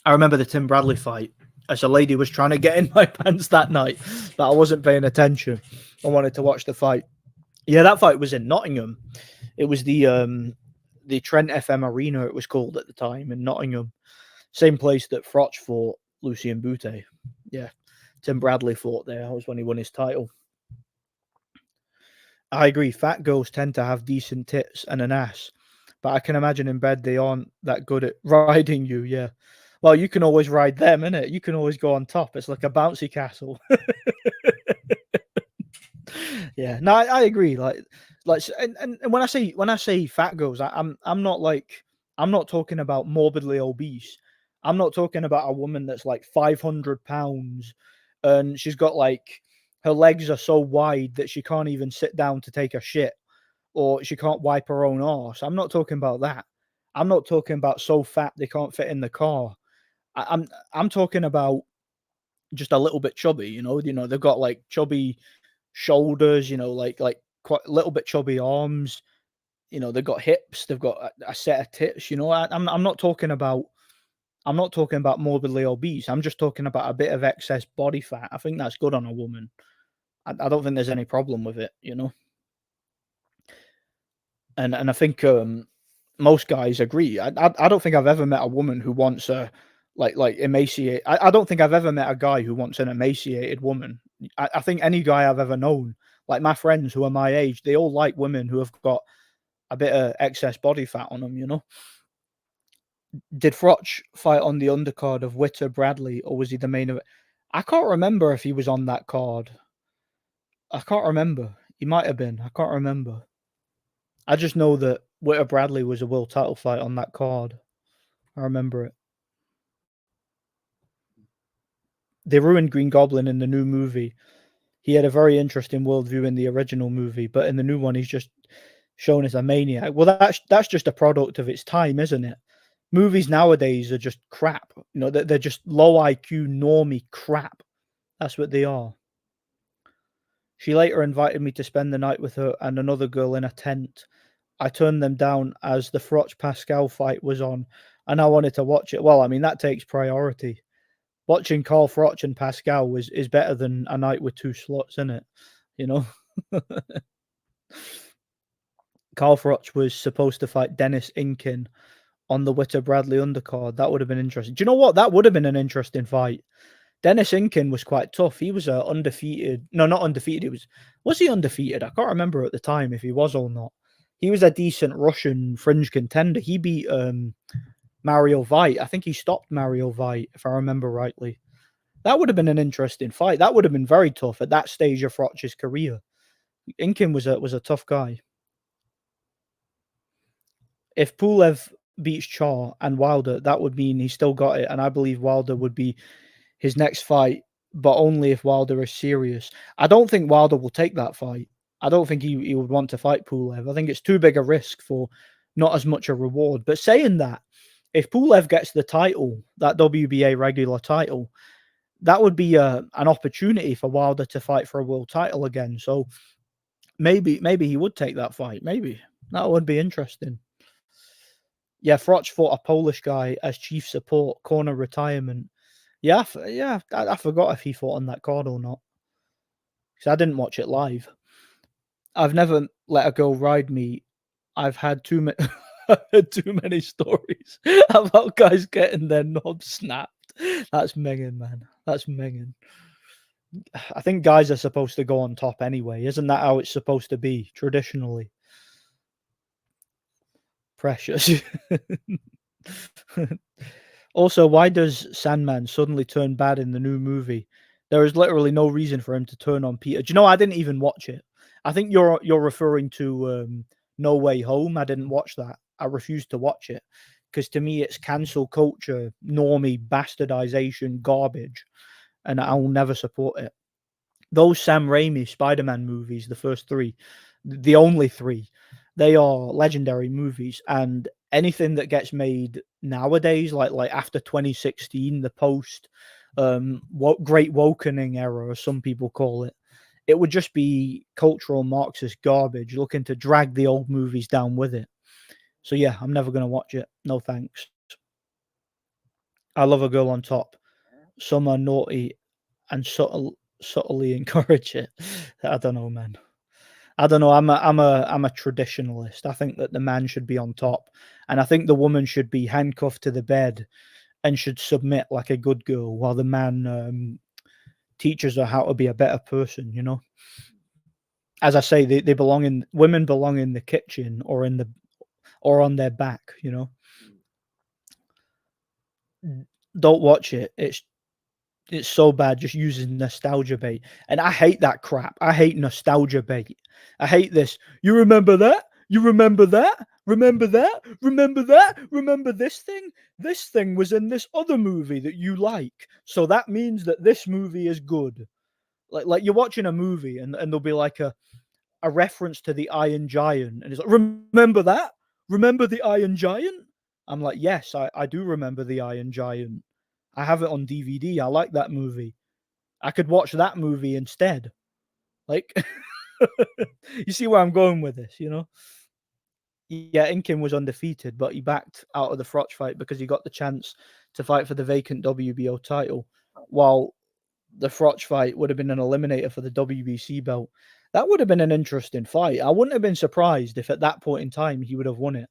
I remember the Tim Bradley fight as a lady was trying to get in my pants that night, but I wasn't paying attention. I wanted to watch the fight. Yeah, that fight was in Nottingham. It was the Trent FM Arena, it was called at the time, in Nottingham. Same place that Froch fought Lucien Bute. Yeah, Tim Bradley fought there. That was when he won his title. I agree. Fat girls tend to have decent tits and an ass, but I can imagine in bed they aren't that good at riding you. Yeah. Well, you can always ride them, innit? You can always go on top. It's like a bouncy castle. Yeah. No, I agree. Like, and when I say fat girls, I'm not talking about morbidly obese. I'm not talking about a woman that's like 500 pounds and she's got like her legs are so wide that she can't even sit down to take a shit, or she can't wipe her own arse. I'm not talking about that. I'm not talking about so fat they can't fit in the car. I'm talking about just a little bit chubby. You know, they've got like chubby shoulders. You know, like quite a little bit chubby arms. You know, they've got hips. They've got a set of tits. You know, I'm not talking about. I'm not talking about morbidly obese. I'm just talking about a bit of excess body fat. I think that's good on a woman. I don't think there's any problem with it, you know. And I think most guys agree. I don't think I've ever met a woman who wants a like emaciate. I don't think I've ever met a guy who wants an emaciated woman. I think any guy I've ever known, like my friends who are my age, they all like women who have got a bit of excess body fat on them, you know. Did Froch fight on the undercard of Witter Bradley, or was he the main event? I can't remember if he was on that card. I can't remember. He might have been. I can't remember. I just know that Witter Bradley was a world title fight on that card. I remember it. They ruined Green Goblin in the new movie. He had a very interesting worldview in the original movie, but in the new one, he's just shown as a maniac. Well, that's just a product of its time, isn't it? Movies nowadays are just crap. You know, they're just low IQ, normie crap. That's what they are. She later invited me to spend the night with her and another girl in a tent. I turned them down as the Froch Pascal fight was on, and I wanted to watch it. Well, I mean, that takes priority. Watching Carl Froch and Pascal is better than a night with two sluts, isn't it? You know? Carl Froch was supposed to fight Dennis Inkin on the Witter Bradley undercard. That would have been interesting. Do you know what? That would have been an interesting fight. Dennis Inkin was quite tough. He was undefeated. No, not undefeated. Was he undefeated? I can't remember at the time if he was or not. He was a decent Russian fringe contender. He beat Mario Veit. I think he stopped Mario Veit, if I remember rightly. That would have been an interesting fight. That would have been very tough at that stage of Froch's career. Inkin was a tough guy. If Pulev beats Char and Wilder, that would mean he still got it, and I believe Wilder would be his next fight, but only if Wilder is serious. I don't think Wilder will take that fight. I don't think he would want to fight Pulev. I think it's too big a risk for not as much a reward. But saying that, if Pulev gets the title, that WBA regular title, that would be an opportunity for Wilder to fight for a world title again. So maybe he would take that fight. Maybe. That would be interesting. Yeah, Froch fought a Polish guy as chief support, corner retirement. Yeah, I forgot if he fought on that card or not, because I didn't watch it live. I've never let a girl ride me. I've had too many stories about guys getting their knobs snapped. That's Megan, man. That's Megan. I think guys are supposed to go on top anyway. Isn't that how it's supposed to be traditionally? Precious. Also, why does Sandman suddenly turn bad in the new movie? There is literally no reason for him to turn on Peter. Do you know, I didn't even watch it. I think you're referring to No Way Home. I didn't watch that. I refused to watch it because to me it's cancel culture, normie bastardization garbage, and I will never support it. Those Sam Raimi Spider-Man movies, the first three, the only three, they are legendary movies, and anything that gets made nowadays, like after 2016, the post great wokening era, as some people call it, it would just be cultural Marxist garbage looking to drag the old movies down with it. So yeah, I'm never going to watch it. No thanks. I love a girl on top. Some are naughty and subtly encourage it. I don't know, man. I don't know. I'm a traditionalist. I think that the man should be on top, and I think the woman should be handcuffed to the bed and should submit like a good girl, while the man teaches her how to be a better person. You know, as I say, they belong in women belong in the kitchen or on their back. You know, don't watch it. It's so bad, just using nostalgia bait. And I hate that crap. I hate nostalgia bait. I hate this. You remember that? You remember that? Remember that? Remember that? Remember this thing? This thing was in this other movie that you like. So that means that this movie is good. Like you're watching a movie and there'll be like a reference to the Iron Giant. And it's like, remember that? Remember the Iron Giant? I'm like, yes, I do remember the Iron Giant. I have it on DVD. I like that movie. I could watch that movie instead. Like, you see where I'm going with this, you know? Yeah, Inkin was undefeated, but he backed out of the Frotch fight because he got the chance to fight for the vacant WBO title, while the Frotch fight would have been an eliminator for the WBC belt. That would have been an interesting fight. I wouldn't have been surprised if at that point in time he would have won it.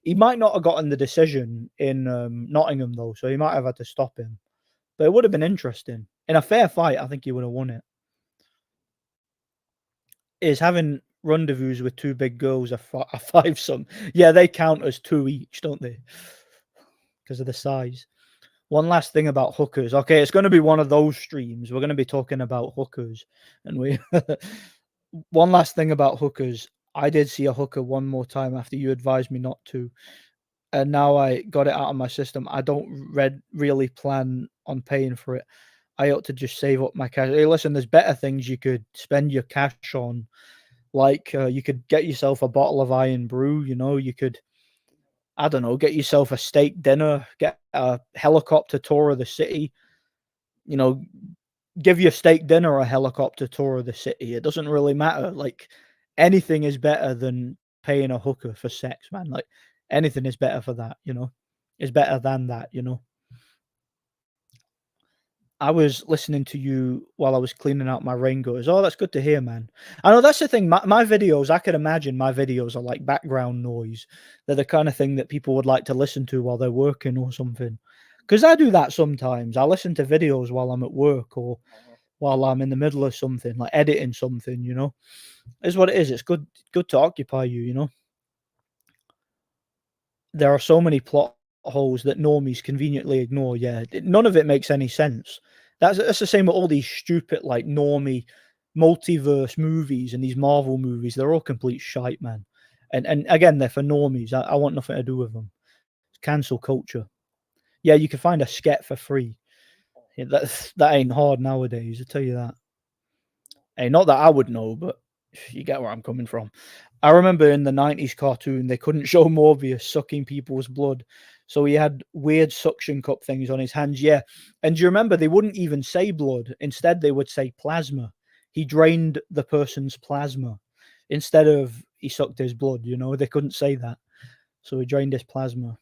He might not have gotten the decision in Nottingham, though, so he might have had to stop him. But it would have been interesting. In a fair fight, I think he would have won it. Is having rendezvous with two big girls a five-some? Yeah, they count as two each, don't they? Because of the size. One last thing about hookers. Okay, it's going to be one of those streams. We're going to be talking about hookers. And we... One last thing about hookers. I did see a hooker one more time after you advised me not to. And now I got it out of my system. I don't really plan on paying for it. I ought to just save up my cash. Hey, listen, there's better things you could spend your cash on. Like you could get yourself a bottle of Iron Brew. You know, you could, I don't know, get yourself a steak dinner, get a helicopter tour of the city. You know, give your steak dinner a helicopter tour of the city. It doesn't really matter. Like anything is better than paying a hooker for sex, man. Like anything is better for that, you know. Is better than that, you know. I was listening to you while I was cleaning out my rain gutters. Oh, that's good to hear, man. I know that's the thing. My videos, I could imagine my videos are like background noise. They're the kind of thing that people would like to listen to while they're working or something. Because I do that sometimes. I listen to videos while I'm at work or while I'm in the middle of something, like editing something, you know. Is what it is. It's good to occupy you, you know. There are so many plot holes that normies conveniently ignore. Yeah, none of it makes any sense. That's the same with all these stupid like normie multiverse movies and these Marvel movies. They're all complete shite, man. And again, they're for normies. I want nothing to do with them. It's cancel culture. Yeah, you can find a sket for free. Yeah, that ain't hard nowadays. I tell you that. Hey, not that I would know, but you get where I'm coming from. I remember in the 90s cartoon, they couldn't show Morbius sucking people's blood. So he had weird suction cup things on his hands. Yeah. And do you remember they wouldn't even say blood? Instead, they would say plasma. He drained the person's plasma instead of he sucked his blood, you know, they couldn't say that. So he drained his plasma.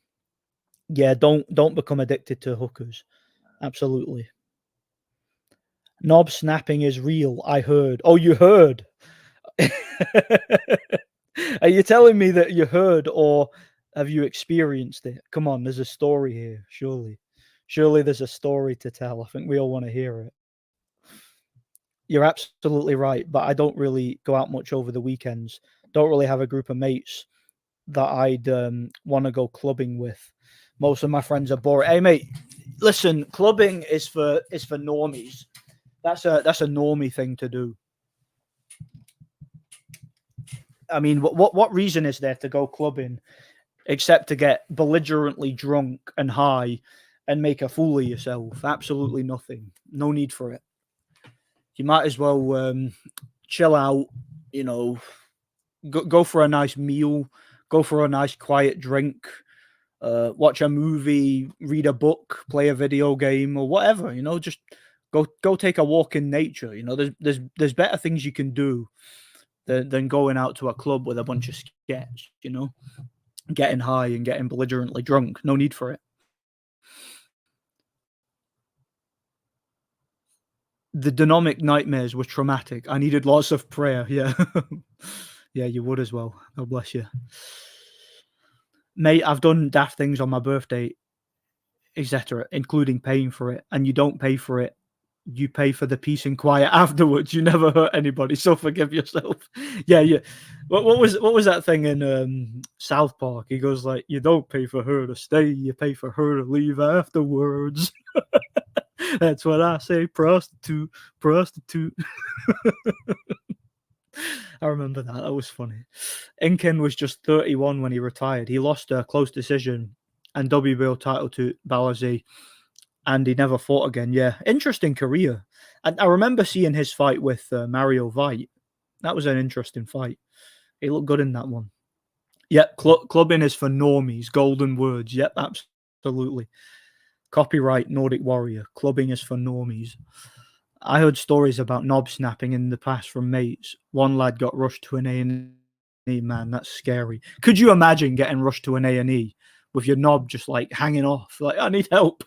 Yeah, don't become addicted to hookers. Absolutely. Knob snapping is real. I heard. Oh, you heard. Are you telling me that you heard or have you experienced it? Come on, there's a story here, surely. Surely there's a story to tell. I think we all want to hear it. You're absolutely right, but I don't really go out much over the weekends. Don't really have a group of mates that I'd want to go clubbing with. Most of my friends are boring. Hey mate, listen, clubbing is for normies. That's a normie thing to do. I mean, what reason is there to go clubbing except to get belligerently drunk and high and make a fool of yourself? Absolutely nothing. No need for it. You might as well chill out, you know, go for a nice meal, go for a nice quiet drink, watch a movie, read a book, play a video game or whatever, you know, just go take a walk in nature. You know, there's better things you can do than going out to a club with a bunch of skets, you know, getting high and getting belligerently drunk. No need for it. The dynamic nightmares were traumatic. I needed lots of prayer. Yeah. Yeah, you would as well. God bless you. Mate, I've done daft things on my birthday, etc., including paying for it. And you don't pay for it. You pay for the peace and quiet afterwards. You never hurt anybody, so forgive yourself. Yeah, yeah. What was that thing in South Park? He goes like, "You don't pay for her to stay. You pay for her to leave afterwards." That's what I say. Prostitute, prostitute. I remember that. That was funny. Inken was just 31 when he retired. He lost a close decision and WBO title to Balazi, and he never fought again. Yeah, interesting career. And I remember seeing his fight with Mario Vite. That was an interesting fight. He looked good in that one. Yep, clubbing is for normies. Golden words. Yep, absolutely. Copyright Nordic Warrior. Clubbing is for normies. I heard stories about knob snapping in the past from mates. One lad got rushed to an A&E. Man, that's scary. Could you imagine getting rushed to an A&E with your knob just like hanging off? Like, I need help.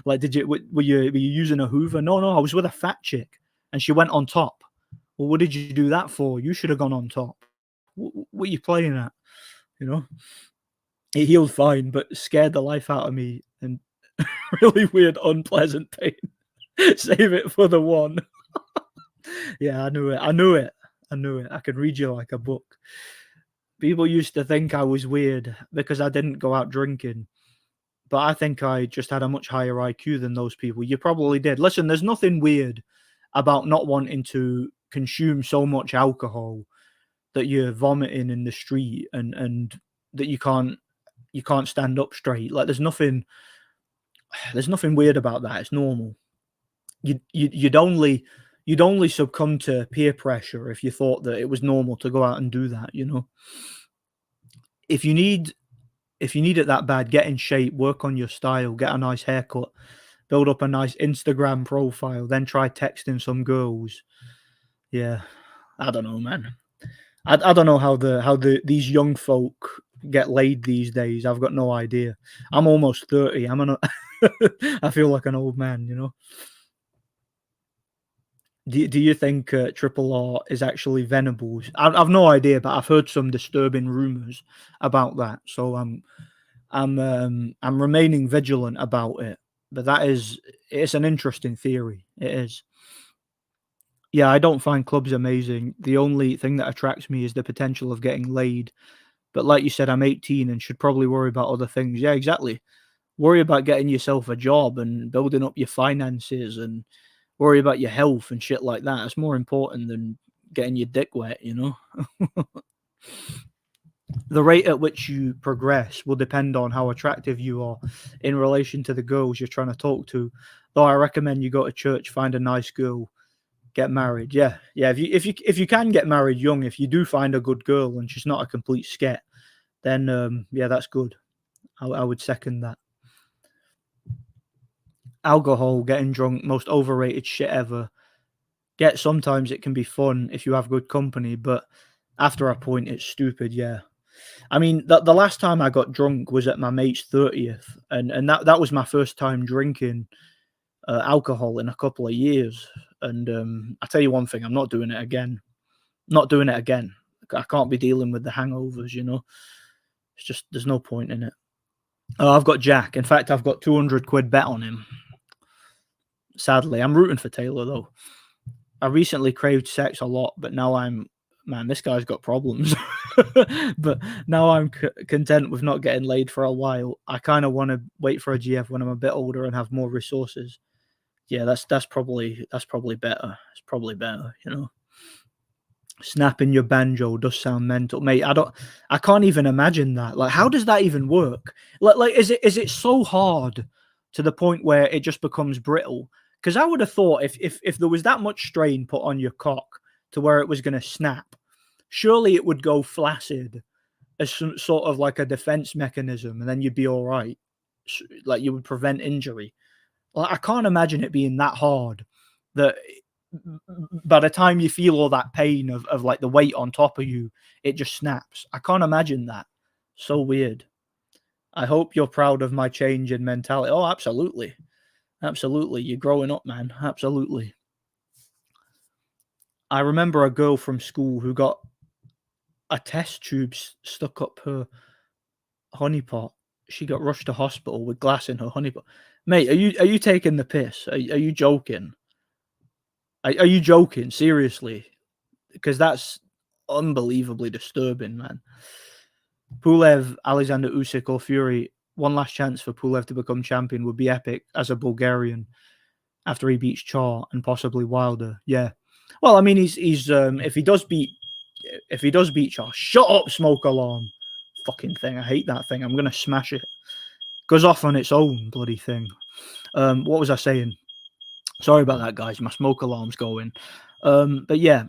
Like, were you using a Hoover? No, I was with a fat chick, and she went on top. Well, what did you do that for? You should have gone on top. What are you playing at? You know, it healed fine, but scared the life out of me, and really weird, unpleasant pain. Save it for the one. Yeah, I knew it. I could read you like a book. People used to think I was weird because I didn't go out drinking, but I think I just had a much higher IQ than those people. You probably did. Listen, there's nothing weird about not wanting to consume so much alcohol that you're vomiting in the street and that you can't stand up straight. Like, there's nothing weird about that. It's normal. You'd only succumb to peer pressure if you thought that it was normal to go out and do that, you know. If you need it that bad, get in shape, work on your style, get a nice haircut, build up a nice Instagram profile, then try texting some girls. Yeah, I don't know, man. I don't know how these young folk get laid these days. I've got no idea. I'm almost 30. I feel like an old man, you know. Do you think Triple R is actually Venables? I've no idea, but I've heard some disturbing rumors about that. So I'm remaining vigilant about it. But it's an interesting theory. It is. Yeah, I don't find clubs amazing. The only thing that attracts me is the potential of getting laid. But like you said, I'm 18 and should probably worry about other things. Yeah, exactly. Worry about getting yourself a job and building up your finances and worry about your health and shit like that. It's more important than getting your dick wet, you know? The rate at which you progress will depend on how attractive you are in relation to the girls you're trying to talk to. Though I recommend you go to church, find a nice girl, get married. Yeah. If you can get married young, if you do find a good girl and she's not a complete sket, then yeah, that's good. I would second that. Alcohol, getting drunk, most overrated shit ever. Sometimes it can be fun if you have good company, but after a point, it's stupid. Yeah. I mean, the last time I got drunk was at my mate's 30th, and that was my first time drinking alcohol in a couple of years. And I tell you one thing, I'm not doing it again. Not doing it again. I can't be dealing with the hangovers, you know. It's just, there's no point in it. I've got Jack. In fact, I've got 200 quid bet on him. Sadly, I'm rooting for Taylor though. I recently craved sex a lot, but now man, this guy's got problems. But now I'm content with not getting laid for a while. I kind of want to wait for a GF when I'm a bit older and have more resources. Yeah, that's probably better. It's probably better, you know. Snapping your banjo does sound mental, mate. I can't even imagine that. Like, how does that even work? Like, is it so hard to the point where it just becomes brittle? Because I would have thought if there was that much strain put on your cock to where it was going to snap, surely it would go flaccid as some sort of like a defense mechanism, and then you'd be all right. Like, you would prevent injury. Like, I can't imagine it being that hard that by the time you feel all that pain of like the weight on top of you, it just snaps. I can't imagine that. So weird. I hope you're proud of my change in mentality. Oh, absolutely. Absolutely. You're growing up, man. Absolutely. I remember a girl from school who got a test tube stuck up her honeypot. She got rushed to hospital with glass in her honeypot. Mate, are you taking the piss? Are you joking? Are you joking? Seriously? Because that's unbelievably disturbing, man. Pulev, Alexander Usyk or Fury, one last chance for Pulev to become champion would be epic as a Bulgarian after he beats Char and possibly Wilder. Yeah. Well, I mean, he's if he does beat Char, shut up, smoke alarm. Fucking thing. I hate that thing. I'm gonna smash it. Goes off on its own bloody thing. What was I saying? Sorry about that, guys. My smoke alarm's going. But yeah,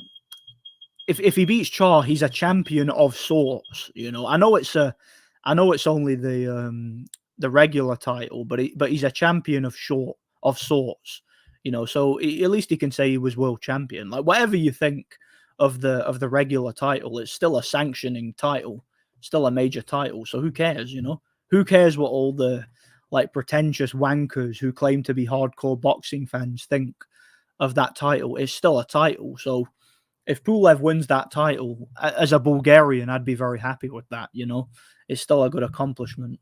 if he beats Char, he's a champion of sorts. You know, I know it's only the regular title, but he's a champion of sorts. You know, so at least he can say he was world champion. Like whatever you think of the regular title, it's still a sanctioning title, still a major title. So who cares? You know, who cares what all the like pretentious wankers who claim to be hardcore boxing fans think of that title? It's still a title. So if Pulev wins that title as a Bulgarian, I'd be very happy with that. You know, it's still a good accomplishment.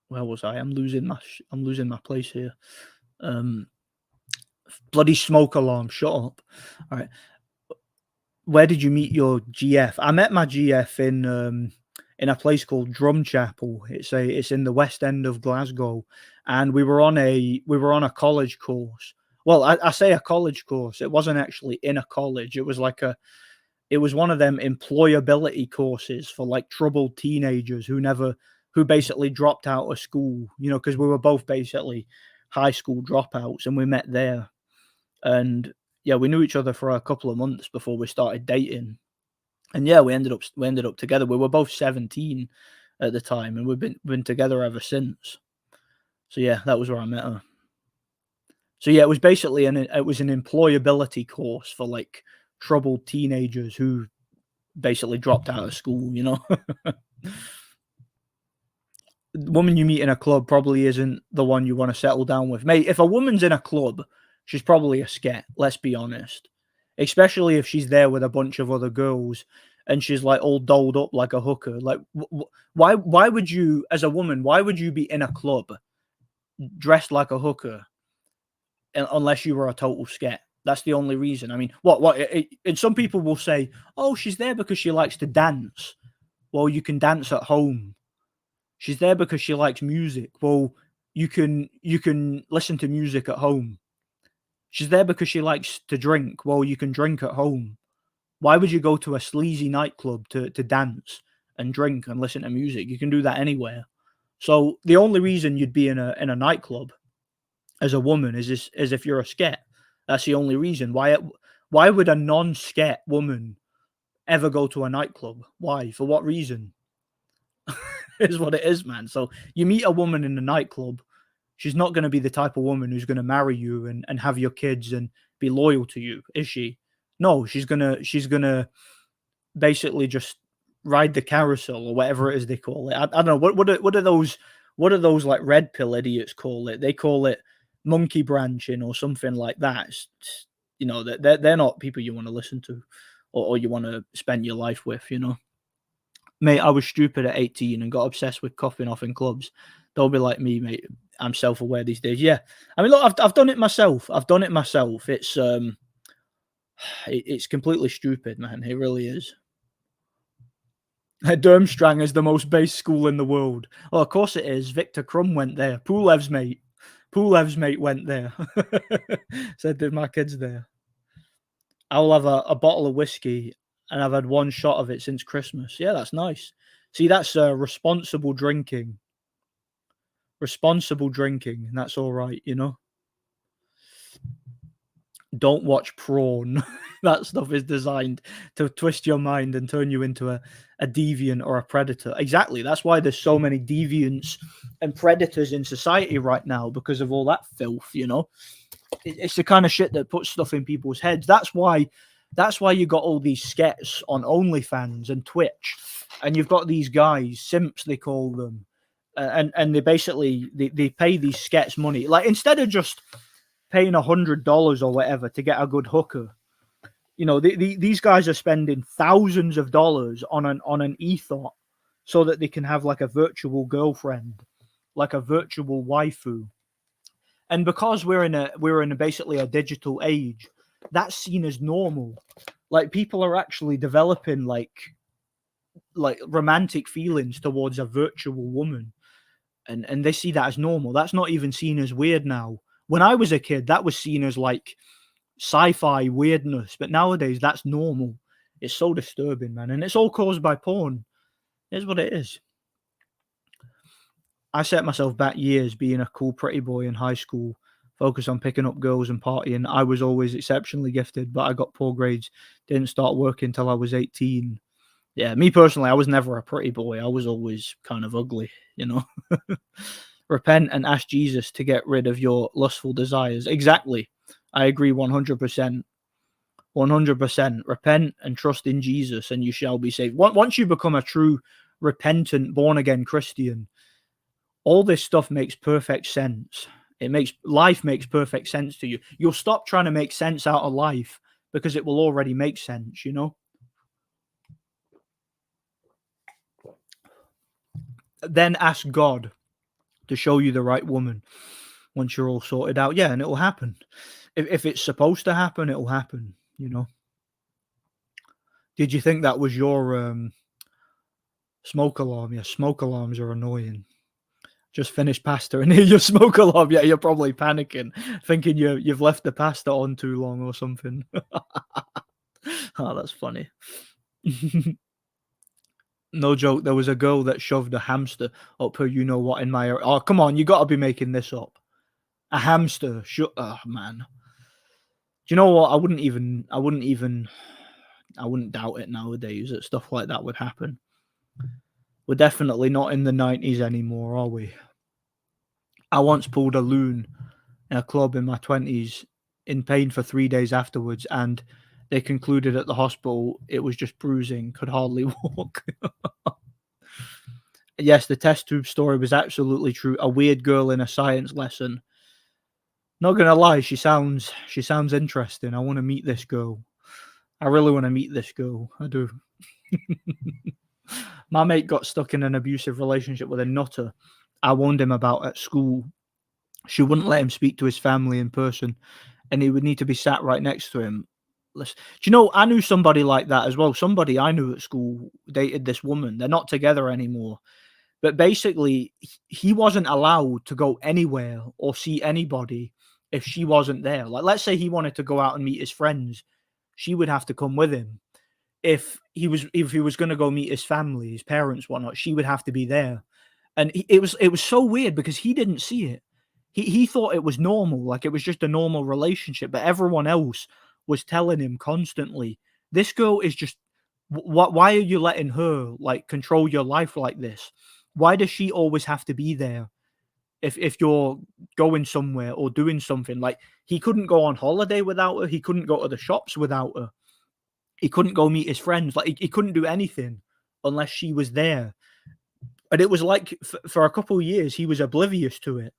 Where was I? I'm losing my place here. Bloody smoke alarm! Shut up! All right. Where did you meet your GF? I met my GF in a place called Drumchapel. It's in the West End of Glasgow, and we were on a college course. Well, I say a college course. It wasn't actually in a college. It was one of them employability courses for like troubled teenagers who basically dropped out of school. You know, because we were both basically high school dropouts, and we met there, and yeah, we knew each other for a couple of months before we started dating. And yeah, we ended up together. We were both 17 at the time, and we've been together ever since. So yeah, that was where I met her. So yeah, it was basically an employability course for like troubled teenagers who basically dropped out of school, you know. The woman you meet in a club probably isn't the one you want to settle down with. Mate, if a woman's in a club, she's probably a sket, let's be honest. Especially if she's there with a bunch of other girls and she's like all dolled up like a hooker. Like, why would you, as a woman, why would you be in a club dressed like a hooker unless you were a total sket? That's the only reason. I mean, and some people will say, oh, she's there because she likes to dance. Well, you can dance at home. She's there because she likes music. Well, you can listen to music at home. She's there because she likes to drink. Well, you can drink at home. Why would you go to a sleazy nightclub to dance and drink and listen to music? You can do that anywhere. So the only reason you'd be in a nightclub as a woman is if you're a sket. That's the only reason. Why would a non-sket woman ever go to a nightclub? Why? For what reason? Is what it is, man. So you meet a woman in a nightclub, she's not going to be the type of woman who's going to marry you and have your kids and be loyal to you, is she? No, she's gonna basically just ride the carousel or whatever it is they call it. I don't know what are those like red pill idiots call it? They call it monkey branching or something like that. You know, they're not people you want to listen to or you want to spend your life with, you know. Mate, I was stupid at 18 and got obsessed with coughing off in clubs. Don't be like me, mate. I'm self-aware these days. Yeah, I mean, look, I've done it myself. It's completely stupid, man. It really is. Durmstrang is the most base school in the world. Well, of course it is. Victor Krum went there. Pulev's mate went there. Said that my kid's there. I'll have a bottle of whiskey, and I've had one shot of it since Christmas. Yeah, that's nice. See, that's responsible drinking. Responsible drinking, and that's all right, you know. Don't watch Prawn. That stuff is designed to twist your mind and turn you into a deviant or a predator. Exactly. That's why there's so many deviants and predators in society right now, because of all that filth, you know. It's the kind of shit that puts stuff in people's heads. That's why you got all these skets on OnlyFans and Twitch, and you've got these guys, simps they call them, and they basically they pay these skets money. Like, instead of just paying $100 or whatever to get a good hooker. You know, these guys are spending thousands of dollars on an ethot so that they can have like a virtual girlfriend, like a virtual waifu. And because we're in basically a digital age, that's seen as normal. Like, people are actually developing like romantic feelings towards a virtual woman, and they see that as normal. That's not even seen as weird now. When I was a kid, that was seen as like sci-fi weirdness, but nowadays that's normal. It's so disturbing, man, and it's all caused by porn. Here's what it is. I set myself back years being a cool pretty boy in high school, focused on picking up girls and partying. I was always exceptionally gifted, but I got poor grades. Didn't start working until I was 18. Yeah, me personally, I was never a pretty boy. I was always kind of ugly, you know. Repent and ask Jesus to get rid of your lustful desires. Exactly. I agree 100%. 100%. Repent and trust in Jesus and you shall be saved. Once you become a true repentant, born-again Christian, all this stuff makes perfect sense. Life makes perfect sense to you. You'll stop trying to make sense out of life because it will already make sense, you know? Then ask God to show you the right woman once you're all sorted out. Yeah, and it'll happen. If it's supposed to happen, it'll happen, you know? Did you think that was your smoke alarm? Yeah, smoke alarms are annoying. Just finished pasta and hear your smoke alarm. Yeah, you're probably panicking, thinking you've left the pasta on too long or something. Oh, that's funny. No joke, there was a girl that shoved a hamster up her you-know-what in my... Oh, come on, you gotta be making this up. A hamster. Oh, man. Do you know what? I wouldn't doubt it nowadays that stuff like that would happen. We're definitely not in the 90s anymore, are we? I once pulled a loon in a club in my 20s in pain for 3 days afterwards, and they concluded at the hospital it was just bruising, could hardly walk. Yes, the test tube story was absolutely true. A weird girl in a science lesson. Not gonna lie, she sounds interesting. I want to meet this girl. I really want to meet this girl. I do. My mate got stuck in an abusive relationship with a nutter I warned him about at school. She wouldn't let him speak to his family in person, and he would need to be sat right next to him. Listen, do you know, I knew somebody like that as well. Somebody I knew at school dated this woman. They're not together anymore. But basically, he wasn't allowed to go anywhere or see anybody if she wasn't there. Like, let's say he wanted to go out and meet his friends, she would have to come with him. If he was going to go meet his family, his parents, whatnot, she would have to be there. And it was so weird because he didn't see it. He thought it was normal, like it was just a normal relationship. But everyone else was telling him constantly, "This girl is just. Why are you letting her like control your life like this? Why does she always have to be there if you're going somewhere or doing something?" Like, he couldn't go on holiday without her. He couldn't go to the shops without her. He couldn't go meet his friends. Like, he couldn't do anything unless she was there. And it was like for a couple of years, he was oblivious to it.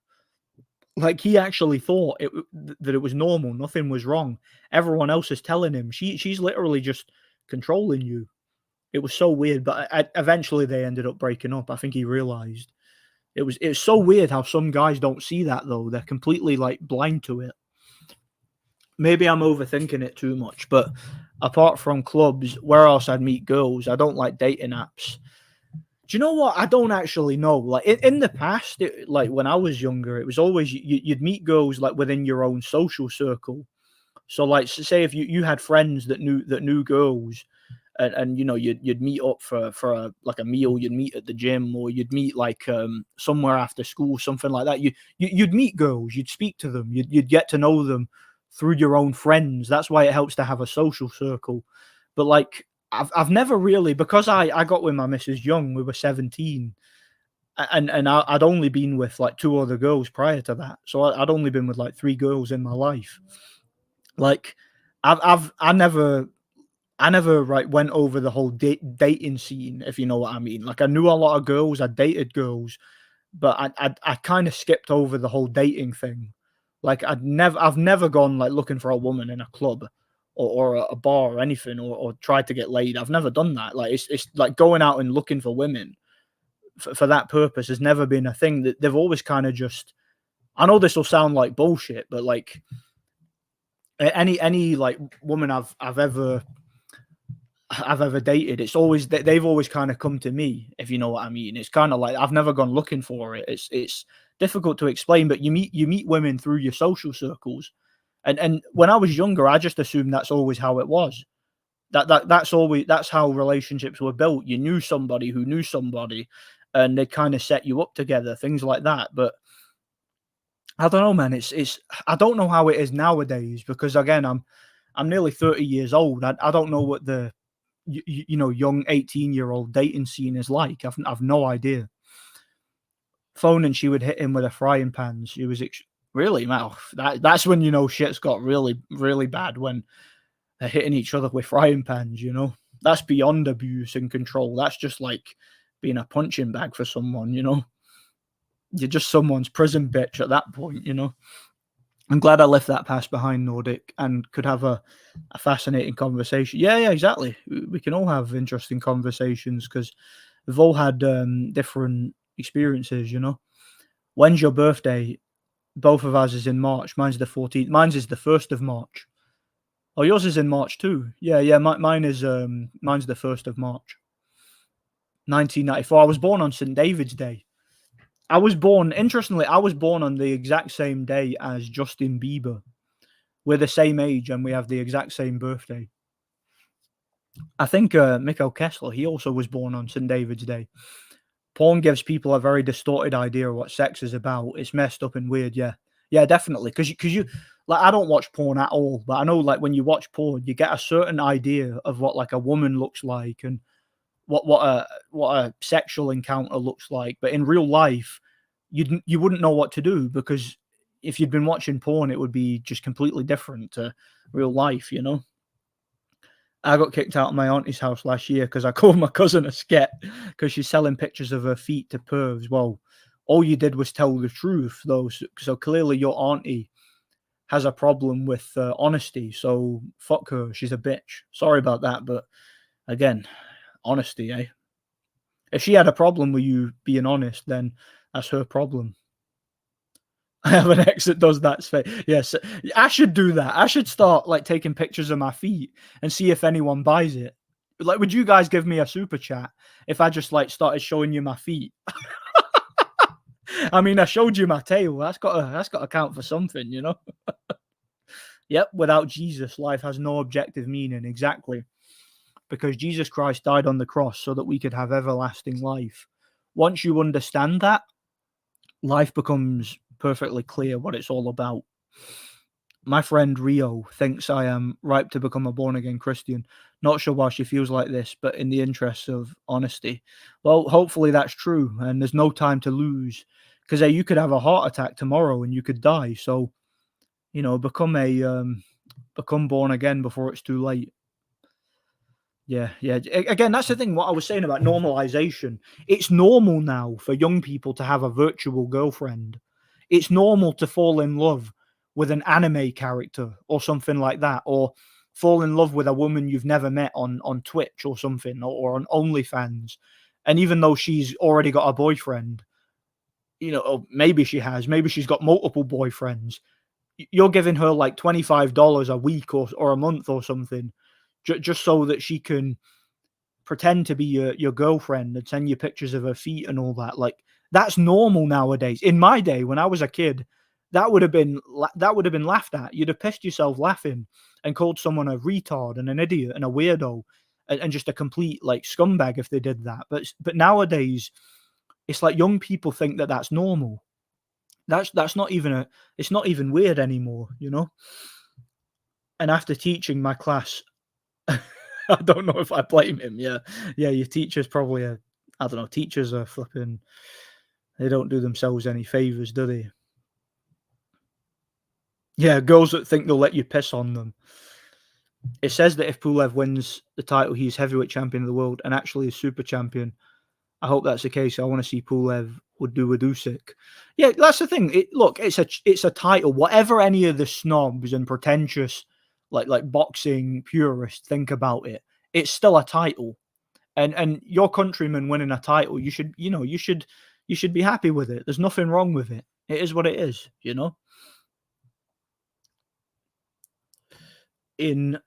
Like, he actually thought that it was normal. Nothing was wrong. Everyone else is telling him she's literally just controlling you. It was so weird, but eventually they ended up breaking up. I think he realized it's so weird how some guys don't see that though. They're completely like blind to it. Maybe I'm overthinking it too much, but apart from clubs, where else I'd meet girls? I don't like dating apps. Do you know what? I don't actually know. Like, in the past, like when I was younger, it was always you'd meet girls like within your own social circle. So, like, say if you had friends that knew girls, and you know you'd meet up for a meal, you'd meet at the gym, or you'd meet like somewhere after school, something like that. You'd meet girls, you'd speak to them, you'd get to know them through your own friends. That's why it helps to have a social circle. But like, I've never really, because I got with my missus young. We were 17, and I'd only been with like 2 other girls prior to that. So I'd only been with like 3 girls in my life. Like, I never like went over the whole dating scene, if you know what I mean. Like, I knew a lot of girls, I dated girls, but I kind of skipped over the whole dating thing. Like I've never gone like looking for a woman in a club or a bar or anything, or tried to get laid. I've never done that. Like it's like going out and looking for women for that purpose has never been a thing. That they've always kind of just. I know this will sound like bullshit, but like any like woman I've ever dated, it's always they've always kind of come to me, if you know what I mean. It's kind of like I've never gone looking for it. It's difficult to explain, but you meet women through your social circles, and when I was younger, I just assumed that's always how it was. That's how relationships were built. You knew somebody who knew somebody, and they kind of set you up together, things like that. But I don't know, man. It's I don't know how it is nowadays, because again, I'm nearly 30 years old. I don't know what the young 18-year-old dating scene is like. I've no idea. Phone, and she would hit him with a frying pan. She was really, man. That's when shit's got really, really bad, when they're hitting each other with frying pans. That's beyond abuse and control. That's just like being a punching bag for someone. You're just someone's prison bitch at that point. I'm glad I left that past behind, Nordic, and could have a fascinating conversation. Yeah, exactly. We can all have interesting conversations because we've all had different experiences. When's your birthday? Both of ours is in March. Mine's the 14th. Mine's is the 1st of March. Oh, yours is in March too. Yeah. Mine's the 1st of March, 1994. I was born on St. David's Day. Interestingly, I was born on the exact same day as Justin Bieber. We're the same age and we have the exact same birthday. I think Mikhail Kessler, he also was born on St. David's Day. Porn gives people a very distorted idea of what sex is about. It's messed up and weird, yeah. Yeah, definitely. Because you like, I don't watch porn at all, but I know like when you watch porn, you get a certain idea of what like a woman looks like and what a sexual encounter looks like. But in real life, you wouldn't know what to do, because if you'd been watching porn, it would be just completely different to real life. I got kicked out of my auntie's house last year because I called my cousin a sket because she's selling pictures of her feet to pervs. Well, all you did was tell the truth, though. So clearly your auntie has a problem with honesty. So fuck her. She's a bitch. Sorry about that. But again, honesty, eh? If she had a problem with you being honest, then that's her problem. I have an ex that does that. Yes, I should do that. I should start like taking pictures of my feet and see if anyone buys it. Like, would you guys give me a super chat if I just like started showing you my feet? I mean, I showed you my tail. That's got to count for something, Yep. Without Jesus, life has no objective meaning. Exactly. Because Jesus Christ died on the cross so that we could have everlasting life. Once you understand that, life becomes perfectly clear what it's all about. My friend Rio thinks I am ripe to become a born-again Christian. Not sure why she feels like this, but in the interests of honesty. Well, hopefully that's true, and there's no time to lose. Because you could have a heart attack tomorrow and you could die. So, become born again before it's too late. Yeah. Again, that's the thing, what I was saying about normalization. It's normal now for young people to have a virtual girlfriend. It's normal to fall in love with an anime character or something like that, or fall in love with a woman you've never met on Twitch or something, or on OnlyFans. And even though she's already got a boyfriend, or maybe she's got multiple boyfriends, you're giving her like $25 a week or a month or something, just so that she can pretend to be your girlfriend and send you pictures of her feet and all that. Like, that's normal nowadays. In my day, when I was a kid, that would have been laughed at. You'd have pissed yourself laughing and called someone a retard and an idiot and a weirdo and just a complete like scumbag if they did that. But nowadays, it's like young people think that that's normal. That's not even it's not even weird anymore, And after teaching my class, I don't know if I blame him. Yeah, your teacher's probably I don't know. Teachers are flipping. They don't do themselves any favors, do they? Yeah, girls that think they'll let you piss on them. It says that if Pulev wins the title, he's heavyweight champion of the world and actually is super champion. I hope that's the case. I want to see Pulev would do with Usyk. Yeah, that's the thing. Look, it's a title. Whatever any of the snobs and pretentious like boxing purists think about it, it's still a title. And your countryman winning a title, you should be happy with it. There's nothing wrong with it. It is what it is, In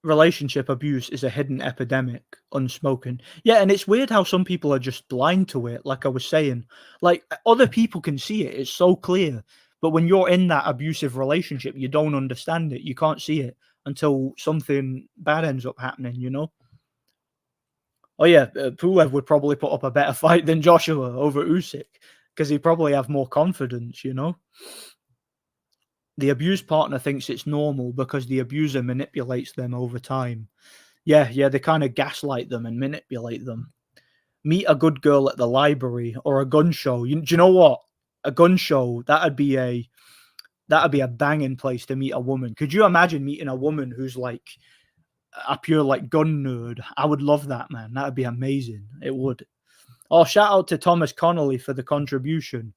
relationship abuse is a hidden epidemic, unspoken. Yeah, and it's weird how some people are just blind to it, like I was saying. Like, other people can see it, it's so clear. But when you're in that abusive relationship, you don't understand it. You can't see it until something bad ends up happening, Oh yeah, Pulev would probably put up a better fight than Joshua over Usyk because he'd probably have more confidence, The abused partner thinks it's normal because the abuser manipulates them over time. Yeah, they kind of gaslight them and manipulate them. Meet a good girl at the library or a gun show. Do you know what? A gun show, that'd be a banging place to meet a woman. Could you imagine meeting a woman who's like a pure like gun nerd? I would love that, man. That'd be amazing. It would. Oh, shout out to Thomas Connolly for the contribution.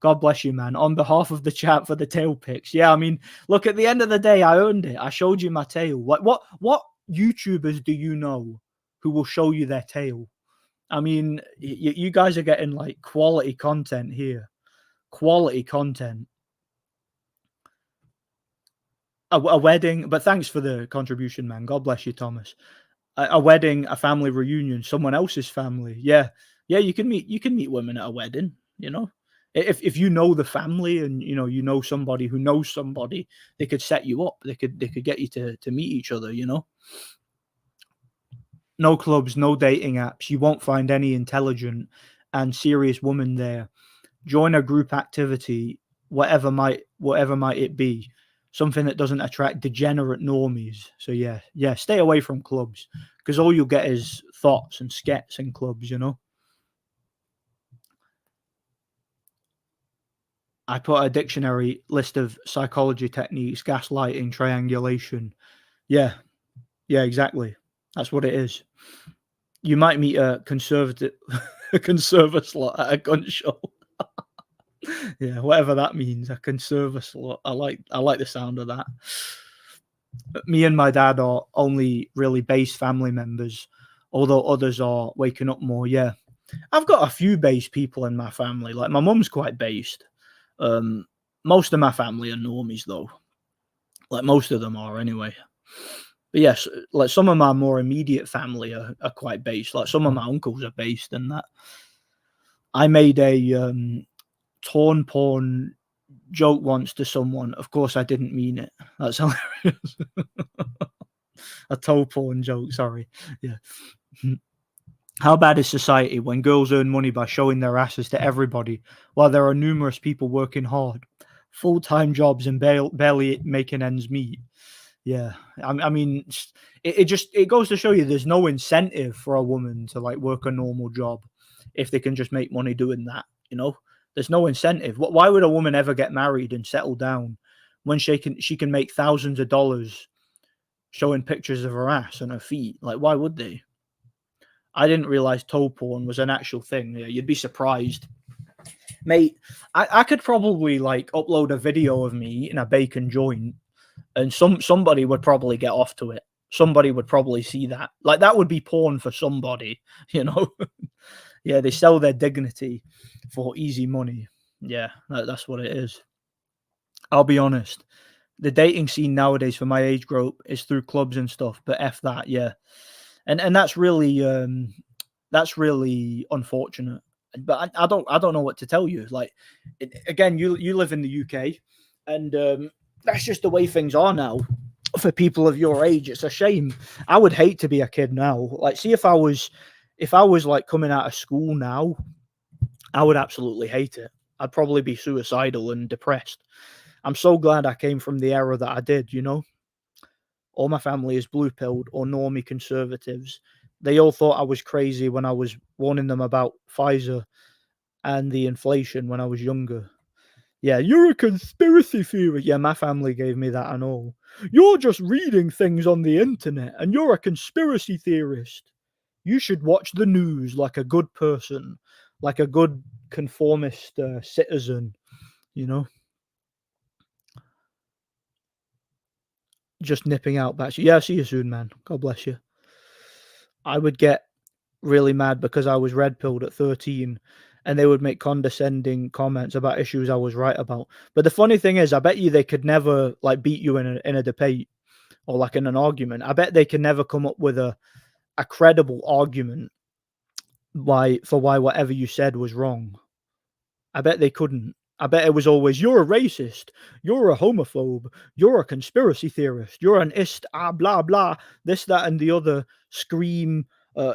God bless you, man. On behalf of the chat for the tail picks. Yeah, I mean, look, at the end of the day, I earned it. I showed you my tail. What YouTubers do you know who will show you their tail? I mean, you guys are getting like quality content here. Quality content. A wedding, but thanks for the contribution, man. God bless you, Thomas. A wedding, a family reunion, someone else's family. Yeah, you can meet women at a wedding. If you know the family and you know somebody who knows somebody, they could set you up. They could get you to meet each other. No clubs, no dating apps. You won't find any intelligent and serious woman there. Join a group activity, whatever might it be. Something that doesn't attract degenerate normies. So yeah, stay away from clubs because all you'll get is thoughts and skets in clubs, I put a dictionary list of psychology techniques, gaslighting, triangulation. Yeah, exactly. That's what it is. You might meet a conservative slut at a gun show. Yeah, whatever that means, a conservative slut. I like the sound of that. Me and my dad are only really base family members, although others are waking up more. Yeah, I've got a few base people in my family. Like my mum's quite based. Most of my family are normies though. Like most of them are anyway. But yes, like some of my more immediate family are quite based. Like some of my uncles are based in that. I made a torn porn joke once to someone. Of course, I didn't mean it. That's hilarious. A toe porn joke, sorry. Yeah. How bad is society when girls earn money by showing their asses to everybody while there are numerous people working hard, full-time jobs and barely making ends meet? Yeah, I mean, it goes to show you there's no incentive for a woman to like work a normal job if they can just make money doing that. There's no incentive. Why would a woman ever get married and settle down when she can make thousands of dollars showing pictures of her ass and her feet? Like, why would they? I didn't realize toe porn was an actual thing. Yeah, you'd be surprised. Mate, I could probably like upload a video of me eating a bacon joint and somebody would probably get off to it. Somebody would probably see that. Like that would be porn for somebody, Yeah, they sell their dignity for easy money. Yeah, that's what it is. I'll be honest. The dating scene nowadays for my age group is through clubs and stuff, but F that, yeah. And that's really unfortunate. But I don't know what to tell you. Like again, you live in the UK, and that's just the way things are now for people of your age. It's a shame. I would hate to be a kid now. Like, see if I was like coming out of school now, I would absolutely hate it. I'd probably be suicidal and depressed. I'm so glad I came from the era that I did, All my family is blue-pilled or normie conservatives. They all thought I was crazy when I was warning them about Pfizer and the inflation when I was younger. Yeah, you're a conspiracy theorist. Yeah, my family gave me that and all. You're just reading things on the internet and you're a conspiracy theorist. You should watch the news like a good person, like a good conformist citizen, you know. Just nipping out back. Yeah, see you soon, man. God bless you. I would get really mad because I was red pilled at 13 and they would make condescending comments about issues I was right about. But the funny thing is, I bet you they could never like beat you in a debate or like in an argument. I bet they can never come up with a credible argument why whatever you said was wrong. I bet they couldn't. I bet it was always, you're a racist, you're a homophobe, you're a conspiracy theorist, you're an ist, blah, blah, this, that, and the other, scream,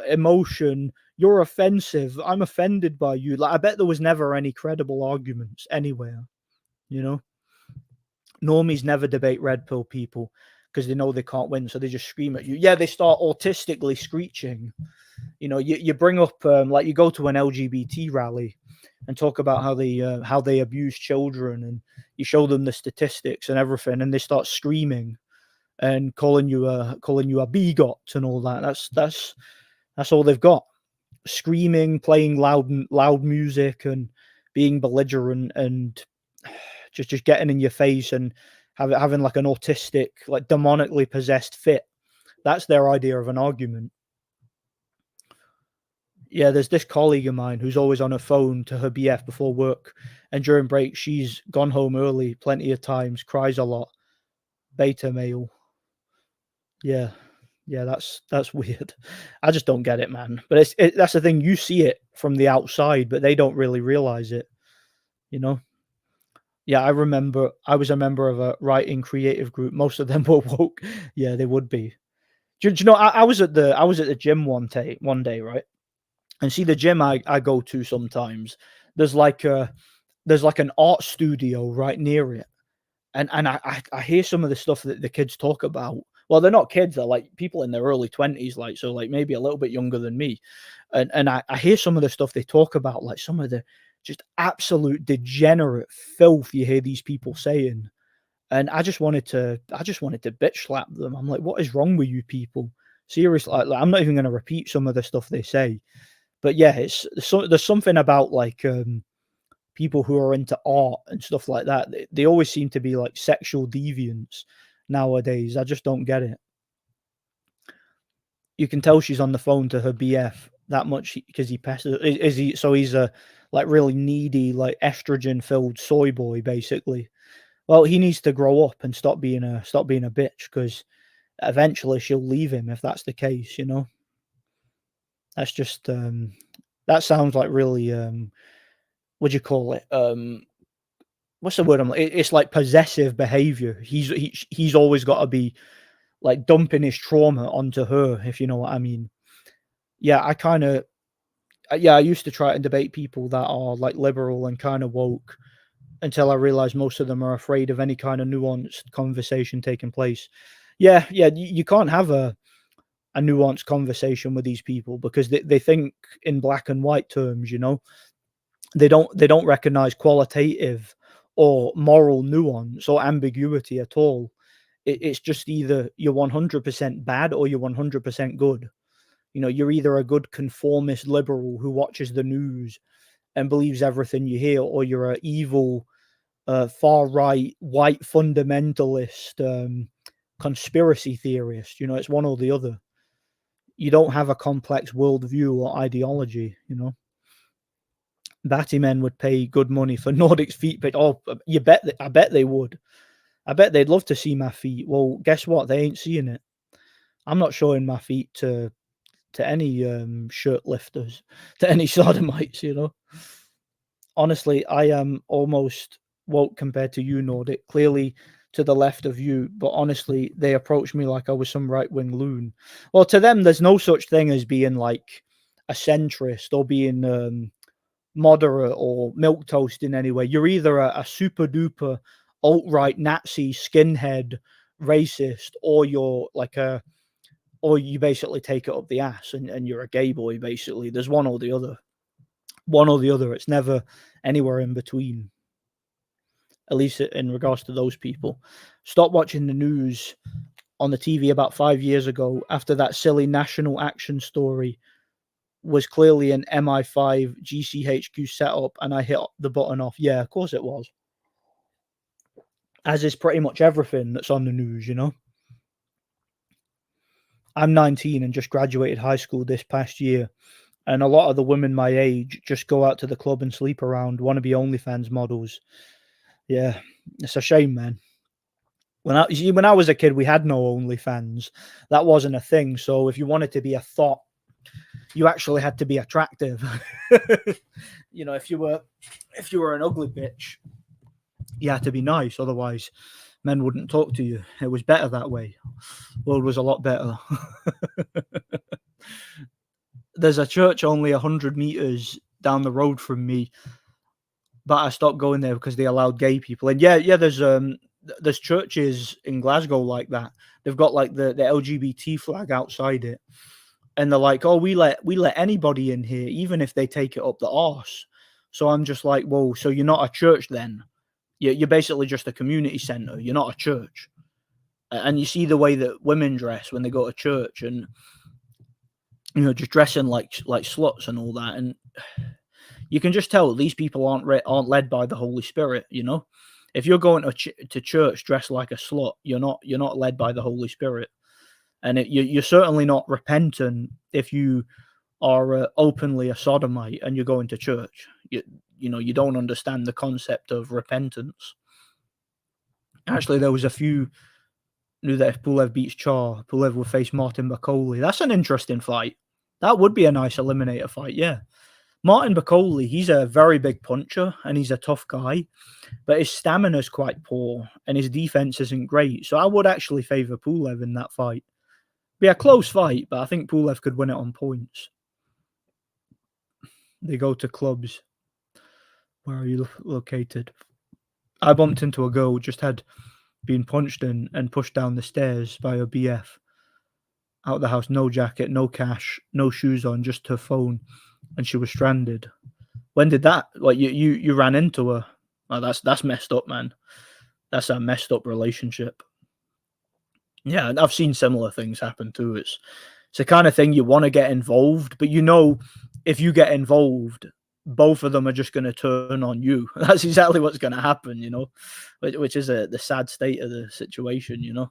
emotion, you're offensive, I'm offended by you. Like, I bet there was never any credible arguments anywhere, you know? Normies never debate red pill people because they know they can't win, so they just scream at you. Yeah, they start autistically screeching. You know, you bring up, like you go to an LGBT rally and talk about how they abuse children, and you show them the statistics and everything, and they start screaming and calling you a bigot and all that. That's all they've got. Screaming, playing loud music, and being belligerent, and just getting in your face and having like an autistic, like demonically possessed fit. That's their idea of an argument. Yeah, there's this colleague of mine who's always on her phone to her BF before work, and during break she's gone home early plenty of times, cries a lot. Beta male. Yeah, that's weird. I just don't get it, man. But that's the thing. You see it from the outside, but they don't really realize it. You know. Yeah, I remember I was a member of a writing creative group. Most of them were woke. Yeah, they would be. Do you know? I was at the gym one day, right? And see the gym I go to sometimes. There's like an art studio right near it, and I hear some of the stuff that the kids talk about. Well, they're not kids; they're like people in their early 20s, like so, like maybe a little bit younger than me. And I hear some of the stuff they talk about, like some of the just absolute degenerate filth you hear these people saying. And I just wanted to bitch slap them. I'm like, what is wrong with you people? Seriously, like I'm not even going to repeat some of the stuff they say. But yeah, there's something about like people who are into art and stuff like that. They always seem to be like sexual deviants nowadays. I just don't get it. You can tell she's on the phone to her BF that much because he pesters. Is he? So he's a like really needy, like estrogen filled soy boy, basically. Well, he needs to grow up and stop being a bitch, because eventually she'll leave him if that's the case. You know. That's just that sounds like really what do you call it? What's the word? It's like possessive behavior. He's always got to be like dumping his trauma onto her, if you know what I mean. Yeah, I used to try and debate people that are like liberal and kind of woke until I realized most of them are afraid of any kind of nuanced conversation taking place. Yeah, you can't have a nuanced conversation with these people because they think in black and white terms, you know. They don't recognize qualitative or moral nuance or ambiguity at all. It's just either you're 100% bad or you're 100% good. You know, you're either a good conformist liberal who watches the news and believes everything you hear, or you're an evil, far right, white fundamentalist, conspiracy theorist. You know, it's one or the other. You don't have a complex worldview or ideology, you know. Batty men would pay good money for Nordic's feet pic. Oh, I bet they would. I bet they'd love to see my feet. Well, guess what? They ain't seeing it. I'm not showing my feet to any shirt lifters, to any sodomites, you know. Honestly, I am almost woke compared to you, Nordic. Clearly to the left of you, but honestly, they approached me like I was some right-wing loon. Well, to them, there's no such thing as being like a centrist or being moderate or milquetoast in any way. You're either a super duper alt-right Nazi skinhead racist, or you're like or you basically take it up the ass and you're a gay boy, basically. There's one or the other. One or the other. It's never anywhere in between. At least in regards to those people. Stop watching the news on the TV about 5 years ago after that silly national action story was clearly an MI5 GCHQ setup, and I hit the button off. Yeah, of course it was. As is pretty much everything that's on the news, you know. I'm 19 and just graduated high school this past year, and a lot of the women my age just go out to the club and sleep around, want to be OnlyFans models. Yeah, it's a shame, man. When I was a kid, we had no OnlyFans. That wasn't a thing. So if you wanted to be a thought, you actually had to be attractive. You know, if you were an ugly bitch, you had to be nice. Otherwise, men wouldn't talk to you. It was better that way. World was a lot better. There's a church only 100 meters down the road from me, but I stopped going there because they allowed gay people. And yeah, there's churches in Glasgow like that. They've got like the LGBT flag outside it, and they're like, "Oh, we let anybody in here, even if they take it up the arse." So I'm just like, "Whoa, so you're not a church then? You're basically just a community center. You're not a church." And you see the way that women dress when they go to church, and you know, just dressing like sluts and all that, and you can just tell these people aren't led by the Holy Spirit. You know, if you're going to church dressed like a slut, you're not led by the Holy Spirit, and you're certainly not repentant if you are openly a sodomite and you're going to church. You know, you don't understand the concept of repentance. Actually, there was a few knew that if Pulev beats Char, Pulev will face Martin Bakole. That's an interesting fight. That would be a nice eliminator fight, yeah. Martin Bakole, he's a very big puncher and he's a tough guy, but his stamina is quite poor and his defense isn't great. So I would actually favor Pulev in that fight. Be a close fight, but I think Pulev could win it on points. They go to clubs. Where are you located? I bumped into a girl who just had been punched and pushed down the stairs by her BF. Out the house, no jacket, no cash, no shoes on, just her phone, and she was stranded. When did that? Like you ran into her? Oh, that's messed up, man. That's a messed up relationship. Yeah, I've seen similar things happen too. It's the kind of thing you want to get involved, but you know, if you get involved, both of them are just going to turn on you. That's exactly what's going to happen, you know, which is the sad state of the situation, you know.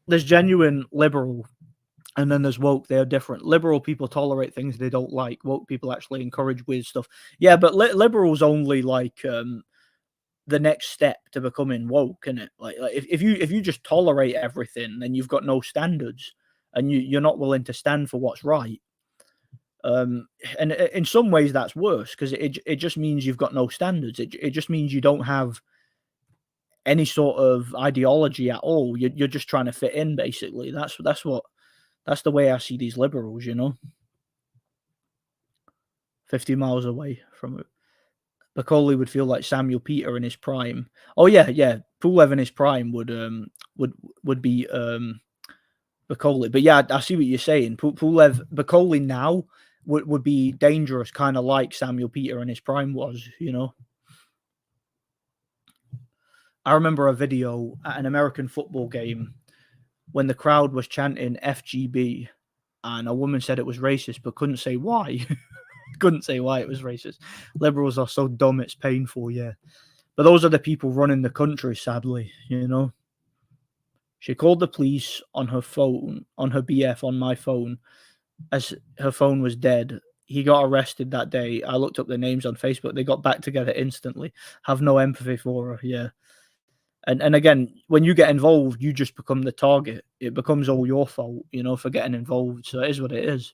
There's genuine liberal, and then there's woke. They're different. Liberal people tolerate things they don't like. Woke people actually encourage weird stuff. Yeah, but liberals only like the next step to becoming woke, isn't it? Like if you just tolerate everything, then you've got no standards, and you're not willing to stand for what's right. And in some ways that's worse because it just means you've got no standards. It just means you don't have any sort of ideology at all. You're just trying to fit in, basically. That's the way I see these liberals, you know. 50 miles away from it. Bakole would feel like Samuel Peter in his prime. Oh yeah. Pulev in his prime would be Bakole. But yeah, I see what you're saying. Bakole now would be dangerous, kind of like Samuel Peter in his prime was, you know. I remember a video at an American football game when the crowd was chanting FGB and a woman said it was racist but couldn't say why. Couldn't say why it was racist. Liberals are so dumb, it's painful, yeah. But those are the people running the country, sadly, you know. She called the police on her phone, on her BF, on my phone, as her phone was dead. He got arrested that day. I looked up their names on Facebook. They got back together instantly. Have no empathy for her, yeah. And again, when you get involved, you just become the target. It becomes all your fault, you know, for getting involved. So it is what it is.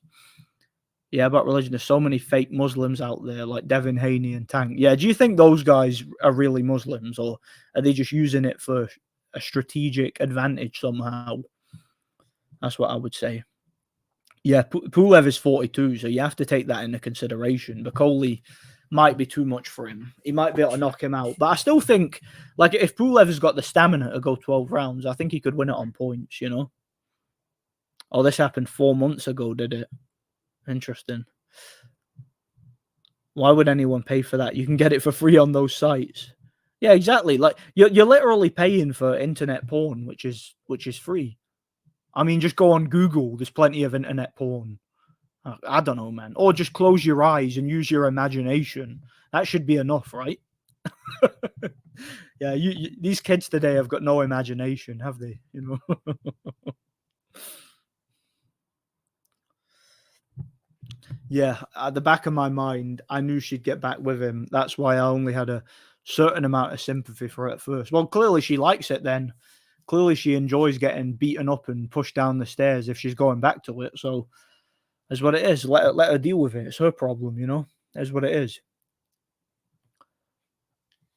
Yeah, about religion. There's so many fake Muslims out there, like Devin Haney and Tank. Yeah, do you think those guys are really Muslims, or are they just using it for a strategic advantage somehow? That's what I would say. Yeah, Pulev is 42, so you have to take that into consideration. Bakole might be too much for him. He might be able to knock him out. But I still think, like, if Pulev has got the stamina to go 12 rounds, I think he could win it on points, you know? Oh, this happened 4 months ago, did it? Interesting. Why would anyone pay for that? You can get it for free on those sites. Yeah, exactly. Like you're literally paying for internet porn, which is free. I mean, just go on Google. There's plenty of internet porn. I don't know, man. Or just close your eyes and use your imagination. That should be enough, right? Yeah, these kids today have got no imagination, have they? You know. Yeah, at the back of my mind, I knew she'd get back with him. That's why I only had a certain amount of sympathy for it at first. Well, clearly she likes it then. Clearly she enjoys getting beaten up and pushed down the stairs if she's going back to it. So that's what it is. Let her deal with it. It's her problem, you know. That's what it is.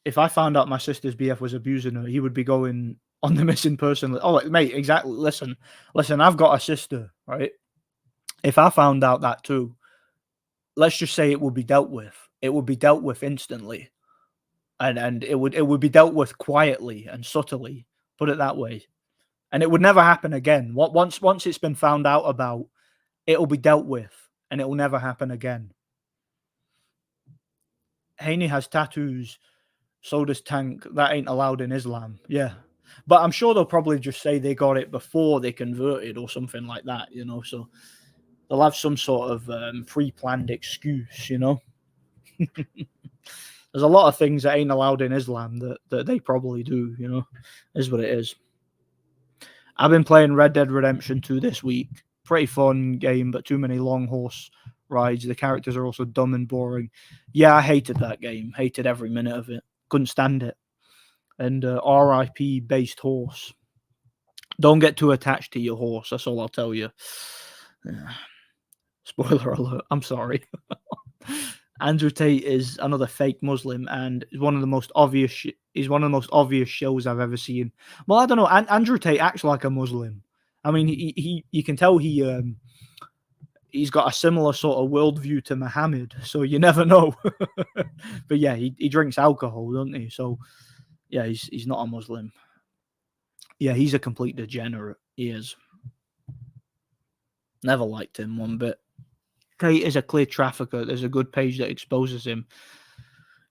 If I found out my sister's BF was abusing her, he would be going on the missing person list. Oh, mate, exactly. Listen. I've got a sister, right? If I found out that too, let's just say it would be dealt with. It would be dealt with instantly, and it would be dealt with quietly and subtly. Put it that way, and it would never happen again. Once it's been found out about, it'll be dealt with, and it will never happen again. Haney has tattoos. So does Tank. That ain't allowed in Islam. Yeah. But I'm sure they'll probably just say they got it before they converted or something like that, you know. So they'll have some sort of pre-planned excuse, you know. There's a lot of things that ain't allowed in Islam that they probably do, you know. Is what it is. I've been playing Red Dead Redemption 2 this week. Pretty fun game, but too many long horse rides. The characters are also dumb and boring. Yeah, I hated that game. Hated every minute of it. Couldn't stand it. And RIP based horse. Don't get too attached to your horse. That's all I'll tell you. Spoiler alert. I'm sorry. Andrew Tate is another fake Muslim, and is one of the most obvious. Is one of the most obvious shows I've ever seen. Well, I don't know. Andrew Tate acts like a Muslim. I mean, he you can tell he's got a similar sort of worldview to Muhammad. So you never know. But yeah, he drinks alcohol, doesn't he? So yeah, he's not a Muslim. Yeah, he's a complete degenerate. He is. Never liked him one bit. Tate is a clear trafficker. There's a good page that exposes him.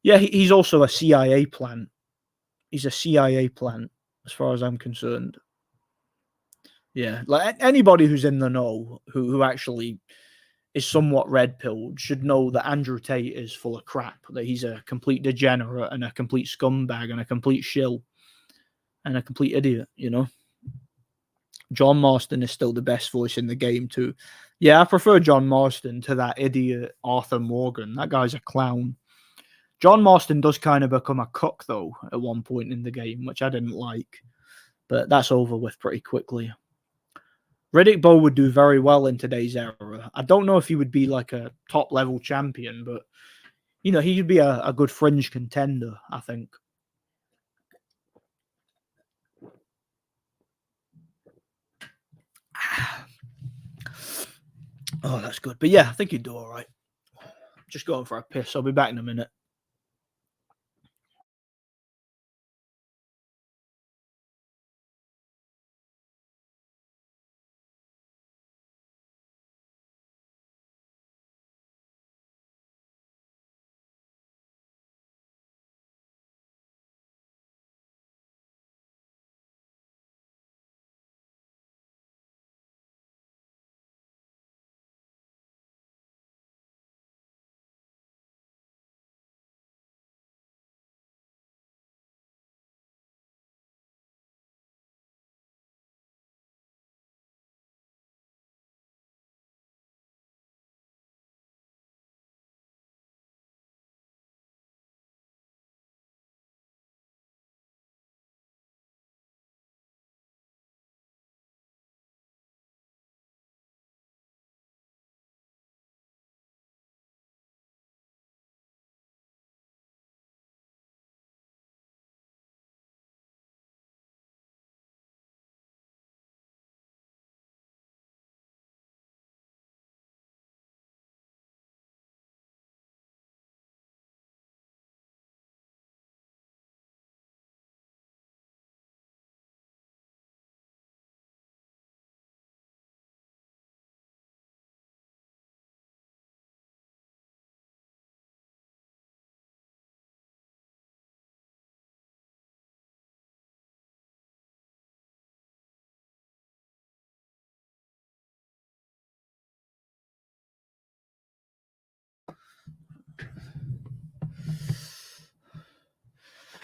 Yeah, he's also a CIA plant. He's a CIA plant, as far as I'm concerned. Yeah, like anybody who's in the know, who actually is somewhat red pilled, should know that Andrew Tate is full of crap. That he's a complete degenerate and a complete scumbag and a complete shill and a complete idiot. You know. John Marston is still the best voice in the game too. Yeah, I prefer John Marston to that idiot Arthur Morgan. That guy's a clown. John Marston does kind of become a cook though at one point in the game, which I didn't like, but that's over with pretty quickly. Riddick Bowe would do very well in today's era. I don't know if he would be like a top level champion, but you know, he could be a good fringe contender, I think. Oh, that's good. But yeah, I think he'd do all right. Just going for a piss. I'll be back in a minute.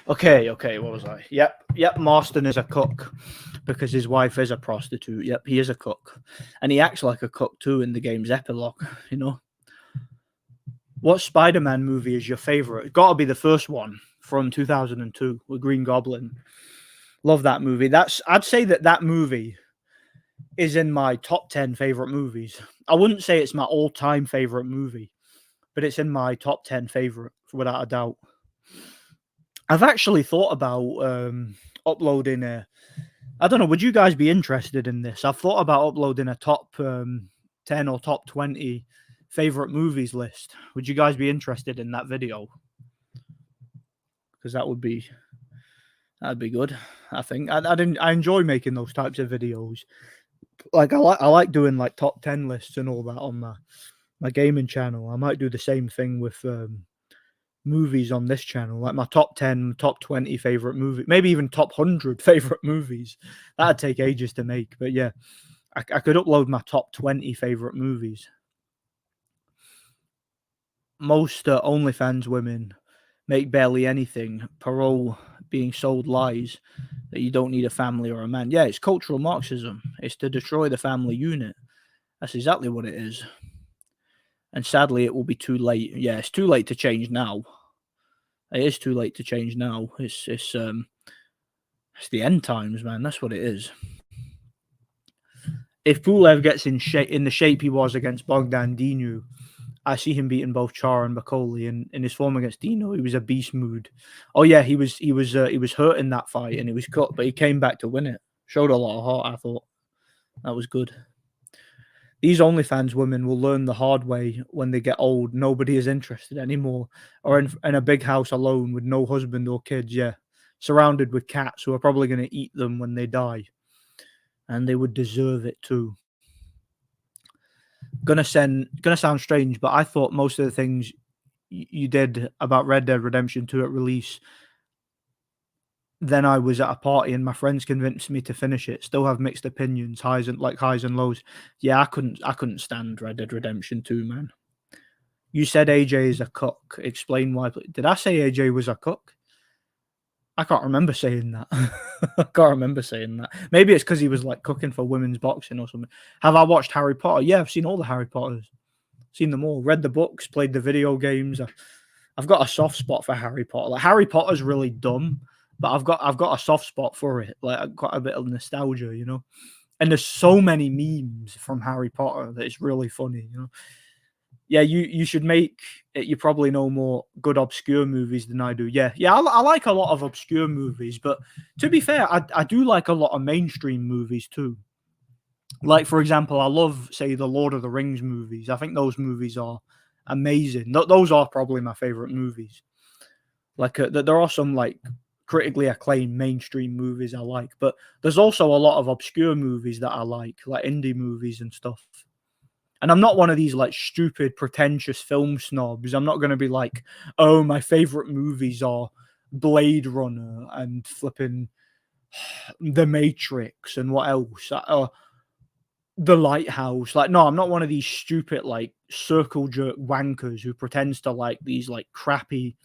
Okay, what was I? Yep, Marston is a cook because his wife is a prostitute. Yep, he is a cook. And he acts like a cook too in the game's epilogue, you know. What Spider-Man movie is your favorite? Got to be the first one from 2002 with Green Goblin. Love that movie. I'd say that movie is in my top 10 favorite movies. I wouldn't say it's my all-time favorite movie, but it's in my top 10 favorite without a doubt. I've actually thought about uploading a. I don't know. Would you guys be interested in this? I've thought about uploading a top 10 or top 20 favorite movies list. Would you guys be interested in that video? Because that'd be good. I think I enjoy making those types of videos. Like I like doing like top 10 lists and all that on my gaming channel. I might do the same thing with movies on this channel, like my top 10, top 20 favorite movie, maybe even top 100 favorite movies. That'd take ages to make, but yeah, I could upload my top 20 favorite movies. Most OnlyFans women make barely anything. Parole being sold lies that you don't need a family or a man. Yeah, it's cultural Marxism. It's to destroy the family unit. That's exactly what it is. And sadly, it will be too late. Yeah, it's too late to change now. It is too late to change now. It's the end times, man. That's what it is. If Pulev gets in the shape he was against Bogdan Dinu, I see him beating both Char and Bakoli. And in his form against Dino, he was a beast mood. Oh yeah, he was hurt in that fight and he was cut, but he came back to win it. Showed a lot of heart. I thought that was good. These OnlyFans women will learn the hard way when they get old. Nobody is interested anymore, or in a big house alone with no husband or kids. Yeah, surrounded with cats who are probably going to eat them when they die, and they would deserve it too. Gonna sound strange, but I thought most of the things you did about Red Dead Redemption 2 at release. Then I was at a party and my friends convinced me to finish it. Still have mixed opinions, highs and lows. Yeah, I couldn't stand Red Dead Redemption 2, man. You said AJ is a cook. Explain why. Did I say AJ was a cook? I can't remember saying that. I can't remember saying that. Maybe it's because he was like cooking for women's boxing or something. Have I watched Harry Potter? Yeah, I've seen all the Harry Potters. Seen them all. Read the books, played the video games. I've got a soft spot for Harry Potter. Like Harry Potter's really dumb, but I've got a soft spot for it. Like quite a bit of nostalgia, you know. And there's so many memes from Harry Potter that it's really funny, you know. Yeah, you should make it. You probably know more good obscure movies than I do. Yeah, I like a lot of obscure movies, but to be fair, I do like a lot of mainstream movies too. Like, for example, I love, say, the Lord of the Rings movies. I think those movies are amazing. Those are probably my favorite movies. Like, there are some, like, critically acclaimed mainstream movies I like, but there's also a lot of obscure movies that I like indie movies and stuff. And I'm not one of these, like, stupid, pretentious film snobs. I'm not going to be like, oh, my favorite movies are Blade Runner and flipping The Matrix and what else? The Lighthouse. Like, no, I'm not one of these stupid, like, circle jerk wankers who pretends to like these, like, crappy,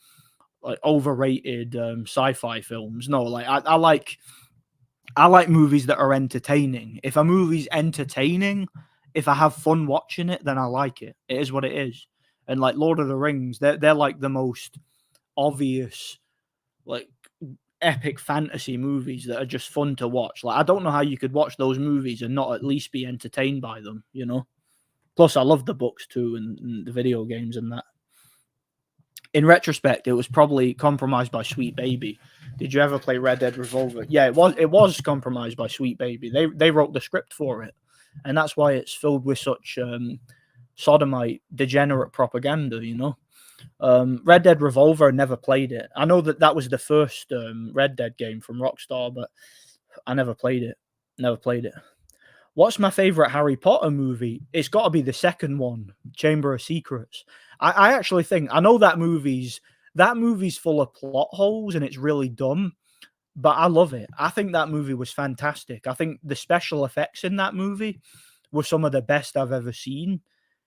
like, overrated sci-fi films. No, like, I like movies that are entertaining. If a movie's entertaining, if I have fun watching it, then I like it. It is what it is. And like Lord of the Rings, they're like the most obvious, like, epic fantasy movies that are just fun to watch. Like, I don't know how you could watch those movies and not at least be entertained by them, you know? Plus, I love the books too and the video games and that. In retrospect, it was probably compromised by Sweet Baby. Did you ever play Red Dead Revolver? Yeah, it was compromised by Sweet Baby. They wrote the script for it. And that's why it's filled with such sodomite, degenerate propaganda, you know? Red Dead Revolver, never played it. I know that was the first Red Dead game from Rockstar, but I never played it. Never played it. What's my favorite Harry Potter movie? It's got to be the second one, Chamber of Secrets. I actually think, I know that movie's full of plot holes and it's really dumb, but I love it. I think that movie was fantastic. I think the special effects in that movie were some of the best I've ever seen.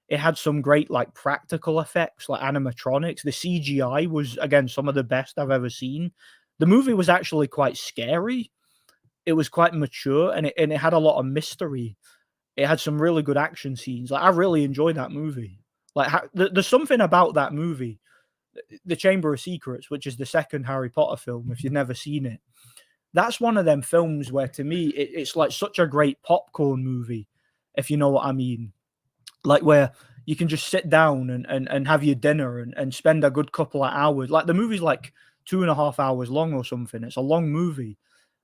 It had some great, like, practical effects, like animatronics. The CGI was, again, some of the best I've ever seen. The movie was actually quite scary. It was quite mature, and it had a lot of mystery. It had some really good action scenes. Like, I really enjoyed that movie. Like, there's something about that movie, The Chamber of Secrets, which is the second Harry Potter film, if you've never seen it. That's one of them films where, to me, it's like such a great popcorn movie, if you know what I mean. Like, where you can just sit down and have your dinner and spend a good couple of hours. Like, the movie's like 2.5 hours long or something. It's a long movie,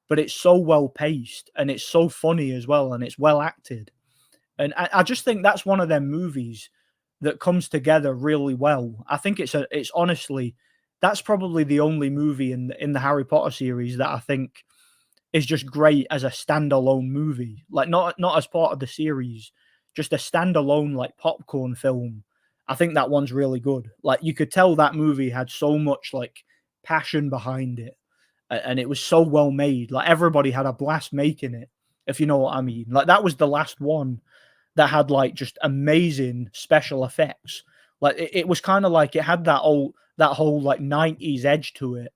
but it's so well paced and it's so funny as well, and it's well acted. And I just think that's one of them movies that comes together really well. I think it's honestly, that's probably the only movie in the Harry Potter series that I think is just great as a standalone movie. Like, not as part of the series, just a standalone like popcorn film. I think that one's really good. Like, you could tell that movie had so much like passion behind it, and it was so well made. Like, everybody had a blast making it, if you know what I mean. Like, that was the last one that had like just amazing special effects. Like, it was kind of like it had that whole like 90s edge to it,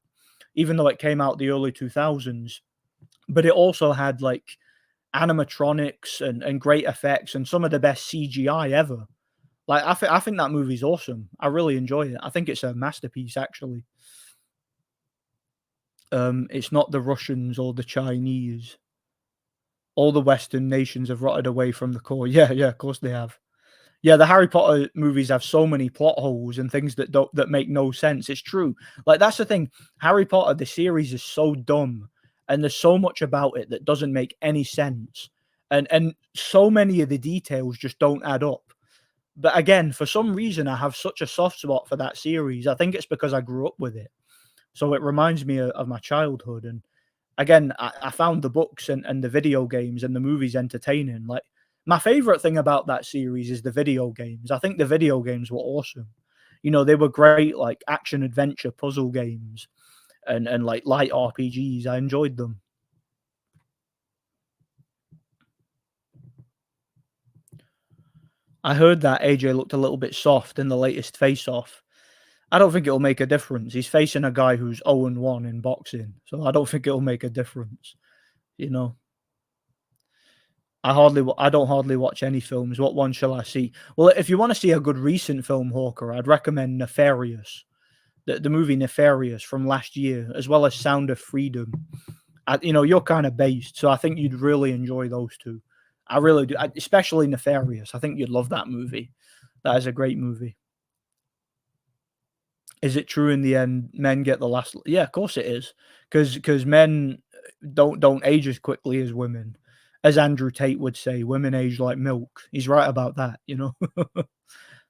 even though it came out the early 2000s. But it also had like animatronics and great effects and some of the best CGI ever. Like, I think that movie's awesome. I really enjoy it. I think it's a masterpiece, actually. It's not the Russians or the Chinese. All the Western nations have rotted away from the core. Yeah, yeah, of course they have. Yeah, the Harry Potter movies have so many plot holes and things that make no sense. It's true. Like, that's the thing. Harry Potter, the series, is so dumb, and there's so much about it that doesn't make any sense, and so many of the details just don't add up. But again, for some reason, I have such a soft spot for that series. I think it's because I grew up with it, so it reminds me of my childhood. And again, I found the books and the video games and the movies entertaining. Like, my favorite thing about that series is the video games. I think the video games were awesome. You know, they were great, like action adventure puzzle games and like light RPGs. I enjoyed them. I heard that AJ looked a little bit soft in the latest face off. I don't think it'll make a difference. He's facing a guy who's 0-1 in boxing, so I don't think it'll make a difference. You know, I don't hardly watch any films. What one shall I see? Well, if you want to see a good recent film, Hawker, I'd recommend Nefarious, the movie Nefarious from last year, as well as Sound of Freedom. You know, you're kind of based, so I think you'd really enjoy those two. I really do, especially Nefarious. I think you'd love that movie. That is a great movie. Is it true in the end men get the last? Yeah, of course it is, because men don't age as quickly as women. As Andrew Tate would say, women age like milk. He's right about that, you know.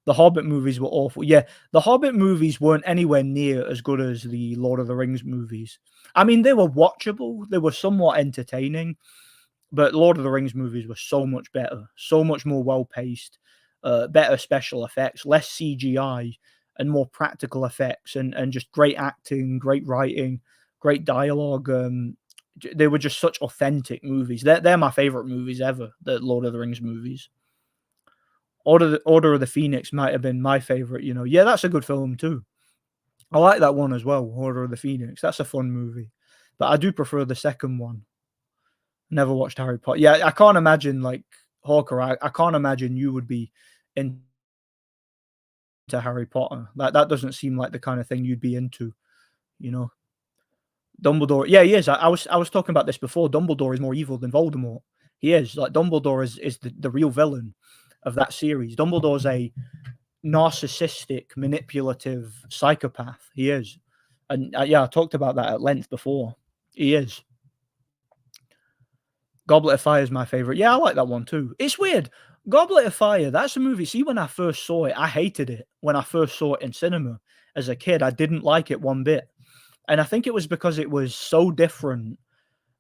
The Hobbit movies were awful. Yeah, the Hobbit movies weren't anywhere near as good as the Lord of the Rings movies. I mean, they were watchable, they were somewhat entertaining, but Lord of the Rings movies were so much better, so much more well paced, better special effects, less CGI, and more practical effects, and just great acting, great writing, great dialogue. They were just such authentic movies. They're my favorite movies ever. The Lord of the Rings movies. Order of the Phoenix might have been my favorite. You know, yeah, that's a good film too. I like that one as well. Order of the Phoenix. That's a fun movie, but I do prefer the second one. Never watched Harry Potter. Yeah, I can't imagine like Hawker. I can't imagine you would be into Harry Potter. That doesn't seem like the kind of thing you'd be into. You know, Dumbledore. Yeah, he is. I was talking about this before. Dumbledore is more evil than Voldemort. He is. Like, Dumbledore is the real villain of that series. Dumbledore's a narcissistic, manipulative psychopath. He is. And yeah, I talked about that at length before. He is. Goblet of Fire is my favorite. Yeah, I like that one too. It's weird. Goblet of Fire, that's a movie. See, when I first saw it, I hated it. When I first saw it in cinema as a kid, I didn't like it one bit. And I think it was because it was so different.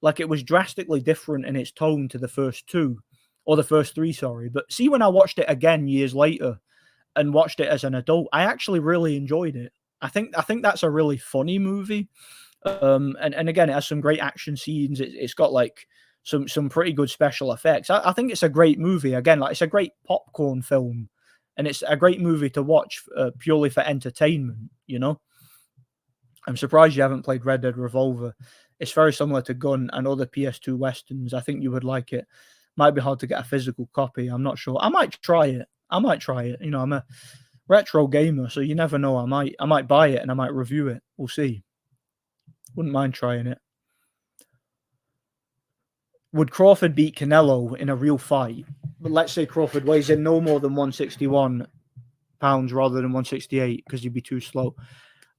Like, it was drastically different in its tone to the first two, or the first three, sorry. But see, when I watched it again years later and watched it as an adult, I actually really enjoyed it. I think that's a really funny movie. And again, it has some great action scenes. It's got like some pretty good special effects. I think it's a great movie. Again, like, it's a great popcorn film, and it's a great movie to watch purely for entertainment. You know, I'm surprised you haven't played Red Dead Revolver. It's very similar to Gun and other PS2 westerns. I think you would like it. Might be hard to get a physical copy. I'm not sure. I might try it. You know, I'm a retro gamer, so you never know. I might buy it and I might review it. We'll see. Wouldn't mind trying it. Would Crawford beat Canelo in a real fight? But let's say Crawford weighs in no more than 161 pounds rather than 168 because he'd be too slow.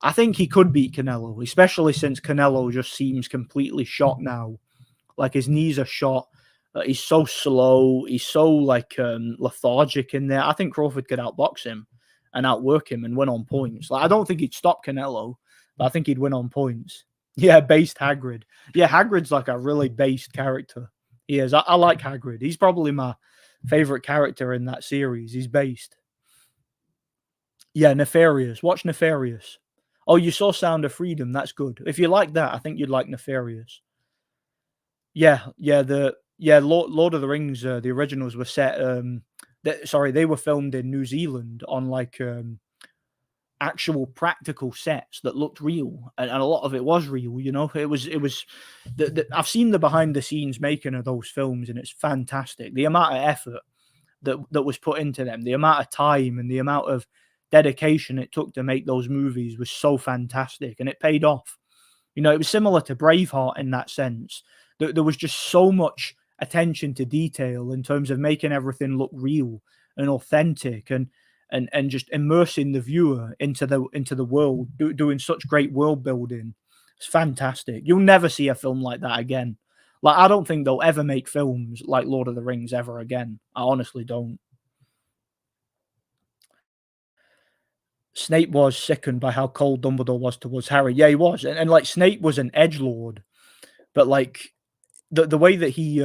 I think he could beat Canelo, especially since Canelo just seems completely shot now. Like his knees are shot. He's so slow. He's so like lethargic in there. I think Crawford could outbox him and outwork him and win on points. Like I don't think he'd stop Canelo, but I think he'd win on points. Yeah, based Hagrid. Yeah, Hagrid's like a really based character. He is. I like Hagrid. He's probably my favorite character in that series. He's based. Yeah, Nefarious. Watch Nefarious. Oh, you saw Sound of Freedom. That's good. If you like that, I think you'd like Nefarious. Yeah. Lord of the Rings, the originals were set. They were filmed in New Zealand on like actual practical sets that looked real, and a lot of it was real. You know, it was. I've seen the behind the scenes making of those films, and it's fantastic. The amount of effort that was put into them, the amount of time, and the amount of dedication it took to make those movies was so fantastic, and it paid off. You know, it was similar to Braveheart in that sense. There was just so much attention to detail in terms of making everything look real and authentic, and just immersing the viewer into the world, doing such great world building. It's fantastic. You'll never see a film like that again. Like I don't think they'll ever make films like Lord of the Rings ever again. I honestly don't. Snape was sickened by how cold Dumbledore was towards Harry. Yeah, he was, and like Snape was an edgelord, but like the way that he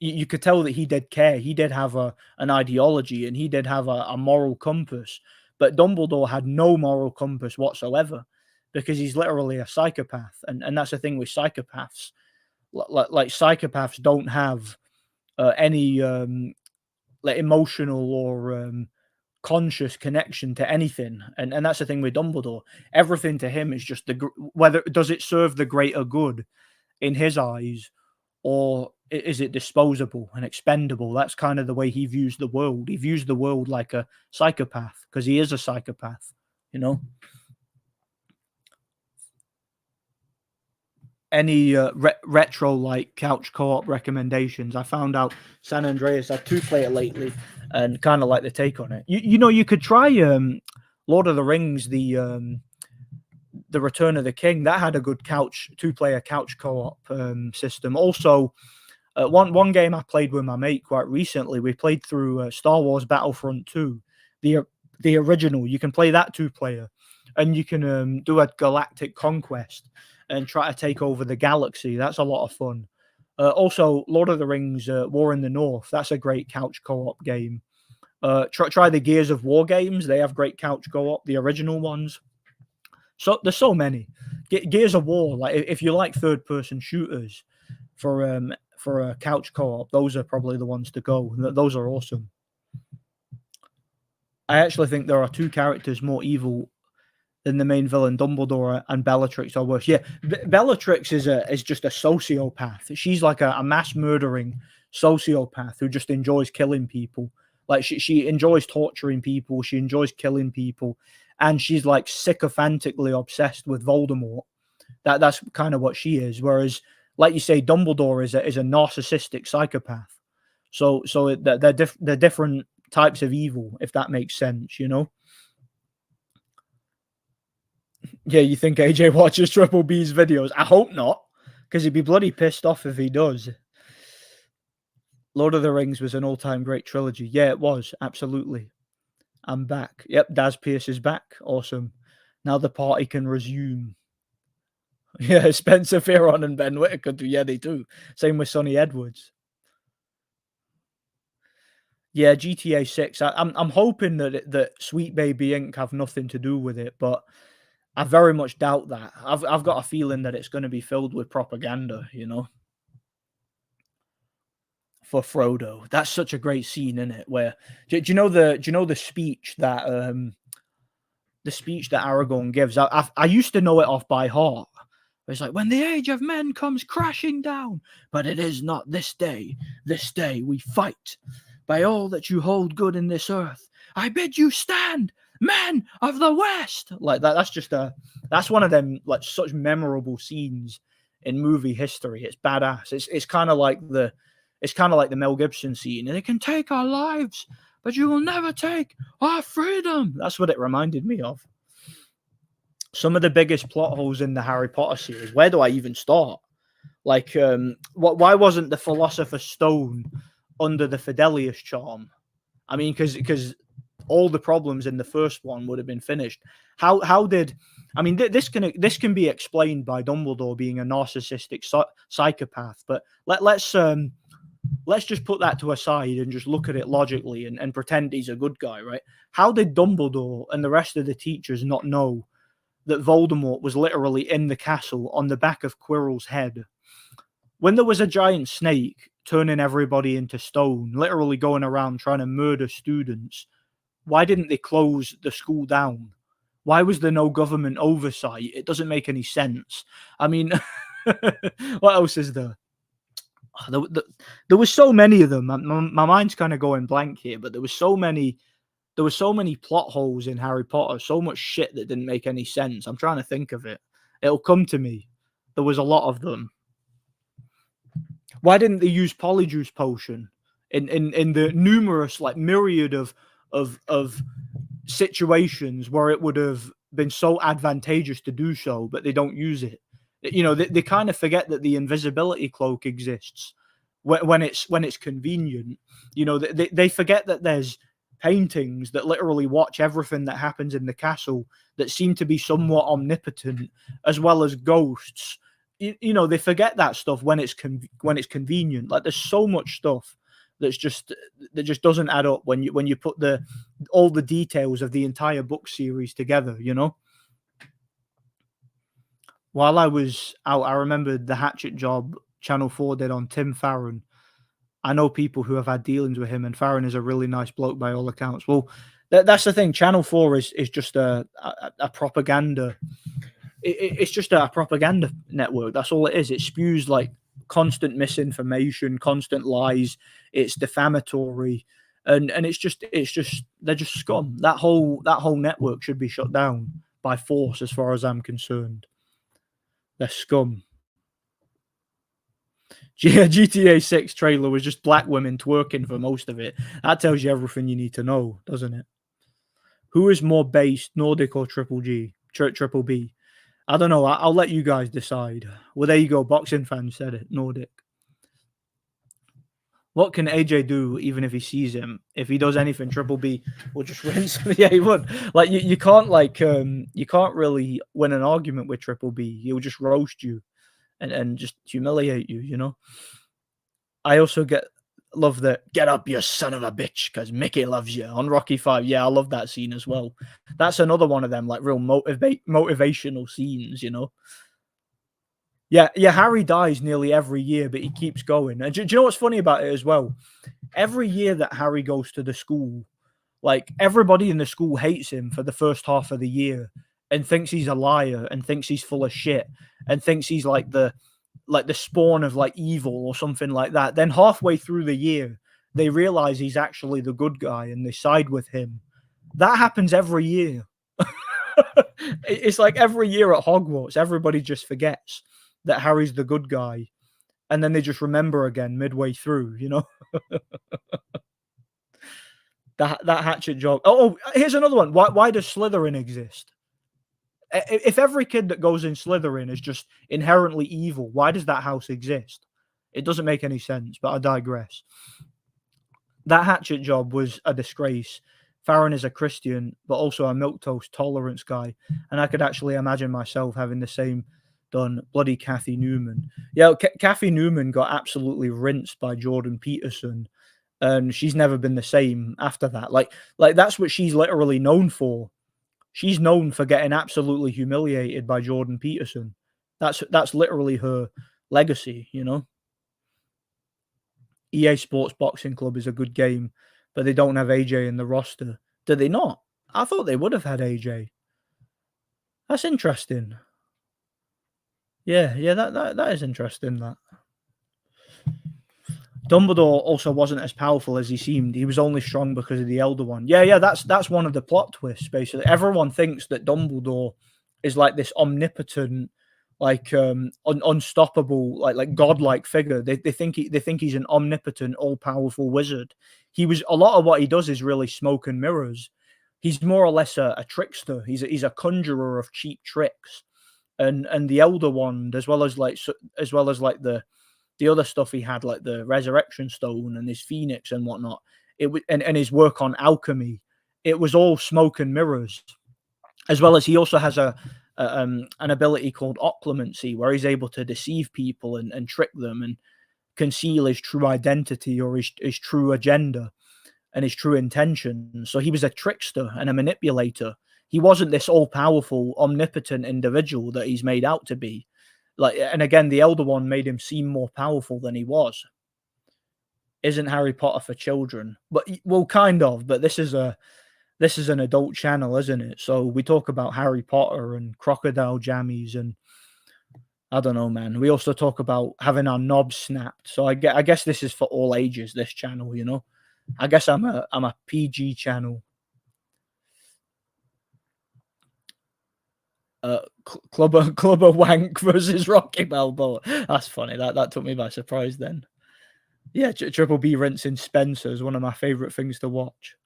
you could tell that he did care. He did have an ideology, and he did have a moral compass. But Dumbledore had no moral compass whatsoever because he's literally a psychopath, and that's the thing with psychopaths. Like psychopaths don't have any like emotional or conscious connection to anything, and that's the thing with Dumbledore. Everything to him is just whether does it serve the greater good in his eyes, or is it disposable and expendable? That's kind of the way he views the world. He views the world like a psychopath because he is a psychopath, you know. Any retro like couch co-op recommendations? I found out San Andreas had 2-player lately and kind of like the take on it. You know, you could try Lord of the Rings, the Return of the King. That had a good 2-player couch co-op system. Also, one game I played with my mate quite recently, we played through Star Wars Battlefront 2, the original. You can play that 2-player, and you can do a galactic conquest and try to take over the galaxy. That's a lot of fun. Also, Lord of the Rings War in the North. That's a great couch co-op game. Try the Gears of War games. They have great couch co-op, the original ones. So there's so many. Gears of War, like if you like third-person shooters for a couch co-op, those are probably the ones to go. Those are awesome. I actually think there are 2 characters more evil than the main villain. Dumbledore and Bellatrix are worse. Yeah, Bellatrix is just a sociopath. She's like a mass murdering sociopath who just enjoys killing people. Like she enjoys torturing people. She enjoys killing people, and she's like sycophantically obsessed with Voldemort. That's kind of what she is. Whereas, like you say, Dumbledore is a narcissistic psychopath. So they're different types of evil, if that makes sense, you know. Yeah, you think AJ watches Triple B's videos? I hope not, because he'd be bloody pissed off if he does. Lord of the Rings was an all-time great trilogy. Yeah, it was. Absolutely. I'm back. Yep, Daz Pierce is back. Awesome. Now the party can resume. Yeah, Spencer Fearon and Ben Whitaker do. Yeah, they do. Same with Sonny Edwards. Yeah, GTA 6. I'm hoping that Sweet Baby Inc. have nothing to do with it, but I very much doubt that. I've got a feeling that it's going to be filled with propaganda, you know, for Frodo. That's such a great scene in it. Where do you know the speech that the speech that Aragorn gives. I used to know it off by heart. It's like, when the age of men comes crashing down, but it is not this day. This day we fight. By all that you hold good in this earth, I bid you stand, men of the West. Like that. That's one of them like such memorable scenes in movie history. It's badass. It's kind of like the Mel Gibson scene. They can take our lives, but you will never take our freedom. That's what it reminded me of. Some of the biggest plot holes in the Harry Potter series. Where do I even start? Like, why wasn't the Philosopher's Stone under the Fidelius charm? I mean, because all the problems in the first one would have been finished. How did? I mean, this can be explained by Dumbledore being a narcissistic psychopath. But let's just put that to a side and just look at it logically and pretend he's a good guy, right? How did Dumbledore and the rest of the teachers not know that Voldemort was literally in the castle on the back of Quirrell's head? When there was a giant snake turning everybody into stone, literally going around trying to murder students, why didn't they close the school down? Why was there no government oversight? It doesn't make any sense. I mean, what else is there? There was so many of them. My mind's kind of going blank here, but there was so many plot holes in Harry Potter, so much shit that didn't make any sense. I'm trying to think of it. It'll come to me. There was a lot of them. Why didn't they use Polyjuice Potion in the numerous, like, myriad of situations where it would have been so advantageous to do so, but they don't use it? You know, they kind of forget that the invisibility cloak exists when it's convenient. You know, they forget that there's paintings that literally watch everything that happens in the castle that seem to be somewhat omnipotent, as well as ghosts. You know, they forget that stuff when it's convenient. Like, there's so much stuff that just doesn't add up when you put all the details of the entire book series together, you know. While I was out, I remembered the hatchet job Channel 4 did on Tim Farron. I know people who have had dealings with him, and Farron is a really nice bloke by all accounts. Well, that's the thing. Channel 4 is just a propaganda. It's just a propaganda network. That's all it is. It spews like constant misinformation, constant lies. It's defamatory, and it's just they're just scum. That whole network should be shut down by force, as far as I'm concerned. They're scum. GTA 6 trailer was just black women twerking for most of it. That tells you everything you need to know, doesn't it? Who is more based, Nordic or Triple B? I don't know. I'll let you guys decide. Well, there you go. Boxing fans said it. Nordic. What can AJ do even if he sees him? If he does anything, Triple B will just rinse. Yeah, he would. Like, you can't you can't really win an argument with Triple B. He'll just roast you and just humiliate you, you know? I also love the "get up, you son of a bitch," because Mickey loves you on Rocky 5. Yeah, I love that scene as well. That's another one of them, like, real motivational scenes, you know? Yeah, Harry dies nearly every year, but he keeps going. And do you know what's funny about it as well? Every year that Harry goes to the school, like, everybody in the school hates him for the first half of the year and thinks he's a liar and thinks he's full of shit and thinks he's like the spawn of like evil or something like that. Then halfway through the year, they realize he's actually the good guy and they side with him. That happens every year. It's like every year at Hogwarts, everybody just forgets that Harry's the good guy, and then they just remember again midway through, you know. that hatchet job. Oh, here's another one. Why does Slytherin exist? If every kid that goes in Slytherin is just inherently evil, why does that house exist? It doesn't make any sense, but I digress. That hatchet job was a disgrace. Farron is a Christian, but also a milquetoast tolerance guy, and I could actually imagine myself having the same done. Bloody Kathy Newman. Yeah, Kathy Newman got absolutely rinsed by Jordan Peterson, and she's never been the same after that. Like that's what she's literally known for. She's known for getting absolutely humiliated by Jordan Peterson. That's literally her legacy, you know. EA Sports Boxing Club is a good game, but they don't have AJ in the roster. Do they not? I thought they would have had AJ. That's interesting. Yeah, that is interesting. That Dumbledore also wasn't as powerful as he seemed. He was only strong because of the Elder One. Yeah, that's one of the plot twists. Basically, everyone thinks that Dumbledore is like this omnipotent, like unstoppable, like godlike figure. They think he's an omnipotent, all powerful wizard. He was a lot of what he does is really smoke and mirrors. He's more or less a trickster. He's a conjurer of cheap tricks, and the Elder Wand, as well as like the other stuff he had, like the Resurrection Stone and his Phoenix and whatnot, and his work on alchemy, it was all smoke and mirrors. As well as he also has an ability called occlumency, where he's able to deceive people and trick them and conceal his true identity or his true agenda and his true intentions. So he was a trickster and a manipulator. He wasn't this all-powerful, omnipotent individual that he's made out to be. And again, the Elder One made him seem more powerful than he was. Isn't Harry Potter for children? Well, kind of. But this is an adult channel, isn't it? So we talk about Harry Potter and crocodile jammies, and I don't know, man. We also talk about having our knobs snapped. So I guess this is for all ages. This channel, you know. I guess I'm a PG channel. Clubber Wank versus Rocky Balboa. That's funny. That took me by surprise then. Yeah, Triple B rinsing Spencer is one of my favorite things to watch.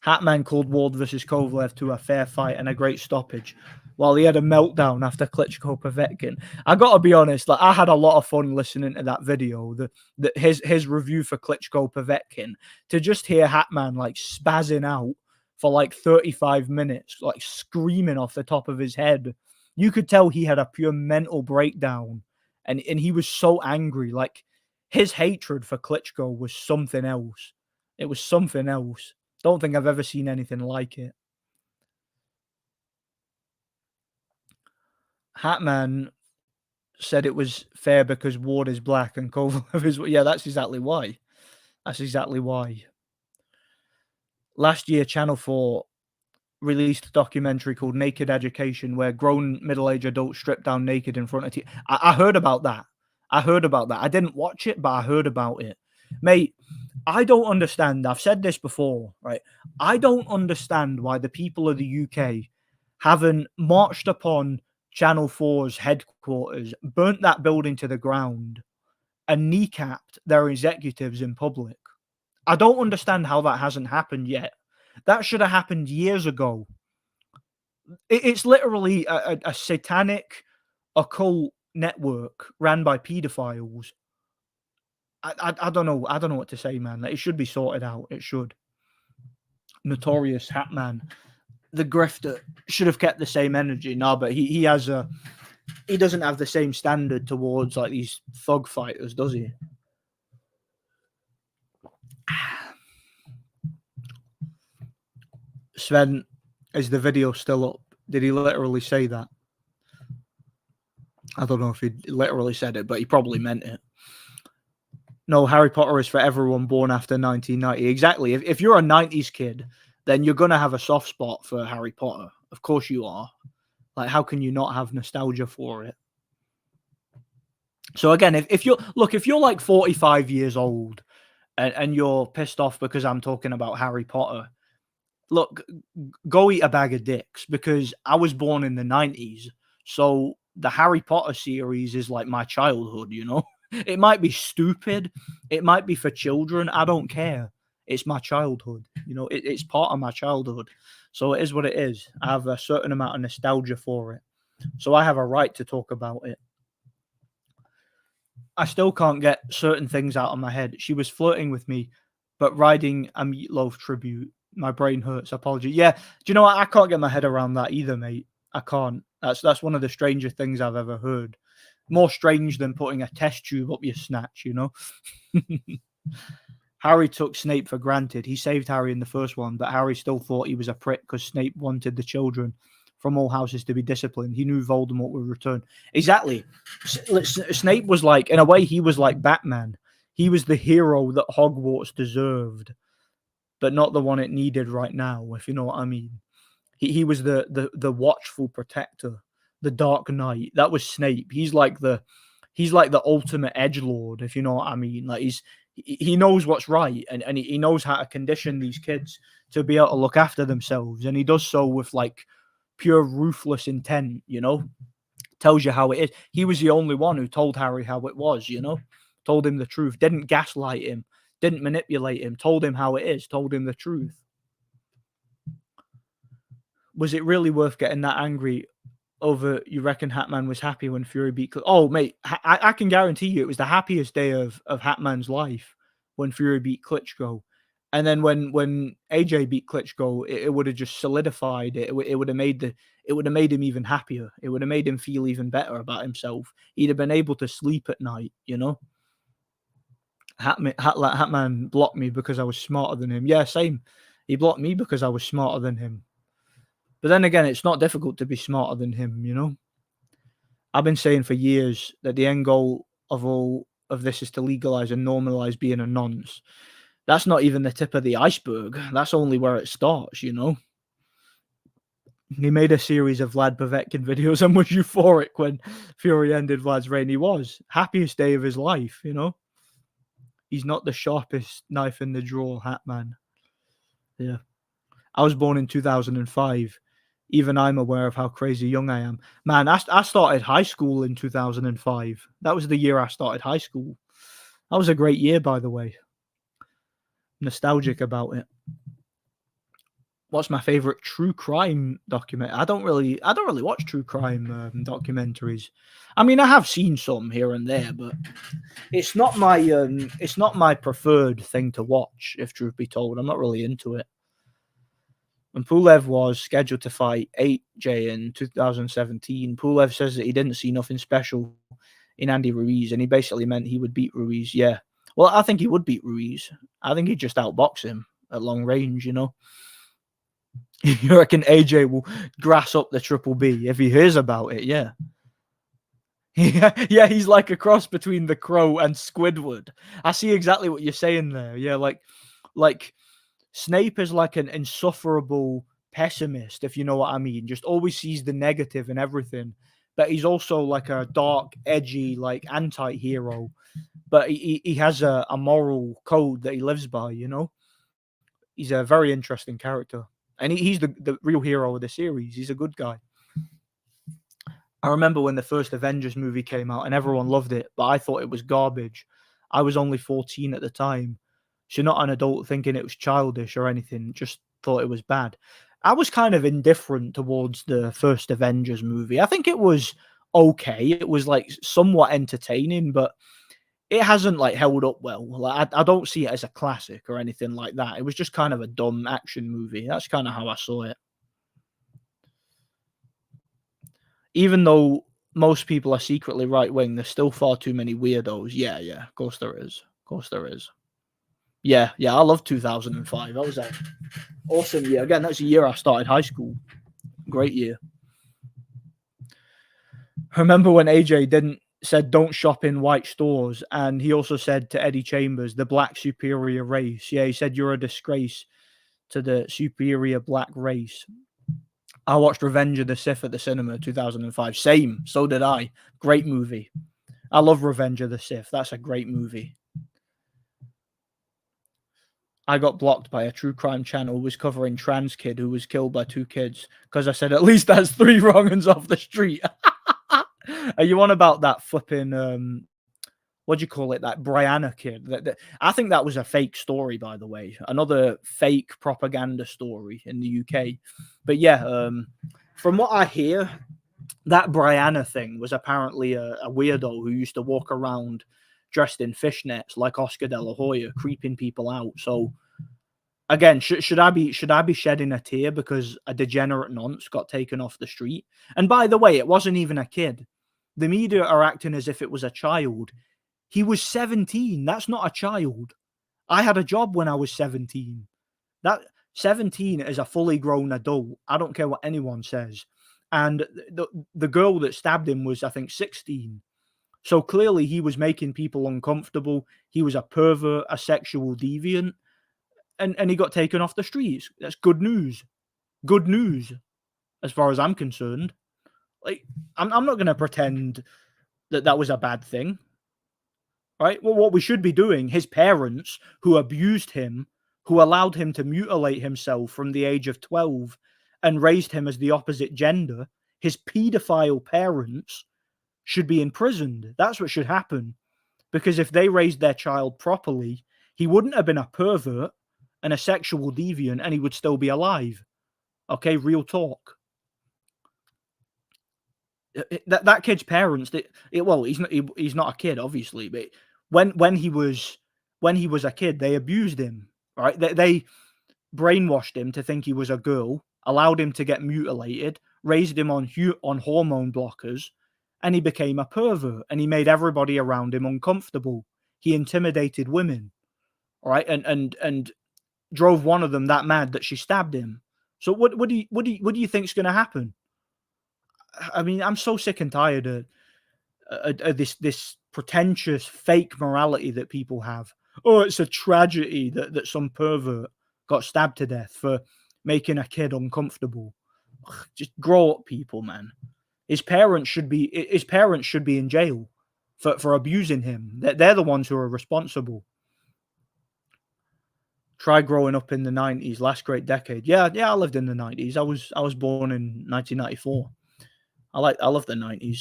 Hatman called Ward versus Kovalev to a fair fight and a great stoppage, while he had a meltdown after Klitschko Povetkin. I gotta be honest, like I had a lot of fun listening to that video, his review for Klitschko Povetkin. To just hear Hatman like spazzing out for like 35 minutes, like screaming off the top of his head. You could tell he had a pure mental breakdown, and he was so angry. Like his hatred for Klitschko was something else. It was something else. Don't think I've ever seen anything like it. Hatman said it was fair because Ward is black and Kovalev is... Yeah, that's exactly why. That's exactly why. Last year, Channel 4 released a documentary called Naked Education, where grown middle-aged adults strip down naked in front of I heard about that. I didn't watch it, but I heard about it. Mate, I don't understand. I've said this before, right? I don't understand why the people of the UK haven't marched upon Channel 4's headquarters, burnt that building to the ground, and kneecapped their executives in public. I don't understand how that hasn't happened yet. That should have happened years ago. It's literally a satanic occult network ran by pedophiles. I don't know. I don't know what to say, man. Like, it should be sorted out. It should. Notorious Hatman, the grifter, should have kept the same energy. No, but he doesn't have the same standard towards like these thug fighters, does he? Sven, is the video still up? Did he literally say that? I don't know if he literally said it, but he probably meant it. No, Harry Potter is for everyone born after 1990. Exactly. If you're a 90s kid, then you're going to have a soft spot for Harry Potter. Of course you are. Like, how can you not have nostalgia for it? So again, if you're like 45 years old and you're pissed off because I'm talking about Harry Potter, look, go eat a bag of dicks, because I was born in the 90s. So the Harry Potter series is like my childhood, you know? It might be stupid. It might be for children. I don't care. It's my childhood. You know, it's part of my childhood. So it is what it is. I have a certain amount of nostalgia for it. So I have a right to talk about it. I still can't get certain things out of my head. She was flirting with me, but riding a Meatloaf tribute. My brain hurts. Apology. Yeah. Do you know what? I can't get my head around that either, mate. I can't. That's one of the stranger things I've ever heard. More strange than putting a test tube up your snatch, you know? Harry took Snape for granted. He saved Harry in the first one, but Harry still thought he was a prick because Snape wanted the children from all houses to be disciplined. He knew Voldemort would return. Exactly. Snape was like, in a way, he was like Batman. He was the hero that Hogwarts deserved, but not the one it needed right now, if you know what I mean. He was the watchful protector, the Dark Knight. That was Snape. He's like the ultimate edgelord, if you know what I mean. Like he knows what's right, and he knows how to condition these kids to be able to look after themselves, and he does so with like pure ruthless intent, you know. Tells you how it is. He was the only one who told Harry how it was, you know, told him the truth, didn't gaslight him, didn't manipulate him, told him how it is, told him the truth. Was it really worth getting that angry over? You reckon Hatman was happy when Fury beat Oh, mate, I can guarantee you it was the happiest day of Hatman's life when Fury beat Klitschko. And then when AJ beat Klitschko, it would have just solidified it. It would have made him even happier. It would have made him feel even better about himself. He'd have been able to sleep at night, you know. Hatman blocked me because I was smarter than him. Yeah, same. He blocked me because I was smarter than him. But then again, it's not difficult to be smarter than him, you know. I've been saying for years that the end goal of all of this is to legalize and normalize being a nonce. That's not even the tip of the iceberg. That's only where it starts, you know. He made a series of Vlad Povetkin videos and was euphoric when Fury ended Vlad's reign. He was. Happiest day of his life, you know. He's not the sharpest knife in the drawer, Hatman. Yeah. I was born in 2005. Even I'm aware of how crazy young I am. Man, I started high school in 2005. That was the year I started high school. That was a great year, by the way. Nostalgic about it. What's my favorite true crime document? I don't really watch true crime documentaries. I mean, I have seen some here and there, but it's not my preferred thing to watch. If truth be told, I'm not really into it. When Pulev was scheduled to fight AJ in 2017, Pulev says that he didn't see nothing special in Andy Ruiz, and he basically meant he would beat Ruiz. Yeah. Well, I think he would beat Ruiz. I think he'd just outbox him at long range, you know. You reckon AJ will grass up the Triple B if he hears about it? Yeah. Yeah, he's like a cross between the Crow and Squidward. I see exactly what you're saying there. Yeah, like Snape is like an insufferable pessimist, if you know what I mean. Just always sees the negative in everything. But he's also like a dark, edgy, like anti-hero. But he has a moral code that he lives by, you know? He's a very interesting character. And he's the real hero of the series. He's a good guy. I remember when the first Avengers movie came out and everyone loved it, but I thought it was garbage. I was only 14 at the time. So not an adult thinking it was childish or anything, just thought it was bad. I was kind of indifferent towards the first Avengers movie. I think it was okay. It was like somewhat entertaining, but it hasn't like held up well. Like I don't see it as a classic or anything like that. It was just kind of a dumb action movie. That's kind of how I saw it. Even though most people are secretly right wing, there's still far too many weirdos. Yeah, of course there is. Of course there is. Yeah, I love 2005. That was an awesome year. Again, that's the year I started high school. Great year. Remember when AJ said don't shop in white stores, and he also said to Eddie Chambers, the black superior race. Yeah, he said you're a disgrace to the superior black race. I watched Revenge of the Sith at the cinema 2005. Same, so did I. Great movie. I love Revenge of the Sith. That's a great movie. I got blocked by a true crime channel who was covering trans kid who was killed by two kids because I said at least that's 3 wrong uns off the street. Are you on about that flipping what do you call it? That Brianna kid. I think that was a fake story, by the way. Another fake propaganda story in the UK. But yeah, from what I hear, that Brianna thing was apparently a weirdo who used to walk around dressed in fishnets like Oscar De La Hoya, creeping people out. So again, should I be shedding a tear because a degenerate nonce got taken off the street? And by the way, it wasn't even a kid. The media are acting as if it was a child. He was 17. That's not a child. I had a job when I was 17. That 17 is a fully grown adult. I don't care what anyone says. And the girl that stabbed him was, I think, 16. So clearly he was making people uncomfortable. He was a pervert, a sexual deviant, and he got taken off the streets. That's good news. Good news. as far as I'm concerned. Like, I'm not going to pretend that that was a bad thing, right? Well, what we should be doing, his parents who abused him, who allowed him to mutilate himself from the age of 12 and raised him as the opposite gender, his paedophile parents should be imprisoned. That's what should happen. Because if they raised their child properly, he wouldn't have been a pervert and a sexual deviant, and he would still be alive. Okay, real talk. That kid's parents, well, he's not a kid, obviously, but when he was a kid, they abused him, right? They brainwashed him to think he was a girl, allowed him to get mutilated, raised him on hormone blockers, and he became a pervert, and he made everybody around him uncomfortable. He intimidated women, right? And drove one of them that mad that she stabbed him. So what do you think's going to happen? I mean, I'm so sick and tired of this pretentious fake morality that people have. Oh, it's a tragedy that some pervert got stabbed to death for making a kid uncomfortable. Just grow up, people, man. His parents should be in jail for abusing him. They're the ones who are responsible. Try growing up in the 90s, last great decade. Yeah, I lived in the 90s. I was born in 1994. I love the 90s.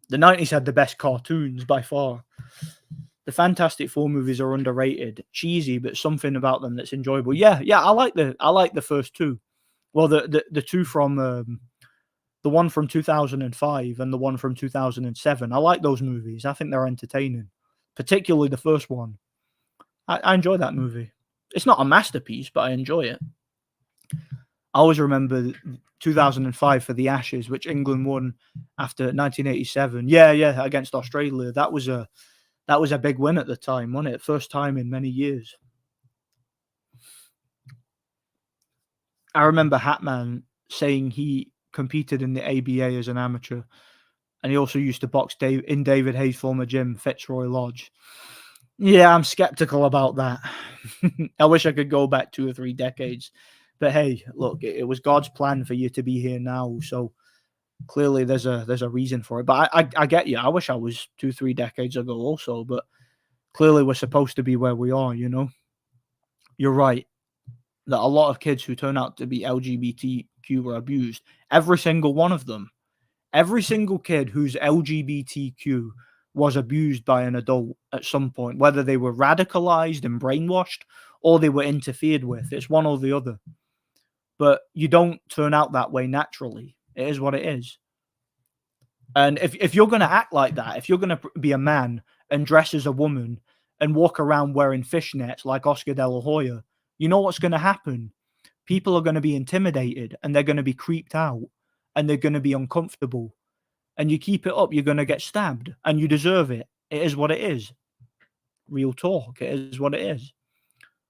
The 90s had the best cartoons by far. The Fantastic Four movies are underrated, cheesy, but something about them that's enjoyable. Yeah, I like the first two. Well, the two from the one from 2005 and the one from 2007. I like those movies. I think they're entertaining, particularly the first one. I enjoy that movie. It's not a masterpiece, but I enjoy it. I always remember 2005 for the Ashes, which England won after 1987. Yeah, against Australia. That was a big win at the time, wasn't it? First time in many years. I remember Hatman saying he competed in the ABA as an amateur, and he also used to box in David Hayes' former gym, Fitzroy Lodge. Yeah, I'm skeptical about that. I wish I could go back 2 or 3 decades. But hey, look, it was God's plan for you to be here now. So clearly there's a reason for it. But I get you. I wish I was 2, 3 decades ago also. But clearly we're supposed to be where we are, you know? You're right. That a lot of kids who turn out to be LGBTQ were abused. Every single one of them. Every single kid who's LGBTQ was abused by an adult at some point, whether they were radicalized and brainwashed or they were interfered with. It's one or the other. But you don't turn out that way naturally. It is what it is. And if you're going to act like that, if you're going to be a man and dress as a woman and walk around wearing fishnets like Oscar De La Hoya, you know what's going to happen? People are going to be intimidated and they're going to be creeped out and they're going to be uncomfortable. And you keep it up, you're going to get stabbed, and you deserve it. It is what it is. Real talk. It is what it is.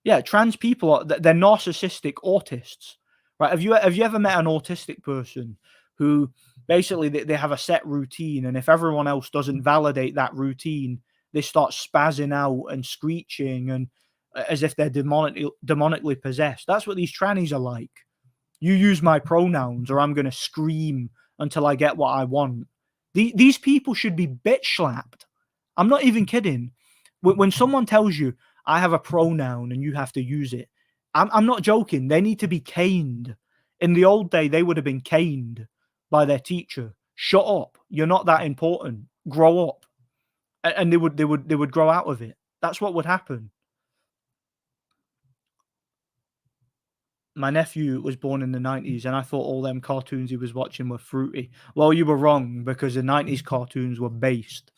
Yeah, trans people they're narcissistic autists, right? Have you ever met an autistic person who basically they have a set routine, and if everyone else doesn't validate that routine, they start spazzing out and screeching and as if they're demonically possessed? That's what these trannies are like. You use my pronouns, or I'm going to scream until I get what I want. These people should be bitch slapped. I'm not even kidding. When someone tells you, I have a pronoun and you have to use it, I'm not joking. They need to be caned. In the old day, they would have been caned by their teacher. Shut up. You're not that important. Grow up. And they would grow out of it. That's what would happen. My nephew was born in the 90s, and I thought all them cartoons he was watching were fruity. Well, you were wrong, because the 90s cartoons were based.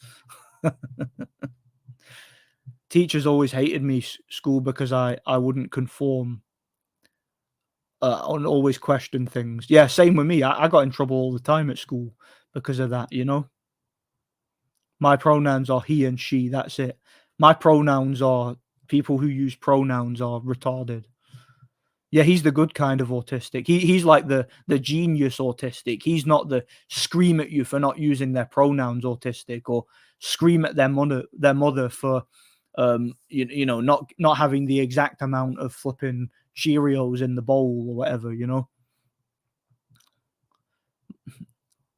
Teachers always hated me, school, because I wouldn't conform and always question things. Yeah, same with me. I got in trouble all the time at school because of that, you know? My pronouns are he and she, that's it. My pronouns are, people who use pronouns are retarded. Yeah, he's the good kind of autistic. He's like the genius autistic. He's not the scream at you for not using their pronouns autistic, or scream at their mother for you know, not having the exact amount of flipping Cheerios in the bowl or whatever, you know.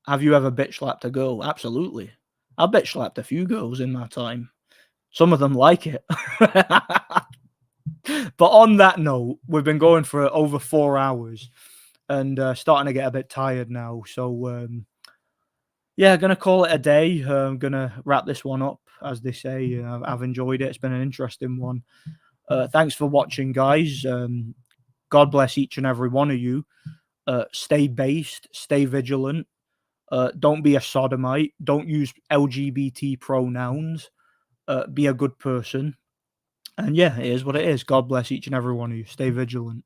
Have you ever bitch slapped a girl? Absolutely. I've bitch slapped a few girls in my time. Some of them like it. But on that note, we've been going for over 4 hours and starting to get a bit tired now. So, yeah, going to call it a day. I'm going to wrap this one up, as they say. I've enjoyed it. It's been an interesting one. Thanks for watching, guys. God bless each and every one of you. Stay based, stay vigilant. Don't be a sodomite. Don't use LGBT pronouns. Be a good person. And yeah, it is what it is. God bless each and every one of you. Stay vigilant.